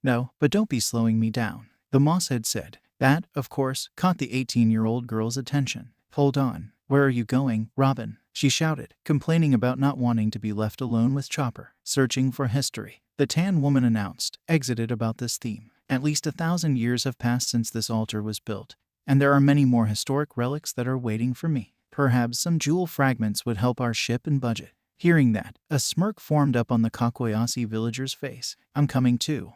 No, but don't be slowing me down. The mosshead said. That, of course, caught the 18-year-old girl's attention. Hold on, where are you going, Robin? She shouted, complaining about not wanting to be left alone with Chopper. Searching for history, the tan woman announced, exited about this theme. At least 1,000 years have passed since this altar was built, and there are many more historic relics that are waiting for me. Perhaps some jewel fragments would help our ship and budget. Hearing that, a smirk formed up on the Kakoyasi villager's face. I'm coming too.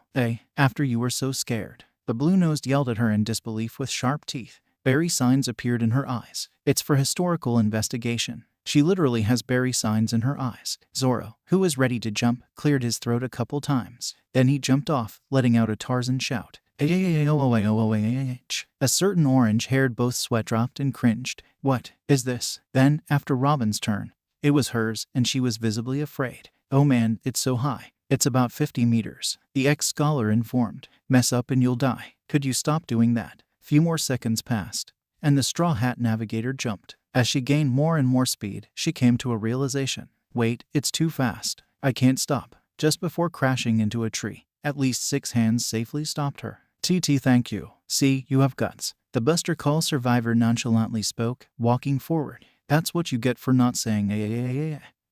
After you were so scared. The blue-nosed yelled at her in disbelief with sharp teeth. Berry signs appeared in her eyes. It's for historical investigation. She literally has berry signs in her eyes. Zoro, who was ready to jump, cleared his throat a couple times. Then he jumped off, letting out a Tarzan shout. A certain orange-haired both sweat dropped and cringed. What is this? Then, after Robin's turn, it was hers, and she was visibly afraid. Oh man, it's so high. It's about 50 meters. The ex-scholar informed. Mess up and you'll die. Could you stop doing that? Few more seconds passed, and the Straw Hat Navigator jumped. As she gained more and more speed, she came to a realization. Wait, it's too fast. I can't stop. Just before crashing into a tree, at least 6 hands safely stopped her. Thank you. See, you have guts. The Buster Call survivor nonchalantly spoke, walking forward. That's what you get for not saying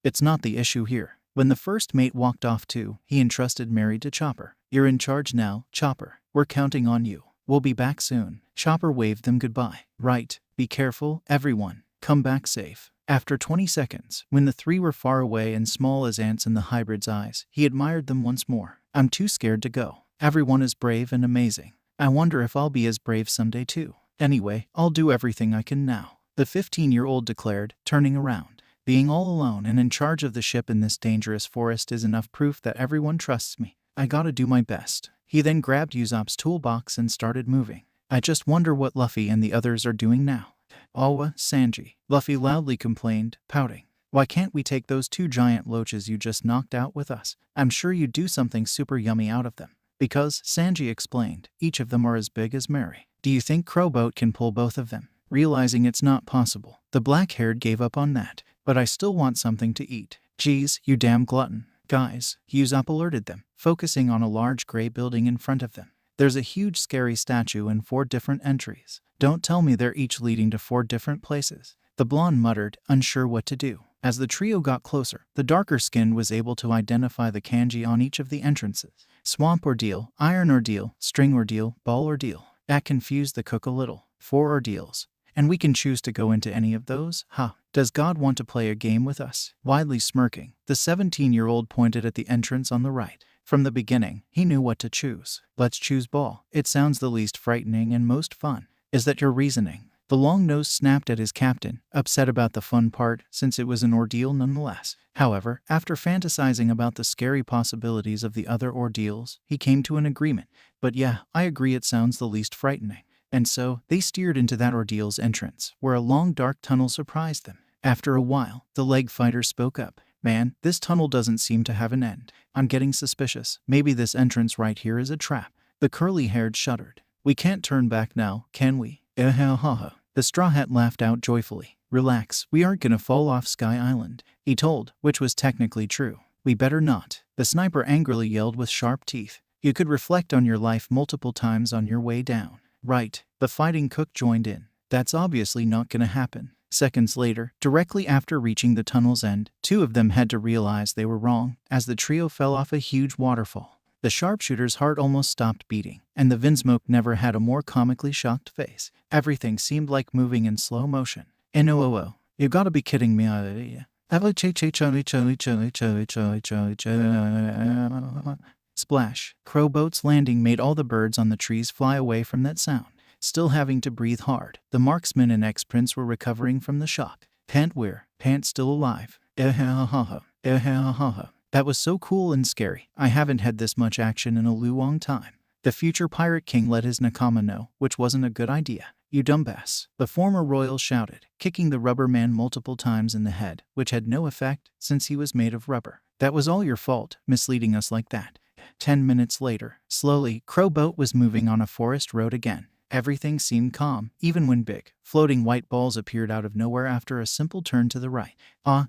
It's not the issue here. When the first mate walked off too, he entrusted Mary to Chopper. You're in charge now, Chopper. We're counting on you. We'll be back soon. Chopper waved them goodbye. Right. Be careful, everyone. Come back safe. After 20 seconds, when the 3 were far away and small as ants in the hybrid's eyes, he admired them once more. I'm too scared to go. Everyone is brave and amazing. I wonder if I'll be as brave someday too. Anyway, I'll do everything I can now. The 15-year-old declared, turning around. Being all alone and in charge of the ship in this dangerous forest is enough proof that everyone trusts me. I gotta do my best. He then grabbed Usopp's toolbox and started moving. I just wonder what Luffy and the others are doing now. Awa, Sanji, Luffy loudly complained, pouting. Why can't we take those 2 giant loaches you just knocked out with us? I'm sure you'd do something super yummy out of them. Because, Sanji explained, each of them are as big as Mary. Do you think Crowboat can pull both of them? Realizing it's not possible, the black-haired gave up on that. But I still want something to eat. Geez, you damn glutton. Guys, Usopp alerted them, focusing on a large gray building in front of them. There's a huge scary statue and 4 different entries. Don't tell me they're each leading to 4 different places. The blonde muttered, unsure what to do. As the trio got closer, the darker-skinned was able to identify the kanji on each of the entrances. Swamp ordeal, iron ordeal, string ordeal, ball ordeal. That confused the cook a little. 4 ordeals. And we can choose to go into any of those? Does God want to play a game with us? Widely smirking, the 17-year-old pointed at the entrance on the right. From the beginning, he knew what to choose. Let's choose ball. It sounds the least frightening and most fun. Is that your reasoning? The long nose snapped at his captain, upset about the fun part, since it was an ordeal nonetheless. However, after fantasizing about the scary possibilities of the other ordeals, he came to an agreement. But yeah, I agree it sounds the least frightening. And so, they steered into that ordeal's entrance, where a long dark tunnel surprised them. After a while, the leg fighter spoke up. Man, this tunnel doesn't seem to have an end. I'm getting suspicious. Maybe this entrance right here is a trap. The curly-haired shuddered. We can't turn back now, can we? The Straw Hat laughed out joyfully. Relax, we aren't gonna fall off Sky Island, he told, which was technically true. We better not. The sniper angrily yelled with sharp teeth. You could reflect on your life multiple times on your way down. Right. The fighting cook joined in. That's obviously not gonna happen. Seconds later, directly after reaching the tunnel's end, two of them had to realize they were wrong as the trio fell off a huge waterfall. The sharpshooter's heart almost stopped beating, and the Vinsmoke never had a more comically shocked face. Everything seemed like moving in slow motion. You gotta be kidding me. Splash. Crow boat's landing made all the birds on the trees fly away from that sound. Still having to breathe hard, the marksman and ex-prince were recovering from the shock. Pant still alive. That was so cool and scary. I haven't had this much action in a long time. The future Pirate King let his nakama know, which wasn't a good idea. You dumbass, the former royal shouted, kicking the rubber man multiple times in the head, which had no effect since he was made of rubber. That was all your fault, misleading us like that. 10 minutes later, slowly, Crow Boat was moving on a forest road again. Everything seemed calm, even when big, floating white balls appeared out of nowhere after a simple turn to the right.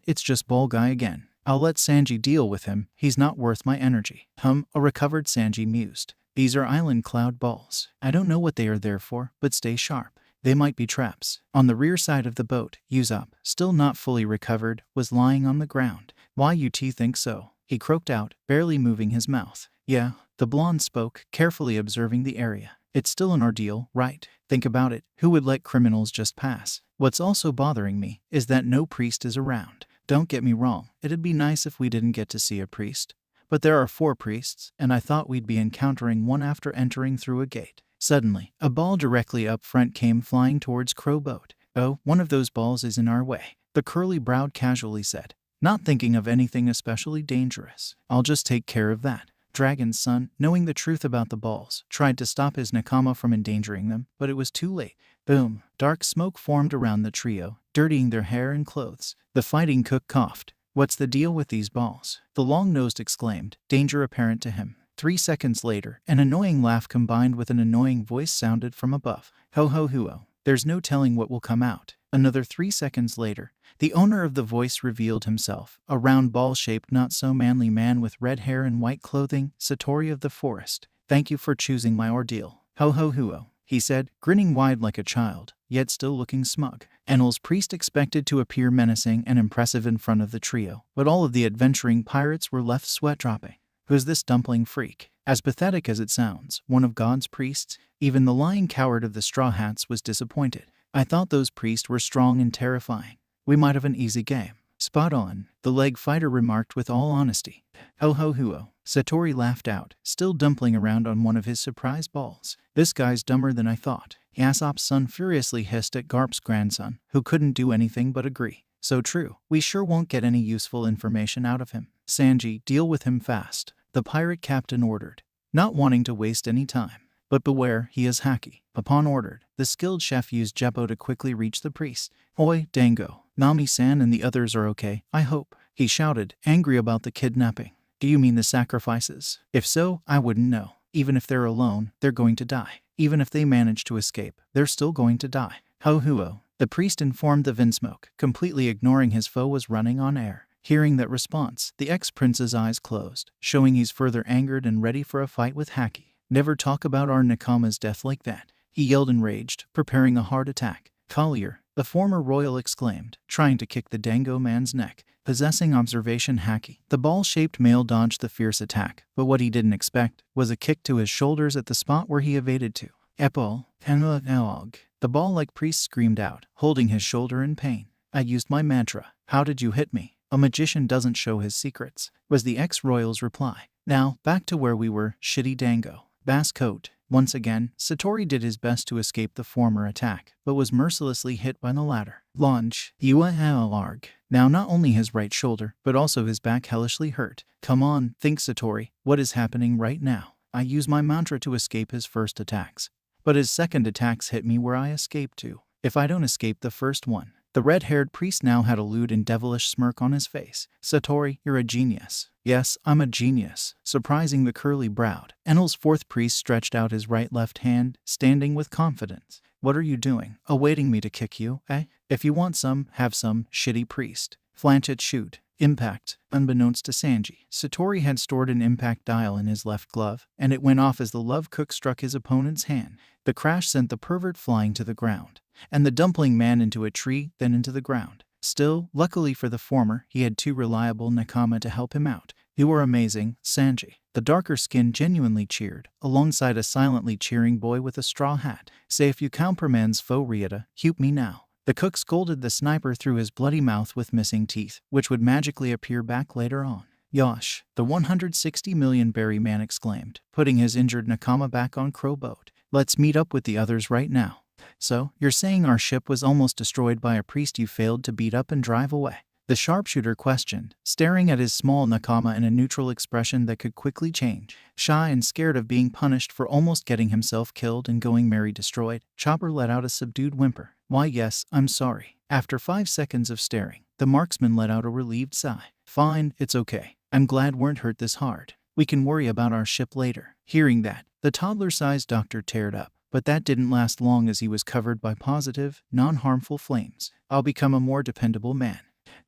It's just Ball Guy again. I'll let Sanji deal with him, he's not worth my energy. A recovered Sanji mused. These are island cloud balls. I don't know what they are there for, but stay sharp. They might be traps. On the rear side of the boat, Yuba, still not fully recovered, was lying on the ground. Why you think so? He croaked out, barely moving his mouth. Yeah, the blonde spoke, carefully observing the area. It's still an ordeal, right? Think about it. Who would let criminals just pass? What's also bothering me is that no priest is around. Don't get me wrong, it'd be nice if we didn't get to see a priest. But there are 4 priests, and I thought we'd be encountering one after entering through a gate. Suddenly, a ball directly up front came flying towards Crow Boat. Oh, one of those balls is in our way, the curly-browed casually said, not thinking of anything especially dangerous. I'll just take care of that. Dragon's son, knowing the truth about the balls, tried to stop his nakama from endangering them, but it was too late. Boom! Dark smoke formed around the trio, dirtying their hair and clothes. The fighting cook coughed. What's the deal with these balls? The long-nosed exclaimed, danger apparent to him. 3 seconds later, an annoying laugh combined with an annoying voice sounded from above. Ho ho huo. There's no telling what will come out. Another 3 seconds later, the owner of the voice revealed himself, a round ball-shaped not-so-manly man with red hair and white clothing, Satori of the forest. Thank you for choosing my ordeal. Ho ho huo, he said, grinning wide like a child, yet still looking smug. Enel's priest expected to appear menacing and impressive in front of the trio, but all of the adventuring pirates were left sweat-dropping. Who's this dumpling freak? As pathetic as it sounds, one of God's priests, even the lying coward of the Straw Hats was disappointed. I thought those priests were strong and terrifying. We might have an easy game. Spot on, the leg fighter remarked with all honesty. Ho ho huo. Satori laughed out, still dumpling around on one of his surprise balls. This guy's dumber than I thought. Aesop's son furiously hissed at Garp's grandson, who couldn't do anything but agree. So true. We sure won't get any useful information out of him. Sanji, deal with him fast, the pirate captain ordered, not wanting to waste any time. But beware, he is hacky. Upon ordered, the skilled chef used Jeppo to quickly reach the priest. Oi, Dango. Nami-san and the others are okay, I hope, he shouted, angry about the kidnapping. Do you mean the sacrifices? If so, I wouldn't know. Even if they're alone, they're going to die. Even if they manage to escape, they're still going to die. Ho huo. The priest informed the Vinsmoke, completely ignoring his foe was running on air. Hearing that response, the ex-prince's eyes closed, showing he's further angered and ready for a fight with Haki. Never talk about our nakama's death like that, he yelled enraged, preparing a hard attack. Collier, the former royal exclaimed, trying to kick the Dango man's neck. Possessing observation Haki, the ball-shaped male dodged the fierce attack, but what he didn't expect was a kick to his shoulders at the spot where he evaded to. Epol, Enog. The ball-like priest screamed out, holding his shoulder in pain. I used my mantra. How did you hit me? A magician doesn't show his secrets, was the ex-royal's reply. Now, back to where we were, shitty Dango. Bass coat. Once again, Satori did his best to escape the former attack, but was mercilessly hit by the latter. Launch. Ualarg. Now not only his right shoulder, but also his back hellishly hurt. Come on, think Satori, what is happening right now? I use my mantra to escape his first attacks. But his second attacks hit me where I escaped to. If I don't escape the first one, The red-haired priest now had a lewd and devilish smirk on his face. Satori, you're a genius. Yes, I'm a genius. Surprising the curly-browed. Enel's fourth priest stretched out his right-left hand, standing with confidence. What are you doing? Awaiting me to kick you, eh? If you want some, have some, shitty priest. Flanch it, shoot. Impact. Unbeknownst to Sanji, Satori had stored an impact dial in his left glove, and it went off as the love cook struck his opponent's hand. The crash sent the pervert flying to the ground, and the dumpling man into a tree, then into the ground. Still, luckily for the former, he had two reliable nakama to help him out. You were amazing, Sanji. The darker skin genuinely cheered, alongside a silently cheering boy with a straw hat. Say if you counterman's foe Rieta, help me now. The cook scolded the sniper through his bloody mouth with missing teeth, which would magically appear back later on. Yosh, the 160 million berry man exclaimed, putting his injured nakama back on Crow boat. Let's meet up with the others right now. So, you're saying our ship was almost destroyed by a priest you failed to beat up and drive away? The sharpshooter questioned, staring at his small nakama in a neutral expression that could quickly change. Shy and scared of being punished for almost getting himself killed and going Mary destroyed, Chopper let out a subdued whimper. Why yes, I'm sorry. After 5 seconds of staring, the marksman let out a relieved sigh. Fine, it's okay. I'm glad weren't hurt this hard. We can worry about our ship later. Hearing that, the toddler-sized doctor teared up, but that didn't last long as he was covered by positive, non-harmful flames. I'll become a more dependable man.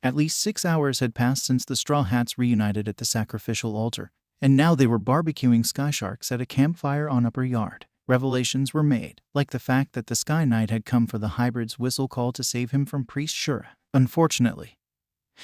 At least 6 hours had passed since the Straw Hats reunited at the sacrificial altar, and now they were barbecuing sky sharks at a campfire on Upper Yard. Revelations were made, like the fact that the Sky Knight had come for the hybrid's whistle call to save him from Priest Shura. Unfortunately,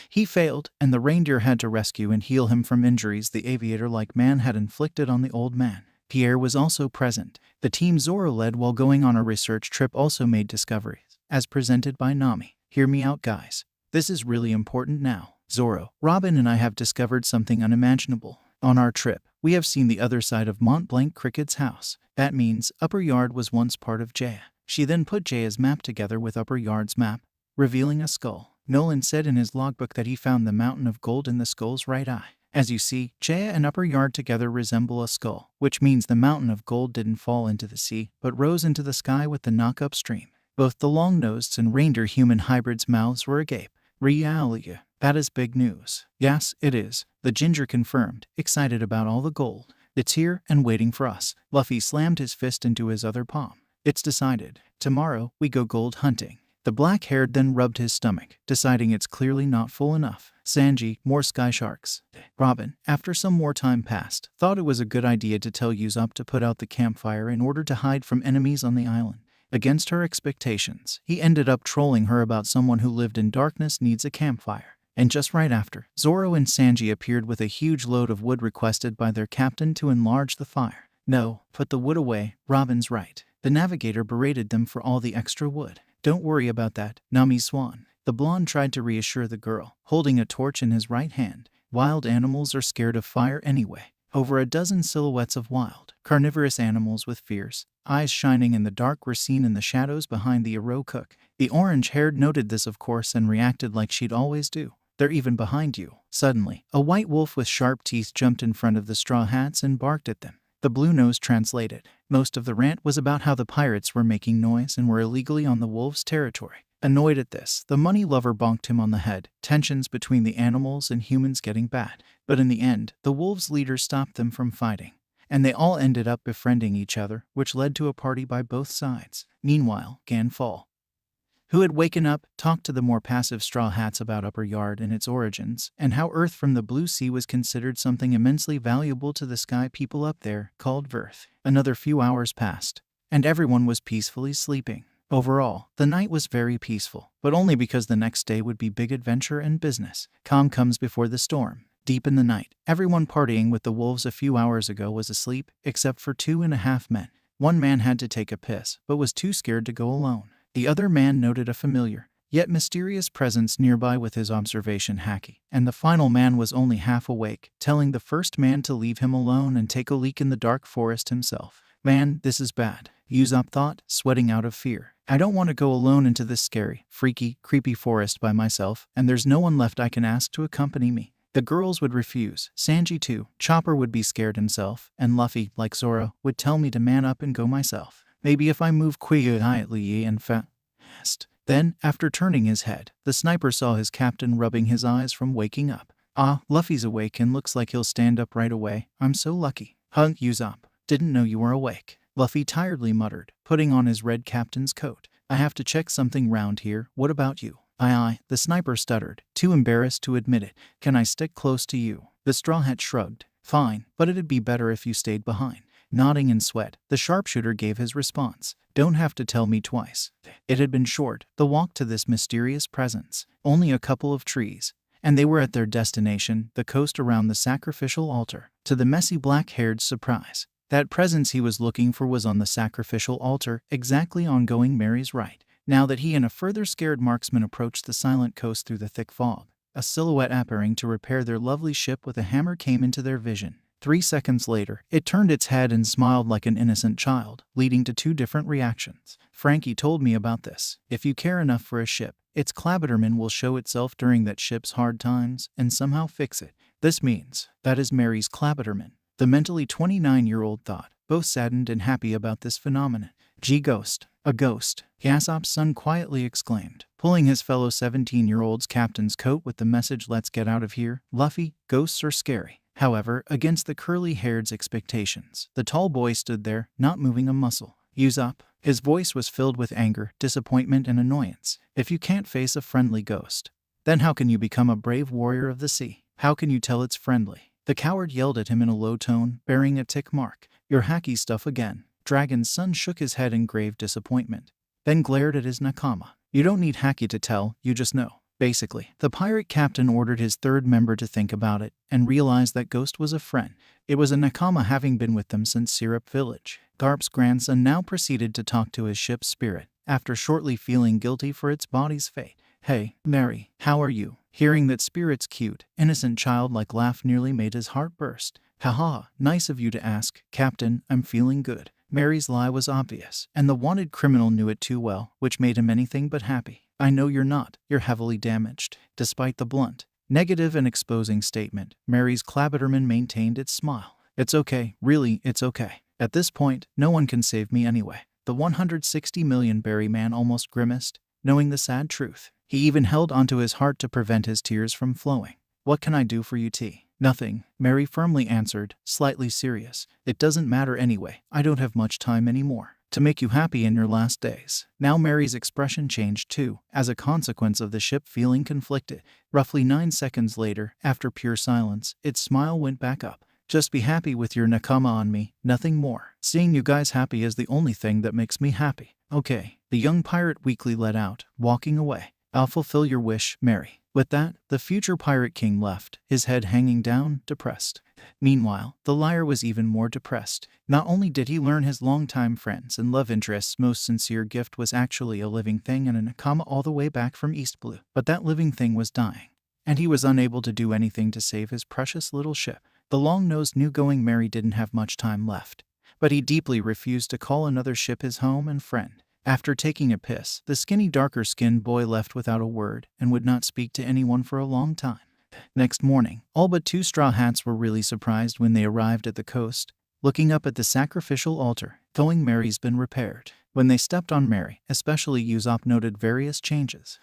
he failed, and the reindeer had to rescue and heal him from injuries the aviator-like man had inflicted on the old man. Pierre was also present. The team Zoro led while going on a research trip also made discoveries, as presented by Nami. Hear me out, guys. This is really important now. Zoro, Robin and I have discovered something unimaginable. On our trip, we have seen the other side of Mont Blanc Cricket's house. That means Upper Yard was once part of Jaya. She then put Jaya's map together with Upper Yard's map, revealing a skull. Nolan said in his logbook that he found the mountain of gold in the skull's right eye. As you see, Jaya and Upper Yard together resemble a skull, which means the mountain of gold didn't fall into the sea, but rose into the sky with the knock upstream. Both the long-nosed and reindeer human hybrids' mouths were agape. Realia. That is big news. Yes, it is, the ginger confirmed, excited about all the gold. It's here and waiting for us. Luffy slammed his fist into his other palm. It's decided. Tomorrow, we go gold hunting. The black-haired then rubbed his stomach, deciding it's clearly not full enough. Sanji, more sky sharks. Robin, after some more time passed, thought it was a good idea to tell Usopp to put out the campfire in order to hide from enemies on the island. Against her expectations, he ended up trolling her about someone who lived in darkness needs a campfire. And just right after, Zoro and Sanji appeared with a huge load of wood requested by their captain to enlarge the fire. No, put the wood away, Robin's right. The navigator berated them for all the extra wood. Don't worry about that, Nami Swan. The blonde tried to reassure the girl, holding a torch in his right hand. Wild animals are scared of fire anyway. Over a dozen silhouettes of wild, carnivorous animals with fierce eyes shining in the dark were seen in the shadows behind the Aro cook. The orange-haired noted this of course and reacted like she'd always do. They're even behind you. Suddenly, a white wolf with sharp teeth jumped in front of the Straw Hats and barked at them. The Blue Nose translated. Most of the rant was about how the pirates were making noise and were illegally on the wolves' territory. Annoyed at this, the money lover bonked him on the head, tensions between the animals and humans getting bad. But in the end, the wolves' leader stopped them from fighting, and they all ended up befriending each other, which led to a party by both sides. Meanwhile, Ganfall, who had waken up, talked to the more passive Straw Hats about Upper Yard and its origins, and how Earth from the Blue Sea was considered something immensely valuable to the sky people up there, called Verth. Another few hours passed, and everyone was peacefully sleeping. Overall, the night was very peaceful, but only because the next day would be big adventure and business. Calm comes before the storm. Deep in the night, everyone partying with the wolves a few hours ago was asleep, except for 2.5 men. One man had to take a piss, but was too scared to go alone. The other man noted a familiar, yet mysterious presence nearby with his observation hacky, and the final man was only half awake, telling the first man to leave him alone and take a leak in the dark forest himself. Man, this is bad, Usopp thought, sweating out of fear. I don't want to go alone into this scary, freaky, creepy forest by myself, and there's no one left I can ask to accompany me. The girls would refuse, Sanji too, Chopper would be scared himself, and Luffy, like Zoro, would tell me to man up and go myself. Maybe if I move quietly and fast. Then, after turning his head, the sniper saw his captain rubbing his eyes from waking up. Ah, Luffy's awake and looks like he'll stand up right away. I'm so lucky. Huh, Usopp. Didn't know you were awake. Luffy tiredly muttered, putting on his red captain's coat. I have to check something round here. What about you? Aye, the sniper stuttered, too embarrassed to admit it. Can I stick close to you? The Straw Hat shrugged. Fine, but it'd be better if you stayed behind. Nodding in sweat, the sharpshooter gave his response. Don't have to tell me twice. It had been short, the walk to this mysterious presence. Only a couple of trees, and they were at their destination, the coast around the sacrificial altar. To the messy black-haired's surprise, that presence he was looking for was on the sacrificial altar, exactly on Going Mary's right. Now that he and a further scared marksman approached the silent coast through the thick fog, a silhouette appearing to repair their lovely ship with a hammer came into their vision. 3 seconds later, it turned its head and smiled like an innocent child, leading to 2 different reactions. Frankie told me about this. If you care enough for a ship, its Clabberman will show itself during that ship's hard times and somehow fix it. This means that is Mary's Clabberman. The mentally 29-year-old thought, both saddened and happy about this phenomenon. Gee, ghost. A ghost, Usopp's son quietly exclaimed, pulling his fellow 17-year-old's captain's coat with the message, let's get out of here. Luffy, ghosts are scary. However, against the curly-haired's expectations, the tall boy stood there, not moving a muscle. Usopp. His voice was filled with anger, disappointment, and annoyance. If you can't face a friendly ghost, then how can you become a brave warrior of the sea? How can you tell it's friendly? The coward yelled at him in a low tone, bearing a tick mark. Your hacky stuff again. Dragon's son shook his head in grave disappointment, then glared at his nakama. You don't need hacky to tell, you just know. Basically, the pirate captain ordered his third member to think about it and realized that Ghost was a friend. It was a nakama, having been with them since Syrup Village. Garp's grandson now proceeded to talk to his ship's spirit, after shortly feeling guilty for its body's fate. Hey, Mary, how are you? Hearing that spirit's cute, innocent childlike laugh nearly made his heart burst. Haha, nice of you to ask, Captain, I'm feeling good. Mary's lie was obvious, and the wanted criminal knew it too well, which made him anything but happy. I know you're not. You're heavily damaged. Despite the blunt, negative and exposing statement, Mary's Clabberman maintained its smile. It's okay, really, it's okay. At this point, no one can save me anyway. The 160 million berry man almost grimaced, knowing the sad truth. He even held onto his heart to prevent his tears from flowing. What can I do for you, T? Nothing, Mary firmly answered, slightly serious. It doesn't matter anyway. I don't have much time anymore to make you happy in your last days. Now Mary's expression changed too, as a consequence of the ship feeling conflicted. Roughly 9 seconds later, after pure silence, its smile went back up. Just be happy with your nakama on me, nothing more. Seeing you guys happy is the only thing that makes me happy. Okay, the young pirate weakly let out, walking away. I'll fulfill your wish, Mary. With that, the future pirate king left, his head hanging down, depressed. Meanwhile, the liar was even more depressed. Not only did he learn his longtime friends and love interest's most sincere gift was actually a living thing and a nakama all the way back from East Blue, but that living thing was dying, and he was unable to do anything to save his precious little ship. The long-nosed new-going Mary didn't have much time left, but he deeply refused to call another ship his home and friend. After taking a piss, the skinny darker-skinned boy left without a word and would not speak to anyone for a long time. Next morning, all but 2 straw hats were really surprised when they arrived at the coast, looking up at the sacrificial altar, Going Mary's been repaired. When they stepped on Mary, especially Usopp noted various changes.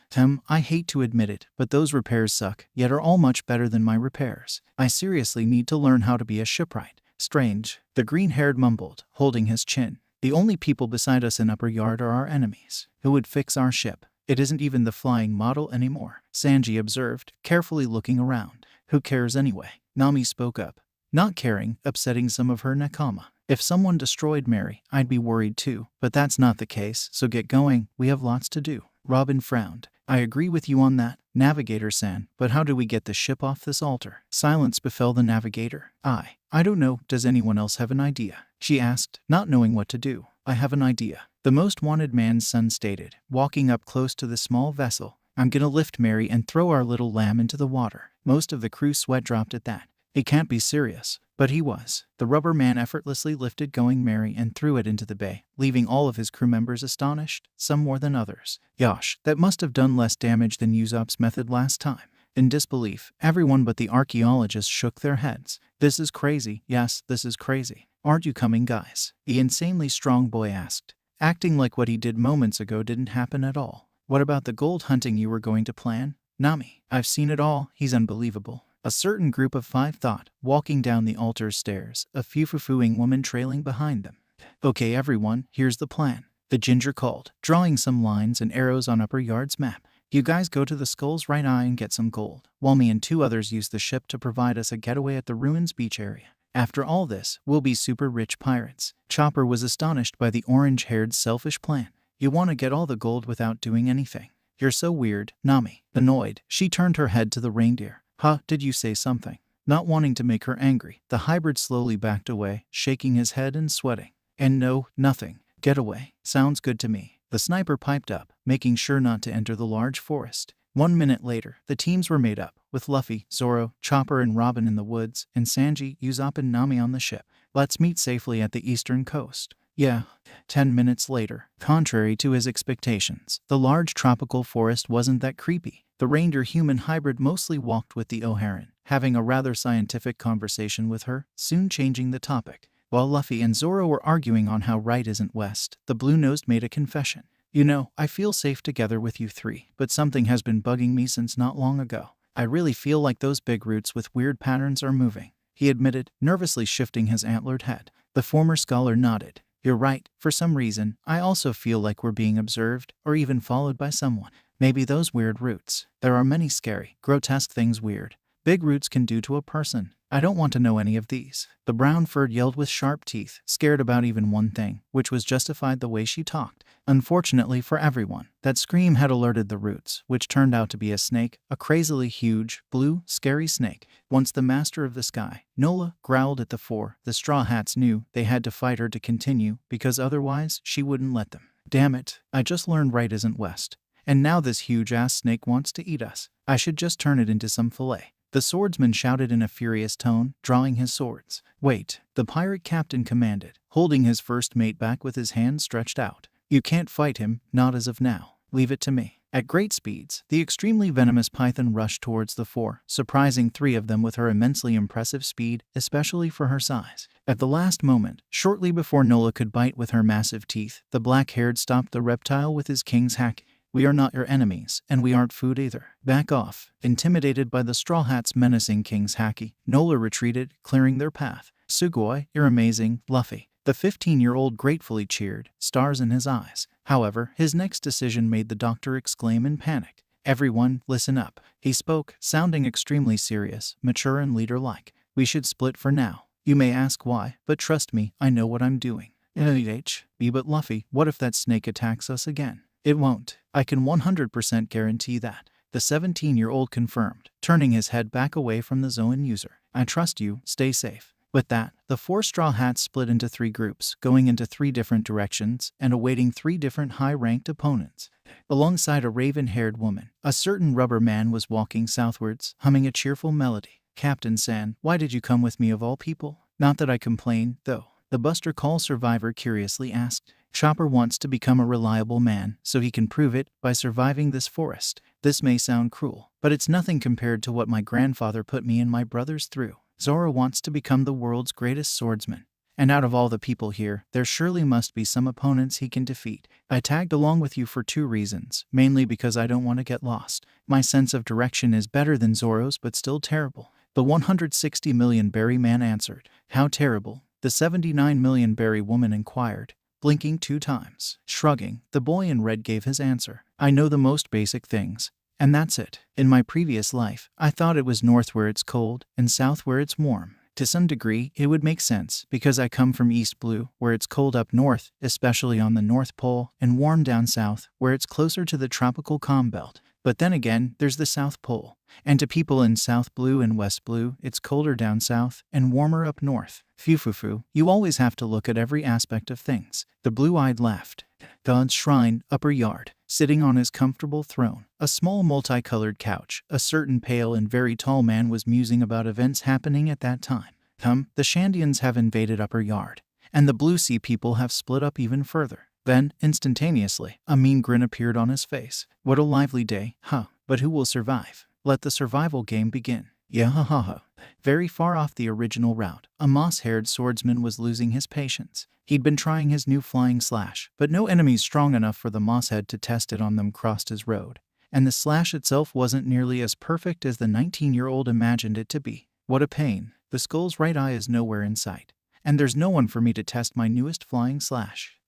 I hate to admit it, but those repairs suck, yet are all much better than my repairs. I seriously need to learn how to be a shipwright. Strange, the green-haired mumbled, holding his chin. The only people beside us in Upper Yard are our enemies. Who would fix our ship? It isn't even the flying model anymore, Sanji observed, carefully looking around. Who cares anyway? Nami spoke up, not caring, upsetting some of her nakama. If someone destroyed Mary, I'd be worried too, but that's not the case, so get going, we have lots to do. Robin frowned. I agree with you on that, Navigator-san, but how do we get the ship off this altar? Silence befell the navigator. I don't know, does anyone else have an idea? She asked, not knowing what to do. I have an idea, the most wanted man's son stated, walking up close to the small vessel. I'm gonna lift Mary and throw our little lamb into the water. Most of the crew sweat dropped at that. He can't be serious. But he was. The rubber man effortlessly lifted Going Mary and threw it into the bay, leaving all of his crew members astonished, some more than others. Yosh, that must have done less damage than Usopp's method last time. In disbelief, everyone but the archaeologists shook their heads. This is crazy. Yes, this is crazy. Aren't you coming, guys? The insanely strong boy asked, acting like what he did moments ago didn't happen at all. What about the gold hunting you were going to plan? Nami, I've seen it all, he's unbelievable. A certain group of 5 thought, walking down the altar stairs, a foo-foo-fooing woman trailing behind them. Okay everyone, here's the plan. The ginger called, drawing some lines and arrows on Upper Yard's map. You guys go to the Skull's right eye and get some gold, while me and 2 others use the ship to provide us a getaway at the Ruins beach area. After all this, we'll be super rich pirates. Chopper was astonished by the orange-haired selfish plan. You want to get all the gold without doing anything. You're so weird, Nami. Annoyed, she turned her head to the reindeer. Huh, did you say something? Not wanting to make her angry, the hybrid slowly backed away, shaking his head and sweating. And no, nothing. Get away. Sounds good to me. The sniper piped up, making sure not to enter the large forest. 1 minute later, the teams were made up, with Luffy, Zoro, Chopper and Robin in the woods, and Sanji, Usopp and Nami on the ship. Let's meet safely at the eastern coast. Yeah. 10 minutes later, contrary to his expectations, the large tropical forest wasn't that creepy. The reindeer-human hybrid mostly walked with the O'Haran, having a rather scientific conversation with her, soon changing the topic. While Luffy and Zoro were arguing on how right isn't west, the blue-nosed made a confession. You know, I feel safe together with you 3, but something has been bugging me since not long ago. I really feel like those big roots with weird patterns are moving, he admitted, nervously shifting his antlered head. The former scholar nodded. You're right, for some reason, I also feel like we're being observed, or even followed by someone. Maybe those weird roots. There are many scary, grotesque things weird big roots can do to a person. I don't want to know any of these. The brown-furred yelled with sharp teeth, scared about even one thing, which was justified the way she talked. Unfortunately for everyone, that scream had alerted the roots, which turned out to be a snake, a crazily huge, blue, scary snake. Once the master of the sky, Nola, growled at the 4, the Straw Hats knew they had to fight her to continue, because otherwise she wouldn't let them. Damn it, I just learned right isn't west. And now this huge-ass snake wants to eat us. I should just turn it into some fillet. The swordsman shouted in a furious tone, drawing his swords. Wait, the pirate captain commanded, holding his first mate back with his hand stretched out. You can't fight him, not as of now. Leave it to me. At great speeds, the extremely venomous python rushed towards the 4, surprising 3 of them with her immensely impressive speed, especially for her size. At the last moment, shortly before Nola could bite with her massive teeth, the black-haired stopped the reptile with his king's hack. We are not your enemies, and we aren't food either. Back off. Intimidated by the Straw Hats' menacing king's haki, Nola retreated, clearing their path. Sugoi, you're amazing, Luffy. The 15-year-old gratefully cheered, stars in his eyes. However, his next decision made the doctor exclaim in panic. Everyone, listen up. He spoke, sounding extremely serious, mature and leader-like. We should split for now. You may ask why, but trust me, I know what I'm doing. But Luffy, what if that snake attacks us again? It won't. I can 100% guarantee that. The 17-year-old confirmed, turning his head back away from the Zoan user. I trust you, stay safe. With that, the 4 Straw Hats split into 3 groups, going into 3 different directions and awaiting 3 different high-ranked opponents. Alongside a raven-haired woman, a certain rubber man was walking southwards, humming a cheerful melody. Captain San, why did you come with me of all people? Not that I complain, though. The Buster Call survivor curiously asked. Chopper wants to become a reliable man, so he can prove it by surviving this forest. This may sound cruel, but it's nothing compared to what my grandfather put me and my brothers through. Zoro wants to become the world's greatest swordsman. And out of all the people here, there surely must be some opponents he can defeat. I tagged along with you for 2 reasons, mainly because I don't want to get lost. My sense of direction is better than Zoro's but still terrible. The 160 million berry man answered. How terrible? The 79 million berry woman inquired, blinking 2 times. Shrugging, the boy in red gave his answer. I know the most basic things, and that's it. In my previous life, I thought it was north where it's cold and south where it's warm. To some degree, it would make sense, because I come from East Blue, where it's cold up north, especially on the North Pole, and warm down south, where it's closer to the tropical calm belt. But then again, there's the South Pole. And to people in South Blue and West Blue, it's colder down south and warmer up north. Phew, you always have to look at every aspect of things. The blue-eyed laughed. God's shrine, Upper Yard. Sitting on his comfortable throne, a small multicolored couch, a certain pale and very tall man was musing about events happening at that time. The Shandians have invaded Upper Yard, and the Blue Sea people have split up even further. Then, instantaneously, a mean grin appeared on his face. What a lively day, huh? But who will survive? Let the survival game begin. Yahaha. Very far off the original route, a moss-haired swordsman was losing his patience. He'd been trying his new flying slash, but no enemies strong enough for the mosshead to test it on them crossed his road. And the slash itself wasn't nearly as perfect as the 19-year-old imagined it to be. What a pain. The skull's right eye is nowhere in sight. And there's no one for me to test my newest flying slash.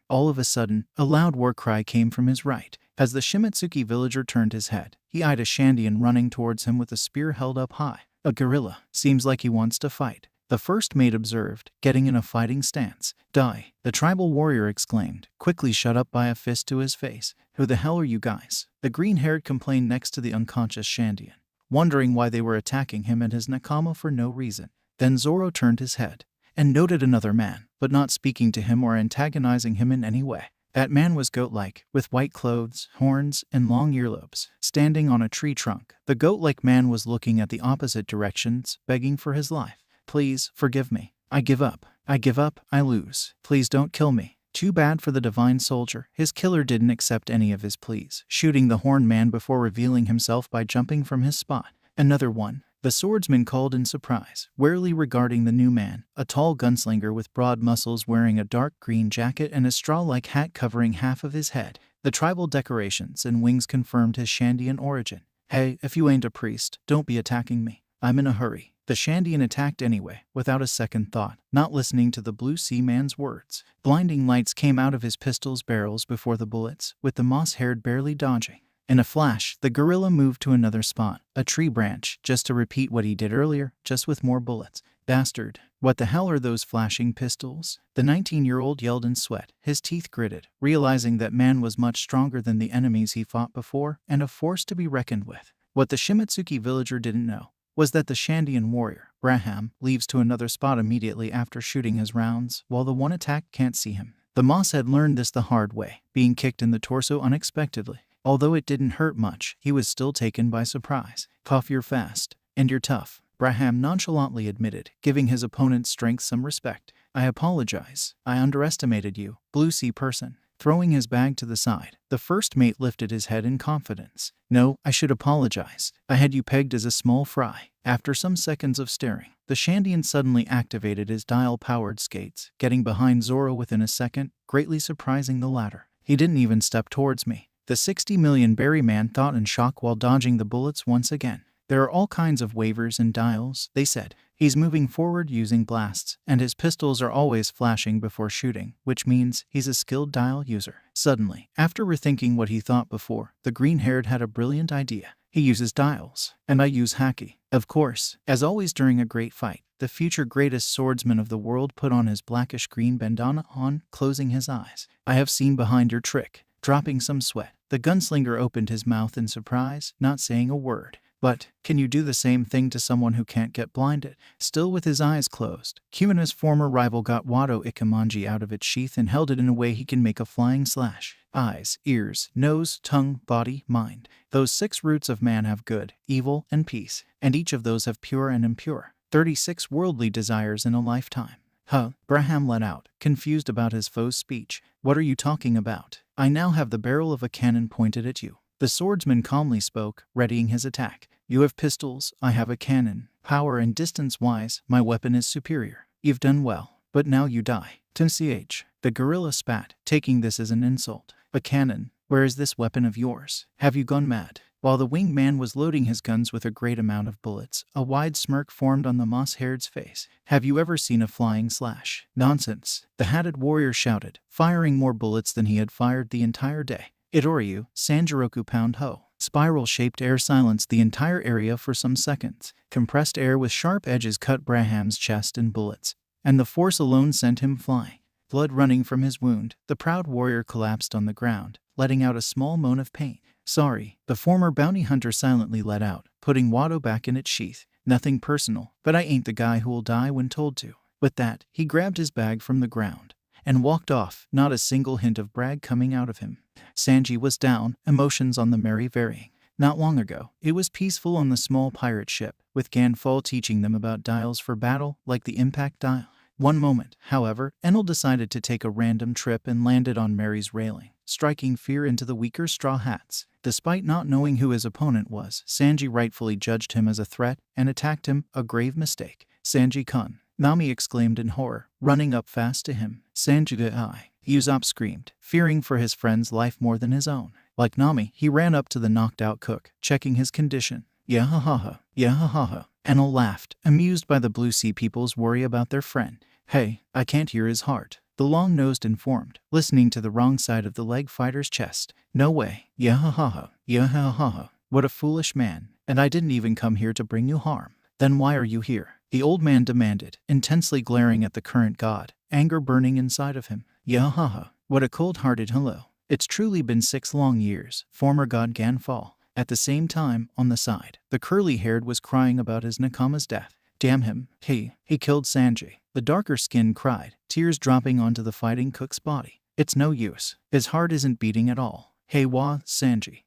All of a sudden, a loud war cry came from his right. As the Shimatsuki villager turned his head, he eyed a Shandian running towards him with a spear held up high. A gorilla. Seems like he wants to fight. The first mate observed, getting in a fighting stance. Die, the tribal warrior exclaimed, quickly shut up by a fist to his face. Who the hell are you guys? The green-haired complained next to the unconscious Shandian, wondering why they were attacking him and his nakama for no reason. Then Zoro turned his head and noted another man, but not speaking to him or antagonizing him in any way. That man was goat-like, with white clothes, horns, and long earlobes, standing on a tree trunk. The goat-like man was looking at the opposite directions, begging for his life. Please, forgive me. I give up. I give up. I lose. Please don't kill me. Too bad for the divine soldier. His killer didn't accept any of his pleas, shooting the horned man before revealing himself by jumping from his spot. Another one. The swordsman called in surprise, warily regarding the new man, a tall gunslinger with broad muscles wearing a dark green jacket and a straw-like hat covering half of his head. The tribal decorations and wings confirmed his Shandian origin. Hey, if you ain't a priest, don't be attacking me. I'm in a hurry. The Shandian attacked anyway, without a second thought, not listening to the blue sea man's words. Blinding lights came out of his pistol's barrels before the bullets, with the moss-haired barely dodging. In a flash, the gorilla moved to another spot, a tree branch, just to repeat what he did earlier, just with more bullets. Bastard. What the hell are those flashing pistols? The 19-year-old yelled in sweat, his teeth gritted, realizing that man was much stronger than the enemies he fought before, and a force to be reckoned with. What the Shimatsuki villager didn't know was that the Shandian warrior, Braham, leaves to another spot immediately after shooting his rounds, while the one attacked can't see him. The moss had learned this the hard way, being kicked in the torso unexpectedly. Although it didn't hurt much, he was still taken by surprise. Puff, you're fast. And you're tough, Braham nonchalantly admitted, giving his opponent's strength some respect. I apologize. I underestimated you, Blue Sea person. Throwing his bag to the side, the first mate lifted his head in confidence. No, I should apologize. I had you pegged as a small fry. After some seconds of staring, the Shandian suddenly activated his dial-powered skates, getting behind Zoro within a second, greatly surprising the latter. He didn't even step towards me. The 60 million berry man thought in shock while dodging the bullets once again. There are all kinds of waivers and dials, they said. He's moving forward using blasts, and his pistols are always flashing before shooting, which means he's a skilled dial user. Suddenly, after rethinking what he thought before, the green-haired had a brilliant idea. He uses dials, and I use haki. Of course, as always during a great fight, the future greatest swordsman of the world put on his blackish-green bandana closing his eyes. I have seen behind your trick. Dropping some sweat, the gunslinger opened his mouth in surprise, not saying a word. But, can you do the same thing to someone who can't get blinded? Still with his eyes closed, Kumina's former rival got Wado Ikemanji out of its sheath and held it in a way he can make a flying slash. Eyes, ears, nose, tongue, body, mind. Those 6 roots of man have good, evil, and peace, and each of those have pure and impure. 36 worldly desires in a lifetime. Huh, Braham let out, confused about his foe's speech. What are you talking about? I now have the barrel of a cannon pointed at you. The swordsman calmly spoke, readying his attack. You have pistols, I have a cannon. Power and distance-wise, my weapon is superior. You've done well, but now you die. Ch. The gorilla spat, taking this as an insult. A cannon? Where is this weapon of yours? Have you gone mad? While the winged man was loading his guns with a great amount of bullets, a wide smirk formed on the moss-haired's face. Have you ever seen a flying slash? Nonsense, the hatted warrior shouted, firing more bullets than he had fired the entire day. Itoryu, Sanjiroku pound ho. Spiral-shaped air silenced the entire area for some seconds. Compressed air with sharp edges cut Braham's chest in bullets, and the force alone sent him flying. Blood running from his wound, the proud warrior collapsed on the ground, letting out a small moan of pain. Sorry, the former bounty hunter silently let out, putting Wado back in its sheath. Nothing personal, but I ain't the guy who'll die when told to. With that, he grabbed his bag from the ground and walked off, not a single hint of brag coming out of him. Sanji was down, emotions on the merry varying. Not long ago, it was peaceful on the small pirate ship, with Ganfall teaching them about dials for battle, like the impact dial. One moment, however, Enel decided to take a random trip and landed on Mary's railing. striking fear into the weaker Straw Hats. Despite not knowing who his opponent was, Sanji rightfully judged him as a threat and attacked him, a grave mistake. Sanji-kun, Nami exclaimed in horror, running up fast to him. Sanji-ai, Usopp screamed, fearing for his friend's life more than his own. Like Nami, he ran up to the knocked-out cook, checking his condition. Yahahaha, yahahaha. Enel laughed, amused by the Blue Sea people's worry about their friend. Hey, I can't hear his heart, the long-nosed informed, listening to the wrong side of the leg fighter's chest. No way. Yahahaha, yahahaha. What a foolish man, and I didn't even come here to bring you harm. Then why are you here? The old man demanded, intensely glaring at the current god, anger burning inside of him. Yahaha, what a cold-hearted hello. It's truly been 6 long years, former god Ganfall. At the same time, on the side, the curly-haired was crying about his nakama's death. Damn him, he killed Sanji. The darker-skinned cried, tears dropping onto the fighting cook's body. It's no use. His heart isn't beating at all. Hey wah, Sanji.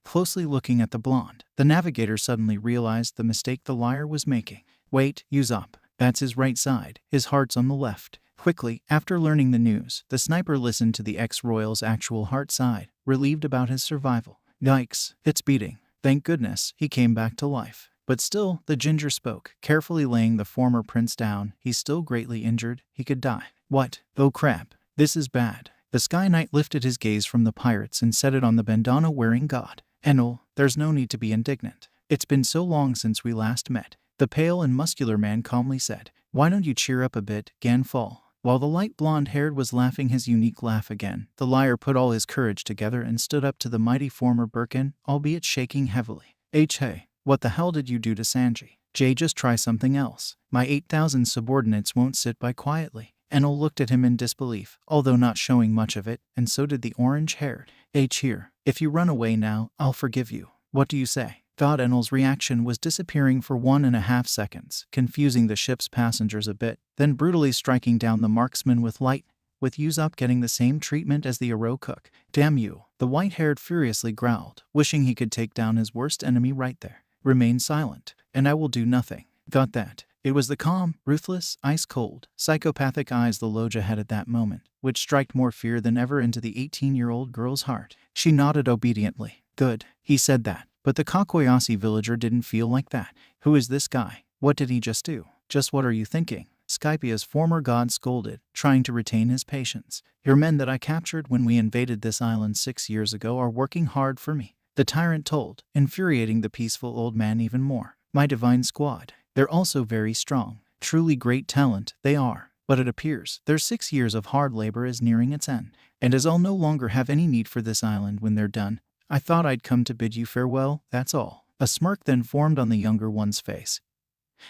Closely looking at the blonde, the navigator suddenly realized the mistake the liar was making. Wait, Usopp. That's his right side. His heart's on the left. Quickly, after learning the news, the sniper listened to the ex-royal's actual heart side, relieved about his survival. Yikes, it's beating. Thank goodness, he came back to life. But still, the ginger spoke, carefully laying the former prince down. He's still greatly injured. He could die. What? Oh crap. This is bad. The Sky Knight lifted his gaze from the pirates and set it on the bandana-wearing god. Enel, there's no need to be indignant. It's been so long since we last met. The pale and muscular man calmly said. Why don't you cheer up a bit, Ganfall? While the light blonde-haired was laughing his unique laugh again, the liar put all his courage together and stood up to the mighty former Birkin, albeit shaking heavily. Hey, what the hell did you do to Sanji? Jay, just try something else. My 8,000 subordinates won't sit by quietly. Enel looked at him in disbelief, although not showing much of it, and so did the orange-haired. Here, if you run away now, I'll forgive you. What do you say? God Enel's reaction was disappearing for 1.5 seconds, confusing the ship's passengers a bit, then brutally striking down the marksman with light, with Usopp getting the same treatment as the Aro cook. Damn you, the white-haired furiously growled, wishing he could take down his worst enemy right there. Remain silent, and I will do nothing. Got that? It was the calm, ruthless, ice-cold, psychopathic eyes the Loja had at that moment, which struck more fear than ever into the 18-year-old girl's heart. She nodded obediently. Good, he said that. But the Kakoyasi villager didn't feel like that. Who is this guy? What did he just do? Just what are you thinking? Skypia's former god scolded, trying to retain his patience. Your men that I captured when we invaded this island 6 years ago are working hard for me, the tyrant told, infuriating the peaceful old man even more. My divine squad. They're also very strong. Truly great talent, they are. But it appears their 6 years of hard labor is nearing its end. And as I'll no longer have any need for this island when they're done, I thought I'd come to bid you farewell, that's all. A smirk then formed on the younger one's face,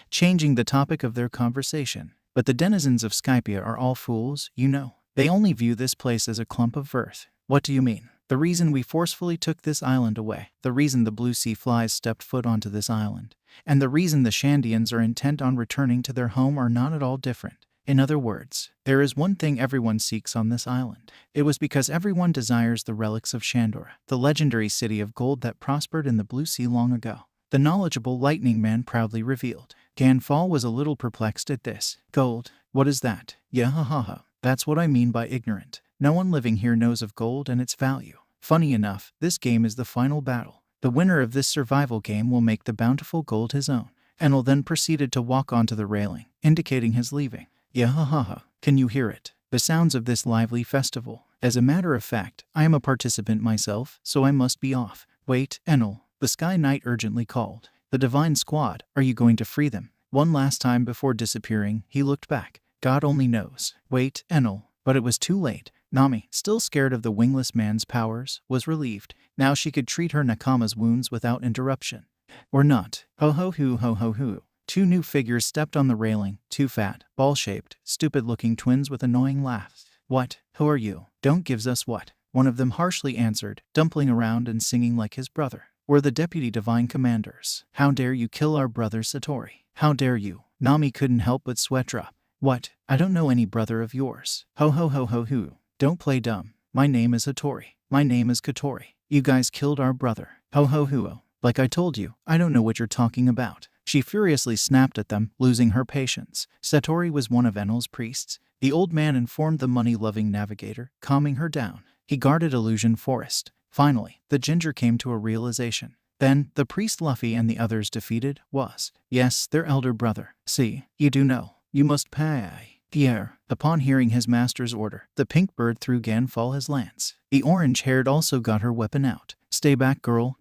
changing the topic of their conversation. But the denizens of Skypia are all fools, you know. They only view this place as a clump of earth. What do you mean? The reason we forcefully took this island away, the reason the Blue Sea Flies stepped foot onto this island, and the reason the Shandians are intent on returning to their home are not at all different. In other words, there is one thing everyone seeks on this island. It was because everyone desires the relics of Shandora, the legendary city of gold that prospered in the Blue Sea long ago. The knowledgeable lightning man proudly revealed. Ganfall was a little perplexed at this. Gold? What is that? Yahahaha. That's what I mean by ignorant. No one living here knows of gold and its value. Funny enough, this game is the final battle. The winner of this survival game will make the bountiful gold his own. Enel then proceeded to walk onto the railing, indicating his leaving. Yahahaha. Can you hear it? The sounds of this lively festival. As a matter of fact, I am a participant myself, so I must be off. Wait, Enel. The Sky Knight urgently called. The Divine Squad, are you going to free them? One last time before disappearing, he looked back. God only knows. Wait, Enel. But it was too late. Nami, still scared of the wingless man's powers, was relieved. Now she could treat her nakama's wounds without interruption. Or not. Ho-ho-hoo, ho-ho-hoo. 2 new figures stepped on the railing, 2 fat, ball-shaped, stupid-looking twins with annoying laughs. What? Who are you? Don't gives us what? One of them harshly answered, dumpling around and singing like his brother. We're the deputy divine commanders. How dare you kill our brother Satori? How dare you? Nami couldn't help but sweat drop. What? I don't know any brother of yours. Ho-ho-ho-ho-hoo. Don't play dumb. My name is Hattori. My name is Katori. You guys killed our brother. Ho-ho-hoo. Like I told you, I don't know what you're talking about. She furiously snapped at them, losing her patience. Satori was one of Enel's priests. The old man informed the money-loving navigator, calming her down. He guarded Illusion Forest. Finally, the ginger came to a realization. Then, the priest Luffy and the others defeated was, yes, their elder brother. See, you do know. You must pay. Pierre. Upon hearing his master's order, the pink bird threw Ganfall his lance. The orange-haired also got her weapon out. Stay back, girl.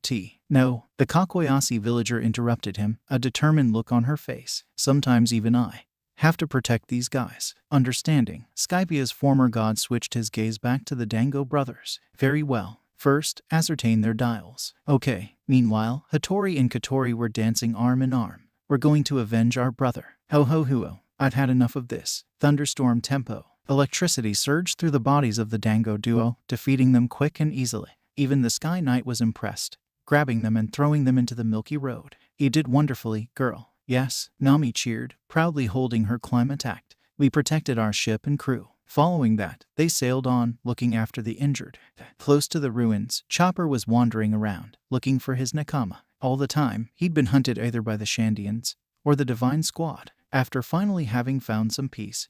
No. The Kakoyasi villager interrupted him, a determined look on her face. Sometimes even I have to protect these guys. Understanding, Skypia's former god switched his gaze back to the Dango brothers. Very well. First, ascertain their dials. Okay. Meanwhile, Hattori and Katori were dancing arm in arm. We're going to avenge our brother. Ho ho ho. I've had enough of this. Thunderstorm tempo. Electricity surged through the bodies of the Dango duo, defeating them quick and easily. Even the Sky Knight was impressed, grabbing them and throwing them into the Milky Road. You did wonderfully, girl. Yes, Nami cheered, proudly holding her climb attacked. We protected our ship and crew. Following that, they sailed on, looking after the injured. Close to the ruins, Chopper was wandering around, looking for his nakama. All the time, he'd been hunted either by the Shandians or the Divine Squad. After finally having found some peace,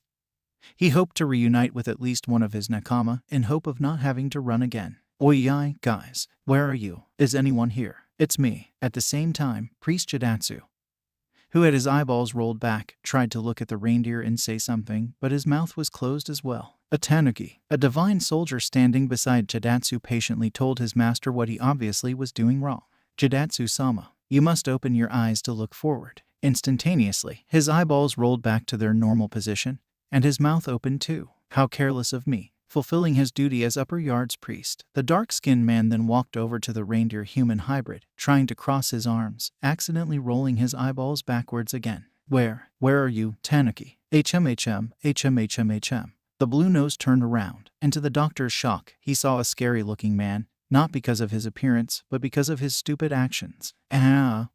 he hoped to reunite with at least one of his nakama in hope of not having to run again. Oi, guys, where are you? Is anyone here? It's me. At the same time, Priest Chidatsu, who had his eyeballs rolled back, tried to look at the reindeer and say something, but his mouth was closed as well. A tanuki, a divine soldier standing beside Chidatsu, patiently told his master what he obviously was doing wrong. Chidatsu-sama, you must open your eyes to look forward. Instantaneously, his eyeballs rolled back to their normal position, and his mouth opened too. How careless of me. Fulfilling his duty as upper yards priest, the dark-skinned man then walked over to the reindeer-human hybrid, trying to cross his arms, accidentally rolling his eyeballs backwards again. Where are you, Tanuki? HM. The blue nose turned around, and to the doctor's shock, he saw a scary-looking man, not because of his appearance, but because of his stupid actions.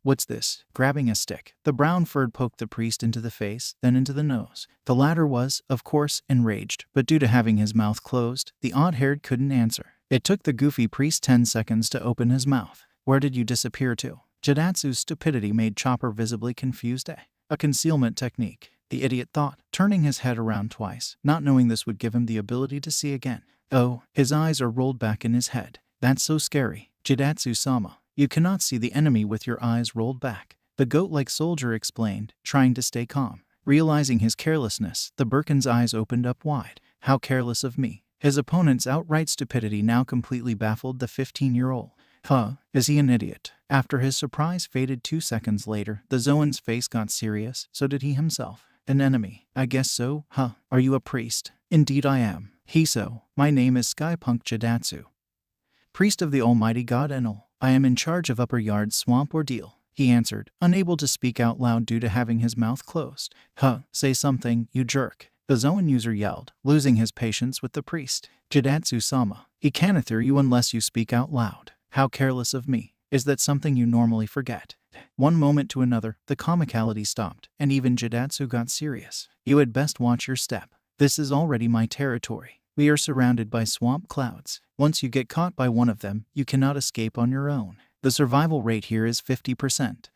What's this? Grabbing a stick, the brown-furred poked the priest into the face, then into the nose. The latter was, of course, enraged, but due to having his mouth closed, the odd-haired couldn't answer. It took the goofy priest 10 seconds to open his mouth. Where did you disappear to? Chidatsu's stupidity made Chopper visibly confused. A concealment technique, the idiot thought, turning his head around twice, not knowing this would give him the ability to see again. Oh, his eyes are rolled back in his head. That's so scary. Chidatsu-sama, you cannot see the enemy with your eyes rolled back, the goat-like soldier explained, trying to stay calm. Realizing his carelessness, the Birkin's eyes opened up wide. How careless of me. His opponent's outright stupidity now completely baffled the 15-year-old. Is he an idiot? After his surprise faded 2 seconds later, the Zoan's face got serious, so did he himself. An enemy? I guess so, Are you a priest? Indeed I am. My name is Skypunk Chidatsu, priest of the almighty god Enel. I am in charge of Upper Yard's swamp ordeal, he answered, unable to speak out loud due to having his mouth closed. Say something, you jerk, the Zoan user yelled, losing his patience with the priest. Chidatsu-sama, he can't hear you unless you speak out loud. How careless of me. Is that something you normally forget? One moment to another, the comicality stopped, and even Chidatsu got serious. You had best watch your step. This is already my territory. We are surrounded by swamp clouds. Once you get caught by one of them, you cannot escape on your own. The survival rate here is 50%.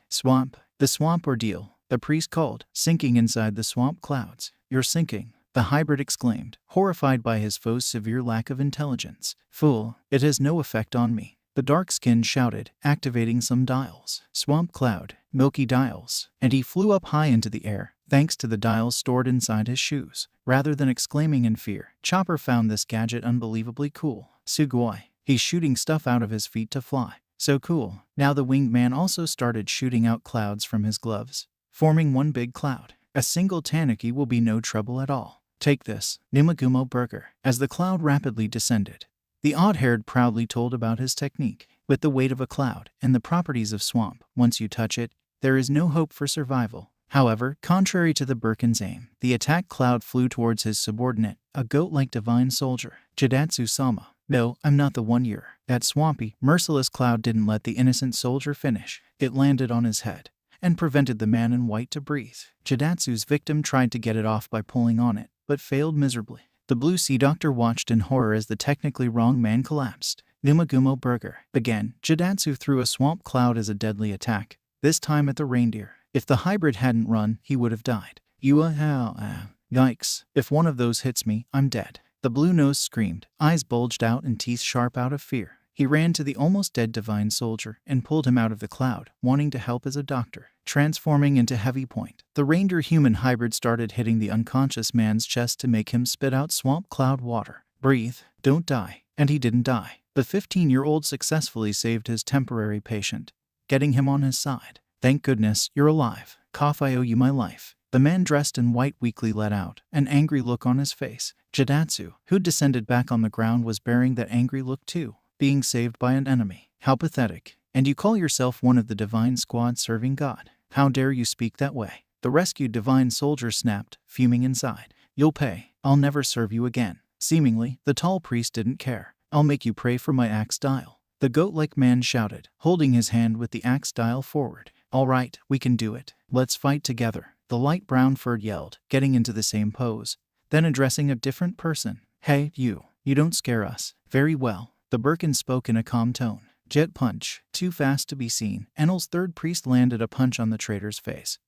The swamp ordeal, the priest called, sinking inside the swamp clouds. You're sinking, the hybrid exclaimed, horrified by his foe's severe lack of intelligence. Fool, it has no effect on me, the dark-skinned shouted, activating some dials. Swamp cloud, milky dials, and he flew up high into the air, thanks to the dials stored inside his shoes. Rather than exclaiming in fear, Chopper found this gadget unbelievably cool. Sugoi, he's shooting stuff out of his feet to fly. So cool. Now the winged man also started shooting out clouds from his gloves, forming one big cloud. A single tanuki will be no trouble at all. Take this, Nimagumo Burger. As the cloud rapidly descended, the odd-haired proudly told about his technique. With the weight of a cloud and the properties of swamp, once you touch it, there is no hope for survival. However, contrary to the Birkin's aim, the attack cloud flew towards his subordinate, a goat-like divine soldier. Chidatsu-sama. No, I'm not the one you're. That swampy, merciless cloud didn't let the innocent soldier finish. It landed on his head and prevented the man in white to breathe. Chidatsu's victim tried to get it off by pulling on it, but failed miserably. The Blue Sea Doctor watched in horror as the technically wrong man collapsed. Nimagumo Burger. Again, Chidatsu threw a swamp cloud as a deadly attack, this time at the reindeer. If the hybrid hadn't run, he would have died. Yikes. If one of those hits me, I'm dead. The blue nose screamed, eyes bulged out and teeth sharp out of fear. He ran to the almost dead divine soldier and pulled him out of the cloud, wanting to help as a doctor. Transforming into heavy point, the reindeer human hybrid started hitting the unconscious man's chest to make him spit out swamp cloud water. Breathe, don't die. And he didn't die. The 15-year-old successfully saved his temporary patient, getting him on his side. Thank goodness, you're alive. Cough, I owe you my life. The man dressed in white weakly let out, an angry look on his face. Jidatsu, who'd descended back on the ground, was bearing that angry look too, being saved by an enemy. How pathetic. And you call yourself one of the divine squad serving God. How dare you speak that way? The rescued divine soldier snapped, fuming inside. You'll pay. I'll never serve you again. Seemingly, the tall priest didn't care. I'll make you pray for my axe dial. The goat-like man shouted, holding his hand with the axe dial forward. All right, we can do it. Let's fight together. The light brown furred yelled, getting into the same pose, then addressing a different person. Hey, you don't scare us. Very well. The Birkin spoke in a calm tone. Jet punch, too fast to be seen. Enel's third priest landed a punch on the traitor's face,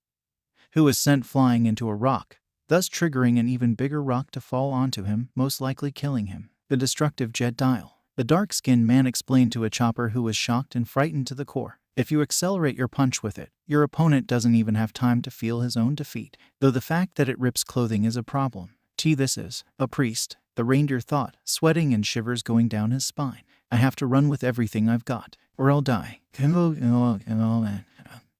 who was sent flying into a rock, thus triggering an even bigger rock to fall onto him, most likely killing him. The destructive jet dial. The dark-skinned man explained to a chopper who was shocked and frightened to the core. If you accelerate your punch with it, your opponent doesn't even have time to feel his own defeat, though the fact that it rips clothing is a problem. This is a priest, the reindeer thought, sweating and shivers going down his spine. I have to run with everything I've got, or I'll die.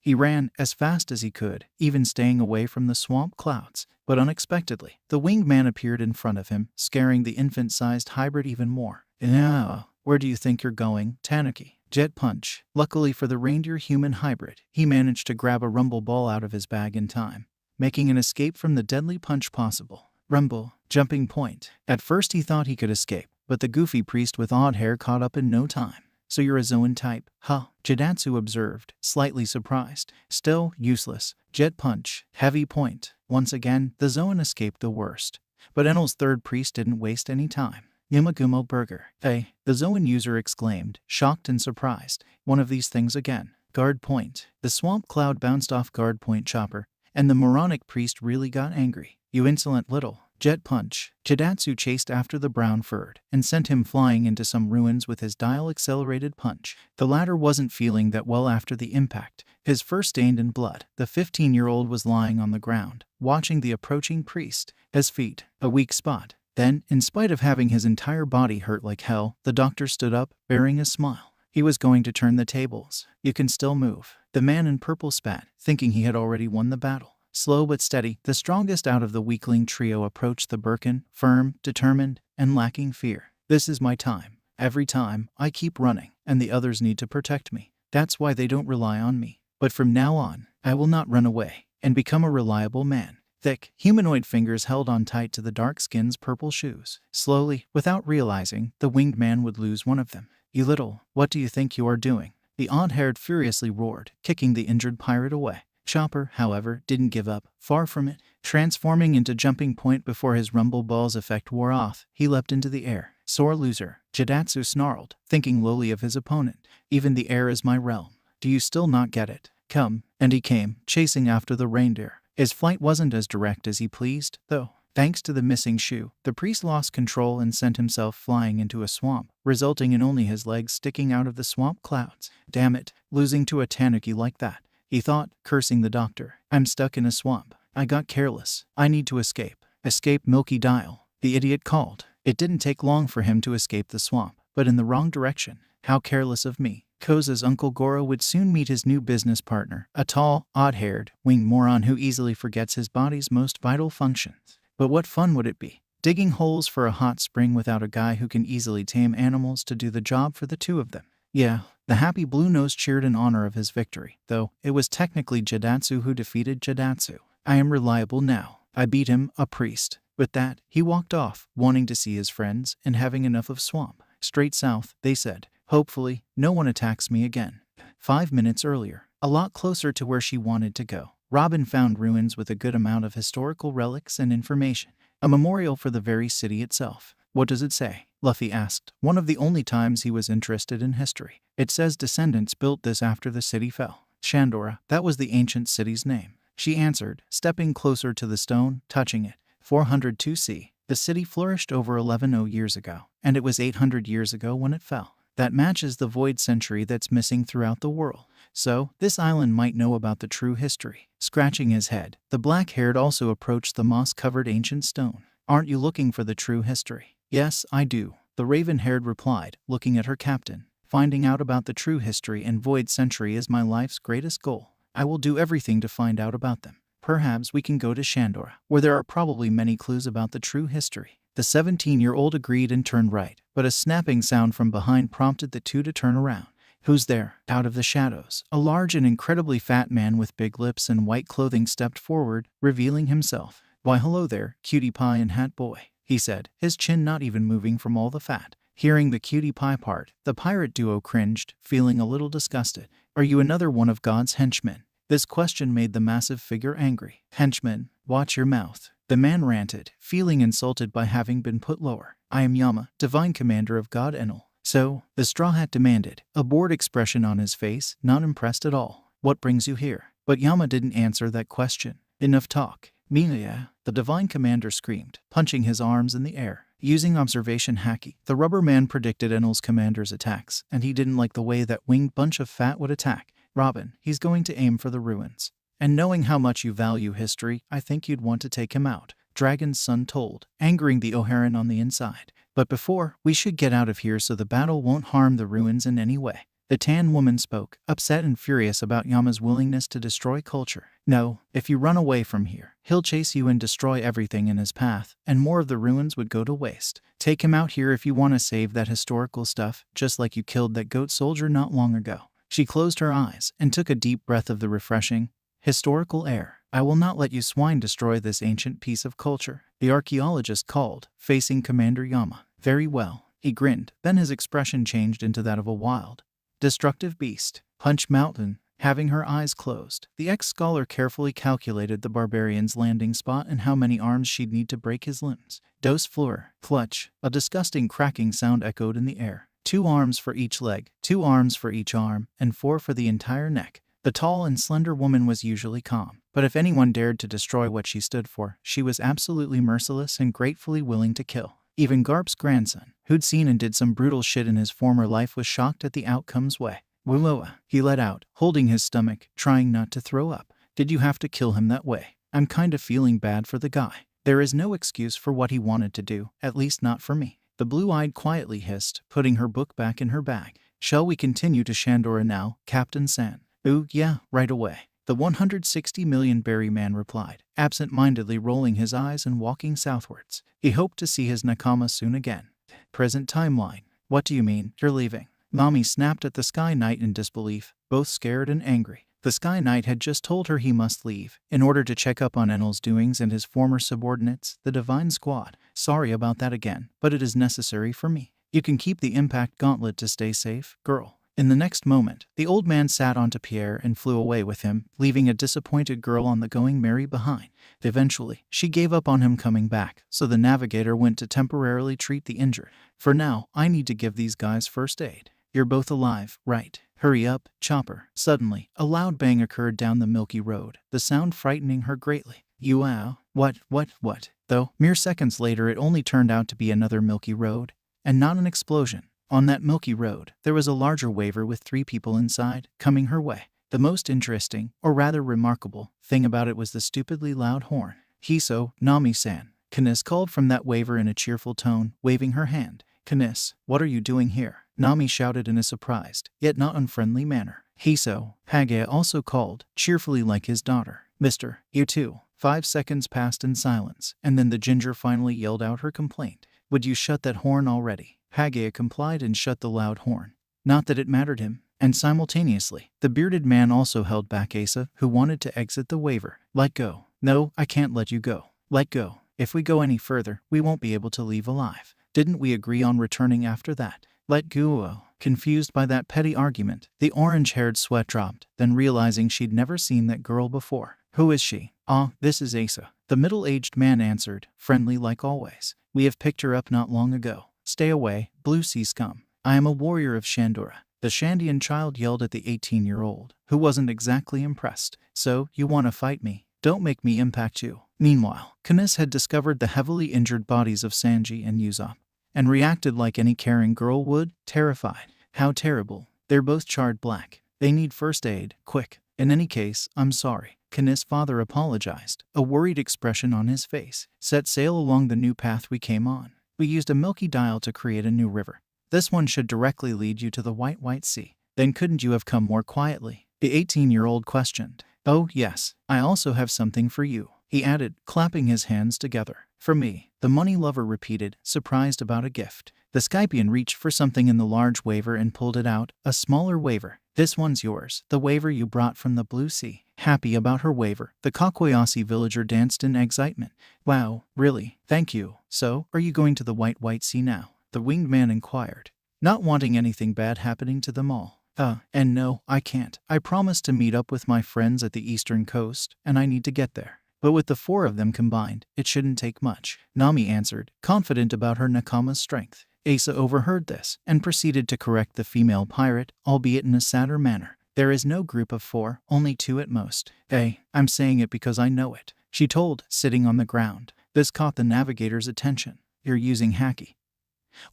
He ran as fast as he could, even staying away from the swamp clouds. But unexpectedly, the winged man appeared in front of him, scaring the infant-sized hybrid even more. Where do you think you're going, Tanuki? Jet punch. Luckily for the reindeer human hybrid, he managed to grab a rumble ball out of his bag in time, making an escape from the deadly punch possible. Rumble. Jumping point. At first he thought he could escape, but the goofy priest with odd hair caught up in no time. So you're a Zoan type, huh? Jidatsu observed, slightly surprised. Still, useless. Jet punch. Heavy point. Once again, the Zoan escaped the worst. But Enel's third priest didn't waste any time. Yumagumo burger. Hey, the Zoan user exclaimed, shocked and surprised. One of these things again. Guard point. The swamp cloud bounced off guard point chopper, and the moronic priest really got angry. You insolent little. Jet punch. Jidatsu chased after the brown furred and sent him flying into some ruins with his dial-accelerated punch. The latter wasn't feeling that well after the impact. His fur stained in blood. The 15-year-old was lying on the ground, watching the approaching priest. His feet, a weak spot. Then, in spite of having his entire body hurt like hell, the doctor stood up, bearing a smile. He was going to turn the tables. You can still move. The man in purple spat, thinking he had already won the battle. Slow but steady, the strongest out of the weakling trio approached the Birkin, firm, determined, and lacking fear. This is my time. Every time, I keep running, and the others need to protect me. That's why they don't rely on me. But from now on, I will not run away, and become a reliable man. Thick, humanoid fingers held on tight to the dark skin's purple shoes. Slowly, without realizing, the winged man would lose one of them. You little, what do you think you are doing? The odd-haired furiously roared, kicking the injured pirate away. Chopper, however, didn't give up. Far from it. Transforming into jumping point before his rumble ball's effect wore off, he leapt into the air. Sore loser. Jidatsu snarled, thinking lowly of his opponent. Even the air is my realm. Do you still not get it? Come. And he came, chasing after the reindeer. His flight wasn't as direct as he pleased, though. Thanks to the missing shoe, the priest lost control and sent himself flying into a swamp, resulting in only his legs sticking out of the swamp clouds. Damn it, losing to a tanuki like that. He thought, cursing the doctor. I'm stuck in a swamp. I got careless. I need to escape. Escape Milky Dial. The idiot called. It didn't take long for him to escape the swamp, but in the wrong direction. How careless of me. Koza's Uncle Goro would soon meet his new business partner, a tall, odd-haired, winged moron who easily forgets his body's most vital functions. But what fun would it be, digging holes for a hot spring without a guy who can easily tame animals to do the job for the two of them? Yeah, the happy blue nose cheered in honor of his victory, though it was technically Jidatsu who defeated Jidatsu. I am reliable now. I beat him, a priest. With that, he walked off, wanting to see his friends and having enough of swamp. Straight south, they said. Hopefully, no one attacks me again. 5 minutes earlier, a lot closer to where she wanted to go, Robin found ruins with a good amount of historical relics and information. A memorial for the very city itself. What does it say? Luffy asked, one of the only times he was interested in history. It says descendants built this after the city fell. Shandora, that was the ancient city's name, she answered, stepping closer to the stone, touching it. 402c. The city flourished over 1100 years ago, and it was 800 years ago when it fell. That matches the void century that's missing throughout the world. So, this island might know about the true history. Scratching his head, the black-haired also approached the moss-covered ancient stone. Aren't you looking for the true history? Yes, I do, the raven-haired replied, looking at her captain. Finding out about the true history and void century is my life's greatest goal. I will do everything to find out about them. Perhaps we can go to Shandora, where there are probably many clues about the true history. The 17-year-old agreed and turned right, but a snapping sound from behind prompted the two to turn around. Who's there? Out of the shadows, a large and incredibly fat man with big lips and white clothing stepped forward, revealing himself. Why, hello there, cutie pie and hat boy, he said, his chin not even moving from all the fat. Hearing the cutie pie part, the pirate duo cringed, feeling a little disgusted. Are you another one of God's henchmen? This question made the massive figure angry. Henchman, watch your mouth. The man ranted, feeling insulted by having been put lower. I am Yama, divine commander of God Enel. So, the straw hat demanded, a bored expression on his face, not impressed at all. What brings you here? But Yama didn't answer that question. Enough talk. Mia, the divine commander screamed, punching his arms in the air. Using observation haki, the rubber man predicted Enel's commander's attacks, and he didn't like the way that winged bunch of fat would attack. Robin, he's going to aim for the ruins. And knowing how much you value history, I think you'd want to take him out, Dragon's son told, angering the O'Haran on the inside. But before, we should get out of here so the battle won't harm the ruins in any way. The tan woman spoke, upset and furious about Yama's willingness to destroy culture. No, if you run away from here, he'll chase you and destroy everything in his path, and more of the ruins would go to waste. Take him out here if you want to save that historical stuff, just like you killed that goat soldier not long ago. She closed her eyes and took a deep breath of the refreshing, historical air. I will not let you swine destroy this ancient piece of culture, the archaeologist called, facing Commander Yama. Very well, he grinned, then his expression changed into that of a wild, destructive beast. Punch Mountain. Having her eyes closed, the ex-scholar carefully calculated the barbarian's landing spot and how many arms she'd need to break his limbs. Dose floor. Clutch. A disgusting cracking sound echoed in the air. 2 arms for each leg, 2 arms for each arm, and 4 for the entire neck. The tall and slender woman was usually calm, but if anyone dared to destroy what she stood for, she was absolutely merciless and gratefully willing to kill. Even Garp's grandson, who'd seen and did some brutal shit in his former life, was shocked at the outcome's way. Wooa, he let out, holding his stomach, trying not to throw up. Did you have to kill him that way? I'm kind of feeling bad for the guy. There is no excuse for what he wanted to do, at least not for me. The blue-eyed quietly hissed, putting her book back in her bag. Shall we continue to Shandora now, Captain San? Ooh, yeah, right away. The 160 million berry man replied, absent-mindedly rolling his eyes and walking southwards. He hoped to see his nakama soon again. Present timeline. What do you mean, you're leaving? Mommy snapped at the Sky Knight in disbelief, both scared and angry. The Sky Knight had just told her he must leave, in order to check up on Enel's doings and his former subordinates, the Divine Squad. Sorry about that again, but it is necessary for me. You can keep the impact gauntlet to stay safe, girl. In the next moment, the old man sat onto Pierre and flew away with him, leaving a disappointed girl on the going merry behind. Eventually, she gave up on him coming back, so the navigator went to temporarily treat the injured. For now, I need to give these guys first aid. You're both alive, right? Hurry up, Chopper. Suddenly, a loud bang occurred down the milky road, the sound frightening her greatly. Wow. What? Though, mere seconds later it only turned out to be another milky road, and not an explosion. On that milky road, there was a larger waver with 3 people inside, coming her way. The most interesting, or rather remarkable, thing about it was the stupidly loud horn. Hiso, Nami-san. Kanis called from that waver in a cheerful tone, waving her hand. Kanis, what are you doing here? Nami shouted in a surprised, yet not unfriendly manner. Hiso, Hagea also called, cheerfully like his daughter. Mister, you too. 5 seconds passed in silence, and then the ginger finally yelled out her complaint. Would you shut that horn already? Hagea complied and shut the loud horn. Not that it mattered him. And simultaneously, the bearded man also held back Asa, who wanted to exit the waver. Let go. No, I can't let you go. Let go. If we go any further, we won't be able to leave alive. Didn't we agree on returning after that? Let go. Confused by that petty argument, the orange-haired sweat dropped, then realizing she'd never seen that girl before. Who is she? Ah, this is Asa. The middle-aged man answered, friendly like always. We have picked her up not long ago. Stay away, Blue Sea scum. I am a warrior of Shandora. The Shandian child yelled at the 18-year-old, who wasn't exactly impressed. So, you want to fight me? Don't make me impact you. Meanwhile, Kanice had discovered the heavily injured bodies of Sanji and Usopp, and reacted like any caring girl would, terrified. How terrible. They're both charred black. They need first aid, quick. In any case, I'm sorry. Kanice's father apologized, a worried expression on his face. Set sail along the new path we came on. We used a milky dial to create a new river. This one should directly lead you to the White Sea. Then couldn't you have come more quietly? The 18-year-old questioned. Oh, yes, I also have something for you, he added, clapping his hands together. For me, the money lover repeated, surprised about a gift. The Skypian reached for something in the large waver and pulled it out, a smaller waver. This one's yours, the waver you brought from the Blue Sea. Happy about her waver, the Kakwayasi villager danced in excitement. Wow, really? Thank you. So, are you going to the White Sea now? The winged man inquired, not wanting anything bad happening to them all. And no, I can't. I promised to meet up with my friends at the eastern coast, and I need to get there. But with the 4 of them combined, it shouldn't take much, Nami answered, confident about her nakama's strength. Asa overheard this, and proceeded to correct the female pirate, albeit in a sadder manner. There is no group of 4, only 2 at most. Hey, I'm saying it because I know it, she told, sitting on the ground. This caught the navigator's attention. You're using haki,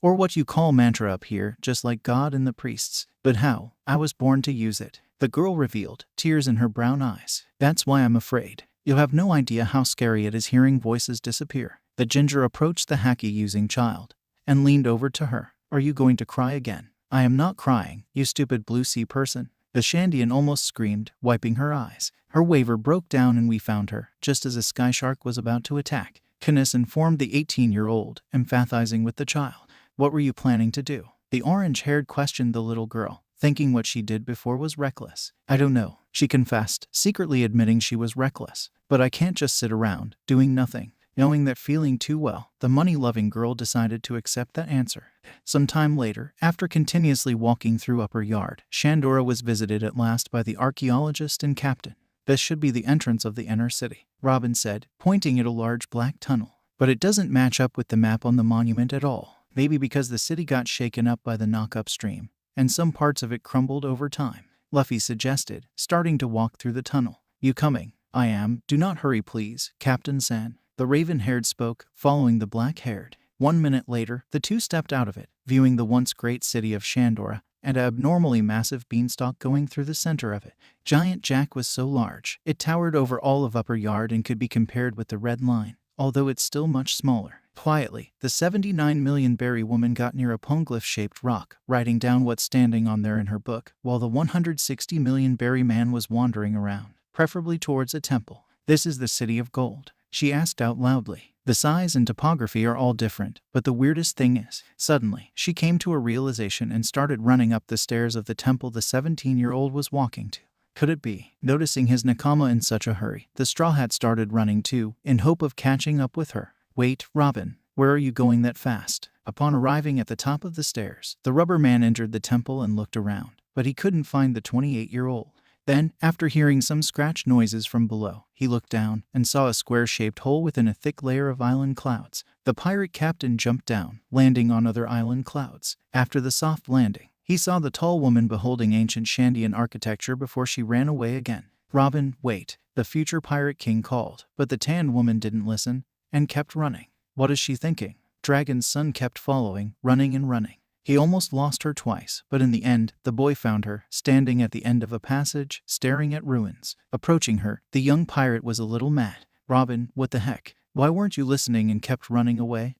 or what you call mantra up here, just like God and the priests. But how? I was born to use it, the girl revealed, tears in her brown eyes. That's why I'm afraid. You have no idea how scary it is hearing voices disappear. The ginger approached the haki-using child and leaned over to her. Are you going to cry again? I am not crying, you stupid Blue Sea person. The Shandian almost screamed, wiping her eyes. Her waver broke down and we found her, just as a sky shark was about to attack. Kanice informed the 18-year-old, empathizing with the child. What were you planning to do? The orange-haired questioned the little girl, thinking what she did before was reckless. I don't know, she confessed, secretly admitting she was reckless. But I can't just sit around, doing nothing. Knowing that feeling too well, the money-loving girl decided to accept that answer. Some time later, after continuously walking through Upper Yard, Shandora was visited at last by the archaeologist and captain. This should be the entrance of the inner city, Robin said, pointing at a large black tunnel. But it doesn't match up with the map on the monument at all. Maybe because the city got shaken up by the knock-up stream, and some parts of it crumbled over time, Luffy suggested, starting to walk through the tunnel. You coming? I am. Do not hurry please, Captain San. The raven-haired spoke, following the black-haired. 1 minute later, the two stepped out of it, viewing the once great city of Shandora, and an abnormally massive beanstalk going through the center of it. Giant Jack was so large, it towered over all of Upper Yard and could be compared with the Red Line, although it's still much smaller. Quietly, the 79 million berry woman got near a poneglyph-shaped rock, writing down what's standing on there in her book, while the 160 million berry man was wandering around, preferably towards a temple. This is the City of Gold, she asked out loudly. The size and topography are all different, but the weirdest thing is, suddenly, she came to a realization and started running up the stairs of the temple the 17-year-old was walking to. Could it be? Noticing his nakama in such a hurry, the Straw Hat started running too, in hope of catching up with her. Wait, Robin, where are you going that fast? Upon arriving at the top of the stairs, the rubber man entered the temple and looked around, but he couldn't find the 28-year-old. Then, after hearing some scratch noises from below, he looked down and saw a square-shaped hole within a thick layer of island clouds. The pirate captain jumped down, landing on other island clouds. After the soft landing, he saw the tall woman beholding ancient Shandian architecture before she ran away again. Robin, wait, the future pirate king called, but the tan woman didn't listen and kept running. What is she thinking? Dragon's son kept following, running and running. He almost lost her twice, but in the end, the boy found her, standing at the end of a passage, staring at ruins. Approaching her, the young pirate was a little mad. Robin, what the heck? Why weren't you listening and kept running away?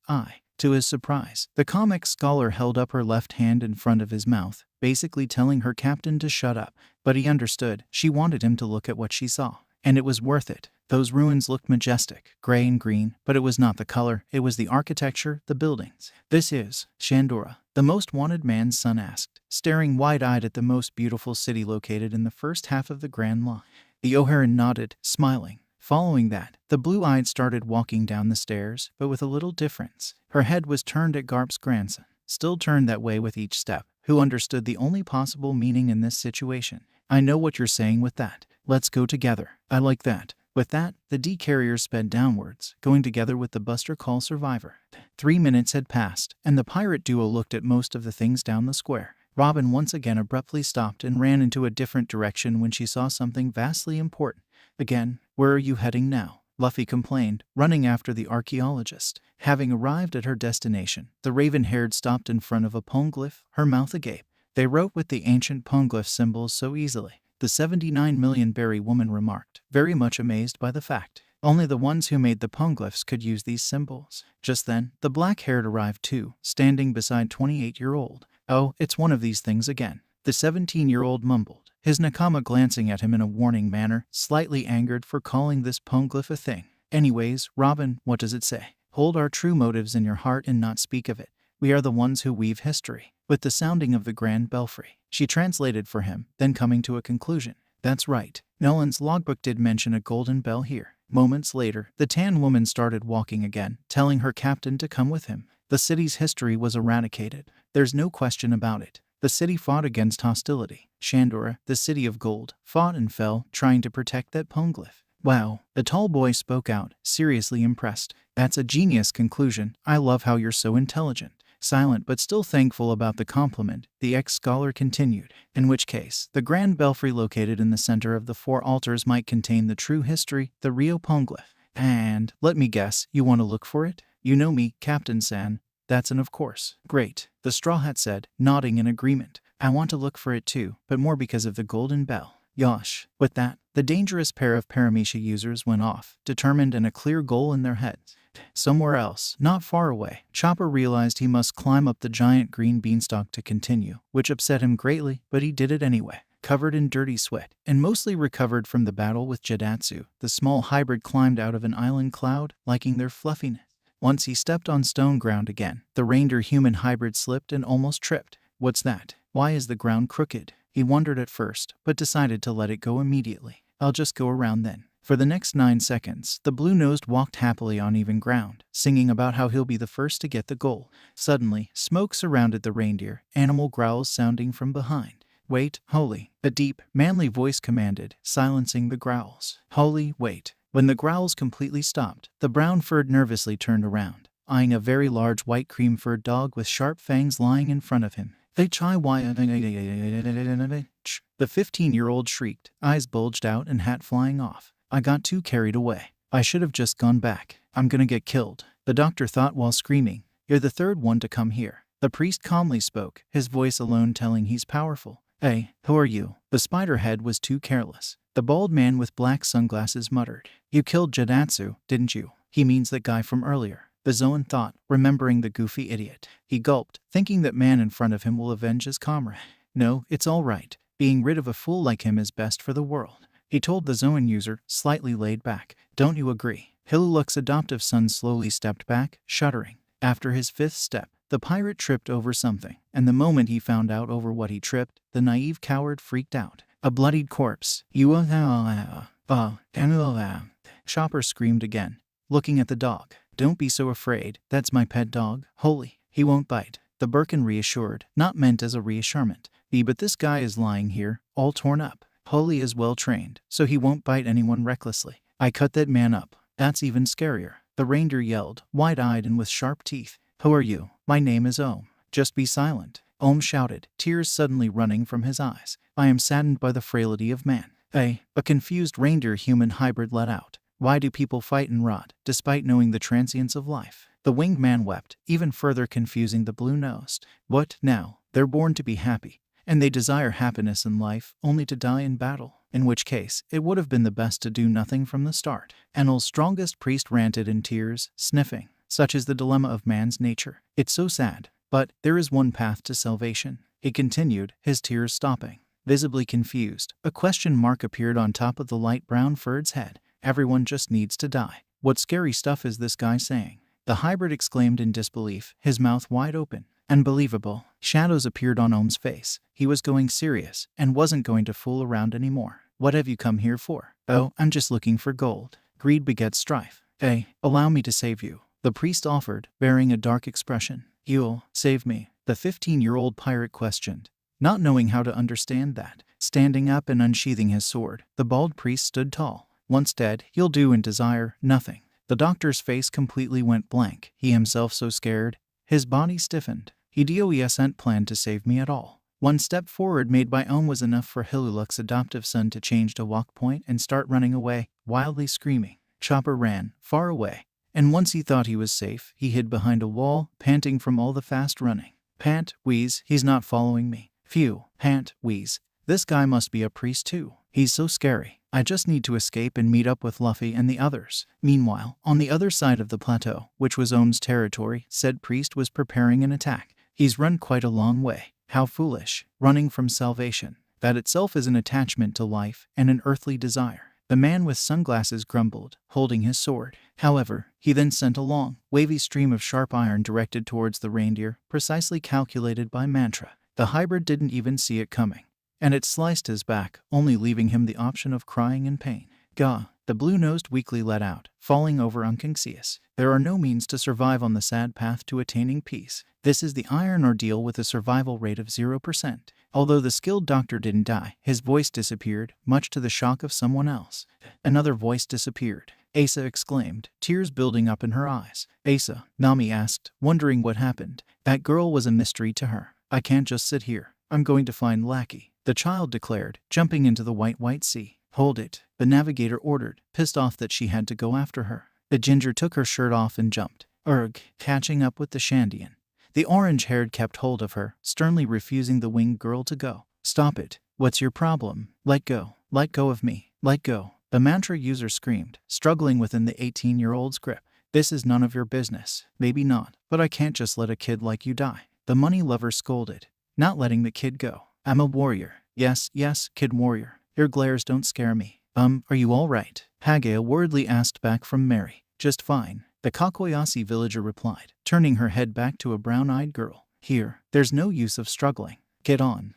To his surprise, the comic scholar held up her left hand in front of his mouth, basically telling her captain to shut up. But he understood. She wanted him to look at what she saw. And it was worth it. Those ruins looked majestic, gray and green, but it was not the color, it was the architecture, the buildings. This is Shandora, the most wanted man's son asked, staring wide-eyed at the most beautiful city located in the first half of the Grand Line. The Oharan nodded, smiling. Following that, the blue-eyed started walking down the stairs, but with a little difference. Her head was turned at Garp's grandson, still turned that way with each step, who understood the only possible meaning in this situation. I know what you're saying with that. Let's go together. I like that. With that, the D-carrier sped downwards, going together with the Buster Call survivor. 3 minutes had passed, and the pirate duo looked at most of the things down the square. Robin once again abruptly stopped and ran into a different direction when she saw something vastly important. Again, where are you heading now? Luffy complained, running after the archaeologist. Having arrived at her destination, the raven-haired stopped in front of a poneglyph, her mouth agape. They wrote with the ancient poneglyph symbols so easily, the 79 million berry woman remarked, very much amazed by the fact. Only the ones who made the poneglyphs could use these symbols. Just then, the black-haired arrived too, standing beside 28-year-old. Oh, it's one of these things again. The 17-year-old mumbled, his nakama glancing at him in a warning manner, slightly angered for calling this poneglyph a thing. Anyways, Robin, what does it say? Hold our true motives in your heart and not speak of it. We are the ones who weave history. With the sounding of the grand belfry, she translated for him, then coming to a conclusion. That's right. Nolan's logbook did mention a golden bell here. Moments later, the tan woman started walking again, telling her captain to come with him. The city's history was eradicated. There's no question about it. The city fought against hostility. Shandora, the city of gold, fought and fell, trying to protect that poneglyph. Wow, a tall boy spoke out, seriously impressed. That's a genius conclusion. I love how you're so intelligent. Silent but still thankful about the compliment, the ex-scholar continued. In which case, the grand belfry located in the center of the four altars might contain the true history, the Rio poneglyph. And, let me guess, you want to look for it? You know me, Captain San. That's an of course. Great, the Straw Hat said, nodding in agreement. I want to look for it too, but more because of the golden bell. Yosh. With that, the dangerous pair of Paramecia users went off, determined and a clear goal in their heads. Somewhere else, not far away, Chopper realized he must climb up the giant green beanstalk to continue, which upset him greatly, but he did it anyway. Covered in dirty sweat, and mostly recovered from the battle with Jadatsu, the small hybrid climbed out of an island cloud, liking their fluffiness. Once he stepped on stone ground again, the reindeer-human hybrid slipped and almost tripped. What's that? Why is the ground crooked? He wondered at first, but decided to let it go immediately. I'll just go around then. For the next 9 seconds, the blue-nosed walked happily on even ground, singing about how he'll be the first to get the goal. Suddenly, smoke surrounded the reindeer, animal growls sounding from behind. Wait, Holy, a deep, manly voice commanded, silencing the growls. Holy, wait. When the growls completely stopped, the brown-furred nervously turned around, eyeing a very large white cream-furred dog with sharp fangs lying in front of him. The 15-year-old shrieked, eyes bulged out and hat flying off. I got too carried away. I should have just gone back. I'm gonna get killed, the doctor thought while screaming. You're the third one to come here. The priest calmly spoke, his voice alone telling he's powerful. Hey, who are you? The spider head was too careless. The bald man with black sunglasses muttered. You killed Jadatsu, didn't you? He means that guy from earlier. The Zoan thought, remembering the goofy idiot. He gulped, thinking that man in front of him will avenge his comrade. No, it's all right. Being rid of a fool like him is best for the world. He told the Zoan user, slightly laid back. Don't you agree? Hiluluk's adoptive son slowly stepped back, shuddering. After his 5th step, the pirate tripped over something, and the moment he found out over what he tripped, the naive coward freaked out. A bloodied corpse. Chopper screamed again, looking at the dog. Don't be so afraid, that's my pet dog, Holy. He won't bite. The Birkin reassured, not meant as a reassurement. But this guy is lying here, all torn up. Holy is well trained, so he won't bite anyone recklessly. I cut that man up. That's even scarier. The reindeer yelled, wide-eyed and with sharp teeth. Who are you? My name is Ohm. Just be silent. Ohm shouted, tears suddenly running from his eyes. I am saddened by the frailty of man. A confused reindeer-human hybrid let out. Why do people fight and rot, despite knowing the transience of life? The winged man wept, even further confusing the blue-nosed. What now? They're born to be happy, and they desire happiness in life, only to die in battle. In which case, it would have been the best to do nothing from the start. Enel's strongest priest ranted in tears, sniffing. Such is the dilemma of man's nature. It's so sad. But there is one path to salvation. He continued, his tears stopping. Visibly confused, a question mark appeared on top of the light brown furred's head. Everyone just needs to die. What scary stuff is this guy saying? The hybrid exclaimed in disbelief, his mouth wide open. Unbelievable. Shadows appeared on Ohm's face. He was going serious, and wasn't going to fool around anymore. What have you come here for? Oh, I'm just looking for gold. Greed begets strife. Hey, allow me to save you. The priest offered, bearing a dark expression. You'll save me? The 15-year-old pirate questioned, not knowing how to understand that. Standing up and unsheathing his sword, the bald priest stood tall. Once dead, he'll do and desire nothing. The doctor's face completely went blank, he himself so scared. His body stiffened. He doesn't plan to save me at all. One step forward made by Ohm was enough for Hiluluk's adoptive son to change to walk point and start running away, wildly screaming. Chopper ran, far away, and once he thought he was safe, he hid behind a wall, panting from all the fast running. Pant, wheeze, he's not following me. Phew, pant, wheeze. This guy must be a priest too. He's so scary. I just need to escape and meet up with Luffy and the others. Meanwhile, on the other side of the plateau, which was Ohm's territory, said priest was preparing an attack. He's run quite a long way. How foolish. Running from salvation. That itself is an attachment to life and an earthly desire. The man with sunglasses grumbled, holding his sword. However, he then sent a long, wavy stream of sharp iron directed towards the reindeer, precisely calculated by mantra. The hybrid didn't even see it coming, and it sliced his back, only leaving him the option of crying in pain. Gah! The blue-nosed weakly let out, falling over unconscious. There are no means to survive on the sad path to attaining peace. This is the iron ordeal with a survival rate of 0%. Although the skilled doctor didn't die, his voice disappeared, much to the shock of someone else. Another voice disappeared. Asa exclaimed, tears building up in her eyes. Asa, Nami asked, wondering what happened. That girl was a mystery to her. I can't just sit here. I'm going to find Lackey, the child declared, jumping into the white sea. Hold it, the navigator ordered, pissed off that she had to go after her. The ginger took her shirt off and jumped. Catching up with the Shandian. The orange-haired kept hold of her, sternly refusing the winged girl to go. Stop it. What's your problem? Let go. Let go of me. Let go. The mantra user screamed, struggling within the 18-year-old's grip. This is none of your business. Maybe not, but I can't just let a kid like you die. The money lover scolded, not letting the kid go. I'm a warrior. Yes, kid warrior. Your glares don't scare me. Are you all right? Hagea worriedly asked back from Mary. Just fine, the Kakoyasi villager replied, turning her head back to a brown-eyed girl. Here, there's no use of struggling. Get on.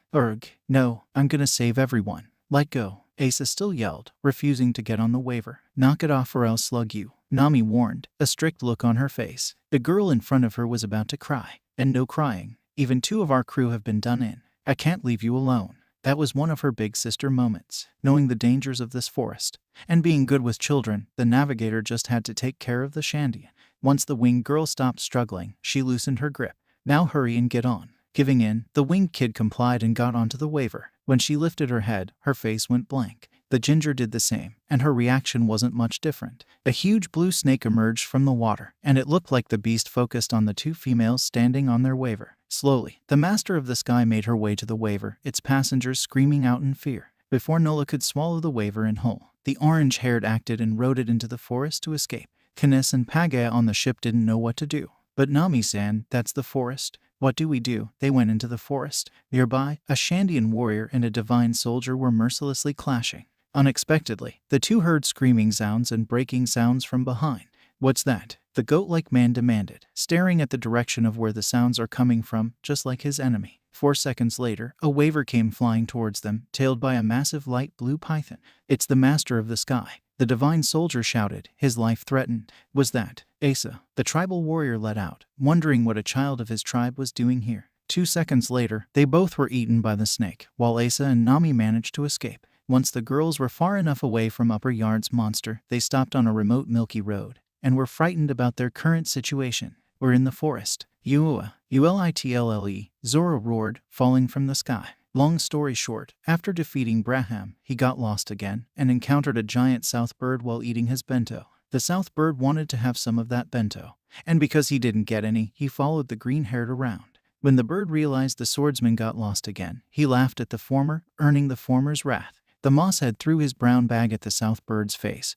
No, I'm gonna save everyone. Let go. Asa still yelled, refusing to get on the waiver. Knock it off or I'll slug you, Nami warned, a strict look on her face. The girl in front of her was about to cry. And no crying. Even 2 of our crew have been done in. I can't leave you alone. That was one of her big sister moments. Knowing the dangers of this forest, and being good with children, the navigator just had to take care of the Shandian. Once the winged girl stopped struggling, she loosened her grip. Now hurry and get on. Giving in, the winged kid complied and got onto the waiver. When she lifted her head, her face went blank. The ginger did the same, and her reaction wasn't much different. A huge blue snake emerged from the water, and it looked like the beast focused on the 2 females standing on their waiver. Slowly, the master of the sky made her way to the waiver, its passengers screaming out in fear. Before Nola could swallow the waiver in whole, the orange-haired acted and rode it into the forest to escape. Kines and Pagaya on the ship didn't know what to do. But Nami-san, that's the forest. What do we do? They went into the forest. Nearby, a Shandian warrior and a divine soldier were mercilessly clashing. Unexpectedly, the 2 heard screaming sounds and breaking sounds from behind. What's that? The goat-like man demanded, staring at the direction of where the sounds are coming from, just like his enemy. 4 seconds later, a waiver came flying towards them, tailed by a massive light blue python. It's the master of the sky. The divine soldier shouted, his life threatened. Was that Asa? The tribal warrior let out, wondering what a child of his tribe was doing here. 2 seconds later, they both were eaten by the snake, while Asa and Nami managed to escape. Once the girls were far enough away from Upper Yard's monster, they stopped on a remote milky road, and were frightened about their current situation. We're in the forest. Ulitle, Zoro roared, falling from the sky. Long story short, after defeating Braham, he got lost again, and encountered a giant south bird while eating his bento. The south bird wanted to have some of that bento, and because he didn't get any, he followed the green-haired around. When the bird realized the swordsman got lost again, he laughed at the former, earning the former's wrath. The mosshead threw his brown bag at the south bird's face,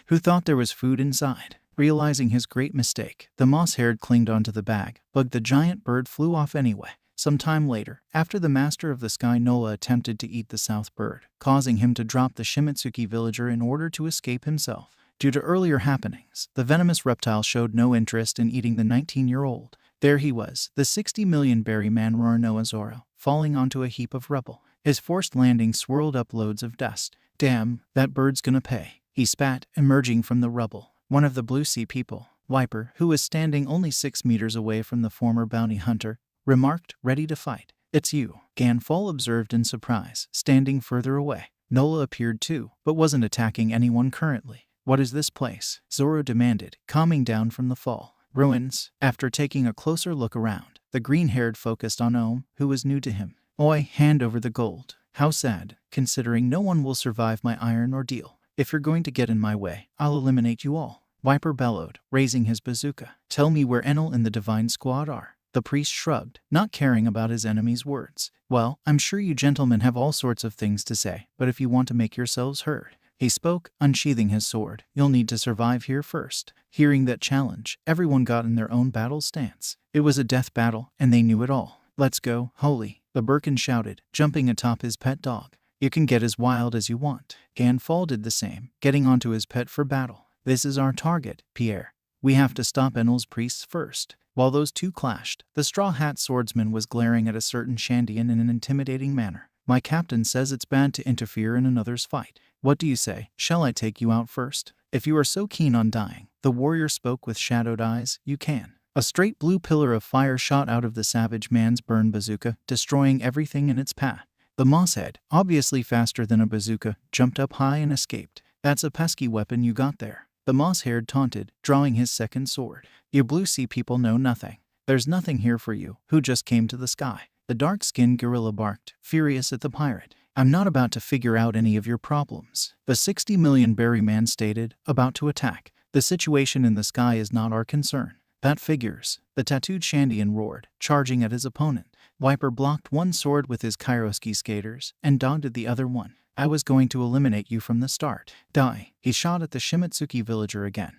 who thought there was food inside. Realizing his great mistake, the moss-haired clinged onto the bag, but the giant bird flew off anyway. Some time later, after the master of the sky Nola attempted to eat the south bird, causing him to drop the Shimitsuki villager in order to escape himself. Due to earlier happenings, the venomous reptile showed no interest in eating the 19-year-old. There he was, the 60 million berry man Roronoa Zoro, falling onto a heap of rubble. His forced landing swirled up loads of dust. Damn, that bird's gonna pay, he spat, emerging from the rubble. One of the Blue Sea people, Wiper, who was standing only 6 meters away from the former bounty hunter, remarked, ready to fight. It's you, Ganfall observed in surprise, standing further away. Nola appeared too, but wasn't attacking anyone currently. What is this place? Zoro demanded, calming down from the fall. Ruins. After taking a closer look around, the green-haired focused on Ohm, who was new to him. Oi, hand over the gold. How sad, considering no one will survive my iron ordeal. If you're going to get in my way, I'll eliminate you all. Viper bellowed, raising his bazooka. Tell me where Enel and the Divine Squad are. The priest shrugged, not caring about his enemy's words. Well, I'm sure you gentlemen have all sorts of things to say, but if you want to make yourselves heard. He spoke, unsheathing his sword. You'll need to survive here first. Hearing that challenge, everyone got in their own battle stance. It was a death battle, and they knew it all. Let's go, Holy, the Birkin shouted, jumping atop his pet dog. You can get as wild as you want. Ganfall did the same, getting onto his pet for battle. This is our target, Pierre. We have to stop Enel's priests first. While those two clashed, the Straw Hat swordsman was glaring at a certain Shandian in an intimidating manner. My captain says it's bad to interfere in another's fight. What do you say? Shall I take you out first? If you are so keen on dying, the warrior spoke with shadowed eyes, you can. A straight blue pillar of fire shot out of the savage man's burn bazooka, destroying everything in its path. The mosshead, obviously faster than a bazooka, jumped up high and escaped. That's a pesky weapon you got there. The moss-haired taunted, drawing his second sword. You blue sea people know nothing. There's nothing here for you, who just came to the sky. The dark-skinned gorilla barked, furious at the pirate. I'm not about to figure out any of your problems. The 60 million berry man stated, about to attack. The situation in the sky is not our concern. That figures. The tattooed Shandian roared, charging at his opponent. Viper blocked one sword with his Kairoski skaters and dodged the other one. I was going to eliminate you from the start. Die. He shot at the Shimitsuki villager again,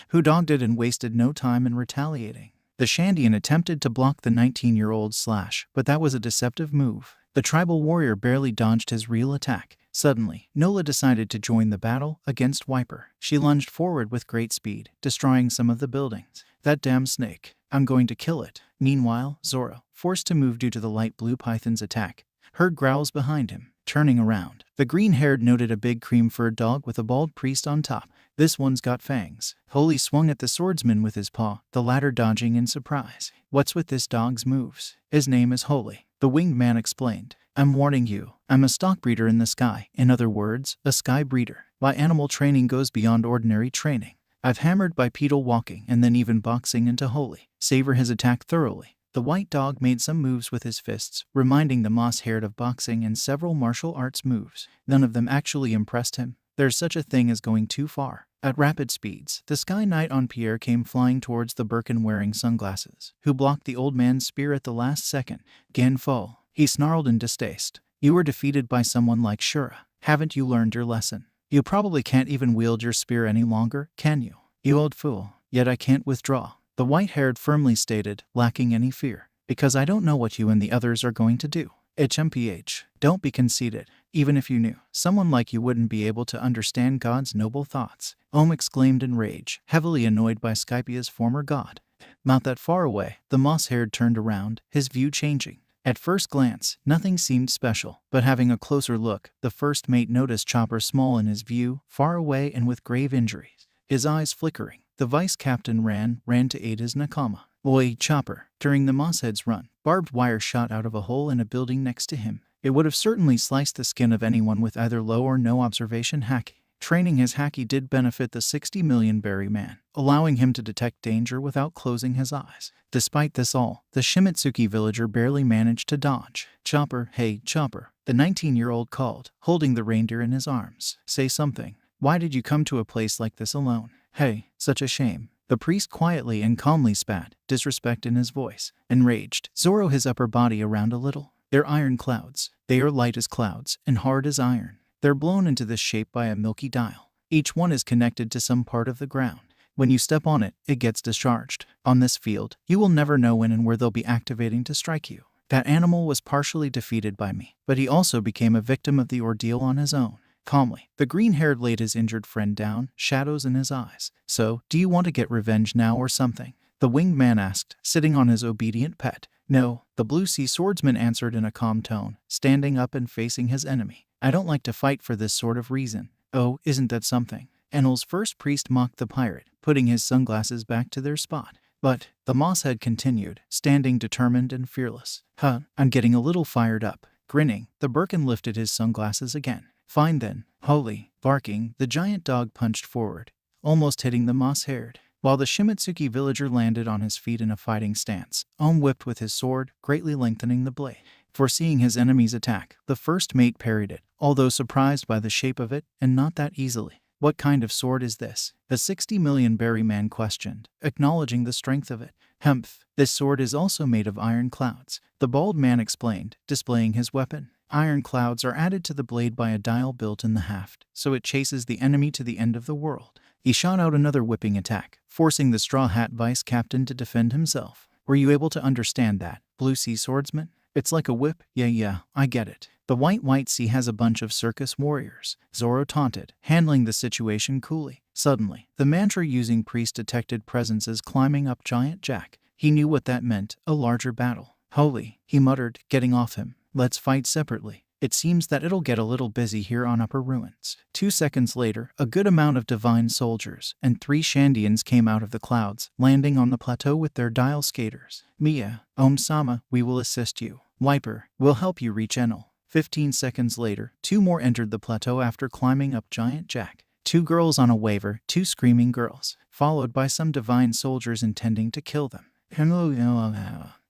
who dogged it and wasted no time in retaliating. The Shandian attempted to block the 19-year-old slash, but that was a deceptive move. The tribal warrior barely dodged his real attack. Suddenly, Nola decided to join the battle against Viper. She lunged forward with great speed, destroying some of the buildings. That damn snake. I'm going to kill it. Meanwhile, Zoro, forced to move due to the light blue python's attack, heard growls behind him. Turning around, the green-haired noted a big cream-furred dog with a bald priest on top. This one's got fangs. Holy swung at the swordsman with his paw, the latter dodging in surprise. What's with this dog's moves? His name is Holy, the winged man explained. I'm warning you, I'm a stock breeder in the sky. In other words, a sky breeder. My animal training goes beyond ordinary training. I've hammered bipedal walking and then even boxing into Holy. Savor his attack thoroughly. The white dog made some moves with his fists, reminding the moss-haired of boxing and several martial arts moves. None of them actually impressed him. There's such a thing as going too far. At rapid speeds, the Sky Knight on Pierre came flying towards the Birkin wearing sunglasses, who blocked the old man's spear at the last second. Ganfo, he snarled in distaste. You were defeated by someone like Shura. Haven't you learned your lesson? You probably can't even wield your spear any longer, can you? You old fool. Yet I can't withdraw. The white-haired firmly stated, lacking any fear. Because I don't know what you and the others are going to do. HMPH. Don't be conceited. Even if you knew, someone like you wouldn't be able to understand God's noble thoughts. Ohm exclaimed in rage, heavily annoyed by Skypia's former god. Not that far away, the moss-haired turned around, his view changing. At first glance, nothing seemed special, but having a closer look, the first mate noticed Chopper small in his view, far away and with grave injuries. His eyes flickering, the vice captain ran to aid his nakama. Oi, Chopper. During the mosshead's run, barbed wire shot out of a hole in a building next to him. It would have certainly sliced the skin of anyone with either low or no observation haki. Training his haki did benefit the 60 million berry man, allowing him to detect danger without closing his eyes. Despite this all, the Shimitsuki villager barely managed to dodge. Chopper, hey, Chopper, the 19-year-old called, holding the reindeer in his arms. Say something. Why did you come to a place like this alone? Hey, such a shame. The priest quietly and calmly spat, disrespect in his voice. Enraged, Zoro his upper body around a little. They're iron clouds. They are light as clouds and hard as iron. They're blown into this shape by a milky dial. Each one is connected to some part of the ground. When you step on it, it gets discharged. On this field, you will never know when and where they'll be activating to strike you. That animal was partially defeated by me, but he also became a victim of the ordeal on his own. Calmly, the green-haired laid his injured friend down, shadows in his eyes. So, do you want to get revenge now or something? The winged man asked, sitting on his obedient pet. No, the blue sea swordsman answered in a calm tone, standing up and facing his enemy. I don't like to fight for this sort of reason. Oh, isn't that something? Enel's first priest mocked the pirate, putting his sunglasses back to their spot. But, the mosshead continued, standing determined and fearless. I'm getting a little fired up. Grinning, the Birkin lifted his sunglasses again. Fine then. Holy. Barking, the giant dog punched forward, almost hitting the moss-haired. While the Shimitsuki villager landed on his feet in a fighting stance, Ohm whipped with his sword, greatly lengthening the blade. Foreseeing his enemy's attack, the first mate parried it, although surprised by the shape of it, and not that easily. What kind of sword is this? A 60 million berry man questioned, acknowledging the strength of it. Humph, this sword is also made of iron clouds, the bald man explained, displaying his weapon. Iron clouds are added to the blade by a dial built in the haft, so it chases the enemy to the end of the world. He shot out another whipping attack, forcing the Straw Hat vice captain to defend himself. Were you able to understand that, Blue Sea swordsman? It's like a whip. Yeah, I get it. The White Sea has a bunch of circus warriors, Zoro taunted, handling the situation coolly. Suddenly, the mantra-using priest detected presences climbing up Giant Jack. He knew what that meant, a larger battle. Holy, he muttered, getting off him. Let's fight separately. It seems that it'll get a little busy here on Upper Ruins. 2 seconds later, a good amount of divine soldiers and 3 Shandians came out of the clouds, landing on the plateau with their dial skaters. Mia, Sama, we will assist you. Wiper, we'll help you reach Enel. 15 seconds later, 2 more entered the plateau after climbing up Giant Jack. 2 girls on a waver, 2 screaming girls, followed by some divine soldiers intending to kill them.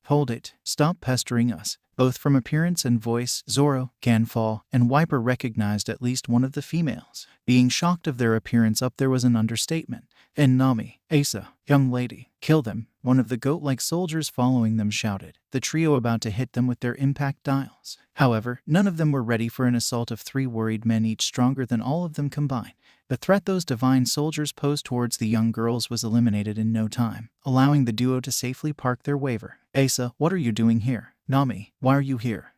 Hold it, stop pestering us. Both from appearance and voice, Zoro, Ganfall, and Wiper recognized at least one of the females. Being shocked of their appearance up there was an understatement. And Nami, Asa, young lady, kill them, one of the goat-like soldiers following them shouted, the trio about to hit them with their impact dials. However, none of them were ready for an assault of 3 worried men, each stronger than all of them combined. The threat those divine soldiers posed towards the young girls was eliminated in no time, allowing the duo to safely park their waver. Asa, what are you doing here? Nami, why are you here?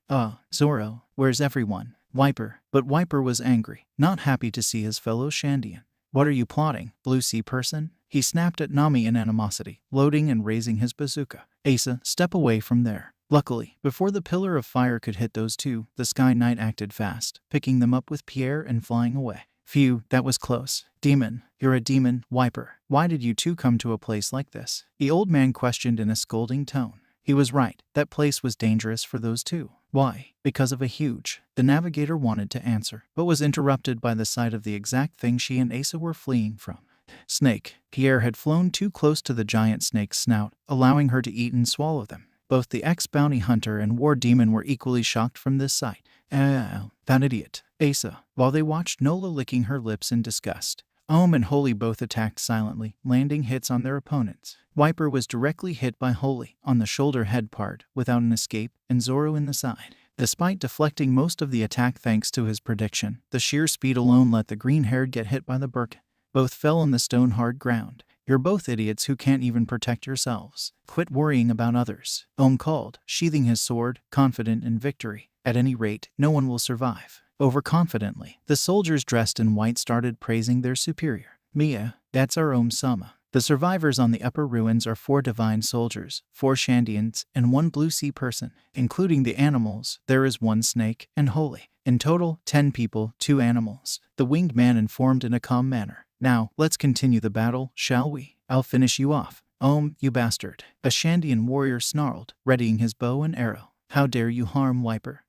Zoro, where's everyone? Wiper. But Wiper was angry, not happy to see his fellow Shandian. What are you plotting, Blue Sea person? He snapped at Nami in animosity, loading and raising his bazooka. Asa, step away from there. Luckily, before the pillar of fire could hit those 2, the Sky Knight acted fast, picking them up with Pierre and flying away. Phew, that was close. Demon, you're a demon, Wiper. Why did you 2 come to a place like this? The old man questioned in a scolding tone. He was right, that place was dangerous for those 2. Why? Because of a huge. The navigator wanted to answer, but was interrupted by the sight of the exact thing she and Asa were fleeing from. Snake. Pierre had flown too close to the giant snake's snout, allowing her to eat and swallow them. Both the ex-bounty hunter and war demon were equally shocked from this sight. That idiot. Asa, while they watched Nola licking her lips in disgust. And Holy both attacked silently, landing hits on their opponents. Wiper was directly hit by Holy on the shoulder head part, without an escape, and Zoro in the side. Despite deflecting most of the attack thanks to his prediction, the sheer speed alone let the green-haired get hit by the Birkin. Both fell on the stone-hard ground. You're both idiots who can't even protect yourselves. Quit worrying about others. Called, sheathing his sword, confident in victory. At any rate, no one will survive. Overconfidently, the soldiers dressed in white started praising their superior. Mia, that's our Sama. The survivors on the upper ruins are 4 divine soldiers, 4 Shandians, and 1 Blue Sea person. Including the animals, there is 1 snake and Holy. In total, 10 people, 2 animals. The winged man informed in a calm manner. Now, let's continue the battle, shall we? I'll finish you off. You bastard. A Shandian warrior snarled, readying his bow and arrow. How dare you harm Wiper?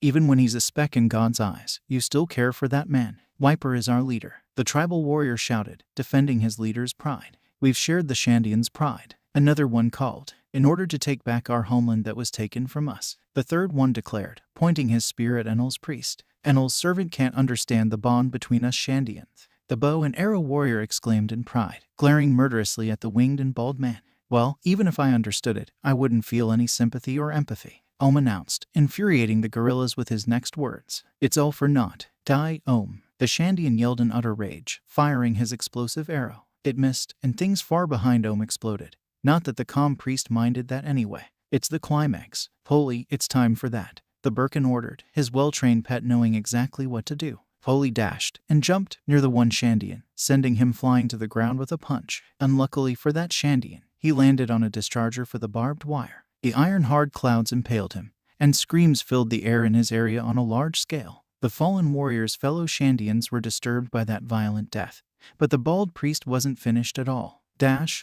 Even when he's a speck in God's eyes, you still care for that man. Wiper is our leader. The tribal warrior shouted, defending his leader's pride. We've shared the Shandian's pride. Another one called, in order to take back our homeland that was taken from us. The third one declared, pointing his spear at Enel's priest. Enel's servant can't understand the bond between us Shandians. The bow and arrow warrior exclaimed in pride, glaring murderously at the winged and bald man. Well, even if I understood it, I wouldn't feel any sympathy or empathy. Announced, infuriating the gorillas with his next words. It's all for naught. Die, The Shandian yelled in utter rage, firing his explosive arrow. It missed, and things far behind exploded. Not that the calm priest minded that anyway. It's the climax. Holy, it's time for that. The Birkin ordered, his well-trained pet knowing exactly what to do. Holy dashed and jumped near the 1 Shandian, sending him flying to the ground with a punch. Unluckily for that Shandian, he landed on a discharger for the barbed wire. The iron-hard clouds impaled him, and screams filled the air in his area on a large scale. The fallen warrior's fellow Shandians were disturbed by that violent death, but the bald priest wasn't finished at all.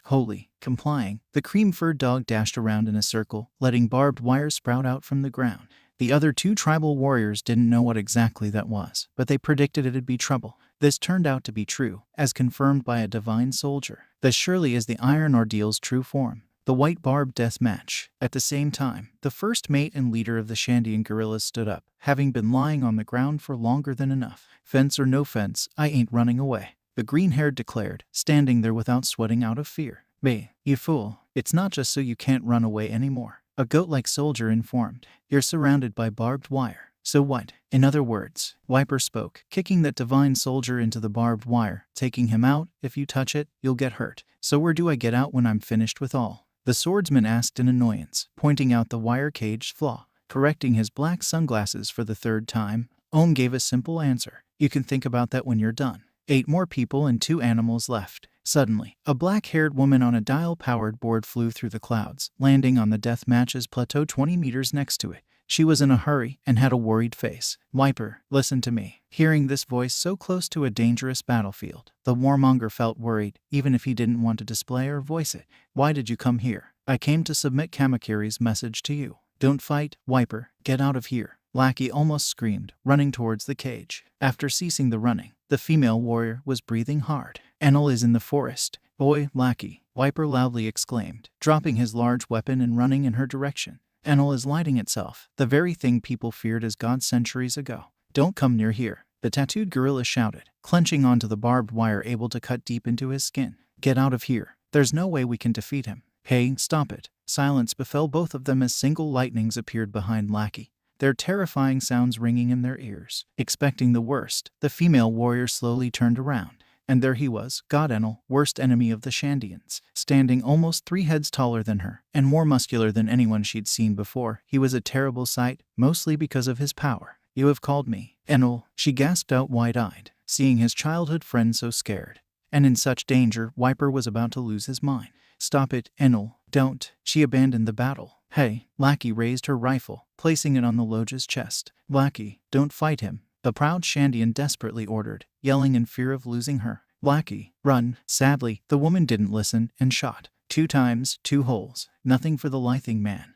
Holy, complying, the cream-furred dog dashed around in a circle, letting barbed wire sprout out from the ground. The other 2 tribal warriors didn't know what exactly that was, but they predicted it'd be trouble. This turned out to be true, as confirmed by a divine soldier. This surely is the Iron Ordeal's true form. The white barb death match. At the same time, the first mate and leader of the Shandian guerrillas stood up, having been lying on the ground for longer than enough. Fence or no fence, I ain't running away, the green-haired declared, standing there without sweating out of fear. Bae, you fool, it's not just so you can't run away anymore, a goat-like soldier informed. You're surrounded by barbed wire. So what? In other words, Wiper spoke, kicking that divine soldier into the barbed wire, taking him out. If you touch it, you'll get hurt. So where do I get out when I'm finished with all? The swordsman asked in annoyance, pointing out the wire-caged flaw. Correcting his black sunglasses for the third time, Ohm gave a simple answer. You can think about that when you're done. 8 more people and 2 animals left. Suddenly, a black-haired woman on a dial-powered board flew through the clouds, landing on the death match's plateau 20 meters next to it. She was in a hurry and had a worried face. Wiper, listen to me. Hearing this voice so close to a dangerous battlefield, the warmonger felt worried, even if he didn't want to display or voice it. Why did you come here? I came to submit Kamakiri's message to you. Don't fight, Wiper. Get out of here. Lackey almost screamed, running towards the cage. After ceasing the running, the female warrior was breathing hard. Enel is in the forest. Boy, Lackey, Wiper loudly exclaimed, dropping his large weapon and running in her direction. Enel is lighting itself, the very thing people feared as gods centuries ago. Don't come near here, the tattooed gorilla shouted, clenching onto the barbed wire able to cut deep into his skin. Get out of here. There's no way we can defeat him. Hey, stop it. Silence befell both of them as single lightnings appeared behind Lackey, their terrifying sounds ringing in their ears. Expecting the worst, the female warrior slowly turned around. And there he was, God Enel, worst enemy of the Shandians, standing almost 3 heads taller than her, and more muscular than anyone she'd seen before. He was a terrible sight, mostly because of his power. You have called me, Enel, she gasped out wide-eyed, seeing his childhood friend so scared. And in such danger, Wiper was about to lose his mind. Stop it, Enel, don't. She abandoned the battle. Hey, Lackey raised her rifle, placing it on the Loja's chest. Lackey, don't fight him, the proud Shandian desperately ordered, yelling in fear of losing her. Lackey, run. Sadly, the woman didn't listen and shot. 2 times, 2 holes. Nothing for the lithing man,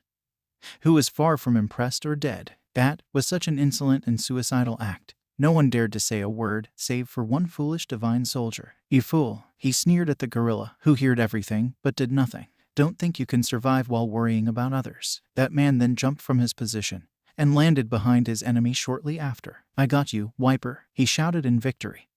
who was far from impressed or dead. That was such an insolent and suicidal act. No one dared to say a word, save for one foolish divine soldier. You fool, he sneered at the gorilla, who heard everything, but did nothing. Don't think you can survive while worrying about others. That man then jumped from his position and landed behind his enemy shortly after. I got you, Wiper, he shouted in victory,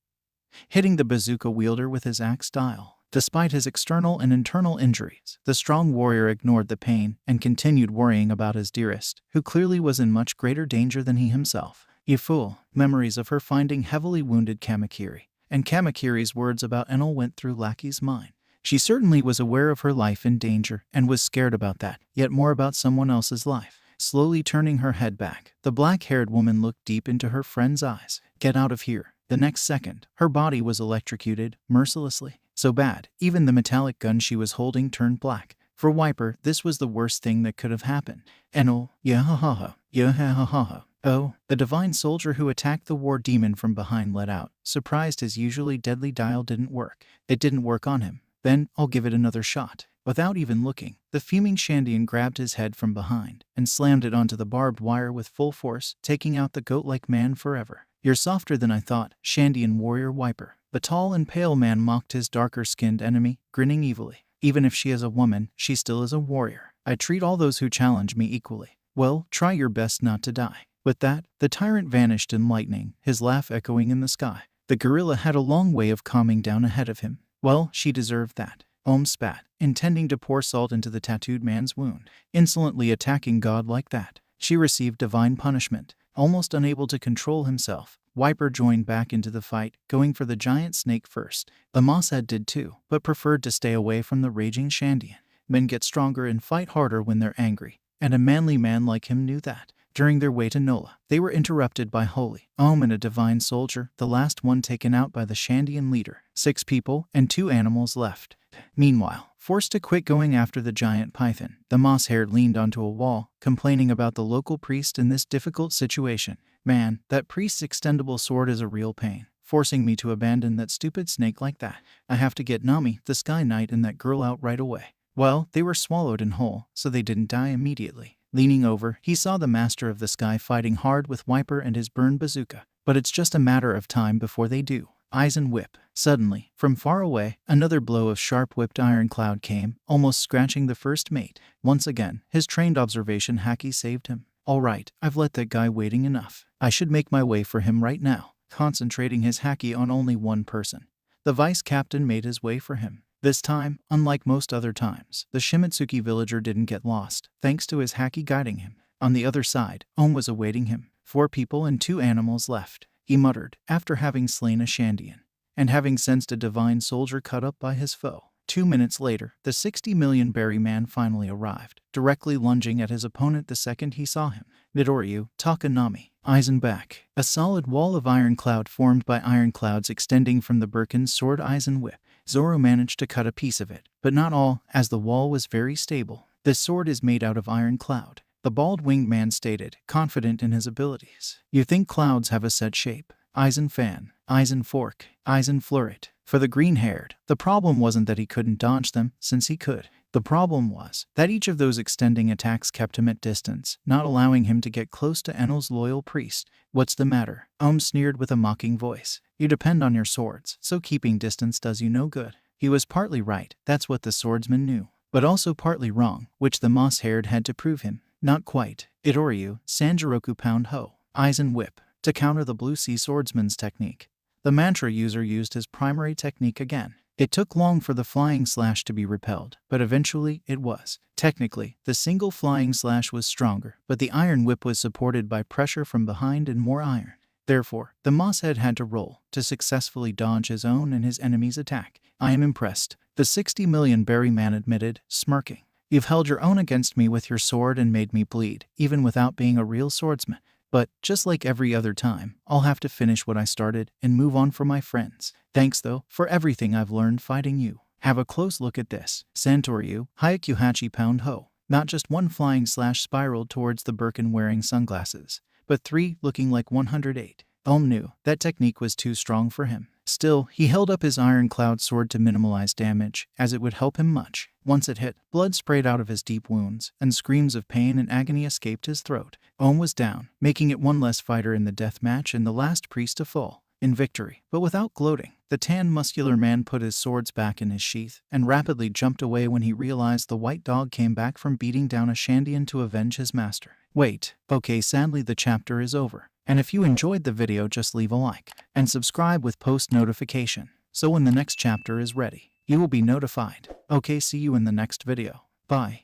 hitting the bazooka wielder with his axe style. Despite his external and internal injuries, the strong warrior ignored the pain and continued worrying about his dearest, who clearly was in much greater danger than he himself. You fool. Memories of her finding heavily wounded Kamakiri, and Kamakiri's words about Enel went through Lackey's mind. She certainly was aware of her life in danger and was scared about that, yet more about someone else's life. Slowly turning her head back, the black-haired woman looked deep into her friend's eyes. Get out of here. The next second, her body was electrocuted, mercilessly. So bad, even the metallic gun she was holding turned black. For Wiper, this was the worst thing that could have happened. Enel, yahahaha, yahahaha. Oh, the divine soldier who attacked the war demon from behind let out, surprised his usually deadly dial didn't work. It didn't work on him. Then, I'll give it another shot. Without even looking, the fuming Shandian grabbed his head from behind and slammed it onto the barbed wire with full force, taking out the goat-like man forever. You're softer than I thought, Shandian warrior Wiper. The tall and pale man mocked his darker-skinned enemy, grinning evilly. Even if she is a woman, she still is a warrior. I treat all those who challenge me equally. Well, try your best not to die. With that, the tyrant vanished in lightning, his laugh echoing in the sky. The gorilla had a long way of calming down ahead of him. Well, she deserved that. Ohm spat, intending to pour salt into the tattooed man's wound. Insolently attacking God like that, she received divine punishment. Almost unable to control himself, Wiper joined back into the fight, going for the giant snake first. The Mosshead did too, but preferred to stay away from the raging Shandian. Men get stronger and fight harder when they're angry, and a manly man like him knew that. During their way to Nola, they were interrupted by Holy Ohm and a divine soldier, the last one taken out by the Shandian leader. 6 people and 2 animals left. Meanwhile, forced to quit going after the giant python, the moss-haired leaned onto a wall, complaining about the local priest in this difficult situation. Man, that priest's extendable sword is a real pain, forcing me to abandon that stupid snake like that. I have to get Nami, the Sky Knight, and that girl out right away. Well, they were swallowed in whole, so they didn't die immediately. Leaning over, he saw the master of the sky fighting hard with Wiper and his burned bazooka. But it's just a matter of time before they do. Eisen whip. Suddenly, from far away, another blow of sharp-whipped iron cloud came, almost scratching the first mate. Once again, his trained observation haki saved him. All right, I've let that guy waiting enough. I should make my way for him right now. Concentrating his haki on only one person, the vice captain made his way for him. This time, unlike most other times, the Shimitsuki villager didn't get lost, thanks to his haki guiding him. On the other side, Ohm was awaiting him. 4 people and 2 animals left, he muttered, after having slain a Shandian, and having sensed a divine soldier cut up by his foe. 2 minutes later, the 60 million berry man finally arrived, directly lunging at his opponent the second he saw him. Midoriya, Takanami, Eisen back. A solid wall of iron cloud formed by iron clouds extending from the Birkin's sword Eisen whip. Zoro managed to cut a piece of it, but not all, as the wall was very stable. This sword is made out of iron cloud, the bald-winged man stated, confident in his abilities. You think clouds have a set shape? Eisen fan, Eisen fork, Eisen flurret. For the green-haired, the problem wasn't that he couldn't dodge them, since he could. The problem was that each of those extending attacks kept him at distance, not allowing him to get close to Enel's loyal priest. What's the matter? Ohm sneered with a mocking voice. You depend on your swords, so keeping distance does you no good. He was partly right, that's what the swordsman knew, but also partly wrong, which the moss-haired had to prove him. Not quite. Itoroyu, Sanjiroku pound ho, Eisen whip. To counter the Blue Sea swordsman's technique, the mantra user used his primary technique again. It took long for the flying slash to be repelled, but eventually it was. Technically, the single flying slash was stronger, but the iron whip was supported by pressure from behind and more iron. Therefore, the mosshead had to roll to successfully dodge his own and his enemy's attack. I am impressed, the 60 million berry man admitted, smirking. You've held your own against me with your sword and made me bleed, even without being a real swordsman. But, just like every other time, I'll have to finish what I started and move on for my friends. Thanks though, for everything I've learned fighting you. Have a close look at this. Santoryu, Hyakuhachi pound ho. Not just one flying slash spiraled towards the Birkin wearing sunglasses, but 3 looking like 108. Ohm knew that technique was too strong for him. Still, he held up his iron cloud sword to minimize damage, as it would help him much. Once it hit, blood sprayed out of his deep wounds, and screams of pain and agony escaped his throat. Ohm was down, making it one less fighter in the death match and the last priest to fall. In victory, but without gloating, the tan muscular man put his swords back in his sheath, and rapidly jumped away when he realized the white dog came back from beating down a Shandian to avenge his master. Wait, okay, sadly the chapter is over. And if you enjoyed the video, just leave a like and subscribe with post notification, so when the next chapter is ready, you will be notified. Okay, see you in the next video. Bye.